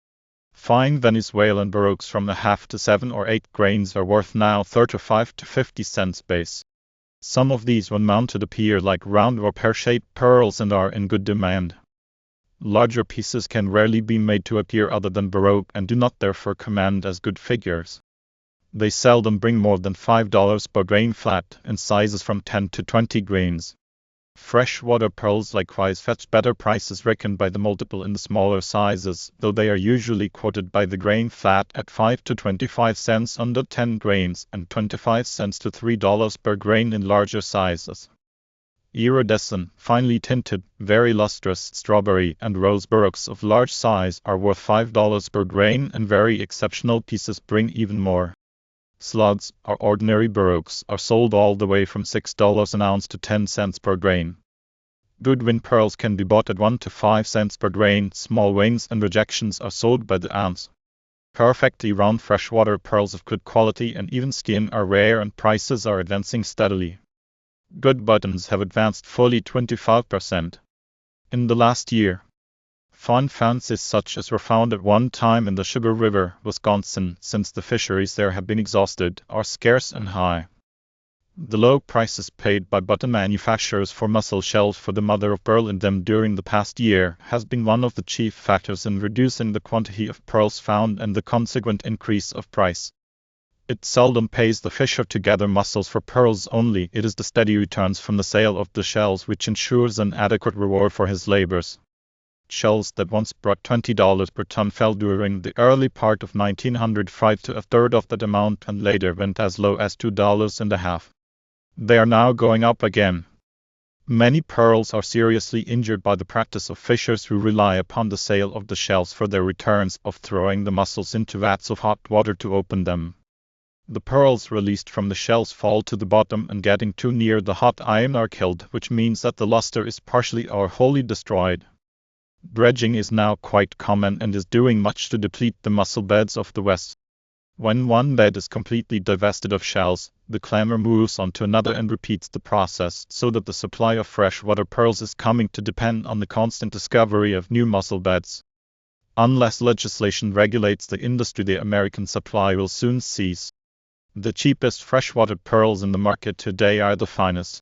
Fine Venezuelan baroques from 1/2 to 7 or 8 grains are worth now 35 to 50 cents base. Some of these, when mounted, appear like round or pear-shaped pearls and are in good demand. Larger pieces can rarely be made to appear other than baroque, and do not therefore command as good figures. They seldom bring more than $5 per grain flat, in sizes from 10 to 20 grains. Freshwater pearls likewise fetch better prices reckoned by the multiple in the smaller sizes, though they are usually quoted by the grain flat at 5 to 25 cents under 10 grains, and 25 cents to $3 per grain in larger sizes. Iridescent, finely tinted, very lustrous strawberry and rose burrows of large size are worth $5 per grain, and very exceptional pieces bring even more. Slugs, or ordinary burrows, are sold all the way from $6 an ounce to 10 cents per grain. Goodwin pearls can be bought at 1 to 5 cents per grain. Small wings and rejections are sold by the ounce. Perfectly round freshwater pearls of good quality and even skin are rare, and prices are advancing steadily. Good buttons have advanced fully 25% in the last year. Fine fancies such as were found at one time in the Sugar River, Wisconsin, since the fisheries there have been exhausted, are scarce and high. The low prices paid by button manufacturers for mussel shells for the mother of pearl in them during the past year has been one of the chief factors in reducing the quantity of pearls found and the consequent increase of price. It seldom pays the fisher to gather mussels for pearls only, it is the steady returns from the sale of the shells which ensures an adequate reward for his labors. Shells that once brought $20 per ton fell during the early part of 1905 to a third of that amount, and later went as low as $2.50. They are now going up again. Many pearls are seriously injured by the practice of fishers who rely upon the sale of the shells for their returns of throwing the mussels into vats of hot water to open them. The pearls released from the shells fall to the bottom, and getting too near the hot iron are killed, which means that the luster is partially or wholly destroyed. Dredging is now quite common and is doing much to deplete the mussel beds of the West. When one bed is completely divested of shells, the clamor moves on to another and repeats the process, so that the supply of freshwater pearls is coming to depend on the constant discovery of new mussel beds. Unless legislation regulates the industry, the American supply will soon cease. The cheapest freshwater pearls in the market today are the finest.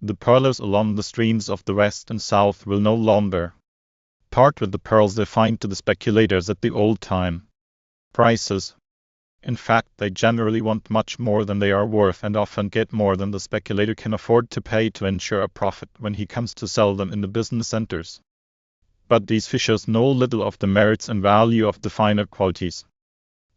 The pearlers along the streams of the West and South will no longer part with the pearls they find to the speculators at the old time prices. In fact, they generally want much more than they are worth, and often get more than the speculator can afford to pay to ensure a profit when he comes to sell them in the business centers. But these fishers know little of the merits and value of the finer qualities.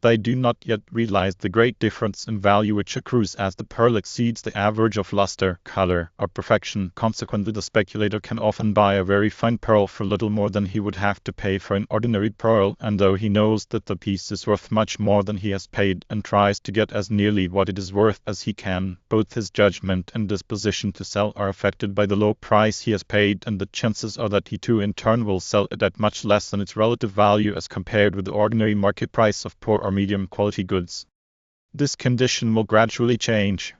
They do not yet realize the great difference in value which accrues as the pearl exceeds the average of luster, color, or perfection. Consequently, the speculator can often buy a very fine pearl for little more than he would have to pay for an ordinary pearl, and though he knows that the piece is worth much more than he has paid, and tries to get as nearly what it is worth as he can, both his judgment and disposition to sell are affected by the low price he has paid, and the chances are that he too in turn will sell it at much less than its relative value as compared with the ordinary market price of poor or medium quality goods. This condition will gradually change.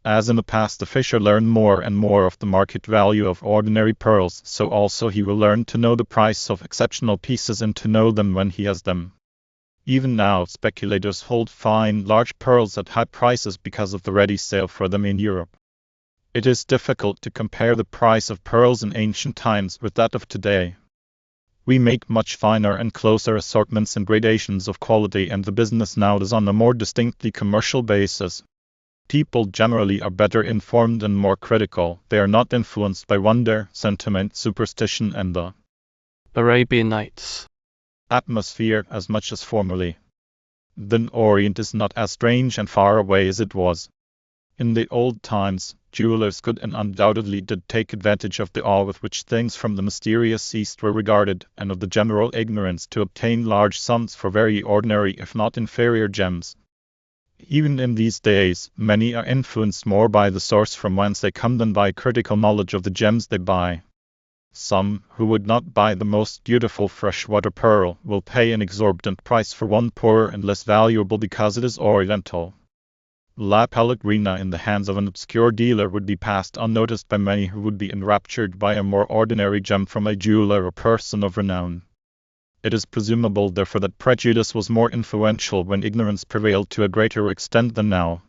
As in the past the fisher learned more and more of the market value of ordinary pearls, so also he will learn to know the price of exceptional pieces and to know them when he has them. Even now, speculators hold fine, large pearls at high prices because of the ready sale for them in Europe. It is difficult to compare the price of pearls in ancient times with that of today. We make much finer and closer assortments and gradations of quality, and the business now is on a more distinctly commercial basis. People generally are better informed and more critical. They are not influenced by wonder, sentiment, superstition, and the Arabian Nights atmosphere as much as formerly. The Orient is not as strange and far away as it was. In the old times, jewelers could and undoubtedly did take advantage of the awe with which things from the mysterious East were regarded, and of the general ignorance, to obtain large sums for very ordinary if not inferior gems. Even in these days, many are influenced more by the source from whence they come than by critical knowledge of the gems they buy. Some, who would not buy the most beautiful freshwater pearl, will pay an exorbitant price for one poorer and less valuable because it is oriental. La Pellegrina in the hands of an obscure dealer would be passed unnoticed by many who would be enraptured by a more ordinary gem from a jeweler or person of renown. It is presumable, therefore, that prejudice was more influential when ignorance prevailed to a greater extent than now.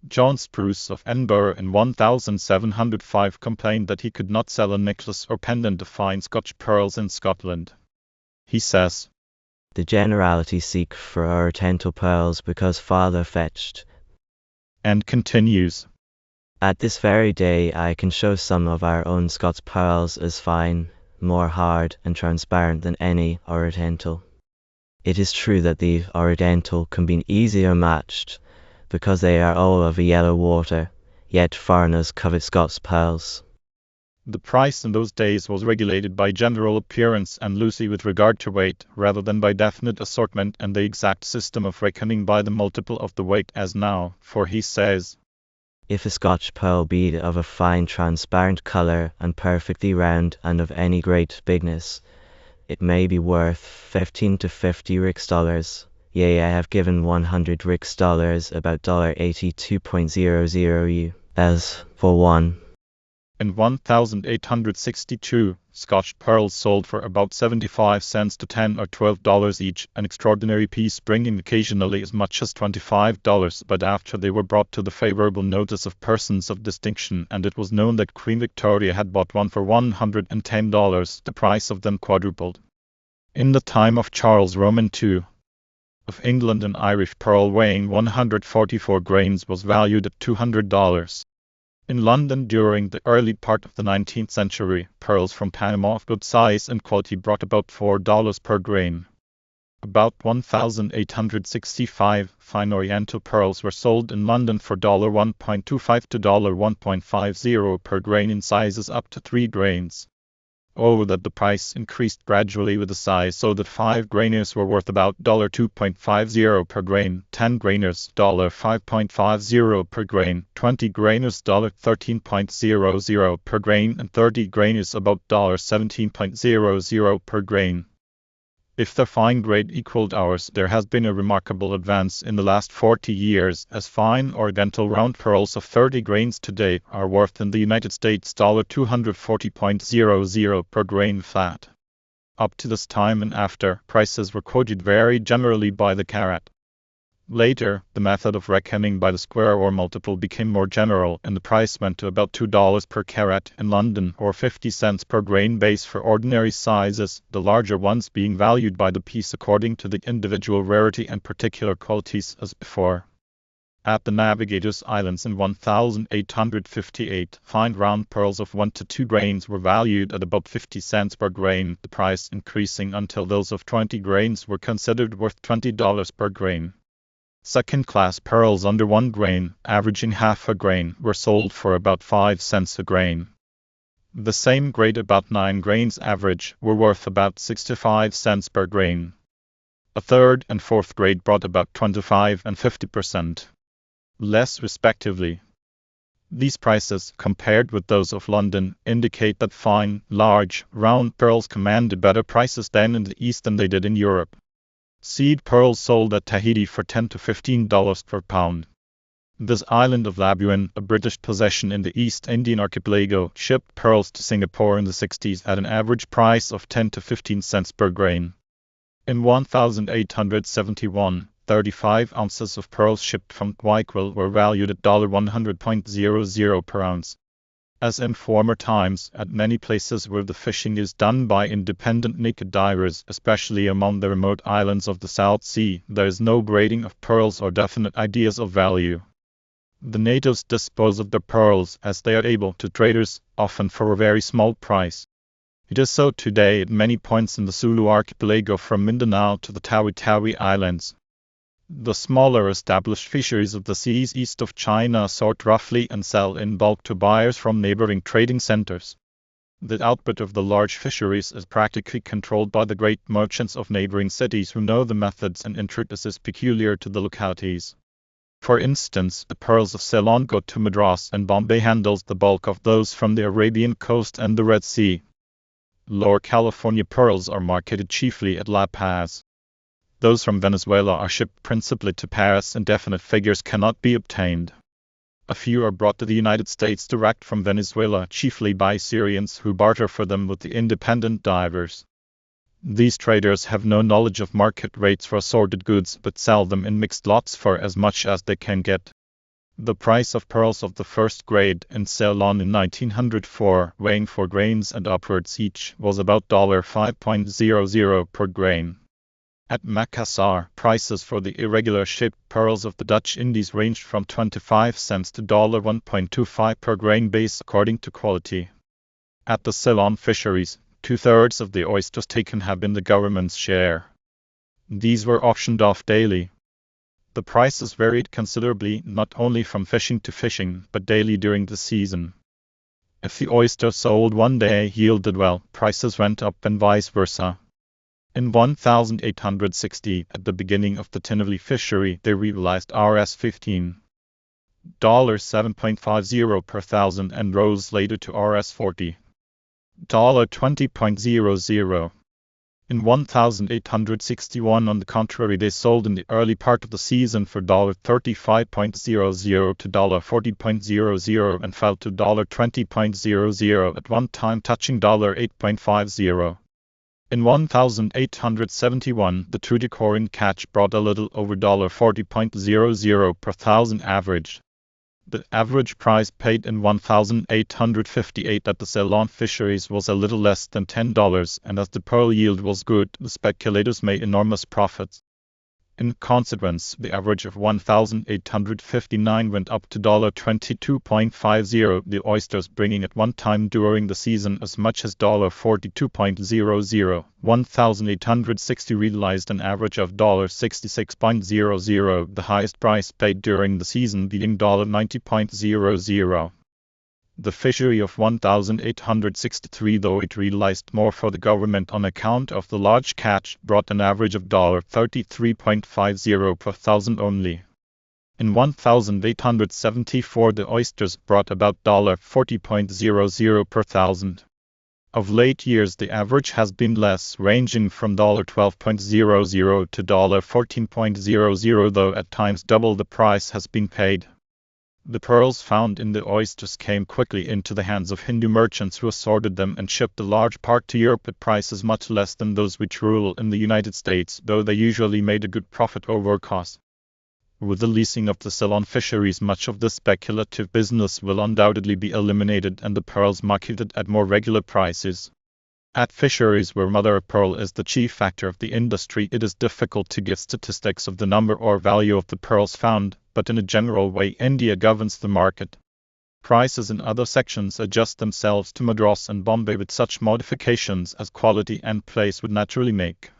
John Spruce of Edinburgh in 1705 complained that he could not sell a necklace or pendant of fine Scotch pearls in Scotland. He says, "The generality seek for oriental pearls because farther fetched." And continues, "At this very day I can show some of our own Scots pearls as fine, more hard and transparent than any oriental. It is true that the oriental can be easier matched, because they are all of a yellow water, yet foreigners covet Scots pearls. The price in those days was regulated by general appearance and loosely with regard to weight, rather than by definite assortment and the exact system of reckoning by the multiple of the weight as now, for he says, If a Scotch pearl be of a fine transparent colour and perfectly round and of any great bigness, it may be worth 15 to 50 rix dollars. Yea, I have given 100 rix dollars, about $82.00 US for one. In 1862, Scotch pearls sold for about 75 cents to $10 or $12 each, an extraordinary piece bringing occasionally as much as $25, but after they were brought to the favourable notice of persons of distinction, and it was known that Queen Victoria had bought one for $110, the price of them quadrupled. In the time of Charles Roman II, of England, an Irish pearl weighing 144 grains was valued at $200. In London during the early part of the 19th century, pearls from Panama of good size and quality brought about $4 per grain. About 1,865 fine oriental pearls were sold in London for $1.25 to $1.50 per grain in sizes up to 3 grains. Oh, that the price increased gradually with the size, so that 5 grainers were worth about $2.50 per grain, 10 grainers $5.50 per grain, 20 grainers $13.00 per grain, and 30 grainers about $17.00 per grain. If the fine grade equaled ours, there has been a remarkable advance in the last 40 years, as fine oriental round pearls of 30 grains today are worth in the United States $240.00 per grain flat. Up to this time and after, prices were quoted very generally by the carat. Later, the method of reckoning by the square or multiple became more general, and the price went to about $2 per carat in London, or 50 cents per grain base for ordinary sizes, the larger ones being valued by the piece according to the individual rarity and particular qualities as before. At the Navigators Islands in 1858, fine round pearls of 1 to 2 grains were valued at about 50 cents per grain, the price increasing until those of 20 grains were considered worth $20 per grain. Second-class pearls under 1 grain, averaging half a grain, were sold for about 5 cents a grain. The same grade, about 9 grains average, were worth about 65 cents per grain. A third and fourth grade brought about 25 and 50% less respectively. These prices, compared with those of London, indicate that fine, large, round pearls commanded better prices then in the East than they did in Europe. Seed pearls sold at Tahiti for $10 to $15 per pound. This island of Labuan, a British possession in the East Indian archipelago, shipped pearls to Singapore in the 60s at an average price of 10 to 15 cents per grain. In 1871, 35 ounces of pearls shipped from Guayaquil were valued at $100.00 per ounce. As in former times, at many places where the fishing is done by independent naked divers, especially among the remote islands of the South Sea, there is no grading of pearls or definite ideas of value. The natives dispose of their pearls as they are able to traders, often for a very small price. It is so today at many points in the Sulu archipelago from Mindanao to the Tawi-Tawi Islands. The smaller established fisheries of the seas east of China sort roughly and sell in bulk to buyers from neighboring trading centers. The output of the large fisheries is practically controlled by the great merchants of neighboring cities who know the methods and intricacies peculiar to the localities. For instance, the pearls of Ceylon go to Madras, and Bombay handles the bulk of those from the Arabian coast and the Red Sea. Lower California pearls are marketed chiefly at La Paz. Those from Venezuela are shipped principally to Paris, and definite figures cannot be obtained. A few are brought to the United States direct from Venezuela, chiefly by Syrians who barter for them with the independent divers. These traders have no knowledge of market rates for assorted goods, but sell them in mixed lots for as much as they can get. The price of pearls of the first grade in Ceylon in 1904, weighing 4 grains and upwards each, was about $5.00 per grain. At Makassar, prices for the irregular shaped pearls of the Dutch Indies ranged from 25 cents to $1.25 per grain base according to quality. At the Ceylon fisheries, 2/3 of the oysters taken have been the government's share. These were auctioned off daily. The prices varied considerably, not only from fishing to fishing, but daily during the season. If the oyster sold one day yielded well, prices went up and vice versa. In 1860, at the beginning of the Tinley fishery, they realized Rs. $15.750 per thousand and rose later to Rs. $40.20.00. In 1861, on the contrary, they sold in the early part of the season for $35.00 to $40.00 and fell to $20.00, at one time touching $8.50. In 1871, the Trudicorin catch brought a little over $40.00 per thousand average. The average price paid in 1858 at the Ceylon fisheries was a little less than $10, and as the pearl yield was good, the speculators made enormous profits. In consequence, the average of 1859 went up to $22.50, the oysters bringing at one time during the season as much as $42.00. 1860 realized an average of $66.00, the highest price paid during the season being $90.00. The fishery of 1863, though it realized more for the government on account of the large catch, brought an average of $33.50 per thousand only. In 1874, the oysters brought about $40.00 per thousand. Of late years, the average has been less, ranging from $12.00 to $14.00, though at times double the price has been paid. The pearls found in the oysters came quickly into the hands of Hindu merchants who assorted them and shipped a large part to Europe at prices much less than those which rule in the United States, though they usually made a good profit over cost. With the leasing of the Ceylon fisheries, much of this speculative business will undoubtedly be eliminated and the pearls marketed at more regular prices. At fisheries where mother of pearl is the chief factor of the industry, it is difficult to give statistics of the number or value of the pearls found, but in a general way India governs the market. Prices in other sections adjust themselves to Madras and Bombay with such modifications as quality and place would naturally make.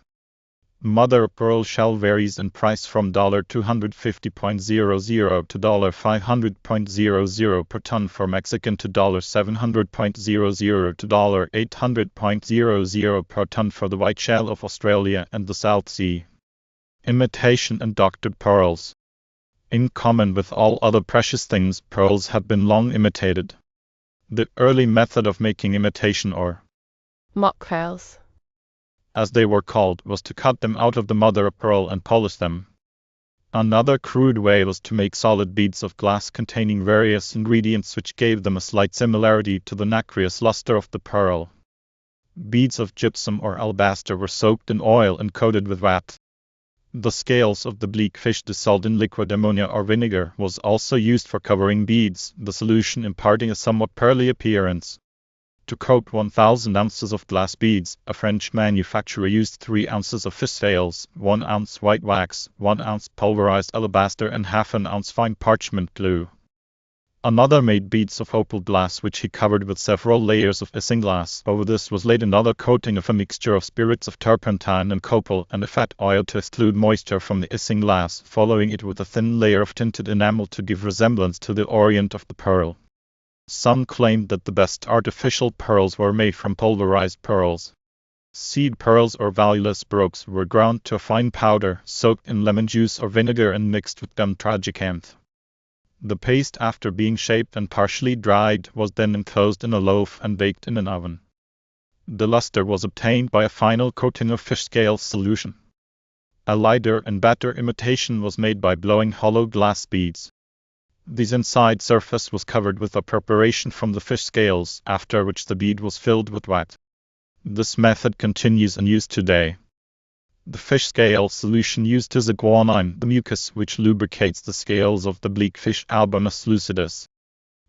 Mother of pearl shell varies in price from $250.00 to $500.00 per ton for Mexican to $700.00 to $800.00 per ton for the white shell of Australia and the South Sea. Imitation and doctored pearls. In common with all other precious things, pearls have been long imitated. The early method of making imitation, or mock pearls, as they were called, was to cut them out of the mother of pearl and polish them. Another crude way was to make solid beads of glass containing various ingredients which gave them a slight similarity to the nacreous luster of the pearl. Beads of gypsum or alabaster were soaked in oil and coated with wax. The scales of the bleak fish dissolved in liquid ammonia or vinegar was also used for covering beads, the solution imparting a somewhat pearly appearance. To coat 1,000 ounces of glass beads, a French manufacturer used 3 ounces of fish scales, 1 ounce white wax, 1 ounce pulverized alabaster and half an ounce fine parchment glue. Another made beads of opal glass which he covered with several layers of isinglass. Over this was laid another coating of a mixture of spirits of turpentine and copal and a fat oil to exclude moisture from the isinglass, following it with a thin layer of tinted enamel to give resemblance to the orient of the pearl. Some claimed that the best artificial pearls were made from pulverized pearls. Seed pearls or valueless brooks were ground to a fine powder, soaked in lemon juice or vinegar and mixed with gum tragacanth. The paste, after being shaped and partially dried, was then enclosed in a loaf and baked in an oven. The luster was obtained by a final coating of fish scale solution. A lighter and better imitation was made by blowing hollow glass beads. This inside surface was covered with a preparation from the fish scales, after which the bead was filled with wax. This method continues in use today. The fish scale solution used is a guanine, the mucus which lubricates the scales of the bleak fish Albanus lucidus.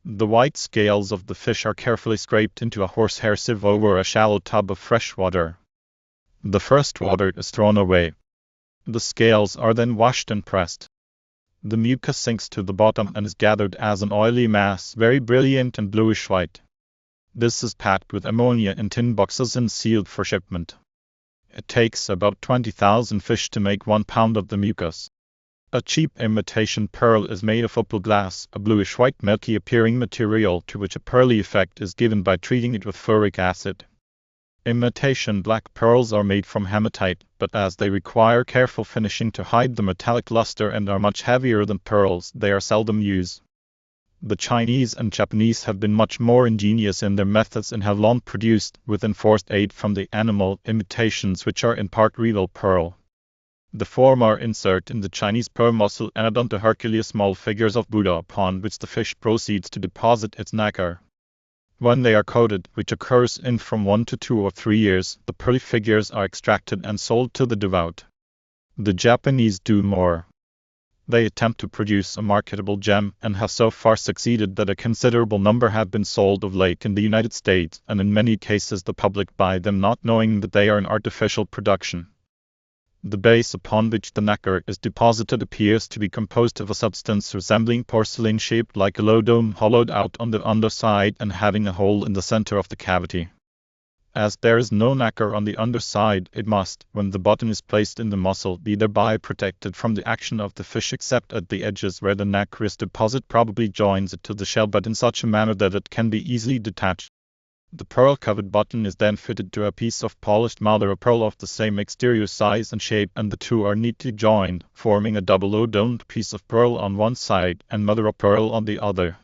The white scales of the fish are carefully scraped into a horsehair sieve over a shallow tub of fresh water. The first water is thrown away. The scales are then washed and pressed. The mucus sinks to the bottom and is gathered as an oily mass, very brilliant and bluish white. This is packed with ammonia in tin boxes and sealed for shipment. It takes about 20,000 fish to make 1 pound of the mucus. A cheap imitation pearl is made of opal glass, a bluish-white milky appearing material to which a pearly effect is given by treating it with furic acid. Imitation black pearls are made from hematite, but as they require careful finishing to hide the metallic luster and are much heavier than pearls, they are seldom used. The Chinese and Japanese have been much more ingenious in their methods and have long produced, with enforced aid from the animal, imitations which are in part real pearl. The former insert in the Chinese pearl mussel and onto Hercules small figures of Buddha upon which the fish proceeds to deposit its nacre. When they are coated, which occurs in from 1 to 2 or 3 years, the pearly figures are extracted and sold to the devout. The Japanese do more. They attempt to produce a marketable gem and have so far succeeded that a considerable number have been sold of late in the United States, and in many cases the public buy them not knowing that they are an artificial production. The base upon which the nacre is deposited appears to be composed of a substance resembling porcelain shaped like a low dome hollowed out on the underside and having a hole in the center of the cavity. As there is no nacre on the underside, it must, when the bottom is placed in the mussel, be thereby protected from the action of the fish except at the edges where the nacreous deposit probably joins it to the shell, but in such a manner that it can be easily detached. The pearl-covered bottom is then fitted to a piece of polished mother of pearl of the same exterior size and shape, and the two are neatly joined, forming a double low-domed piece of pearl on one side and mother of pearl on the other.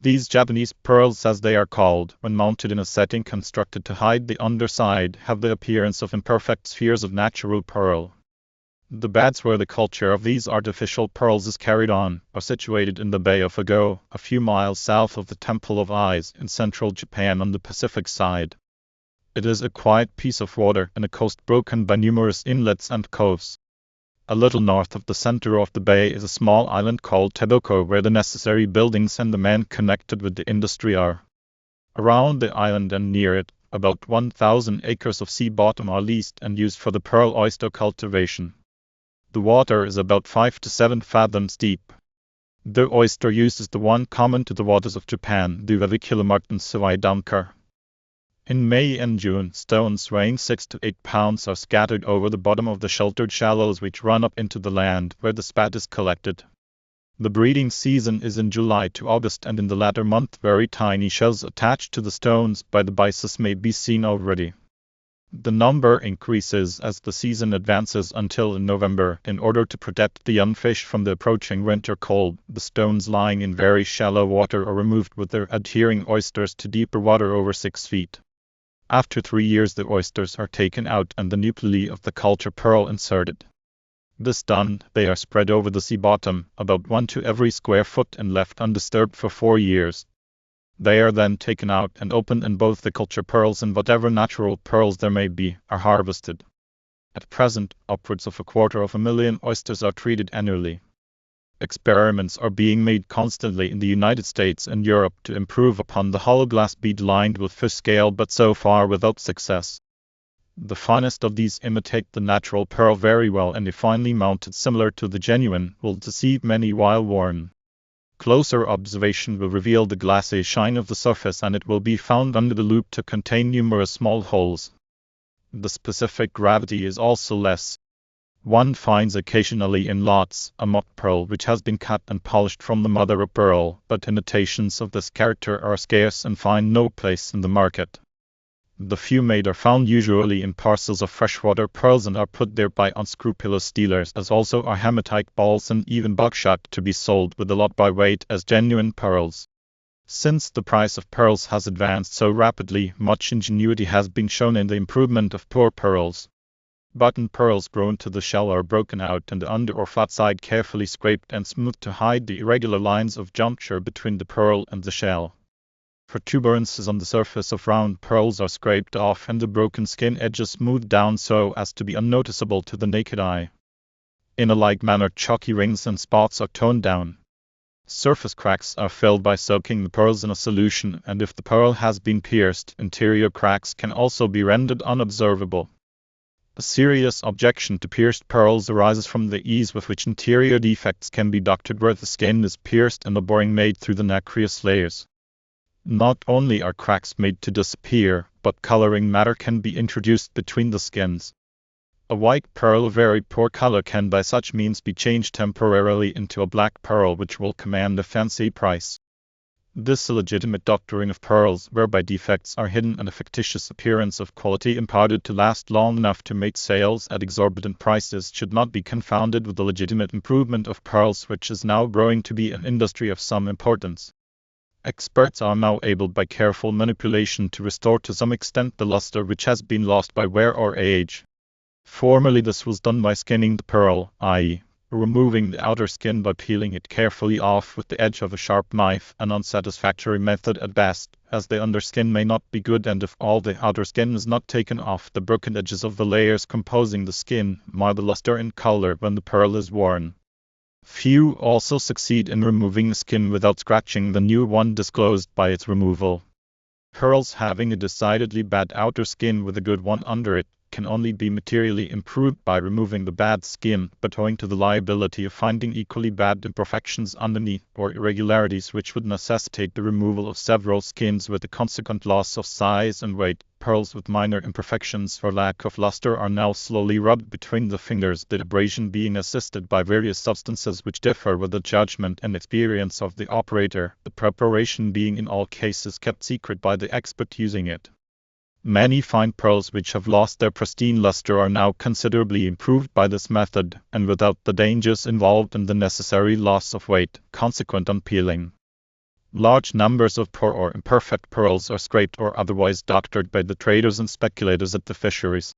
These Japanese pearls, as they are called, when mounted in a setting constructed to hide the underside, have the appearance of imperfect spheres of natural pearl. The beds where the culture of these artificial pearls is carried on are situated in the Bay of Ago, a few miles south of the Temple of Eyes, in central Japan on the Pacific side. It is a quiet piece of water and a coast broken by numerous inlets and coves. A little north of the center of the bay is a small island called Teboko, where the necessary buildings and the men connected with the industry are. Around the island and near it, about 1,000 acres of sea bottom are leased and used for the pearl oyster cultivation. The water is about 5 to 7 fathoms deep. The oyster use is the one common to the waters of Japan, the Aviculomartin suidankar. In May and June, stones weighing 6 to 8 pounds are scattered over the bottom of the sheltered shallows which run up into the land where the spat is collected. The breeding season is in July to August, and in the latter month very tiny shells attached to the stones by the bises may be seen already. The number increases as the season advances until in November, in order to protect the young fish from the approaching winter cold. The stones lying in very shallow water are removed with their adhering oysters to deeper water over 6 feet. After 3 years the oysters are taken out and the nuclei of the culture pearl inserted. This done, they are spread over the sea bottom, about 1 to every square foot, and left undisturbed for 4 years. They are then taken out and opened, and both the culture pearls and whatever natural pearls there may be are harvested. At present, upwards of 250,000 oysters are treated annually. Experiments are being made constantly in the United States and Europe to improve upon the hollow glass bead lined with fish scale, but so far without success. The finest of these imitate the natural pearl very well, and if finely mounted similar to the genuine, will deceive many while worn. Closer observation will reveal the glassy shine of the surface, and it will be found under the loop to contain numerous small holes. The specific gravity is also less. One finds occasionally in lots a mock pearl which has been cut and polished from the mother of pearl, but imitations of this character are scarce and find no place in the market. The few made are found usually in parcels of freshwater pearls and are put there by unscrupulous dealers, as also are hematite balls and even buckshot, to be sold with a lot by weight as genuine pearls. Since the price of pearls has advanced so rapidly, much ingenuity has been shown in the improvement of poor pearls. Button pearls grown to the shell are broken out and the under or flat side carefully scraped and smoothed to hide the irregular lines of juncture between the pearl and the shell. Protuberances on the surface of round pearls are scraped off and the broken skin edges smoothed down so as to be unnoticeable to the naked eye. In a like manner, chalky rings and spots are toned down. Surface cracks are filled by soaking the pearls in a solution, and if the pearl has been pierced, interior cracks can also be rendered unobservable. A serious objection to pierced pearls arises from the ease with which interior defects can be doctored where the skin is pierced and a boring made through the nacreous layers. Not only are cracks made to disappear, but coloring matter can be introduced between the skins. A white pearl of very poor color can by such means be changed temporarily into a black pearl which will command a fancy price. This illegitimate doctoring of pearls, whereby defects are hidden and a fictitious appearance of quality imparted to last long enough to make sales at exorbitant prices, should not be confounded with the legitimate improvement of pearls, which is now growing to be an industry of some importance. Experts are now able by careful manipulation to restore to some extent the luster which has been lost by wear or age. Formerly this was done by skinning the pearl, i.e., removing the outer skin by peeling it carefully off with the edge of a sharp knife, an unsatisfactory method at best, as the underskin may not be good, and if all the outer skin is not taken off, the broken edges of the layers composing the skin mar the luster and color when the pearl is worn. Few also succeed in removing the skin without scratching the new one disclosed by its removal. Pearls having a decidedly bad outer skin with a good one under it can only be materially improved by removing the bad skin, but owing to the liability of finding equally bad imperfections underneath, or irregularities which would necessitate the removal of several skins with the consequent loss of size and weight, pearls with minor imperfections for lack of luster are now slowly rubbed between the fingers, the abrasion being assisted by various substances which differ with the judgment and experience of the operator, the preparation being in all cases kept secret by the expert using it. Many fine pearls which have lost their pristine luster are now considerably improved by this method, and without the dangers involved in the necessary loss of weight consequent on peeling. Large numbers of poor or imperfect pearls are scraped or otherwise doctored by the traders and speculators at the fisheries.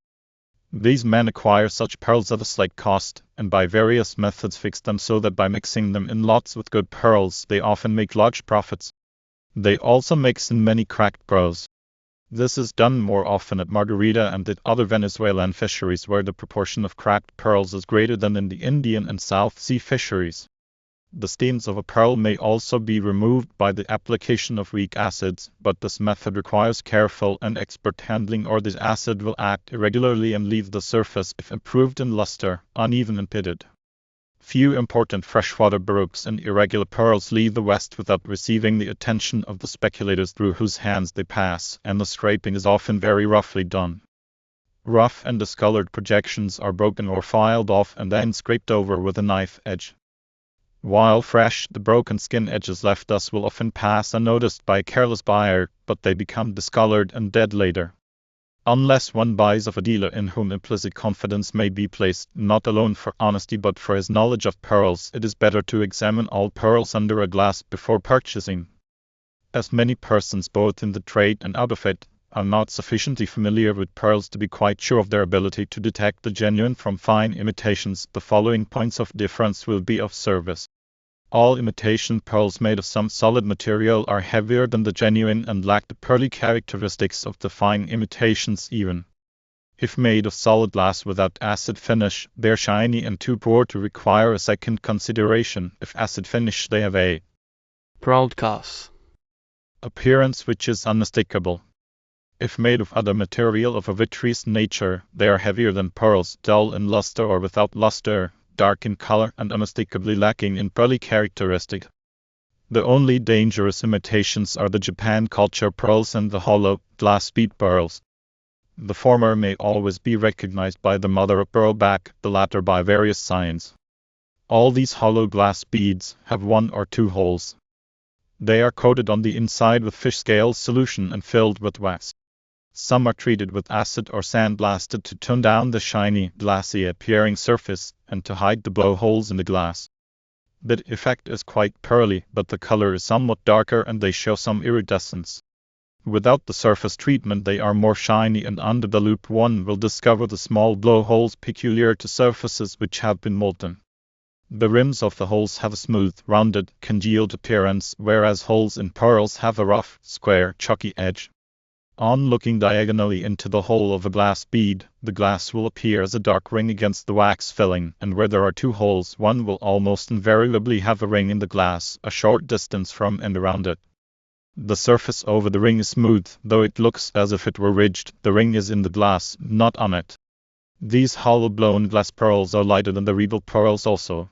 These men acquire such pearls at a slight cost, and by various methods fix them so that by mixing them in lots with good pearls they often make large profits. They also mix in many cracked pearls. This is done more often at Margarita and at other Venezuelan fisheries, where the proportion of cracked pearls is greater than in the Indian and South Sea fisheries. The stains of a pearl may also be removed by the application of weak acids, but this method requires careful and expert handling, or the acid will act irregularly and leave the surface, if improved in luster, uneven and pitted. Few important freshwater baroques and irregular pearls leave the West without receiving the attention of the speculators through whose hands they pass, and the scraping is often very roughly done. Rough and discolored projections are broken or filed off and then scraped over with a knife edge. While fresh, the broken skin edges left thus will often pass unnoticed by a careless buyer, but they become discolored and dead later. Unless one buys of a dealer in whom implicit confidence may be placed, not alone for honesty but for his knowledge of pearls, it is better to examine all pearls under a glass before purchasing. As many persons, both in the trade and out of it, are not sufficiently familiar with pearls to be quite sure of their ability to detect the genuine from fine imitations, the following points of difference will be of service. All imitation pearls made of some solid material are heavier than the genuine and lack the pearly characteristics of the fine imitations even. If made of solid glass without acid finish, they are shiny and too poor to require a second consideration. If acid finish, they have a broadcast appearance which is unmistakable. If made of other material of a vitreous nature, they are heavier than pearls, dull in luster or without luster, dark in color and unmistakably lacking in pearly characteristic. The only dangerous imitations are the Japan culture pearls and the hollow, glass bead pearls. The former may always be recognized by the mother of pearl back, the latter by various signs. All these hollow glass beads have 1 or 2 holes. They are coated on the inside with fish scale solution and filled with wax. Some are treated with acid or sandblasted to tone down the shiny, glassy appearing surface and to hide the blowholes in the glass. The effect is quite pearly, but the color is somewhat darker and they show some iridescence. Without the surface treatment they are more shiny, and under the loupe one will discover the small blowholes peculiar to surfaces which have been molten. The rims of the holes have a smooth, rounded, congealed appearance, whereas holes in pearls have a rough, square, chalky edge. On looking diagonally into the hole of a glass bead, the glass will appear as a dark ring against the wax filling, and where there are 2 holes, one will almost invariably have a ring in the glass, a short distance from and around it. The surface over the ring is smooth, though it looks as if it were ridged. The ring is in the glass, not on it. These hollow-blown glass pearls are lighter than the real pearls also.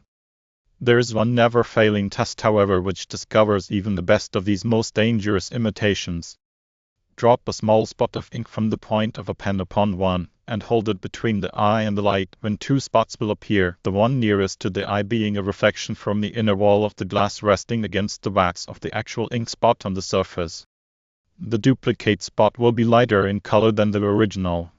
There is one never-failing test, however, which discovers even the best of these most dangerous imitations. Drop a small spot of ink from the point of a pen upon one, and hold it between the eye and the light, when two spots will appear, the one nearest to the eye being a reflection from the inner wall of the glass resting against the wax of the actual ink spot on the surface. The duplicate spot will be lighter in color than the original.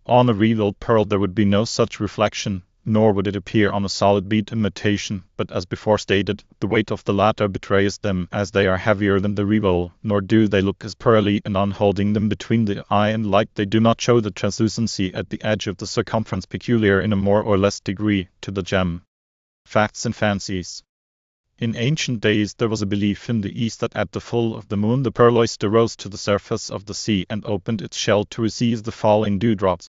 On a real pearl there would be no such reflection, nor would it appear on a solid bead imitation, but as before stated, the weight of the latter betrays them, as they are heavier than the real, nor do they look as pearly, and on holding them between the eye and light they do not show the translucency at the edge of the circumference peculiar in a more or less degree to the gem. Facts and fancies. In ancient days there was a belief in the East that at the full of the moon the pearl oyster rose to the surface of the sea and opened its shell to receive the falling dewdrops.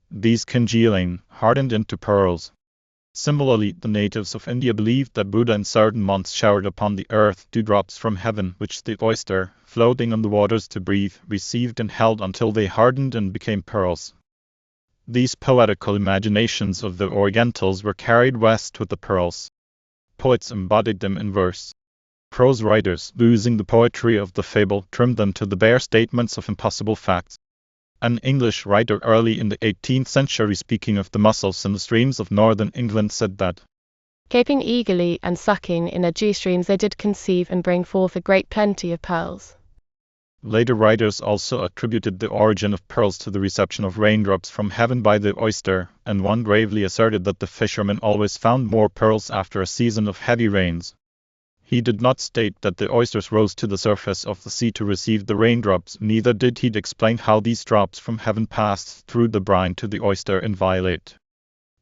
These congealing hardened into pearls. Similarly, the natives of India believed that Buddha in certain months showered upon the earth dewdrops from heaven, which the oyster, floating on the waters to breathe, received and held until they hardened and became pearls. These poetical imaginations of the Orientals were carried west with the pearls. Poets embodied them in verse. Prose writers, losing the poetry of the fable, trimmed them to the bare statements of impossible facts. An English writer early in the 18th century, speaking of the mussels in the streams of northern England, said that, Gaping eagerly and sucking in their G-streams they did conceive and bring forth a great plenty of pearls. Later writers also attributed the origin of pearls to the reception of raindrops from heaven by the oyster, and one gravely asserted that the fishermen always found more pearls after a season of heavy rains. He did not state that the oysters rose to the surface of the sea to receive the raindrops, neither did he explain how these drops from heaven passed through the brine to the oyster inviolate.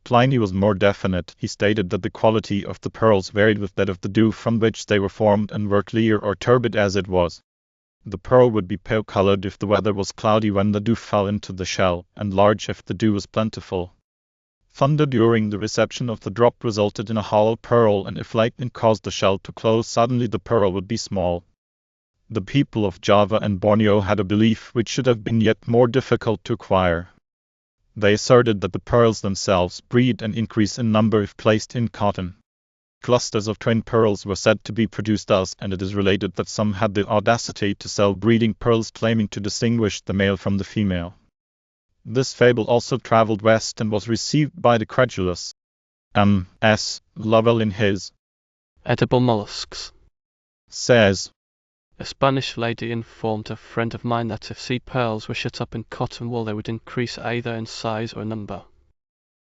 Pliny was more definite. He stated that the quality of the pearls varied with that of the dew from which they were formed, and were clear or turbid as it was. The pearl would be pale-colored if the weather was cloudy when the dew fell into the shell, and large if the dew was plentiful. Thunder during the reception of the drop resulted in a hollow pearl, and if lightning caused the shell to close suddenly the pearl would be small. The people of Java and Borneo had a belief which should have been yet more difficult to acquire. They asserted that the pearls themselves breed and increase in number if placed in cotton. Clusters of twin pearls were said to be produced thus, and it is related that some had the audacity to sell breeding pearls claiming to distinguish the male from the female. This fable also traveled west and was received by the credulous. M.S. Lovell in his Edible mollusks says, A Spanish lady informed a friend of mine that if seed pearls were shut up in cotton wool they would increase either in size or number.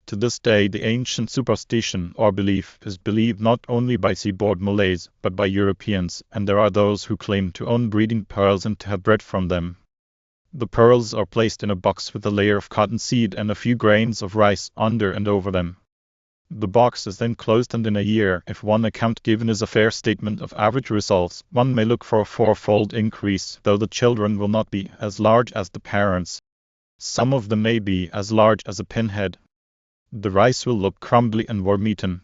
To this day the ancient superstition or belief is believed not only by seaboard Malays but by Europeans, and there are those who claim to own breeding pearls and to have bred from them. The pearls are placed in a box with a layer of cotton seed and a few grains of rice under and over them. The box is then closed, and in a year, if one account given is a fair statement of average results, one may look for a fourfold increase, though the children will not be as large as the parents. Some of them may be as large as a pinhead. The rice will look crumbly and worm-eaten.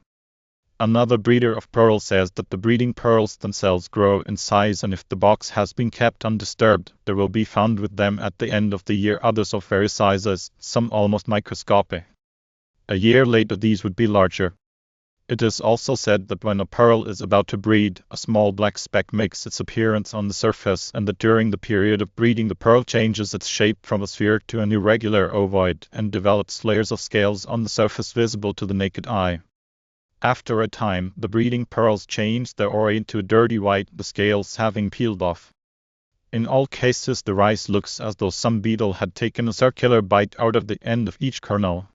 Another breeder of pearls says that the breeding pearls themselves grow in size, and if the box has been kept undisturbed, there will be found with them at the end of the year others of various sizes, some almost microscopic. A year later these would be larger. It is also said that when a pearl is about to breed, a small black speck makes its appearance on the surface, and that during the period of breeding the pearl changes its shape from a sphere to an irregular ovoid, and develops layers of scales on the surface visible to the naked eye. After a time, the breeding pearls change their orient to a dirty white, the scales having peeled off. In all cases the rice looks as though some beetle had taken a circular bite out of the end of each kernel.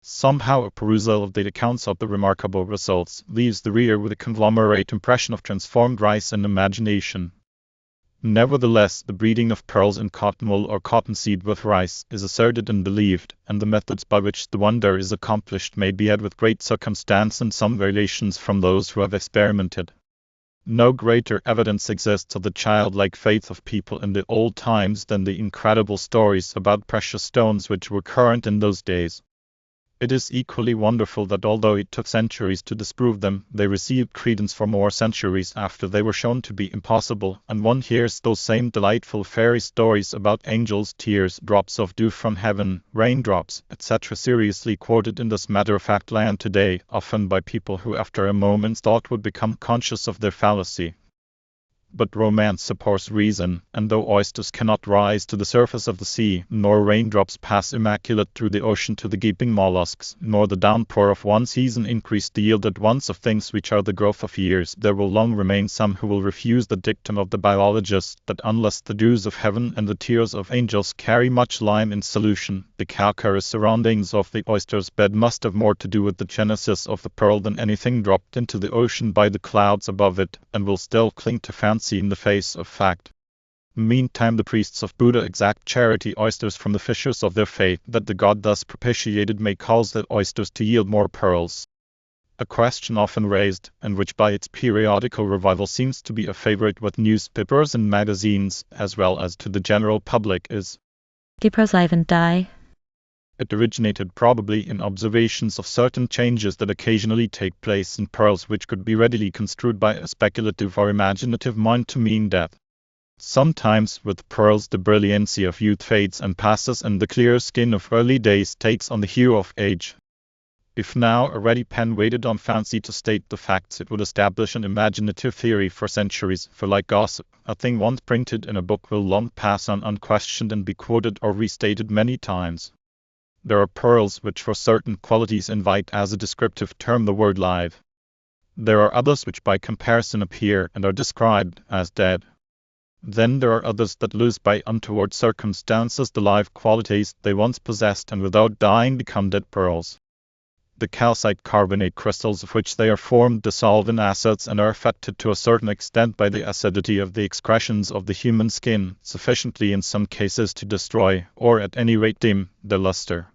Somehow a perusal of the accounts of the remarkable results leaves the reader with a conglomerate impression of transformed rice and imagination. Nevertheless, the breeding of pearls in cotton wool or cottonseed with rice is asserted and believed, and the methods by which the wonder is accomplished may be had with great circumstance and some variations from those who have experimented. No greater evidence exists of the childlike faith of people in the old times than the incredible stories about precious stones which were current in those days. It is equally wonderful that although it took centuries to disprove them, they received credence for more centuries after they were shown to be impossible, and one hears those same delightful fairy stories about angels, tears, drops of dew from heaven, raindrops, etc. seriously quoted in this matter-of-fact land today, often by people who after a moment's thought would become conscious of their fallacy. But romance supports reason, and though oysters cannot rise to the surface of the sea, nor raindrops pass immaculate through the ocean to the gaping mollusks, nor the downpour of one season increase the yield at once of things which are the growth of years, there will long remain some who will refuse the dictum of the biologist, that unless the dews of heaven and the tears of angels carry much lime in solution, the calcareous surroundings of the oyster's bed must have more to do with the genesis of the pearl than anything dropped into the ocean by the clouds above it, and will still cling to fancy in the face of fact. Meantime the priests of Buddha exact charity oysters from the fishers of their faith, that the god thus propitiated may cause the oysters to yield more pearls. A question often raised, and which by its periodical revival seems to be a favorite with newspapers and magazines, as well as to the general public, is: Do pearls live and die? It originated probably in observations of certain changes that occasionally take place in pearls which could be readily construed by a speculative or imaginative mind to mean death. Sometimes with pearls the brilliancy of youth fades and passes, and the clear skin of early days takes on the hue of age. If now a ready pen waited on fancy to state the facts, it would establish an imaginative theory for centuries, for like gossip, a thing once printed in a book will long pass on unquestioned and be quoted or restated many times. There are pearls which for certain qualities invite as a descriptive term the word live. There are others which by comparison appear and are described as dead. Then there are others that lose by untoward circumstances the live qualities they once possessed, and without dying become dead pearls. The calcite carbonate crystals of which they are formed dissolve in acids and are affected to a certain extent by the acidity of the excretions of the human skin, sufficiently in some cases to destroy, or at any rate dim, their luster.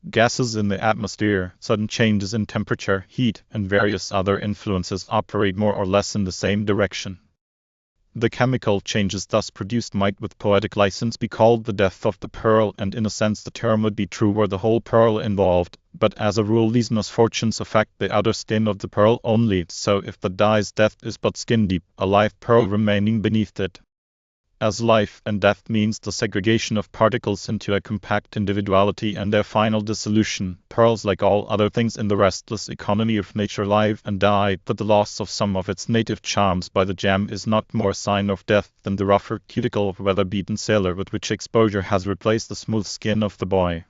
Gases in the atmosphere, sudden changes in temperature, heat, and various other influences operate more or less in the same direction. The chemical changes thus produced might with poetic license be called the death of the pearl, and in a sense the term would be true were the whole pearl involved, but as a rule these misfortunes affect the outer skin of the pearl only, so if the dye's death is but skin deep, a live pearl remaining beneath it. As life and death means the segregation of particles into a compact individuality and their final dissolution, pearls, like all other things in the restless economy of nature, live and die, but the loss of some of its native charms by the gem is not more a sign of death than the rougher cuticle of a weather-beaten sailor with which exposure has replaced the smooth skin of the boy.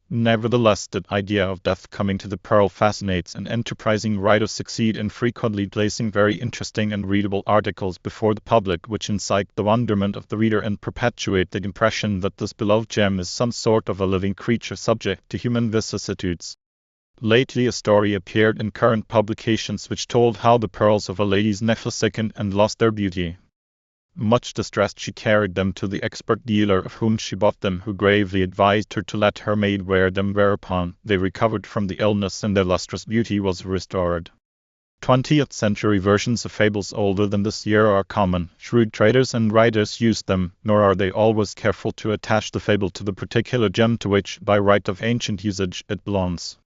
Nevertheless, the idea of death coming to the pearl fascinates, and enterprising writers succeed in frequently placing very interesting and readable articles before the public which incite the wonderment of the reader and perpetuate the impression that this beloved gem is some sort of a living creature subject to human vicissitudes. Lately a story appeared in current publications which told how the pearls of a lady's necklace sickened and lost their beauty. Much distressed, she carried them to the expert dealer of whom she bought them, who gravely advised her to let her maid wear them, whereupon they recovered from the illness and their lustrous beauty was restored. 20th century versions of fables older than this year are common. Shrewd traders and writers use them, nor are they always careful to attach the fable to the particular gem to which, by right of ancient usage, it belongs.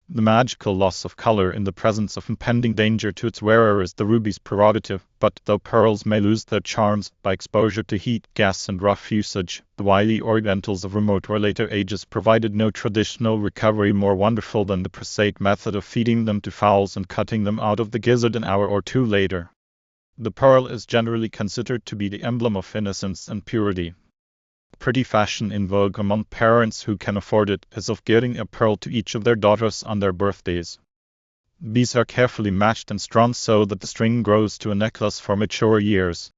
The magical loss of color in the presence of impending danger to its wearer is the ruby's prerogative, but though pearls may lose their charms by exposure to heat, gas, and rough usage, the wily Orientals of remote or later ages provided no traditional recovery more wonderful than the prosaic method of feeding them to fowls and cutting them out of the gizzard an hour or two later. The pearl is generally considered to be the emblem of innocence and purity. Pretty fashion in vogue among parents who can afford it is of giving a pearl to each of their daughters on their birthdays. These are carefully matched and strung so that the string grows to a necklace for mature years.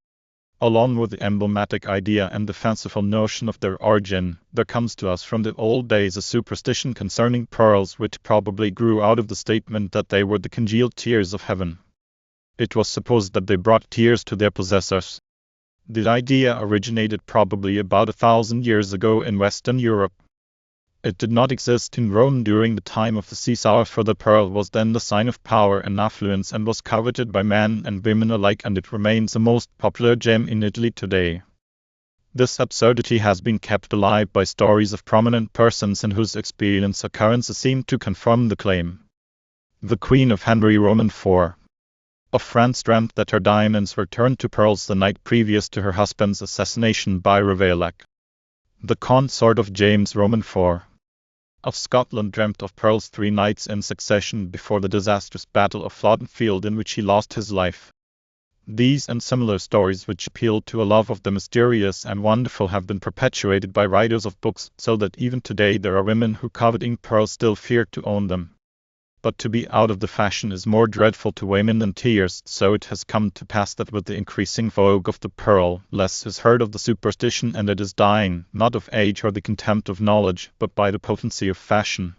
Along with the emblematic idea and the fanciful notion of their origin, there comes to us from the old days a superstition concerning pearls which probably grew out of the statement that they were the congealed tears of heaven. It was supposed that they brought tears to their possessors. The idea originated probably about 1,000 years ago in Western Europe. It did not exist in Rome during the time of the Caesar, for the pearl was then the sign of power and affluence and was coveted by men and women alike, and it remains the most popular gem in Italy today. This absurdity has been kept alive by stories of prominent persons in whose experience occurrences seem to confirm the claim. The Queen of Henry IV of France dreamt that her diamonds were turned to pearls the night previous to her husband's assassination by Ravaillac. The consort of James IV of Scotland dreamt of pearls 3 nights in succession before the disastrous Battle of Flodden Field in which he lost his life. These and similar stories which appeal to a love of the mysterious and wonderful have been perpetuated by writers of books, so that even today there are women who, coveting pearls, still fear to own them. But to be out of the fashion is more dreadful to women than tears, so it has come to pass that with the increasing vogue of the pearl, less is heard of the superstition, and it is dying, not of age or the contempt of knowledge, but by the potency of fashion.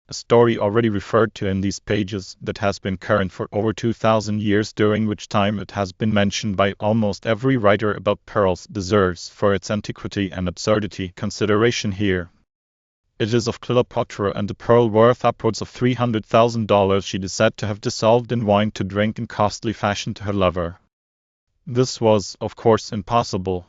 A story already referred to in these pages, that has been current for over 2,000 years, during which time it has been mentioned by almost every writer about pearls, deserves, for its antiquity and absurdity, consideration here. It is of Cleopatra, and the pearl, worth upwards of $300,000, she is said to have dissolved in wine to drink in costly fashion to her lover. This was, of course, impossible.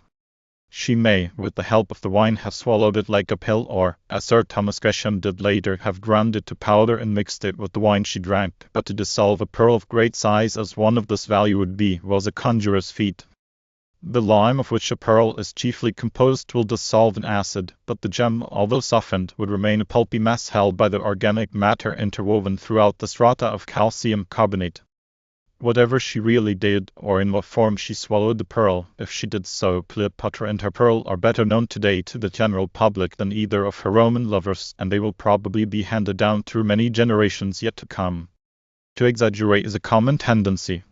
She may, with the help of the wine, have swallowed it like a pill, or, as Sir Thomas Gresham did later, have ground it to powder and mixed it with the wine she drank. But to dissolve a pearl of great size, as one of this value would be, was a conjurer's feat. The lime of which a pearl is chiefly composed will dissolve in acid, but the gem, although softened, would remain a pulpy mass held by the organic matter interwoven throughout the strata of calcium carbonate. Whatever she really did, or in what form she swallowed the pearl, if she did so, Cleopatra and her pearl are better known today to the general public than either of her Roman lovers, and they will probably be handed down through many generations yet to come. To exaggerate is a common tendency.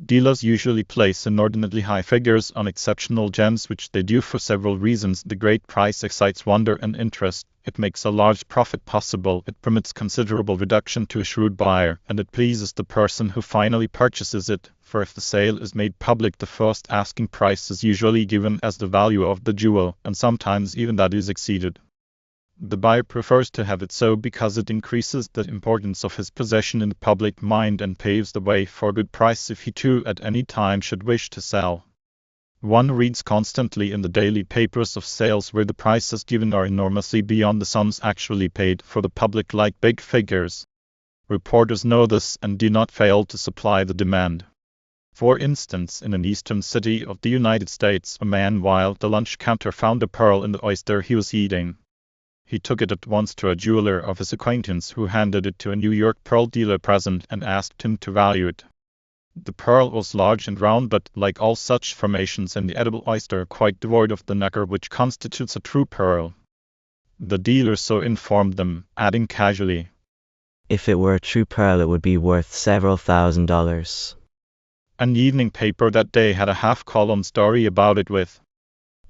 Dealers usually place inordinately high figures on exceptional gems, which they do for several reasons. The great price excites wonder and interest, it makes a large profit possible, it permits considerable reduction to a shrewd buyer, and it pleases the person who finally purchases it, for if the sale is made public, the first asking price is usually given as the value of the jewel, and sometimes even that is exceeded. The buyer prefers to have it so because it increases the importance of his possession in the public mind and paves the way for a good price if he too at any time should wish to sell. One reads constantly in the daily papers of sales where the prices given are enormously beyond the sums actually paid, for the public like big figures. Reporters know this and do not fail to supply the demand. For instance, in an eastern city of the United States, a man while at the lunch counter found a pearl in the oyster he was eating. He took it at once to a jeweler of his acquaintance, who handed it to a New York pearl dealer present and asked him to value it. The pearl was large and round, but, like all such formations in the edible oyster, quite devoid of the nacre which constitutes a true pearl. The dealer so informed them, adding casually, "If it were a true pearl, it would be worth several $1,000s. An evening paper that day had a half-column story about it with,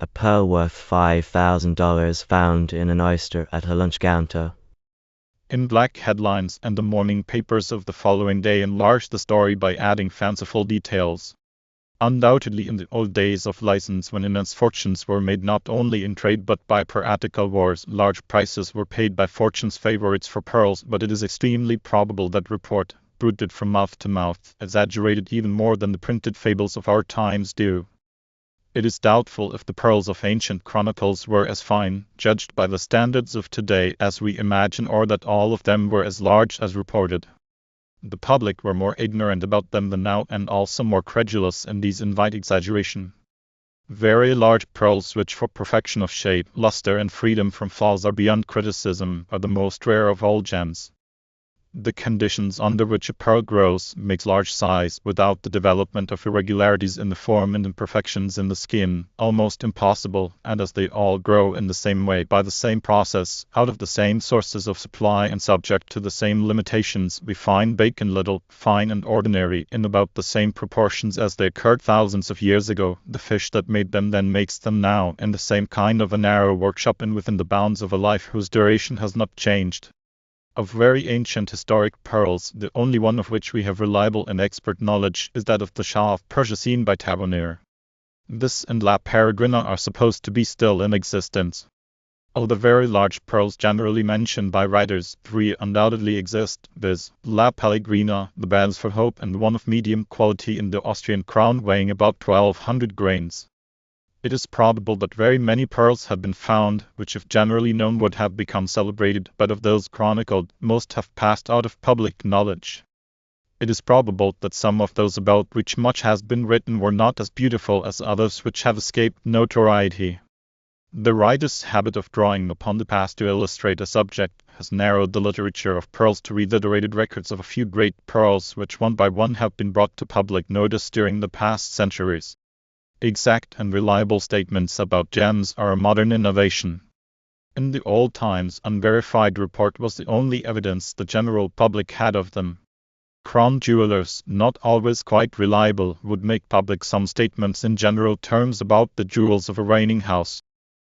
"A pearl worth $5,000 found in an oyster at a lunch counter." in black headlines, and the morning papers of the following day enlarged the story by adding fanciful details. Undoubtedly, in the old days of license, when immense fortunes were made not only in trade but by piratical wars, large prices were paid by fortune's favorites for pearls, but it is extremely probable that report, bruited from mouth to mouth, exaggerated even more than the printed fables of our times do. It is doubtful if the pearls of ancient chronicles were as fine, judged by the standards of today, as we imagine, or that all of them were as large as reported. The public were more ignorant about them than now, and also more credulous, and these invite exaggeration. Very large pearls, which for perfection of shape, luster, and freedom from flaws are beyond criticism, are the most rare of all gems. The conditions under which a pearl grows makes large size, without the development of irregularities in the form and imperfections in the skin, almost impossible, and as they all grow in the same way, by the same process, out of the same sources of supply and subject to the same limitations, we find bacon little, fine and ordinary, in about the same proportions as they occurred thousands of years ago. The fish that made them then makes them now, in the same kind of a narrow workshop and within the bounds of a life whose duration has not changed. Of very ancient historic pearls, the only one of which we have reliable and expert knowledge is that of the Shah of Persia seen by Tavernier. This and La Peregrina are supposed to be still in existence. Of the very large pearls generally mentioned by writers, three undoubtedly exist, viz. La Pellegrina, the Bells for Hope, and one of medium quality in the Austrian crown weighing about 1,200 grains. It is probable that very many pearls have been found, which if generally known would have become celebrated, but of those chronicled, most have passed out of public knowledge. It is probable that some of those about which much has been written were not as beautiful as others which have escaped notoriety. The writer's habit of drawing upon the past to illustrate a subject has narrowed the literature of pearls to reiterated records of a few great pearls which one by one have been brought to public notice during the past centuries. Exact and reliable statements about gems are a modern innovation. In the old times, unverified report was the only evidence the general public had of them. Crown jewelers, not always quite reliable, would make public some statements in general terms about the jewels of a reigning house.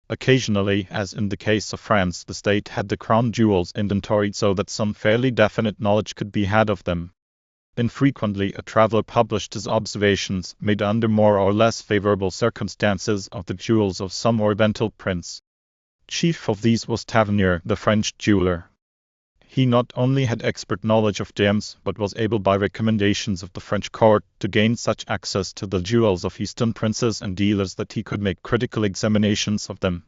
Occasionally, as in the case of France, the state had the crown jewels inventoried so that some fairly definite knowledge could be had of them. Infrequently, a traveler published his observations, made under more or less favorable circumstances, of the jewels of some Oriental prince. Chief of these was Tavernier, the French jeweler. He not only had expert knowledge of gems, but was able by recommendations of the French court to gain such access to the jewels of Eastern princes and dealers that he could make critical examinations of them.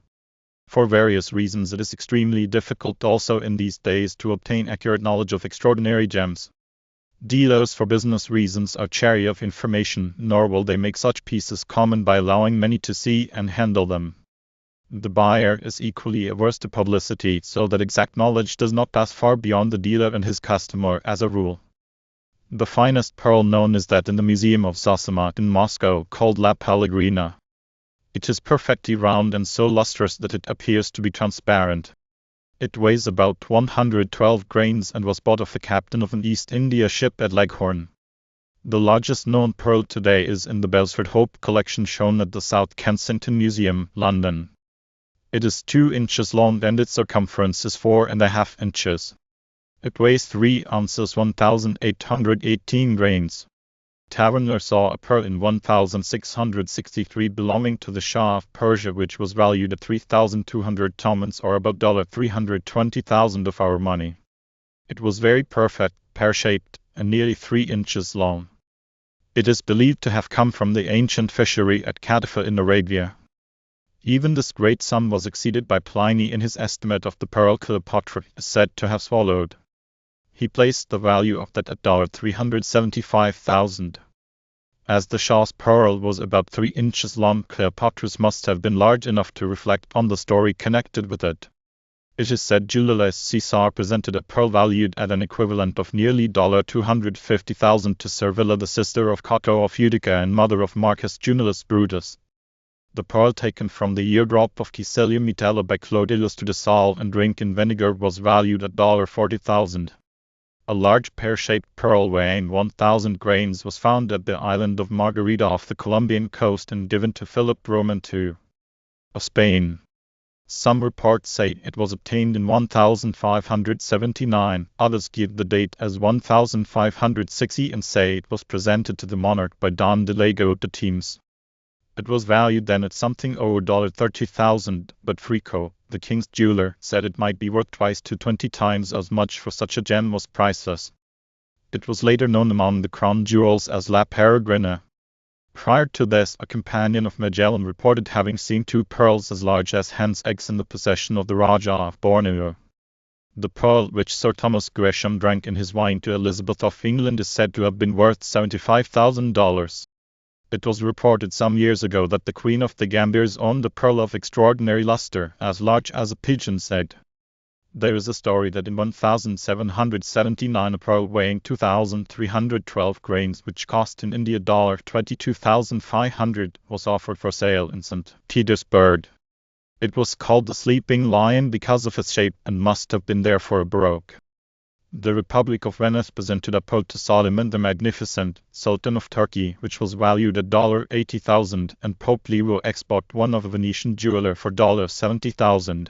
For various reasons it is extremely difficult also in these days to obtain accurate knowledge of extraordinary gems. Dealers for business reasons are chary of information, nor will they make such pieces common by allowing many to see and handle them. The buyer is equally averse to publicity, so that exact knowledge does not pass far beyond the dealer and his customer as a rule. The finest pearl known is that in the Museum of Zosima in Moscow, called La Pellegrina. It is perfectly round and so lustrous that it appears to be transparent. It weighs about 112 grains and was bought of the captain of an East India ship at Leghorn. The largest known pearl today is in the Beresford Hope collection shown at the South Kensington Museum, London. It is 2 inches long and its circumference is 4.5 inches. It weighs 3 ounces 1,818 grains. Tavernier saw a pearl in 1663 belonging to the Shah of Persia which was valued at 3,200 tomans or about $320,000 of our money. It was very perfect, pear-shaped, and nearly 3 inches long. It is believed to have come from the ancient fishery at Cadifa in Arabia. Even this great sum was exceeded by Pliny in his estimate of the pearl Cleopatra is said to have swallowed. He placed the value of that at $375,000. As the Shah's pearl was about 3 inches long, Cleopatra's must have been large enough to reflect on the story connected with it. It is said Julius Caesar presented a pearl valued at an equivalent of nearly $250,000 to Servilia, the sister of Cato of Utica and mother of Marcus Junius Brutus. The pearl taken from the eardrop of Caecilia Metella by Clodius to dissolve and drink in vinegar was valued at $40,000. A large pear-shaped pearl weighing 1,000 grains was found at the island of Margarita off the Colombian coast and given to Philip Roman II of Spain. Some reports say it was obtained in 1579, others give the date as 1560 and say it was presented to the monarch by Don Diego de Temes. It was valued then at something over $30,000, but Frico, the king's jeweler, said it might be worth twice to 20 times as much, for such a gem was priceless. It was later known among the crown jewels as La Peregrina. Prior to this, a companion of Magellan reported having seen 2 pearls as large as hen's eggs in the possession of the Rajah of Borneo. The pearl which Sir Thomas Gresham drank in his wine to Elizabeth of England is said to have been worth $75,000. It was reported some years ago that the Queen of the Gambiers owned a pearl of extraordinary luster, as large as a pigeon's egg. There is a story that in 1779 a pearl weighing 2,312 grains, which cost in India $22,500, was offered for sale in St. Petersburg. It was called the Sleeping Lion because of its shape and must have been therefore baroque. The Republic of Venice presented a pearl to Solomon the Magnificent, Sultan of Turkey, which was valued at $80,000, and Pope Leo X bought one of a Venetian jeweler for $70,000.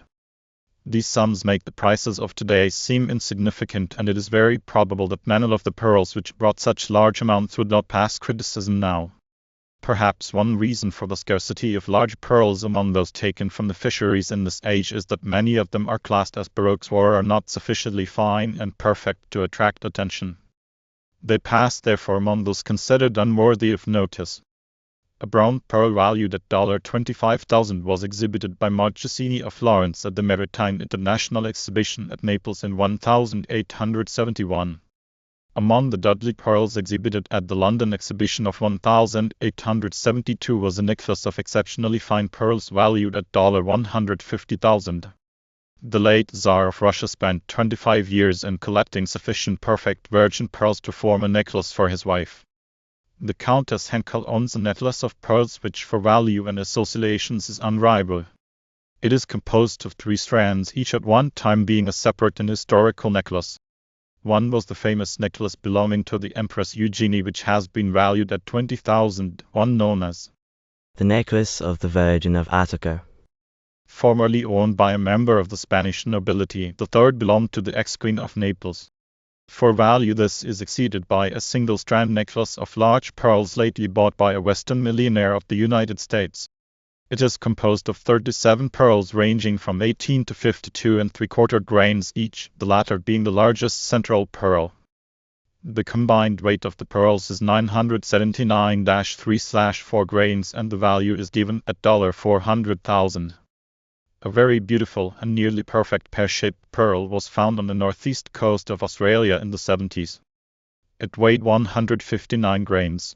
These sums make the prices of today seem insignificant, and it is very probable that many of the pearls which brought such large amounts would not pass criticism now. Perhaps one reason for the scarcity of large pearls among those taken from the fisheries in this age is that many of them are classed as baroques or are not sufficiently fine and perfect to attract attention. They pass therefore among those considered unworthy of notice. A brown pearl valued at $25,000 was exhibited by Marchesini of Florence at the Maritime International Exhibition at Naples in 1871. Among the Dudley pearls exhibited at the London exhibition of 1872 was a necklace of exceptionally fine pearls valued at $150,000. The late Tsar of Russia spent 25 years in collecting sufficient perfect virgin pearls to form a necklace for his wife. The Countess Henkel owns a necklace of pearls which for value and associations is unrivaled. It is composed of 3 strands, each at one time being a separate and historical necklace. One was the famous necklace belonging to the Empress Eugenie, which has been valued at 20,000, one known as the necklace of the Virgin of Attica, formerly owned by a member of the Spanish nobility. The third belonged to the ex-Queen of Naples. For value this is exceeded by a single-strand necklace of large pearls lately bought by a Western millionaire of the United States. It is composed of 37 pearls ranging from 18 to 52 and 3/4 grains each, the latter being the largest central pearl. The combined weight of the pearls is 979-3/4 grains and the value is given at $400,000. A very beautiful and nearly perfect pear-shaped pearl was found on the northeast coast of Australia in the 70s. It weighed 159 grains.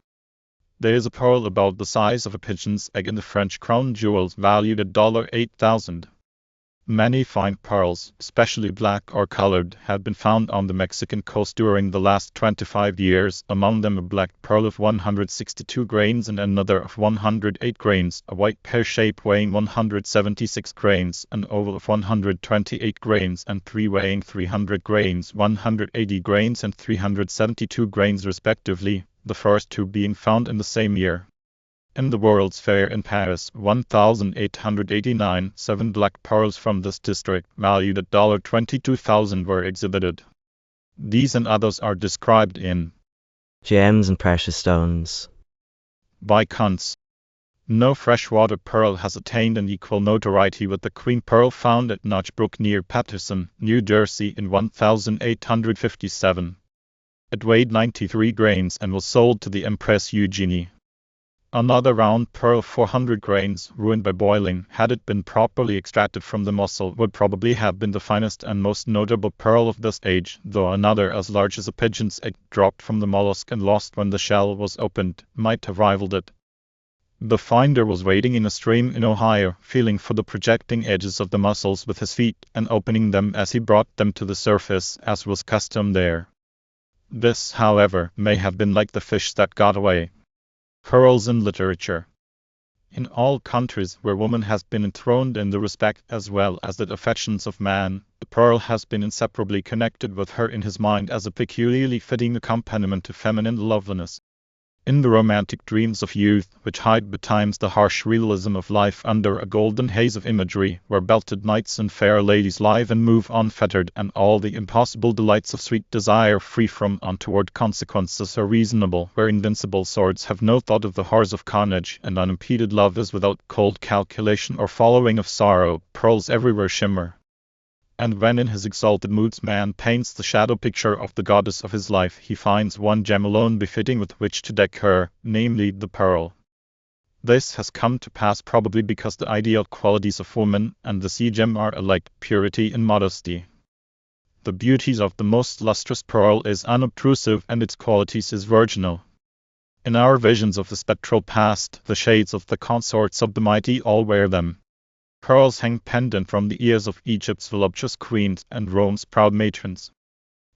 There is a pearl about the size of a pigeon's egg in the French crown jewels valued at $8,000. Many fine pearls, especially black or colored, have been found on the Mexican coast during the last 25 years, among them a black pearl of 162 grains and another of 108 grains, a white pear-shape weighing 176 grains, an oval of 128 grains, and 3 weighing 300 grains, 180 grains and 372 grains respectively, the first 2 being found in the same year. In the World's Fair in Paris, 1,889 7 black pearls from this district, valued at $22,000, were exhibited. These and others are described in Gems and Precious Stones by Kuntz. No freshwater pearl has attained an equal notoriety with the cream pearl found at Notch Brook near Paterson, New Jersey in 1857. It weighed 93 grains and was sold to the Empress Eugenie. Another round pearl, 400 grains, ruined by boiling, had it been properly extracted from the mussel, would probably have been the finest and most notable pearl of this age, though another as large as a pigeon's egg, dropped from the mollusk and lost when the shell was opened, might have rivaled it. The finder was wading in a stream in Ohio, feeling for the projecting edges of the mussels with his feet, and opening them as he brought them to the surface, as was custom there. This, however, may have been like the fish that got away. Pearls in literature. In all countries where woman has been enthroned in the respect as well as the affections of man, the pearl has been inseparably connected with her in his mind as a peculiarly fitting accompaniment to feminine loveliness. In the romantic dreams of youth, which hide betimes the harsh realism of life under a golden haze of imagery, where belted knights and fair ladies live and move unfettered, and all the impossible delights of sweet desire free from untoward consequences are reasonable, where invincible swords have no thought of the horrors of carnage, and unimpeded love is without cold calculation or following of sorrow, pearls everywhere shimmer. And when in his exalted moods man paints the shadow picture of the goddess of his life, he finds one gem alone befitting with which to deck her, namely the pearl. This has come to pass probably because the ideal qualities of woman and the sea gem are alike purity and modesty. The beauties of the most lustrous pearl is unobtrusive and its qualities is virginal. In our visions of the spectral past, the shades of the consorts of the mighty all wear them. Pearls hang pendant from the ears of Egypt's voluptuous queens and Rome's proud matrons.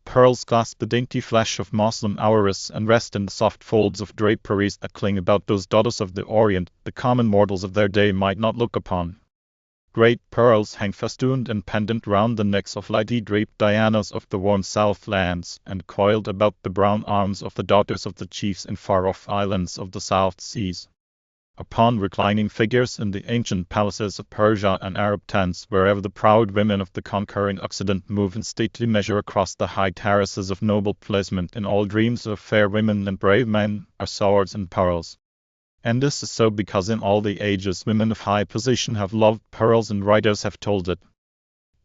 Pearls clasp the dainty flesh of Moslem houris and rest in the soft folds of draperies that cling about those daughters of the Orient the common mortals of their day might not look upon. Great pearls hang festooned and pendant round the necks of lightly draped Dianas of the warm South lands, and coiled about the brown arms of the daughters of the chiefs in far-off islands of the South Seas. Upon reclining figures in the ancient palaces of Persia and Arab tents, wherever the proud women of the conquering Occident move in stately measure across the high terraces of noble placement, in all dreams of fair women and brave men, are swords and pearls. And this is so because in all the ages women of high position have loved pearls, and writers have told it.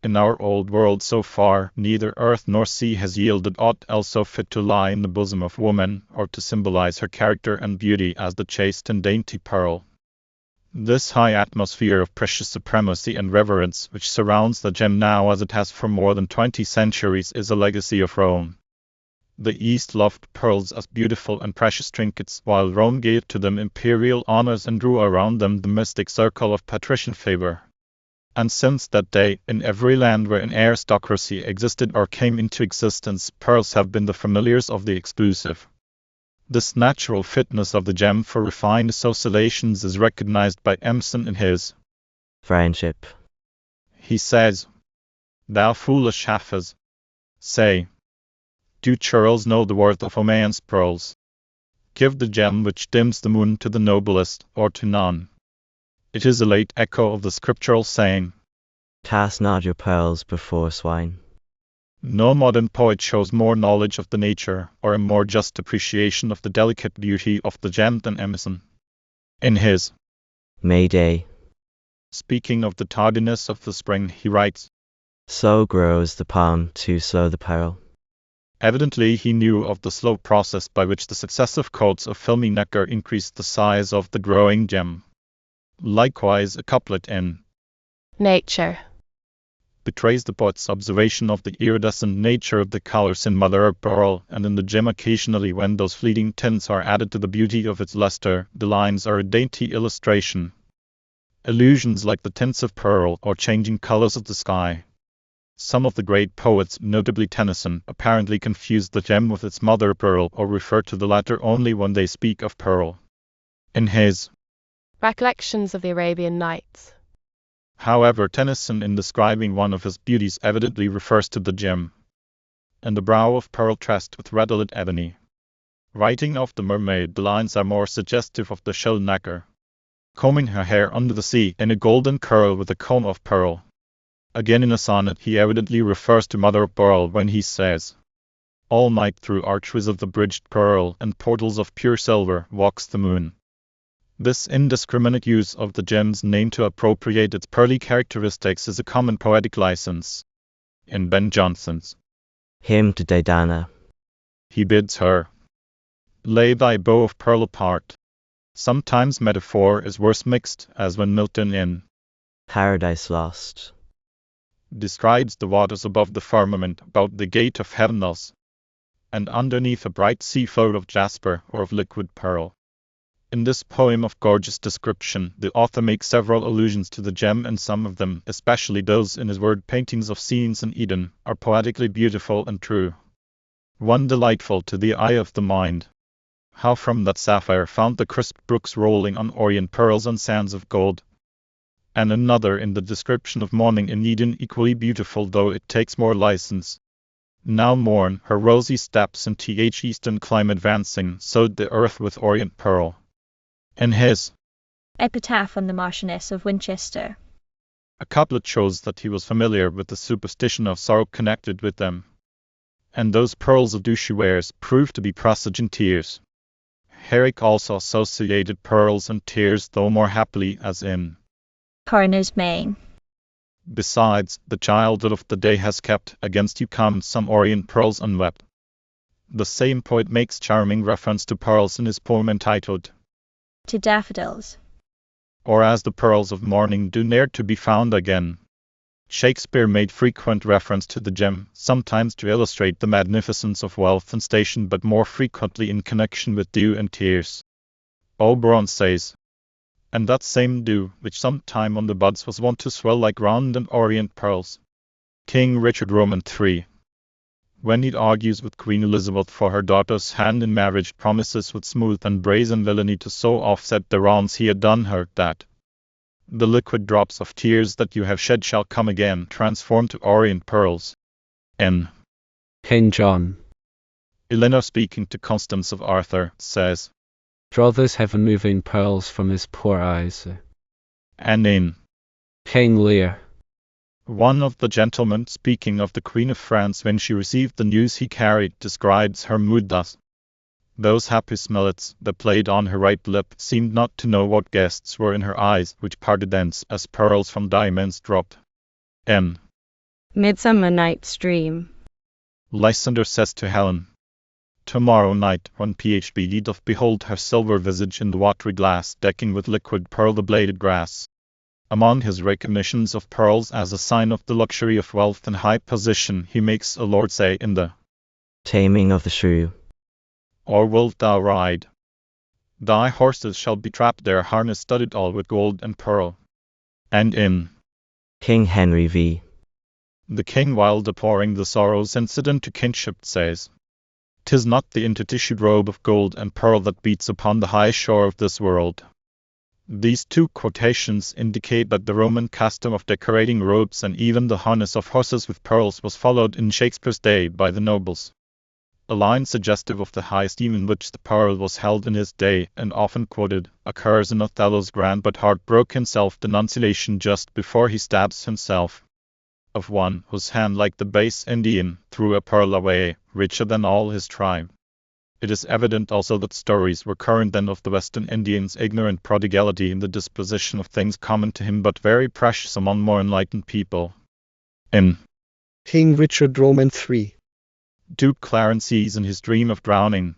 In our old world so far, neither earth nor sea has yielded aught else so fit to lie in the bosom of woman, or to symbolize her character and beauty as the chaste and dainty pearl. This high atmosphere of precious supremacy and reverence which surrounds the gem now as it has for more than 20 centuries is a legacy of Rome. The East loved pearls as beautiful and precious trinkets, while Rome gave to them imperial honors and drew around them the mystic circle of patrician favor. And since that day, in every land where an aristocracy existed or came into existence, pearls have been the familiars of the exclusive. This natural fitness of the gem for refined associations is recognized by Emerson in his Friendship. He says, "Thou foolish Hafiz, say, do churls know the worth of Oman's pearls? Give the gem which dims the moon to the noblest, or to none." It is a late echo of the scriptural saying, Cast not your pearls before swine. no modern poet shows more knowledge of the nature or a more just appreciation of the delicate beauty of the gem than Emerson. In his May Day. Speaking of the tardiness of the spring, he writes, So grows the palm, too slow the pearl. Evidently he knew of the slow process by which the successive coats of filmy nacre increased the size of the growing gem. Likewise, a couplet in Nature betrays the poet's observation of the iridescent nature of the colors in mother of pearl, and in the gem occasionally when those fleeting tints are added to the beauty of its luster, the lines are a dainty illustration. Allusions like the tints of pearl or changing colors of the sky. Some of the great poets, notably Tennyson, apparently confuse the gem with its mother pearl or refer to the latter only when they speak of pearl. In his Recollections of the Arabian Nights. However, Tennyson, in describing one of his beauties, evidently refers to the gem. And the brow of pearl tressed with redolent ebony. Writing of the mermaid, the lines are more suggestive of the shell nacre. Combing her hair under the sea in a golden curl with a comb of pearl. Again in a sonnet, he evidently refers to mother of pearl when he says, all night through archways of the bridged pearl and portals of pure silver walks the moon. This indiscriminate use of the gem's name to appropriate its pearly characteristics is a common poetic license. In Ben Jonson's Hymn to Didana. he bids her lay thy bow of pearl apart. Sometimes metaphor is worse mixed, as when Milton in Paradise Lost describes the waters above the firmament about the gate of heaven thus, and underneath a bright sea float of jasper or of liquid pearl. In this poem of gorgeous description, the author makes several allusions to the gem, and some of them, especially those in his word paintings of scenes in Eden, are poetically beautiful and true. One delightful to the eye of the mind. How from that sapphire found the crisp brooks rolling on orient pearls and sands of gold. And another in the description of morning in Eden, equally beautiful, though it takes more license. Now morn, her rosy steps in eastern clime advancing, sowed the earth with orient pearl. In his Epitaph on the Marchioness of Winchester, a couplet shows that he was familiar with the superstition of sorrow connected with them. And those pearls of dew she wears proved to be presaging tears. Herrick also associated pearls and tears, though more happily, as in Coroner's Main. Besides, the childhood of the day has kept against you come some orient pearls unwept. The same poet makes charming reference to pearls in his poem entitled To Daffodils, or as the pearls of morning do ne'er to be found again. Shakespeare made frequent reference to the gem, sometimes to illustrate the magnificence of wealth and station, but more frequently in connection with dew and tears. Oberon says, and that same dew, which sometime on the buds was wont to swell like round and orient pearls. King Richard Roman III. When he argues with Queen Elizabeth for her daughter's hand in marriage, promises with smooth and brazen villainy to so offset the wrongs he had done her, that the liquid drops of tears that you have shed shall come again, transformed to orient pearls. N. King John. Eleanor, speaking to Constance of Arthur, says, Draw those heaven-moving pearls from his poor eyes. and in King Lear. one of the gentlemen, speaking of the Queen of France when she received the news he carried, describes her mood thus. Those happy smilets that played on her right lip seemed not to know what guests were in her eyes, which parted thence as pearls from diamonds dropped. N. Midsummer Night's Dream. Lysander says to Helen, tomorrow night, when Phbe doth behold her silver visage in the watery glass, decking with liquid pearl the bladed grass. Among his recognitions of pearls as a sign of the luxury of wealth and high position, he makes a lord say in the Taming of the Shrew. Or wilt thou ride? Thy horses shall be trapped there, harness studded all with gold and pearl. And in King Henry v. The king, while deploring the sorrows incident to kinship, says, "'Tis not the intertissued robe of gold and pearl that beats upon the high shore of this world." These two quotations indicate that the Roman custom of decorating robes and even the harness of horses with pearls was followed in Shakespeare's day by the nobles. A line suggestive of the high esteem in which the pearl was held in his day, and often quoted, occurs in Othello's grand but heartbroken self-denunciation just before he stabs himself. Of one whose hand, like the base Indian, threw a pearl away, richer than all his tribe. It is evident also that stories were current then of the Western Indian's ignorant prodigality in the disposition of things common to him but very precious among more enlightened people. In King Richard Roman III. Duke Clarence sees in his dream of drowning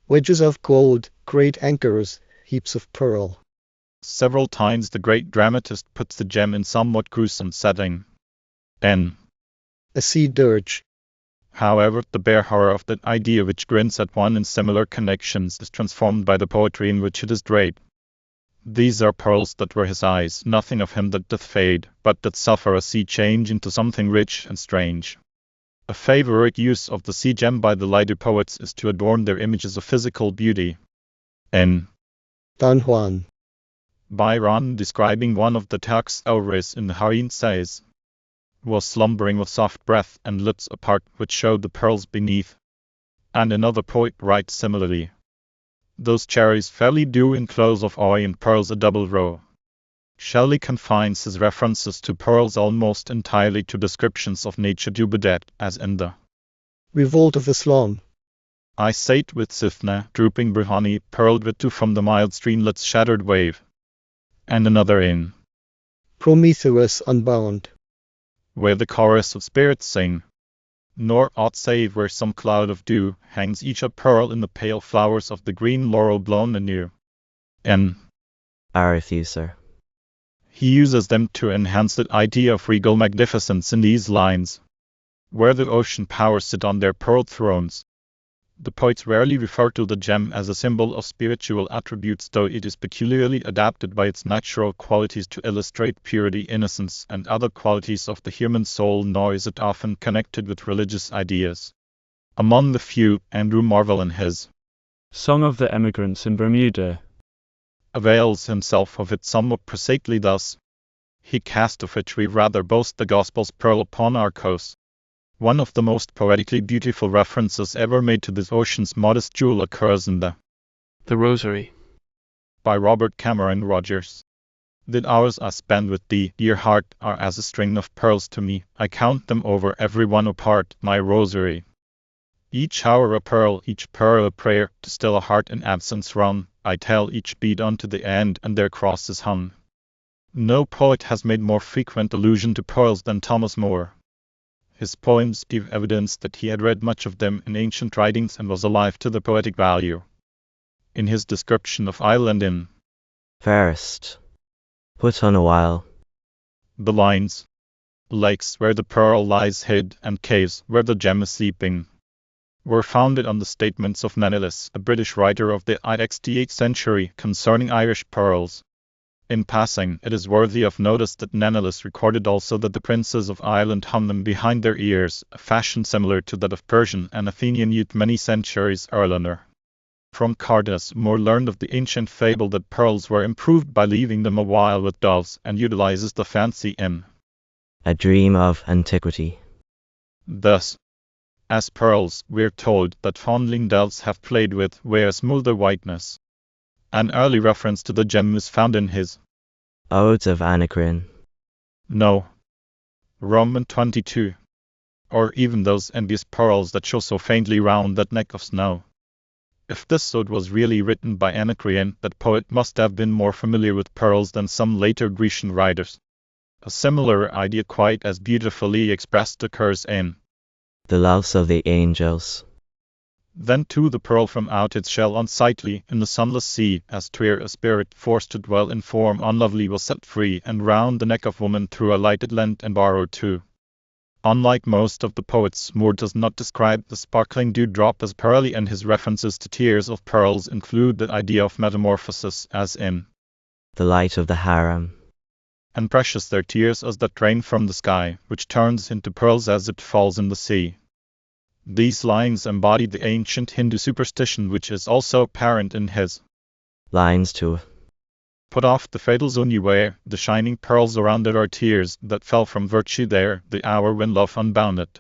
Wedges of gold, great anchors, heaps of pearl. several times. The great dramatist puts the gem in somewhat gruesome setting. N. A sea dirge. However, the bare horror of that idea which grins at one in similar connections is transformed by the poetry in which it is draped. These are pearls that were his eyes, nothing of him that doth fade, but that suffer a sea change into something rich and strange. A favorite use of the sea gem by the lighter poets is to adorn their images of physical beauty. N. Don Juan. Byron, describing one of the Turks' Elris in the Harem, says, "Was slumbering with soft breath and lips apart, which showed the pearls beneath." And another poet writes similarly, "Those cherries fairly do enclose of eye and pearls a double row." Shelley confines his references to pearls almost entirely to descriptions of nature dubidet, as in the Revolt of Islam. I sate with Sifna, drooping Brahani, pearled with dew from the mild streamlet's shattered wave. And another in Prometheus Unbound. where the chorus of spirits sing, "Nor aught save where some cloud of dew hangs each a pearl in the pale flowers of the green laurel blown anew." And Arethusa. he uses them to enhance the idea of regal magnificence in these lines, "Where the ocean powers sit on their pearled thrones." The poets rarely refer to the gem as a symbol of spiritual attributes, though it is peculiarly adapted by its natural qualities to illustrate purity, innocence, and other qualities of the human soul, nor is it often connected with religious ideas. Among the few, Andrew Marvell in his Song of the Emigrants in Bermuda avails himself of it somewhat prosaically thus: "He cast of which we rather boast the gospel's pearl upon our coast." One of the most poetically beautiful references ever made to this ocean's modest jewel occurs in the Rosary, by Robert Cameron Rogers. "The hours I spend with thee, dear heart, are as a string of pearls to me. I count them over, every one apart, my rosary. Each hour a pearl, each pearl a prayer, to still a heart in absence wrung. I tell each bead unto the end, and their cross is hung." No poet has made more frequent allusion to pearls than Thomas Moore. His poems give evidence that he had read much of them in ancient writings and was alive to the poetic value. In his description of Ireland in Fairest. Put on a while. the lines, "Lakes where the pearl lies hid, and caves where the gem is sleeping," were founded on the statements of Nennius, a British writer of the 8th century, concerning Irish pearls. In passing, it is worthy of notice that Nennius recorded also that the princes of Ireland hung them behind their ears, a fashion similar to that of Persian and Athenian youth many centuries earlier. From Cardas, Moore learned of the ancient fable that pearls were improved by leaving them a while with doves, and utilizes the fancy in A Dream of Antiquity. Thus, as pearls, we're told that fondling doves have played with, wear smoother whiteness. An early reference to the gem is found in his Odes of Anacreon. No. Roman 22. Or even those envious pearls that show so faintly round that neck of snow. If this ode was really written by Anacreon, that poet must have been more familiar with pearls than some later Grecian writers. A similar idea, quite as beautifully expressed, occurs in The Loves of the Angels. Then too the pearl from out its shell unsightly, in the sunless sea, as 'twere a spirit forced to dwell in form unlovely, was set free, and round the neck of woman threw a lighted lent and borrowed too. Unlike most of the poets, Moore does not describe the sparkling dewdrop as pearly, and his references to tears of pearls include the idea of metamorphosis, as in The light of the harem. and precious their tears as that rain from the sky, which turns into pearls as it falls in the sea. These lines embody the ancient Hindu superstition, which is also apparent in his Lines to put off the fatal zone you wear, the shining pearls around it are tears that fell from virtue there, the hour when love unbound it.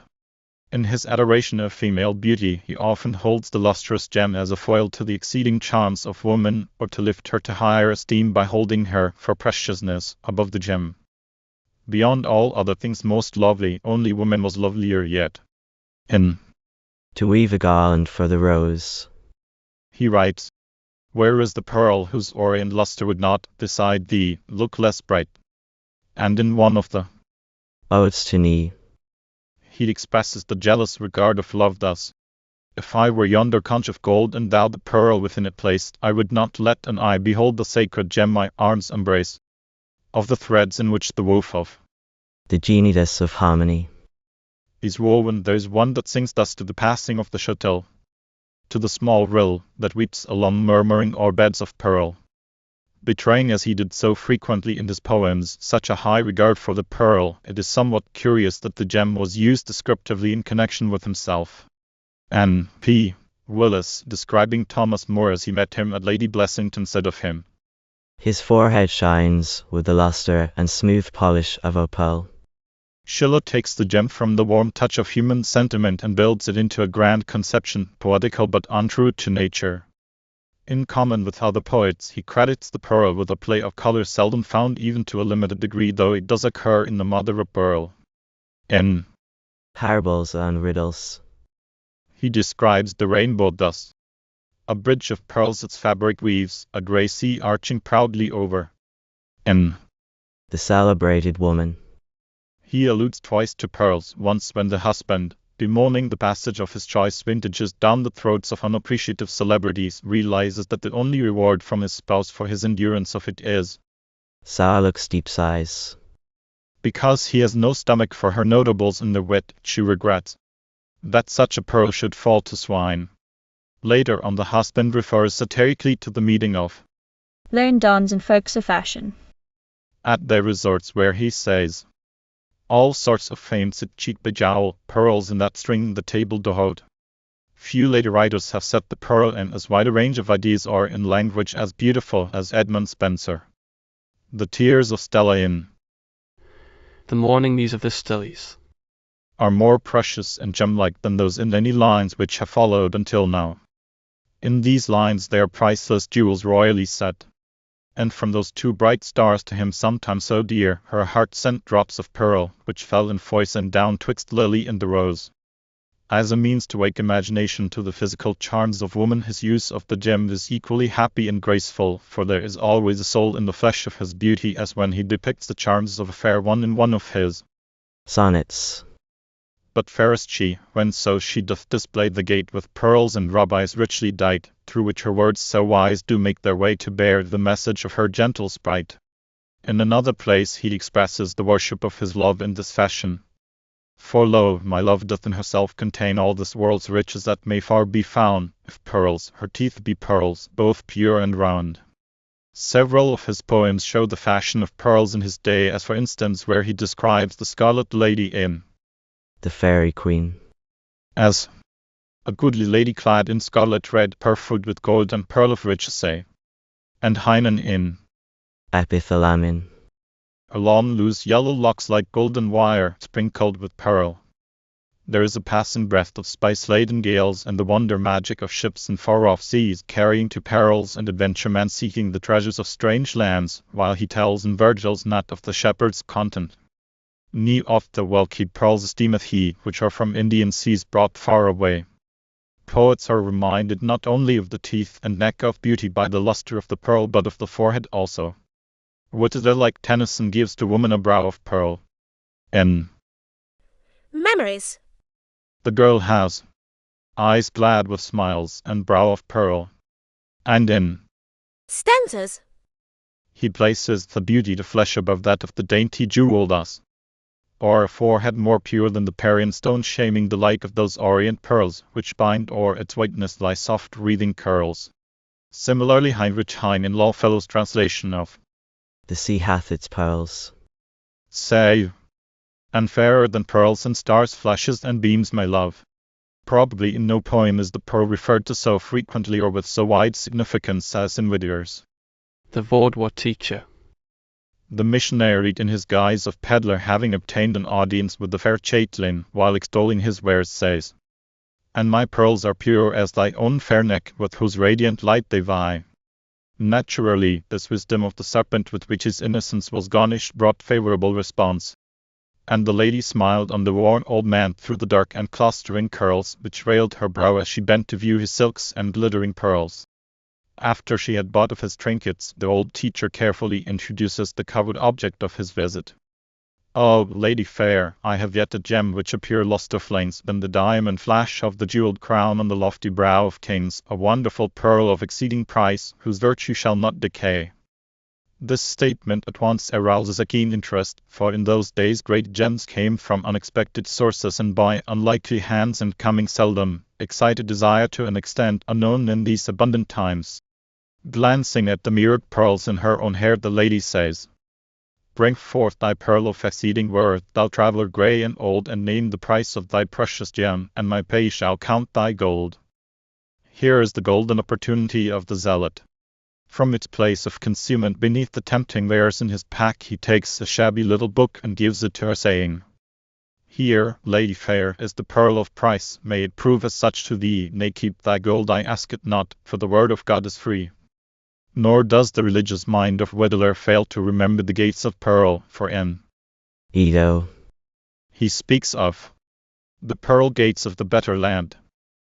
In his adoration of female beauty, he often holds the lustrous gem as a foil to the exceeding charms of woman, or to lift her to higher esteem by holding her, for preciousness, above the gem. Beyond all other things most lovely, only woman was lovelier yet. In To weave a garland for the rose. he writes, where is the pearl whose orient luster would not, beside thee, look less bright? And in one of the Odes to Knee. he expresses the jealous regard of love thus: if I were yonder conch of gold, and thou the pearl within it placed, I would not let an eye behold the sacred gem my arms embrace, of the threads in which the woof of The genius of harmony. is woven. There is one that sings thus to the passing of the shuttle, to the small rill that weeps along murmuring o'er beds of pearl, betraying as he did so frequently in his poems such a high regard for the pearl. It is somewhat curious that the gem was used descriptively in connection with himself. N. P. Willis, describing Thomas More as he met him at Lady Blessington, said of him, His forehead shines with the luster and smooth polish of opal. Schiller takes the gem from the warm touch of human sentiment and builds it into a grand conception, poetical but untrue to nature. In common with other poets, he credits the pearl with a play of color seldom found even to a limited degree, though it does occur in the mother of pearl. In Parables and riddles. he describes the rainbow thus: a bridge of pearls its fabric weaves, a grey sea arching proudly over. In The celebrated woman. he alludes twice to pearls, once when the husband, bemoaning the passage of his choice vintages down the throats of unappreciative celebrities, realizes that the only reward from his spouse for his endurance of it is Sarluk's deep sighs. because he has no stomach for her notables and their wit. She regrets that such a pearl should fall to swine. Later on, the husband refers satirically to the meeting of learned dons and folks of fashion at their resorts, where he says, all sorts of fame sit cheek by jowl, pearls in that string the table dohot. Few lady writers have set the pearl in as wide a range of ideas or in language as beautiful as Edmund Spenser. The tears of Stella in The mourning muse of the Stellies. are more precious and gem-like than those in any lines which have followed until now. In these lines they are priceless jewels royally set. And from those two bright stars to him sometimes so dear, her heart sent drops of pearl, which fell in foison down twixt lily and the rose. As a means to wake imagination to the physical charms of woman, his use of the gem is equally happy and graceful, for there is always a soul in the flesh of his beauty, as when he depicts the charms of a fair one in one of his Sonnets. But fairest she, when so she doth display the gate with pearls and rubies richly dight, through which her words so wise do make their way to bear the message of her gentle sprite. In another place he expresses the worship of his love in this fashion: for lo, my love doth in herself contain all this world's riches that may far be found, if pearls, her teeth be pearls, both pure and round. Several of his poems show the fashion of pearls in his day, as for instance where he describes the Scarlet Lady in The Fairy Queen. as a goodly lady clad in scarlet red, purfled with gold and pearl of rich assay, and Hainan in Epithalamin. her long loose yellow locks like golden wire sprinkled with pearl. There is a passing breath of spice-laden gales, and the wonder magic of ships in far-off seas, carrying to perils and adventure men seeking the treasures of strange lands, while he tells in Virgil's Knot of the shepherd's content. Ne oft the well-kept pearls esteemeth he, which are from Indian seas brought far away. Poets are reminded not only of the teeth and neck of beauty by the luster of the pearl, but of the forehead also. What is there like Tennyson gives to woman a brow of pearl? In Memories. the girl has eyes glad with smiles and brow of pearl. And in Stanzas. he places the beauty of flesh above that of the dainty jewel thus: or a forehead more pure than the Parian stone, shaming the like of those orient pearls, which bind o'er its whiteness thy soft wreathing curls. Similarly Heinrich Heine in Longfellow's translation of The sea hath its pearls. Say, and fairer than pearls and stars flashes and beams my love. Probably in no poem is the pearl referred to so frequently or with so wide significance as in Whittier's. The Vaudeville teacher. The missionary, in his guise of peddler, having obtained an audience with the fair chatelaine, while extolling his wares, says, And my pearls are pure as thy own fair neck, with whose radiant light they vie. Naturally, this wisdom of the serpent with which his innocence was garnished brought favourable response, and the lady smiled on the worn old man through the dark and clustering curls which veiled her brow as she bent to view his silks and glittering pearls. After she had bought of his trinkets, the old teacher carefully introduces the covered object of his visit. Oh, lady fair, I have yet a gem which a pure lustre flames than the diamond flash of the jewelled crown on the lofty brow of kings, a wonderful pearl of exceeding price, whose virtue shall not decay. This statement at once arouses a keen interest, for in those days great gems came from unexpected sources and by unlikely hands, and coming seldom, excited desire to an extent unknown in these abundant times. Glancing at the mirrored pearls in her own hair, the lady says, Bring forth thy pearl of exceeding worth, thou traveller grey and old, and name the price of thy precious gem, and my pay shall count thy gold. Here is the golden opportunity of the zealot. From its place of concealment beneath the tempting wares in his pack, he takes a shabby little book and gives it to her, saying, Here, lady fair, is the pearl of price, may it prove as such to thee, nay, keep thy gold, I ask it not, for the word of God is free. Nor does the religious mind of Wedler fail to remember the gates of pearl, for in Edo he speaks of the pearl gates of the better land.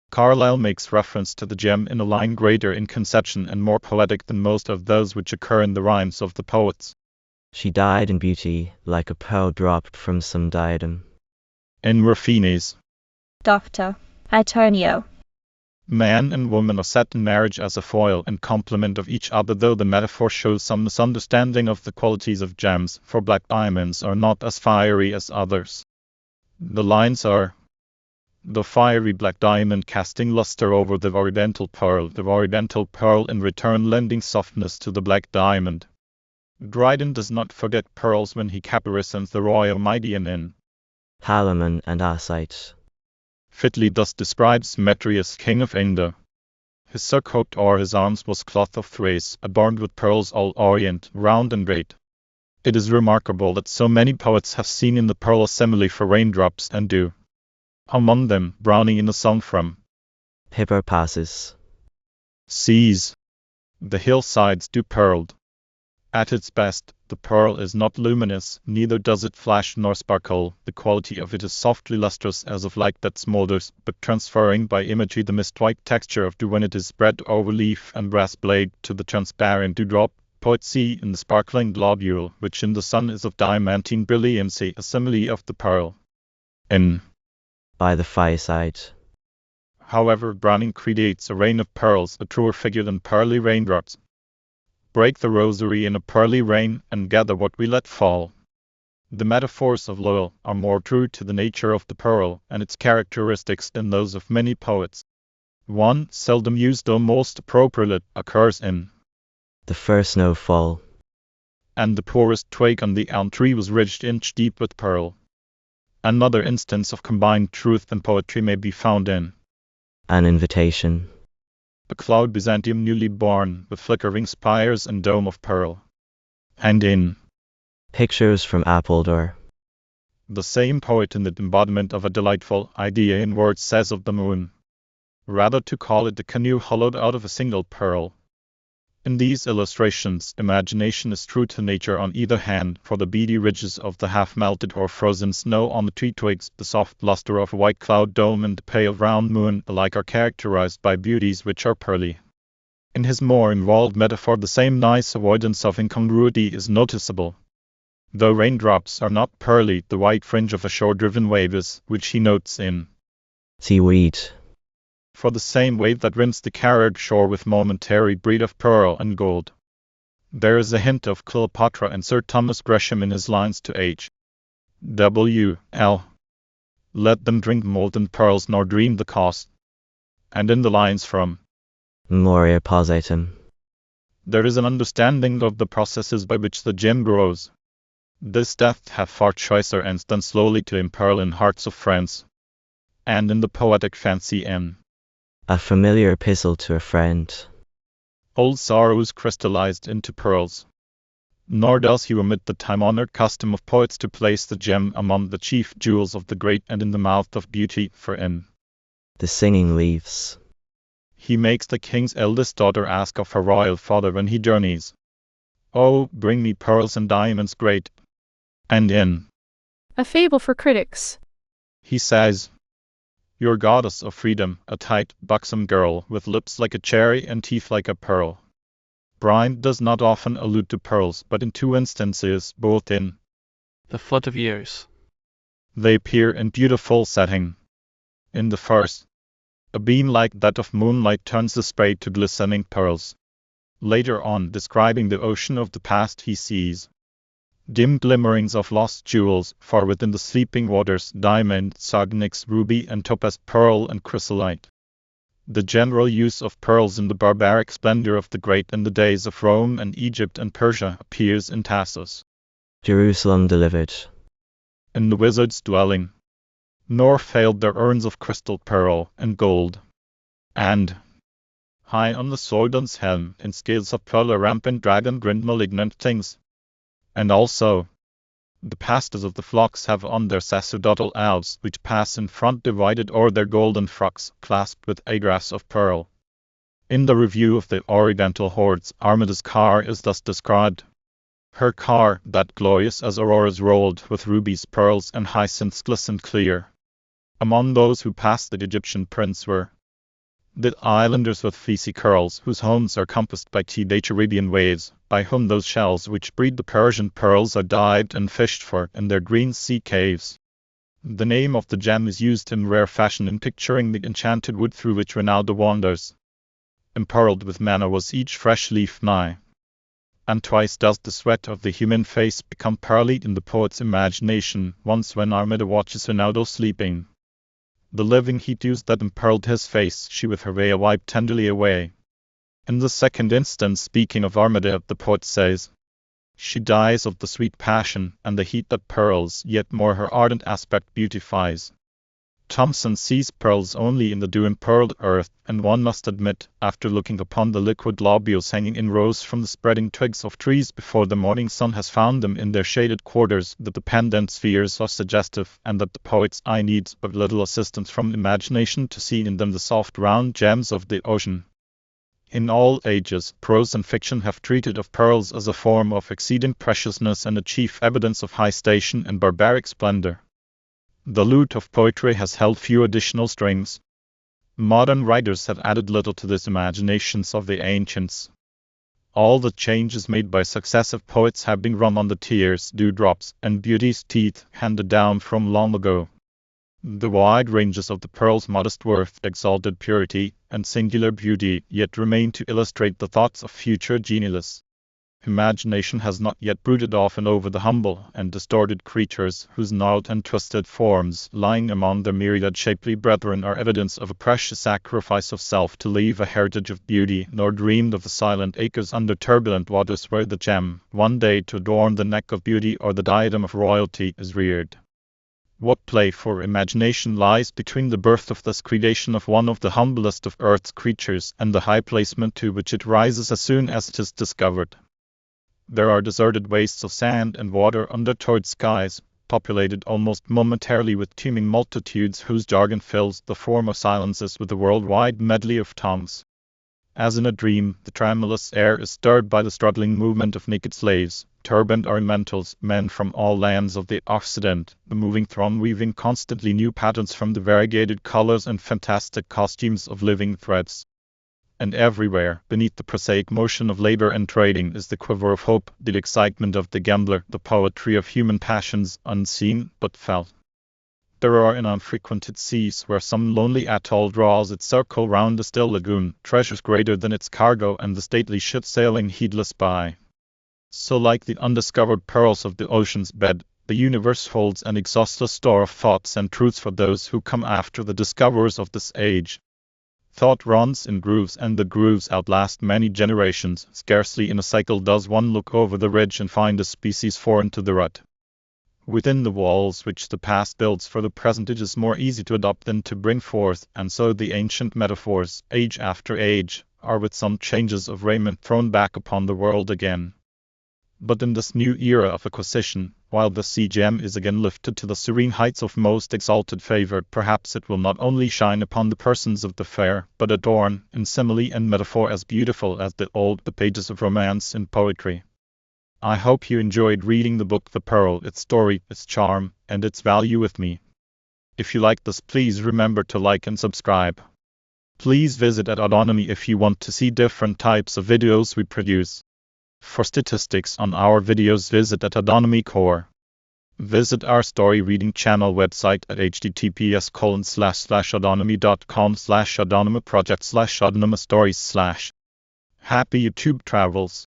Carlyle makes reference to the gem in a line greater in conception and more poetic than most of those which occur in the rhymes of the poets. She died in beauty, like a pearl dropped from some diadem. In Ruffini's Doctor Antonio. Man and woman are set in marriage as a foil and complement of each other, though the metaphor shows some misunderstanding of the qualities of gems, for black diamonds are not as fiery as others. The lines are, the fiery black diamond casting luster over the oriental pearl in return lending softness to the black diamond. Dryden does not forget pearls when he caparisons the royal Midian in Halaman and Asite. Fitly thus describes Metreus, king of Inde. His surcoat o'er his arms was cloth of Thrace, adorned with pearls all orient, round and great. It is remarkable that so many poets have seen in the pearl a simile for raindrops and dew. Among them, Browning in a song from Hipper passes. seas, the hillsides dew-pearled. At its best, the pearl is not luminous, neither does it flash nor sparkle. The quality of it is softly lustrous as of light that smoulders, but transferring by imagery the mist-white texture of dew when it is spread over leaf and brass blade to the transparent dewdrop. Poets see in the sparkling globule, which in the sun is of diamantine brilliancy, a simile of the pearl. In By the fireside. However, Browning creates a rain of pearls, a truer figure than pearly raindrops. Break the rosary in a pearly rain, and gather what we let fall. The metaphors of Lowell are more true to the nature of the pearl and its characteristics than those of many poets. One, seldom used though most appropriate, occurs in The first snowfall. And the poorest twig on the elm tree was ridged inch deep with pearl. Another instance of combined truth and poetry may be found in An invitation. A cloud Byzantium newly born, with flickering spires and dome of pearl. And in Pictures from Appledore. the same poet, in the embodiment of a delightful idea in words, says of the moon, rather to call it a canoe hollowed out of a single pearl. In these illustrations, imagination is true to nature on either hand, for the beady ridges of the half-melted or frozen snow on the tree twigs, the soft luster of a white cloud dome, and the pale round moon alike are characterized by beauties which are pearly. In his more involved metaphor, the same nice avoidance of incongruity is noticeable. Though raindrops are not pearly, the white fringe of a shore-driven wave is, which he notes in Seaweed. For the same wave that rims the carried shore with momentary breed of pearl and gold. There is a hint of Cleopatra and Sir Thomas Gresham in his lines to H. W.L. Let them drink molten pearls nor dream the cost. And in the lines from Moria pausatum. there is an understanding of the processes by which the gem grows. This death hath far choicer ends than slowly to impearl in hearts of friends. And in the poetic fancy in A familiar epistle to a friend. old sorrows crystallized into pearls. Nor does he omit the time-honored custom of poets to place the gem among the chief jewels of the great and in the mouth of beauty, for in The singing leaves. he makes the king's eldest daughter ask of her royal father when he journeys, "Oh, bring me pearls and diamonds great." And in A fable for critics. he says, "Your goddess of freedom, a tight, buxom girl, with lips like a cherry and teeth like a pearl." Bryant does not often allude to pearls, but in two instances, both in The Flood of Years. they appear in beautiful setting. In the first, a beam like that of moonlight turns the spray to glistening pearls. Later on, describing the ocean of the past, he sees dim glimmerings of lost jewels, far within the sleeping waters, diamond, sardonyx, ruby, and topaz, pearl, and chrysolite. The general use of pearls in the barbaric splendor of the great in the days of Rome and Egypt and Persia appears in Tassos, Jerusalem delivered. in the wizard's dwelling. Nor failed their urns of crystal, pearl, and gold. And high on the Soldan's helm, in scales of pearl, a rampant dragon grinned malignant things. And also, the pastors of the flocks have on their sacerdotal elves, which pass in front, divided o'er their golden frocks, clasped with agraffs of pearl. In the review of the Oriental hordes, Armida's car is thus described. Her car, that glorious as auroras rolled, with rubies, pearls, and hyacinths glistened clear. Among those who passed the Egyptian prince were the islanders with fleecy curls, whose homes are compassed by tedious Arabian waves, by whom those shells which breed the Persian pearls are dived and fished for in their green sea caves. The name of the gem is used in rare fashion in picturing the enchanted wood through which Ronaldo wanders. Empearled with manna was each fresh leaf nigh. And twice does the sweat of the human face become pearly in the poet's imagination, once when Armida watches Ronaldo sleeping. The living heat dews that impearled his face, she with her veil wiped tenderly away. In the second instance, speaking of Armida, the poet says, "She dies of the sweet passion, and the heat that pearls, yet more her ardent aspect beautifies." Thomson sees pearls only in the dew-impearled earth, and one must admit, after looking upon the liquid globules hanging in rows from the spreading twigs of trees before the morning sun has found them in their shaded quarters, that the pendant spheres are suggestive, and that the poet's eye needs but little assistance from imagination to see in them the soft round gems of the ocean. In all ages, prose and fiction have treated of pearls as a form of exceeding preciousness and a chief evidence of high station and barbaric splendor. The lute of poetry has held few additional strings. Modern writers have added little to these imaginations of the ancients. All the changes made by successive poets have been rung on the tears, dewdrops, and beauty's teeth handed down from long ago. The wide ranges of the pearl's modest worth, exalted purity, and singular beauty yet remain to illustrate the thoughts of future genialists. Imagination has not yet brooded often over the humble and distorted creatures whose gnawed and twisted forms, lying among their myriad shapely brethren, are evidence of a precious sacrifice of self to leave a heritage of beauty, nor dreamed of the silent acres under turbulent waters where the gem, one day to adorn the neck of beauty or the diadem of royalty, is reared. What play for imagination lies between the birth of this creation of one of the humblest of earth's creatures and the high placement to which it rises as soon as it is discovered? There are deserted wastes of sand and water under torrid skies, populated almost momentarily with teeming multitudes whose jargon fills the former silences with a worldwide medley of tongues. As in a dream, the tremulous air is stirred by the struggling movement of naked slaves, turbaned Orientals, men from all lands of the Occident, the moving throng weaving constantly new patterns from the variegated colors and fantastic costumes of living threads. And everywhere, beneath the prosaic motion of labor and trading, is the quiver of hope, the excitement of the gambler, the poetry of human passions, unseen but felt. There are in unfrequented seas, where some lonely atoll draws its circle round a still lagoon, treasures greater than its cargo, and the stately ship sailing heedless by. So like the undiscovered pearls of the ocean's bed, the universe holds an exhaustless store of thoughts and truths for those who come after the discoverers of this age. Thought runs in grooves, and the grooves outlast many generations. Scarcely in a cycle does one look over the ridge and find a species foreign to the rut. Within the walls which the past builds for the present, it is more easy to adopt than to bring forth, and so the ancient metaphors, age after age, are with some changes of raiment thrown back upon the world again. But in this new era of acquisition, while the sea gem is again lifted to the serene heights of most exalted favor, perhaps it will not only shine upon the persons of the fair, but adorn, in simile and metaphor, as beautiful as the old pages of romance and poetry. I hope you enjoyed reading the book The Pearl, its story, its charm, and its value with me. If you like this, please remember to like and subscribe. Please visit at Autonomy if you want to see different types of videos we produce. For statistics on our videos, visit at Autonomy Core. Visit our story reading channel website at https://autonomy.com/autonomy project/autonomous stories/. Happy YouTube travels.